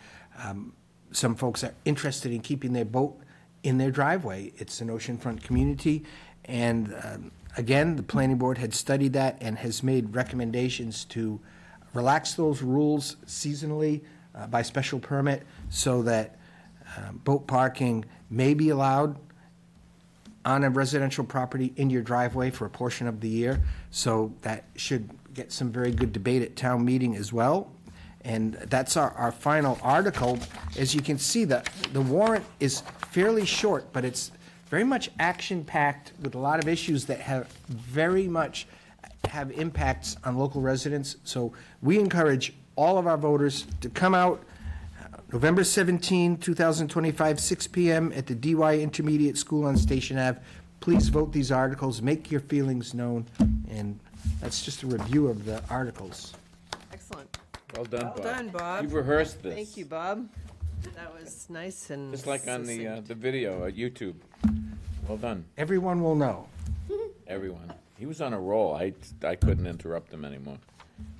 some folks are interested in keeping their boat in their driveway. It's an oceanfront community, and again, the planning board had studied that and has made recommendations to relax those rules seasonally by special permit so that boat parking may be allowed on a residential property in your driveway for a portion of the year. So that should get some very good debate at town meeting as well. And that's our final article. As you can see, the warrant is fairly short, but it's very much action-packed with a lot of issues that have very much have impacts on local residents. So we encourage all of our voters to come out November 17, 2025, 6 p.m. at the DY Intermediate School on Station Ave. Please vote these articles, make your feelings known, and that's just a review of the articles. Excellent. Well done, Bob. Well done, Bob. You've rehearsed this. Thank you, Bob. That was nice and Just like on the video at YouTube. Well done. Everyone will know. Everyone. He was on a roll. I couldn't interrupt him anymore.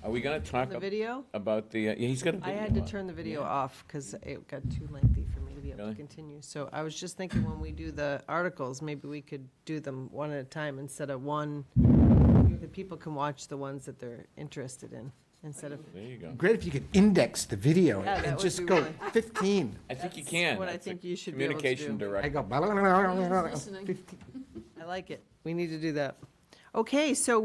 Are we going to talk The video? about the, yeah, he's got a I video. had to on. turn the video Yeah. off because it got too lengthy for me to be able Really? to continue. So I was just thinking when we do the articles, maybe we could do them one at a time instead of one. The people can watch the ones that they're interested in instead of. There you go. Great if you could index the video Yeah, that and would just be go really- 15. I think you can. what I That's think a you should be able to do. Communication director. I go. I like it. We need to do that. Okay, so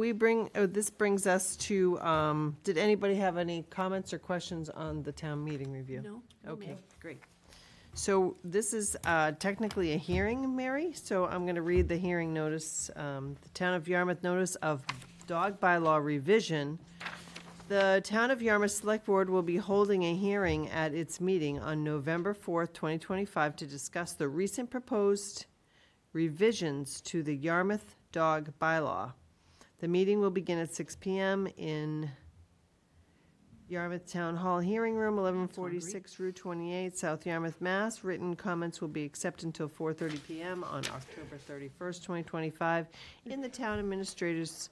this brings us to, did anybody have any comments or questions on the town meeting review? No. Okay, great. So this is technically a hearing, Mary, so I'm going to read the hearing notice, the Town of Yarmouth notice of dog bylaw revision. The Town of Yarmouth Select Board will be holding a hearing at its meeting on November 4th, 2025, to discuss the recent proposed revisions to the Yarmouth dog bylaw. The meeting will begin at 6 p.m. in Yarmouth Town Hall Hearing Room, 1146 Route 28, South Yarmouth, Mass. Written comments will be accepted until 4:30 p.m. on October 31st, 2025, in the Town Administrator's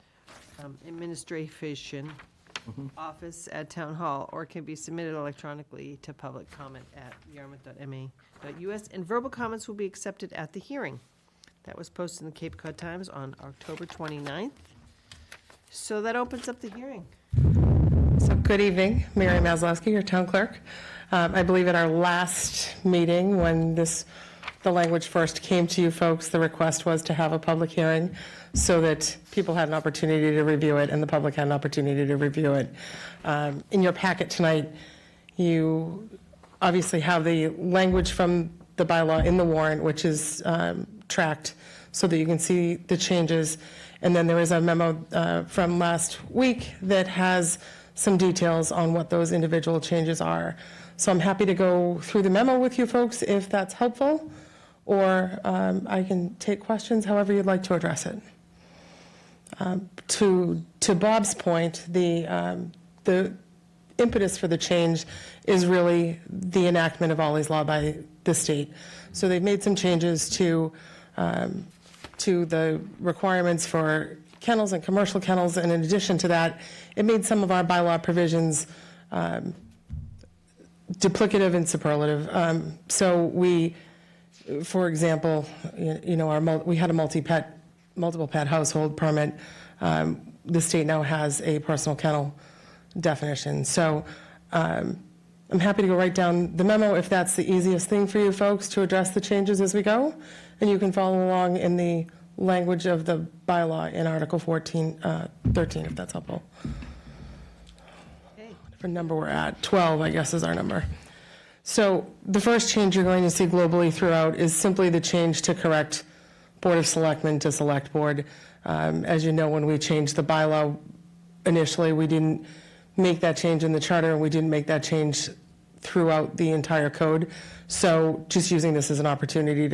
Administration Office at Town Hall, or can be submitted electronically to public comment at yarmouth.ma.us, and verbal comments will be accepted at the hearing. That was posted in the Cape Cod Times on October 29th. So that opens up the hearing. So good evening, Mary Maslowski, your town clerk. I believe at our last meeting, when the language first came to you folks, the request was to have a public hearing so that people had an opportunity to review it and the public had an opportunity to review it. In your packet tonight, you obviously have the language from the bylaw in the warrant, which is tracked so that you can see the changes. And then there is a memo from last week that has some details on what those individual changes are. So I'm happy to go through the memo with you folks if that's helpful, or I can take questions however you'd like to address it. To Bob's point, the impetus for the change is really the enactment of Ollie's Law by the state. So they've made some changes to the requirements for kennels and commercial kennels, and in addition to that, it made some of our bylaw provisions duplicative and superlative. So we, for example, we had a multiple pet household permit. The state now has a personal kennel definition. So I'm happy to go right down the memo if that's the easiest thing for you folks to address the changes as we go. And you can follow along in the language of the bylaw in Article 13, if that's helpful. Different number we're at, 12, I guess, is our number. So the first change you're going to see globally throughout is simply the change to correct Board of Selectmen to Select Board. As you know, when we changed the bylaw initially, we didn't make that change in the charter, and we didn't make that change throughout the entire code. So just using this as an opportunity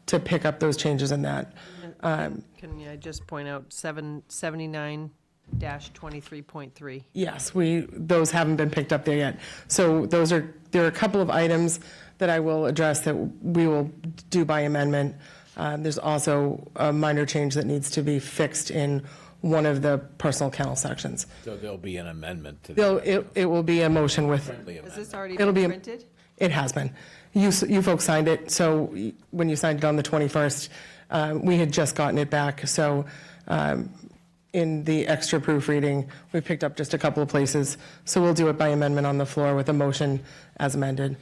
to pick up those changes in that. Can I just point out 779-23.3? Yes, those haven't been picked up there yet. So there are a couple of items that I will address that we will do by amendment. There's also a minor change that needs to be fixed in one of the personal kennel sections. So there'll be an amendment to It will be a motion with, Has this already it'll been be, printed? it has been. You folks signed it, so when you signed it on the 21st, we had just gotten it back, so in the extra proofreading, we picked up just a couple of places, so we'll do it by amendment on the floor with a motion as amended.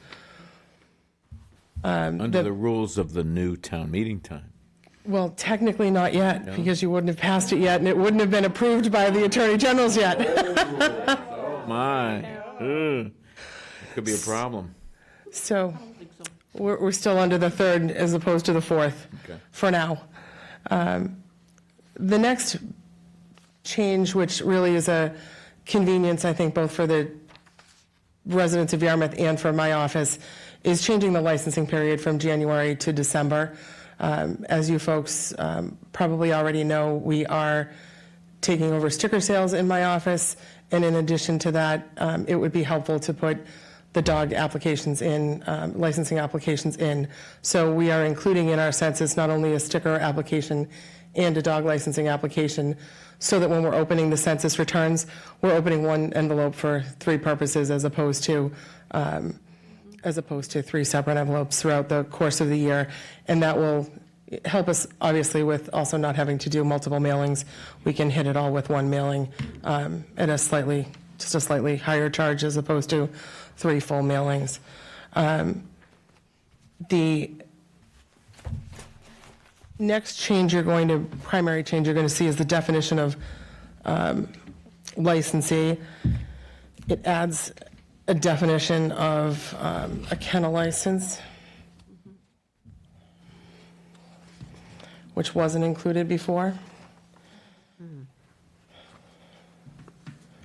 Under the rules of the new town meeting time. Well, technically not yet, No? because you wouldn't have passed it yet, and it wouldn't have been approved by the Attorney Generals yet. Oh, my. Ugh. Could be a problem. So we're still under the third as opposed to the fourth Okay. for now. The next change, which really is a convenience, I think, both for the residents of Yarmouth and for my office, is changing the licensing period from January to December. As you folks probably already know, we are taking over sticker sales in my office, and in addition to that, it would be helpful to put the dog applications in, licensing applications in. So we are including in our census not only a sticker application and a dog licensing application, so that when we're opening the census returns, we're opening one envelope for three purposes as opposed to three separate envelopes throughout the course of the year. And that will help us, obviously, with also not having to do multiple mailings. We can hit it all with one mailing at a slightly higher charge as opposed to three full mailings. The next primary change you're going to see is the definition of licensee. It adds a definition of a kennel license, which wasn't included before.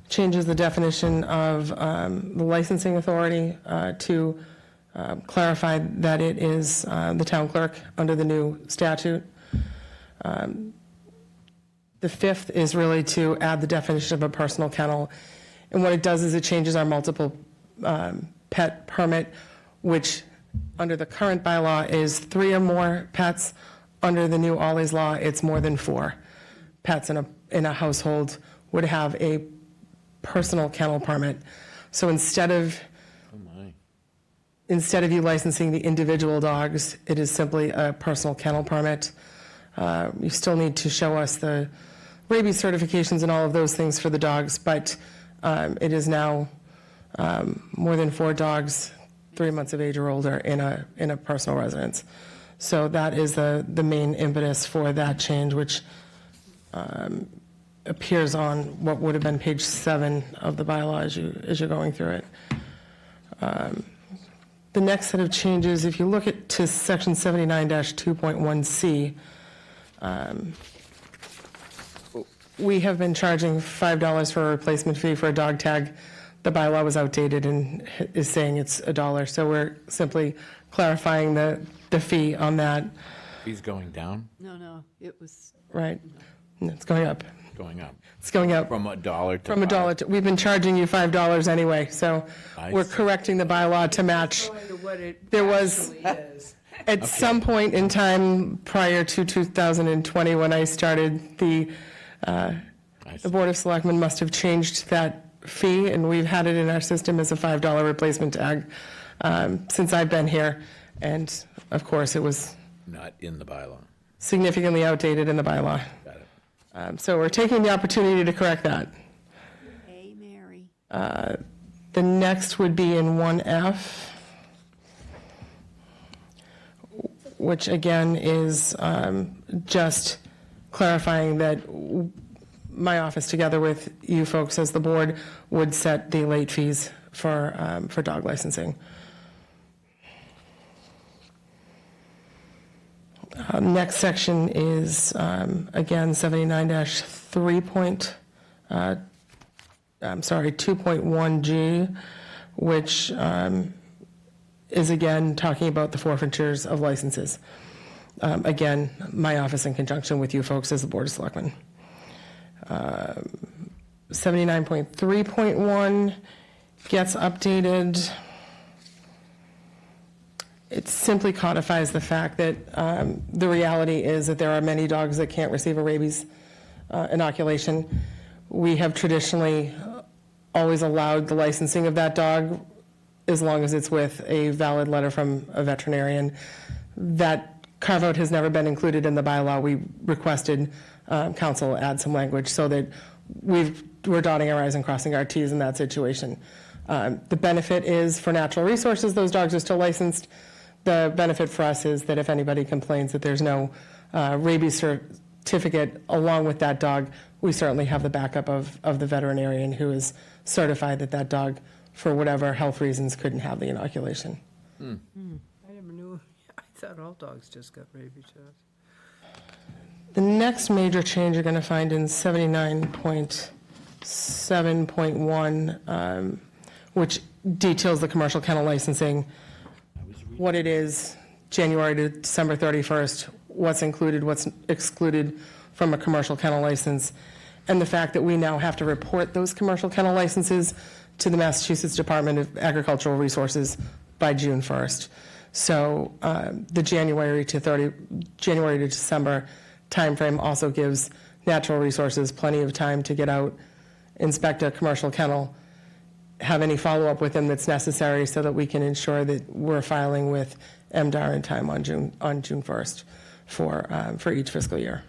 Changes the definition of the licensing authority to clarify that it is the town clerk under the new statute. The fifth is really to add the definition of a personal kennel. And what it does is it changes our multiple pet permit, which under the current bylaw is 3 or more pets. Under the new Ollie's law, it's more than 4 pets in a household would have a personal kennel permit. So instead of you licensing the individual dogs, it is simply a personal kennel permit. You still need to show us the rabies certifications and all of those things for the dogs, but it is now more than 4 dogs, 3 months of age or older in a personal residence. So that is the main impetus for that change, which appears on what would have been page 7 of the bylaw as you're going through it. The next set of changes, if you look to section 79-2.1C, we have been charging $5 for a replacement fee for a dog tag. The bylaw was outdated and is saying it's $1. So we're simply clarifying the fee on that. Fees going down? No, it was. Right. It's going up. Going up. It's going up. From $1 to From $1. We've been charging you $5 anyway, so we're correcting the bylaw to match. There was, at some point in time prior to 2020, when I started, the Board of Selectmen must have changed that fee, and we've had it in our system as a $5 replacement tag since I've been here. And of course, it was Not in the bylaw. significantly outdated in the bylaw. Got it. So we're taking the opportunity to correct that. Hey, Mary. The next would be in 1F, which again is just clarifying that my office, together with you folks as the board, would set the late fees for dog licensing. Next section is, again, 2.1G, which is again talking about the forfeitures of licenses. Again, my office in conjunction with you folks as the Board of Selectmen. 79.3.1 gets updated. It simply codifies the fact that the reality is that there are many dogs that can't receive a rabies inoculation. We have traditionally always allowed the licensing of that dog as long as it's with a valid letter from a veterinarian. That carve-out has never been included in the bylaw. We requested council add some language so that we're dotting our i's and crossing our t's in that situation. The benefit is for natural resources, those dogs are still licensed. The benefit for us is that if anybody complains that there's no rabies certificate along with that dog, we certainly have the backup of the veterinarian who is certified that that dog, for whatever health reasons, couldn't have the inoculation. I never knew, I thought all dogs just got rabies shots. The next major change you're going to find in 79.7.1, which details the commercial kennel licensing, what it is, January to December 31st, what's included, what's excluded from a commercial kennel license, and the fact that we now have to report those commercial kennel licenses to the Massachusetts Department of Agricultural Resources by June 1st. So the January to December timeframe also gives Natural Resources plenty of time to get out, inspect a commercial kennel, have any follow-up with them that's necessary so that we can ensure that we're filing with MDR in time on June 1st for each fiscal year.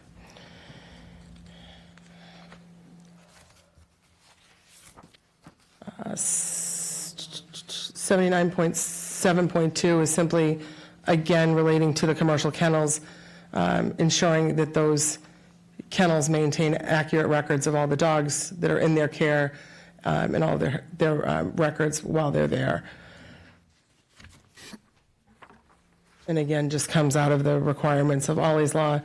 Uh, 79.7.2 is simply, again, relating to the commercial kennels, ensuring that those kennels maintain accurate records of all the dogs that are in their care and all their records while they're there. And again, just comes out of the requirements of Ollie's Law.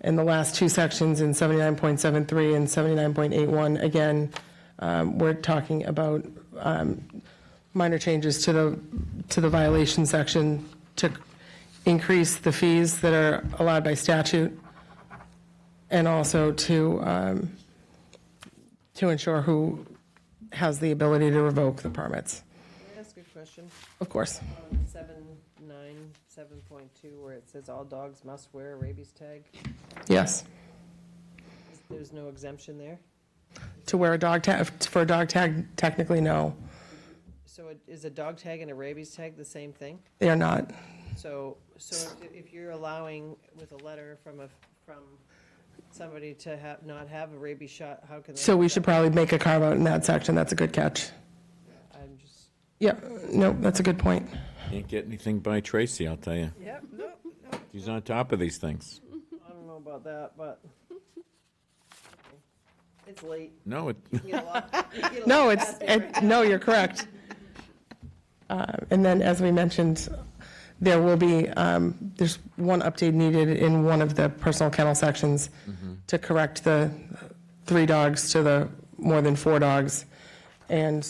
In the last two sections, in 79.73 and 79.81, again, we're talking about minor changes to the violation section to increase the fees that are allowed by statute, and also to ensure who has the ability to revoke the permits. Can I ask a question? Of course. On 7.9.7.2, where it says all dogs must wear a rabies tag, Yes. there's no exemption there? To wear a dog tag, for a dog tag, technically no. So is a dog tag and a rabies tag the same thing? They are not. So if you're allowing with a letter from somebody to not have a rabies shot, how can they? So we should probably make a carve out in that section. That's a good catch. I'm just. Yeah, no, that's a good point. Can't get anything by Tracy, I'll tell you. Yep, no. She's on top of these things. I don't know about that, but it's late. No, No, no, you're correct. And then, as we mentioned, there will be, there's one update needed in one of the personal kennel sections to correct the 3 dogs to the more than 4 dogs. And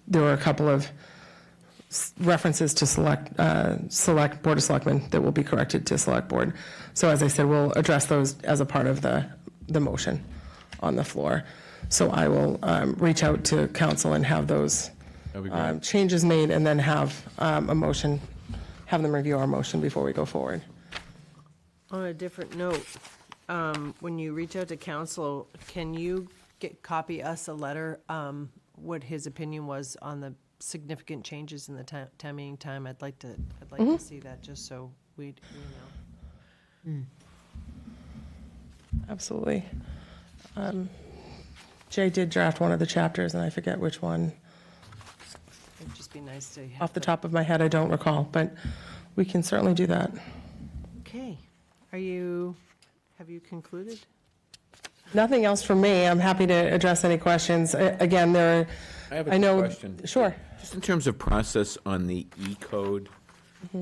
there were a couple of references to select Board of Selectmen that will be corrected to Select Board. So as I said, we'll address those as a part of the motion on the floor. So I will reach out to council and have those changes made, and then have a motion, have them review our motion before we go forward. On a different note, when you reach out to council, can you copy us a letter, what his opinion was on the significant changes in the town meeting time? I'd like to see that, just so we know. Absolutely. Jay did draft one of the chapters, and I forget which one. It'd just be nice to have. Off the top of my head, I don't recall, but we can certainly do that. Okay. Have you concluded? Nothing else from me. I'm happy to address any questions. Again, I have a know. question. Sure. Just in terms of process on the E-code,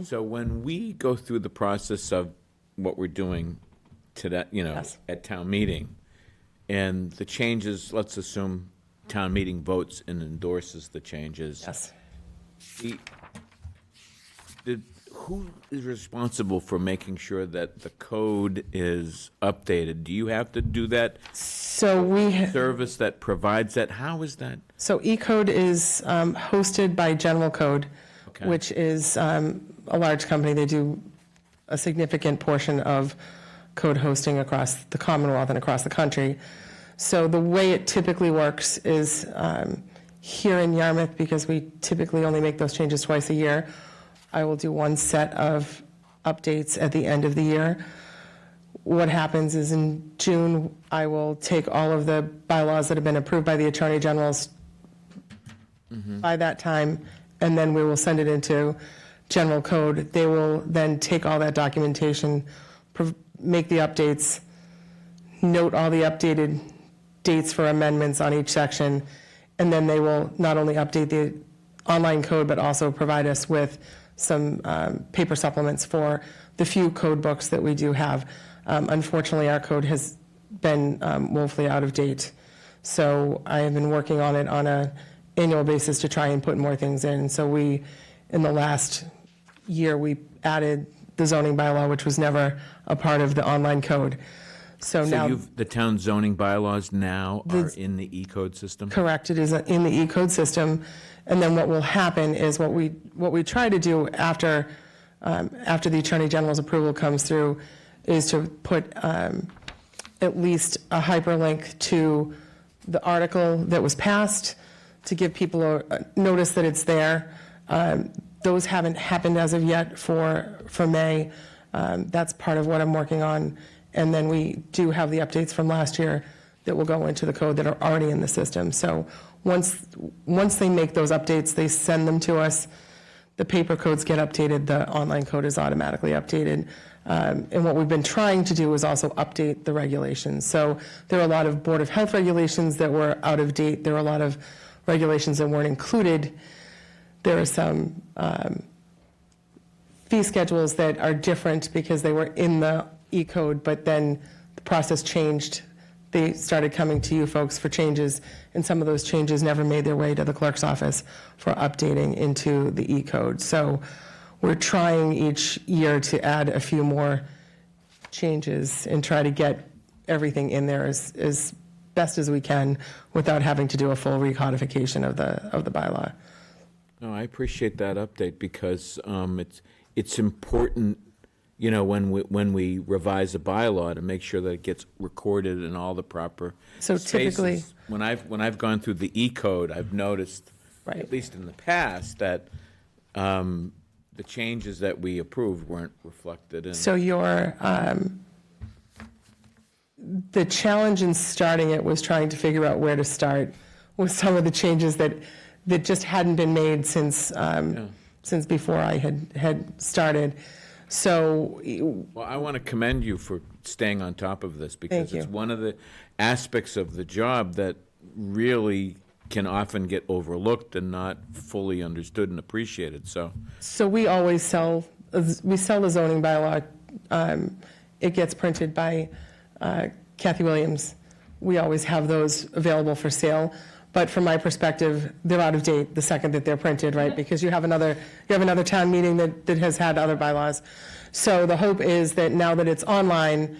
so when we go through the process of what we're doing to that, at town meeting, and the changes, let's assume town meeting votes and endorses the changes. Yes. Who is responsible for making sure that the code is updated? Do you have to do that? So we service that provides that. How is that? So E-code is hosted by General Code, Okay. which is a large company. They do a significant portion of code hosting across the Commonwealth and across the country. So the way it typically works is here in Yarmouth, because we typically only make those changes twice a year, I will do one set of updates at the end of the year. What happens is in June, I will take all of the bylaws that have been approved by the Attorney General's by that time, and then we will send it into general code. They will then take all that documentation, make the updates, note all the updated dates for amendments on each section, and then they will not only update the online code, but also provide us with some paper supplements for the few code books that we do have. Unfortunately, our code has been woefully out of date, so I have been working on it on an annual basis to try and put more things in. So we, in the last year, we added the zoning bylaw, which was never a part of the online code. So now, the town zoning bylaws now are in the E-code system? correct, it is in the E-code system. And then what will happen is what we try to do after the Attorney General's approval comes through is to put at least a hyperlink to the article that was passed, to give people a notice that it's there. Those haven't happened as of yet for May. That's part of what I'm working on. And then we do have the updates from last year that will go into the code that are already in the system. So once they make those updates, they send them to us. The paper codes get updated, the online code is automatically updated. And what we've been trying to do is also update the regulations. So there are a lot of Board of Health regulations that were out of date. There are a lot of regulations that weren't included. There are some fee schedules that are different because they were in the E-code, but then the process changed. They started coming to you folks for changes, and some of those changes never made their way to the clerk's office for updating into the E-code. So we're trying each year to add a few more changes and try to get everything in there as best as we can without having to do a full recodification of the bylaw. No, I appreciate that update because it's important, you know, when we revise a bylaw to make sure that it gets recorded in all the proper So spaces. typically- When I've gone through the E-code, I've noticed, at least in the past, that the changes that we approved weren't reflected in. So the challenge in starting it was trying to figure out where to start with some of the changes that just hadn't been made since before I had started. So, well, I want to commend you for staying on top of this because Thank it's you. one of the aspects of the job that really can often get overlooked and not fully understood and appreciated. So we always sell the zoning bylaw. It gets printed by Kathy Williams. We always have those available for sale. But from my perspective, they're out of date the second that they're printed, right? Because you have another town meeting that has had other bylaws. So the hope is that now that it's online,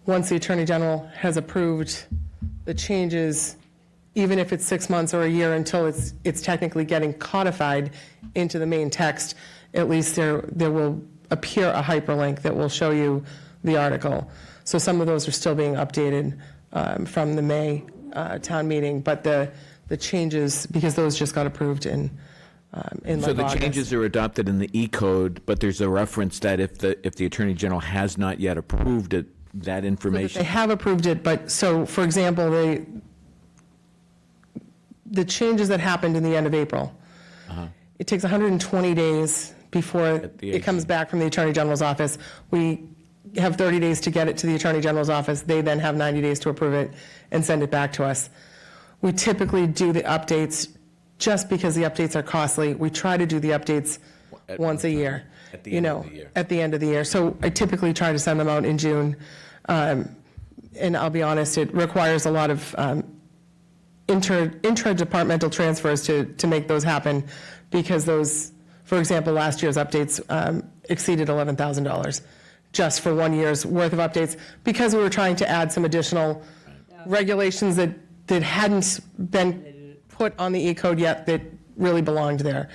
once the Attorney General has approved the changes, even if it's 6 months or a year until it's technically getting codified into the main text, at least there will appear a hyperlink that will show you the article. So some of those are still being updated from the May town meeting, but the changes, because those just got approved in So the August. changes are adopted in the E-code, but there's a reference that if the Attorney General has not yet approved it, that information. They have approved it, but so, for example, the changes that happened in the end of April, it takes 120 days before it comes back from the Attorney General's office. We have 30 days to get it to the Attorney General's office. They then have 90 days to approve it and send it back to us. We typically do the updates just because the updates are costly. We try to do the updates once a year. At the end of the year. At the end of the year. So I typically try to send them out in June. And I'll be honest, it requires a lot of intra-departmental transfers to make those happen because those, for example, last year's updates exceeded $11,000 just for 1 year's worth of updates because we were trying to add some additional regulations that hadn't been put on the E-code yet that really belonged there.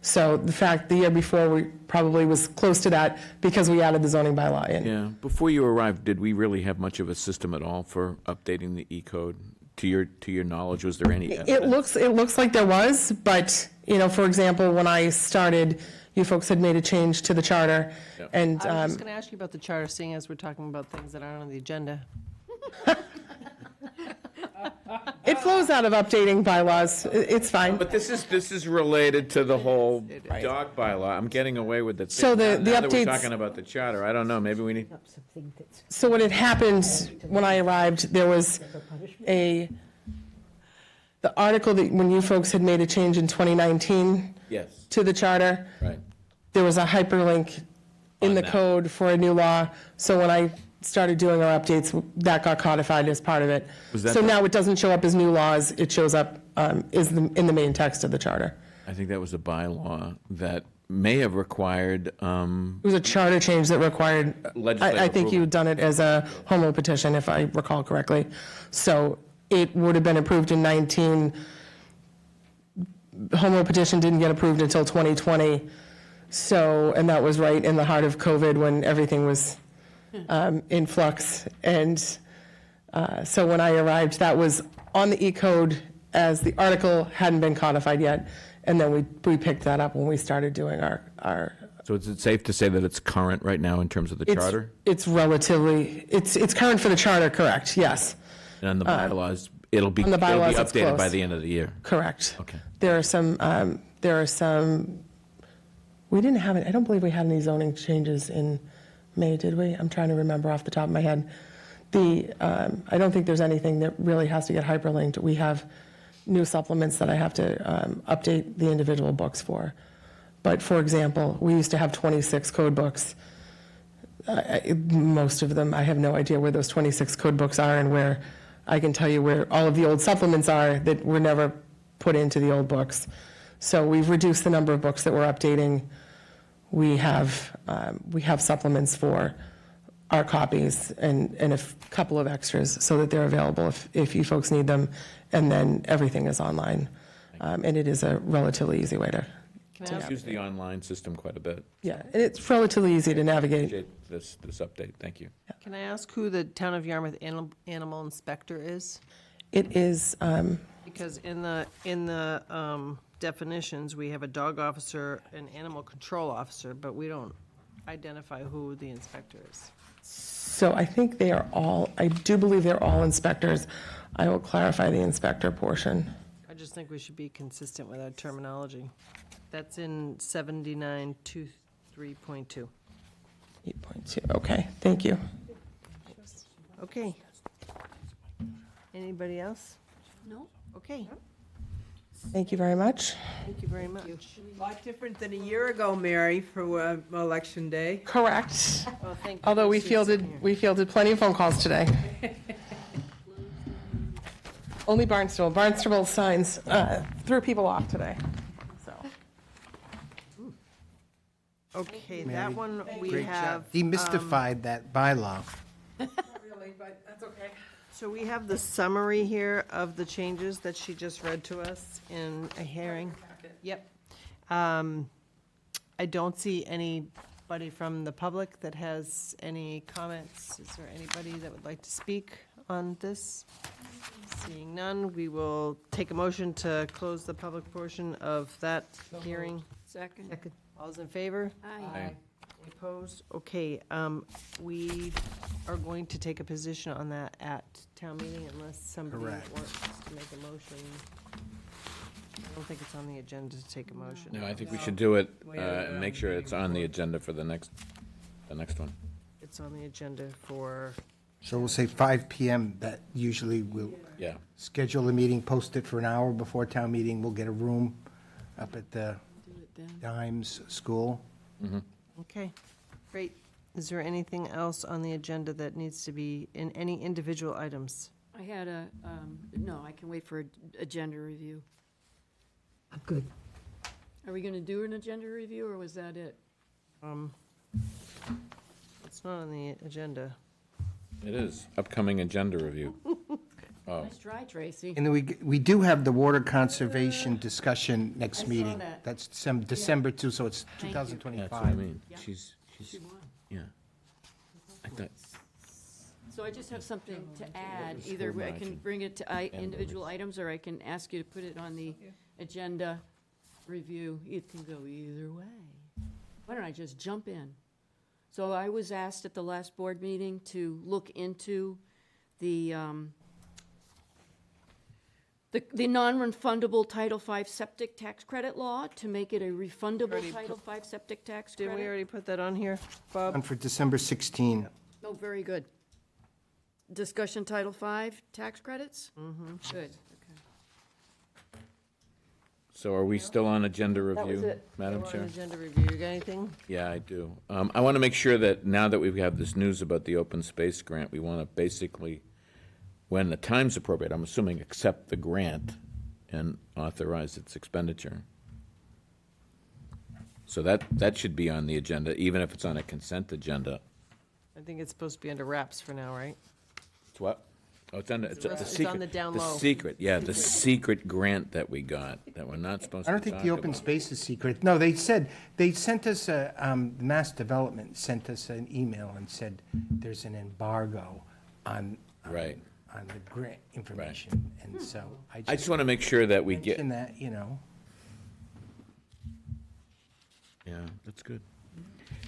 So the year before, we probably was close to that because we added the zoning bylaw in. Yeah, before you arrived, did we really have much of a system at all for updating the E-code? To your knowledge, was there any evidence? It looks like there was, but, for example, when I started, you folks had made a change to the charter, and, I was just going to ask you about the charter, seeing as we're talking about things that aren't on the agenda. it flows out of updating bylaws. It's fine. But this is related to the whole dog bylaw. I'm getting away with the thing. So the Now that we're updates- talking about the charter, I don't know, maybe we need, So what had happened when I arrived, there was the article that, when you folks had made a change in 2019 yes, to the charter, right. there was a hyperlink in On the that. code for a new law. So when I started doing our updates, that got codified as part of it. Was that So the- now it doesn't show up as new laws, it shows up in the main text of the charter. I think that was a bylaw that may have required, It was a charter change that required, Legislative I think approval. you'd done it as a home rule petition, if I recall correctly. So it would have been approved in 19. Home rule petition didn't get approved until 2020. So, and that was right in the heart of COVID when everything was in flux. And so when I arrived, that was on the E-code as the article hadn't been codified yet. And then we picked that up when we started doing our so is it safe to say that it's current right now in terms of the charter? It's relatively, it's current for the charter, correct, yes, And on the bylaws, it'll be on the bylaws, it's updated by close. the end of the year? correct. Okay. There are some, we didn't have it, I don't believe we had any zoning changes in May, did we? I'm trying to remember off the top of my head. I don't think there's anything that really has to get hyperlinked. We have new supplements that I have to update the individual books for. But for example, we used to have 26 code books. Most of them, I have no idea where those 26 code books are and where, I can tell you where all of the old supplements are that were never put into the old books. So we've reduced the number of books that we're updating. We have supplements for our copies and a couple of extras so that they're available if you folks need them. And then everything is online. And it is a relatively easy way to I use the online system quite a bit. yeah, and it's relatively easy to navigate. Appreciate this update, thank you. Can I ask who the Town of Yarmouth animal inspector is? It is, Because in the definitions, we have a dog officer, an animal control officer, but we don't identify who the inspector is. so I think I do believe they're all inspectors. I will clarify the inspector portion. I just think we should be consistent with our terminology. That's in 7923.2. 8.2, okay, thank you. Okay. Anybody else? No? Okay, Thank you very much. thank you very much. A lot different than a year ago, Mary, for Election Day. Correct. Well, thank Although we goodness Sue's in here. fielded plenty of phone calls today. Only Barnstable signs threw people off today, so. Okay, Mary, that one we Great have. job. Demystified that bylaw. Really, but that's okay. So we have the summary here of the changes that she just read to us in a hearing. Yep. I don't see anybody from the public that has any comments. Is there anybody that would like to speak on this? Seeing none, we will take a motion to close the public portion of that hearing. Second? All's in favor? Aye. Any opposed? Okay, we are going to take a position on that at town meeting unless somebody Correct. wants to make a motion. I don't think it's on the agenda to take a motion. No, I think we should do it, and make sure it's on the agenda for the next one. It's on the agenda for, So we'll say 5 PM, that usually we'll Yeah. schedule a meeting, post it for an hour before town meeting. We'll get a room up at the Dimes School. okay, great. Is there anything else on the agenda that needs to be in any individual items? I had no, I can wait for agenda review. Good. Are we going to do an agenda review, or was that it? It's not on the agenda. It is, upcoming agenda review. Oh. Nice try, Tracy. And then we do have the water conservation discussion next meeting. that. That's December 2, so it's Thank you. 2025. That's what I mean. Yeah. She's, yeah. I thought, So I just have something to add. was Either her I can margin? bring it to individual items, or I can ask you to put it on the agenda review. It can go either way. Why don't I just jump in? So I was asked at the last board meeting to look into the non-refundable Title V septic tax credit law to make it a refundable Already Title V septic tax Didn't we credit. already put that on here, Bob? And for December 16. Oh, very good. Discussion Title V tax credits? Mm-hmm. Good, okay. so are we still on agenda That was review, it. Madam We're on Chair? agenda review. You got anything? Yeah, I do. I want to make sure that now that we have this news about the open space grant, we want to basically, when the time's appropriate, I'm assuming, accept the grant and authorize its expenditure. So that should be on the agenda, even if it's on a consent agenda. I think it's supposed to be under wraps for now, right? It's what? Oh, it's on the, it's a It's secret. on the down The low. secret, yeah, the secret grant that we got, that we're not supposed I to don't think talk the open about. space is secret. No, they sent us Mass Development sent us an email and said there's an embargo on. Right. On the grant information, and so I just want to make sure that we get, mentioned that, you know. yeah, that's good.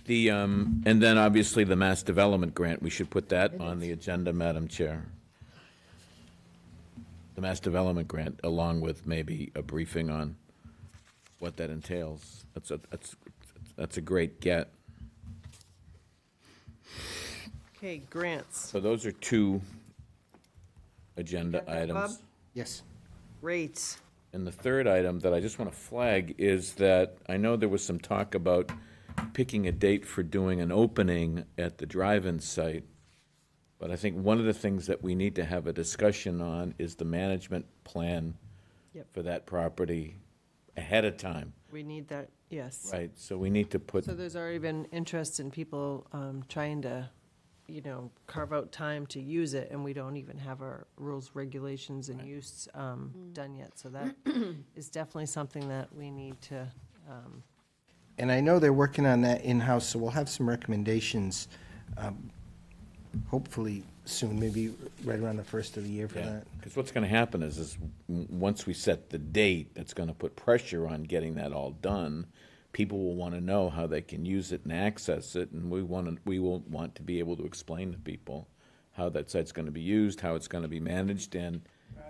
The, and then obviously the mass development grant, we should put that on the agenda, Madam Chair. The mass development grant, along with maybe a briefing on what that entails. That's a great get. Okay, grants. So those are two agenda Got that, Bob? items. Yes. Rates. And the third item that I just want to flag is that I know there was some talk about picking a date for doing an opening at the drive-in site. But I think one of the things that we need to have a discussion on is the management plan Yep. for that property ahead of time. We need that, yes. Right, so we need to put, So there's already been interest in people trying to, carve out time to use it, and we don't even have our rules, regulations, and use done yet. So that is definitely something that we need to, And I know they're working on that in-house, so we'll have some recommendations, hopefully soon, maybe right around the first of the year for yeah, that. because what's going to happen is once we set the date, that's going to put pressure on getting that all done. People will want to know how they can use it and access it, and we will want to be able to explain to people how that site's going to be used, how it's going to be managed, and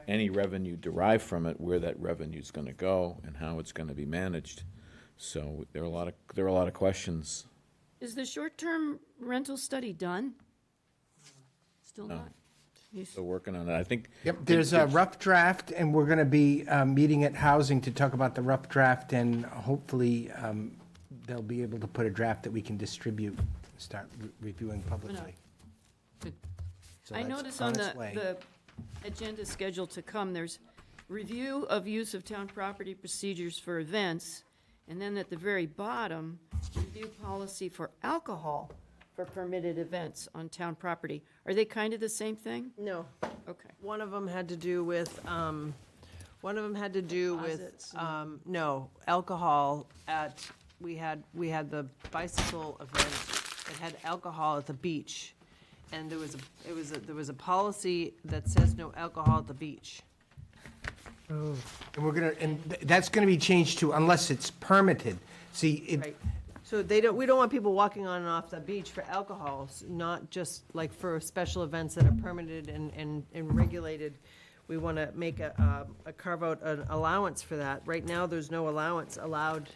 any revenue derived from it, where that revenue's going to go, and how it's going to be managed. So there are a lot of questions. Is the short-term rental study done? Still No. not? He's- Still working on it. I think. Yep, there's a rough draft, and we're going to be meeting at Housing to talk about the rough draft, and hopefully they'll be able to put a draft that we can distribute, start reviewing publicly. Good. So I that's notice on its way. the agenda scheduled to come, there's review of use of town property procedures for events, and then at the very bottom, review policy for alcohol for permitted events on town property. Are they kind of the same thing? no. Okay. One of them had to do with, Deposits no, alcohol at, we had the bicycle event that had alcohol at the beach. And there was a policy that says no alcohol at the beach. And that's going to be changed to unless it's permitted. See, Right. So we don't want people walking on and off the beach for alcohol, not just like for special events that are permitted and regulated. We want to make a carve out an allowance for that. Right now, there's no allowance allowed,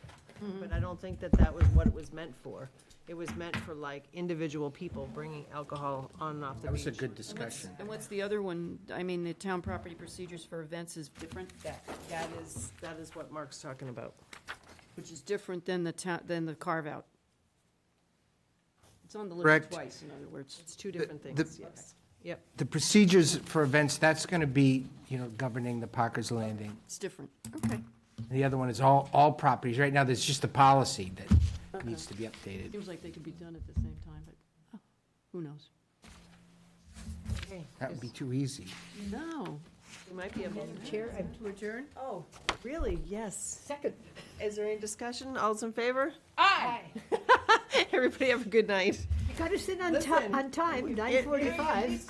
but I don't think that was what it was meant for. It was meant for like individual people bringing alcohol on and off the that beach. was a good discussion. And what's the other one? I mean, the town property procedures for events is different, That is what Mark's talking about. which is different than the carve-out. It's on the list Correct. twice, in other words. It's two different The- things, yes. Yep. The procedures for events, that's going to be, governing the Parker's Landing. It's different, okay. The other one is all properties. Right now, there's just a policy that needs to be updated. Seems like they could be done at the same time, but who knows? That would be too easy. No. We might be able to. Chair, I'm to adjourn? Oh, really? Yes. Second. Is there any discussion? All's in favor? Aye. Everybody have a good night. You got us in on Listen, time, 9:45.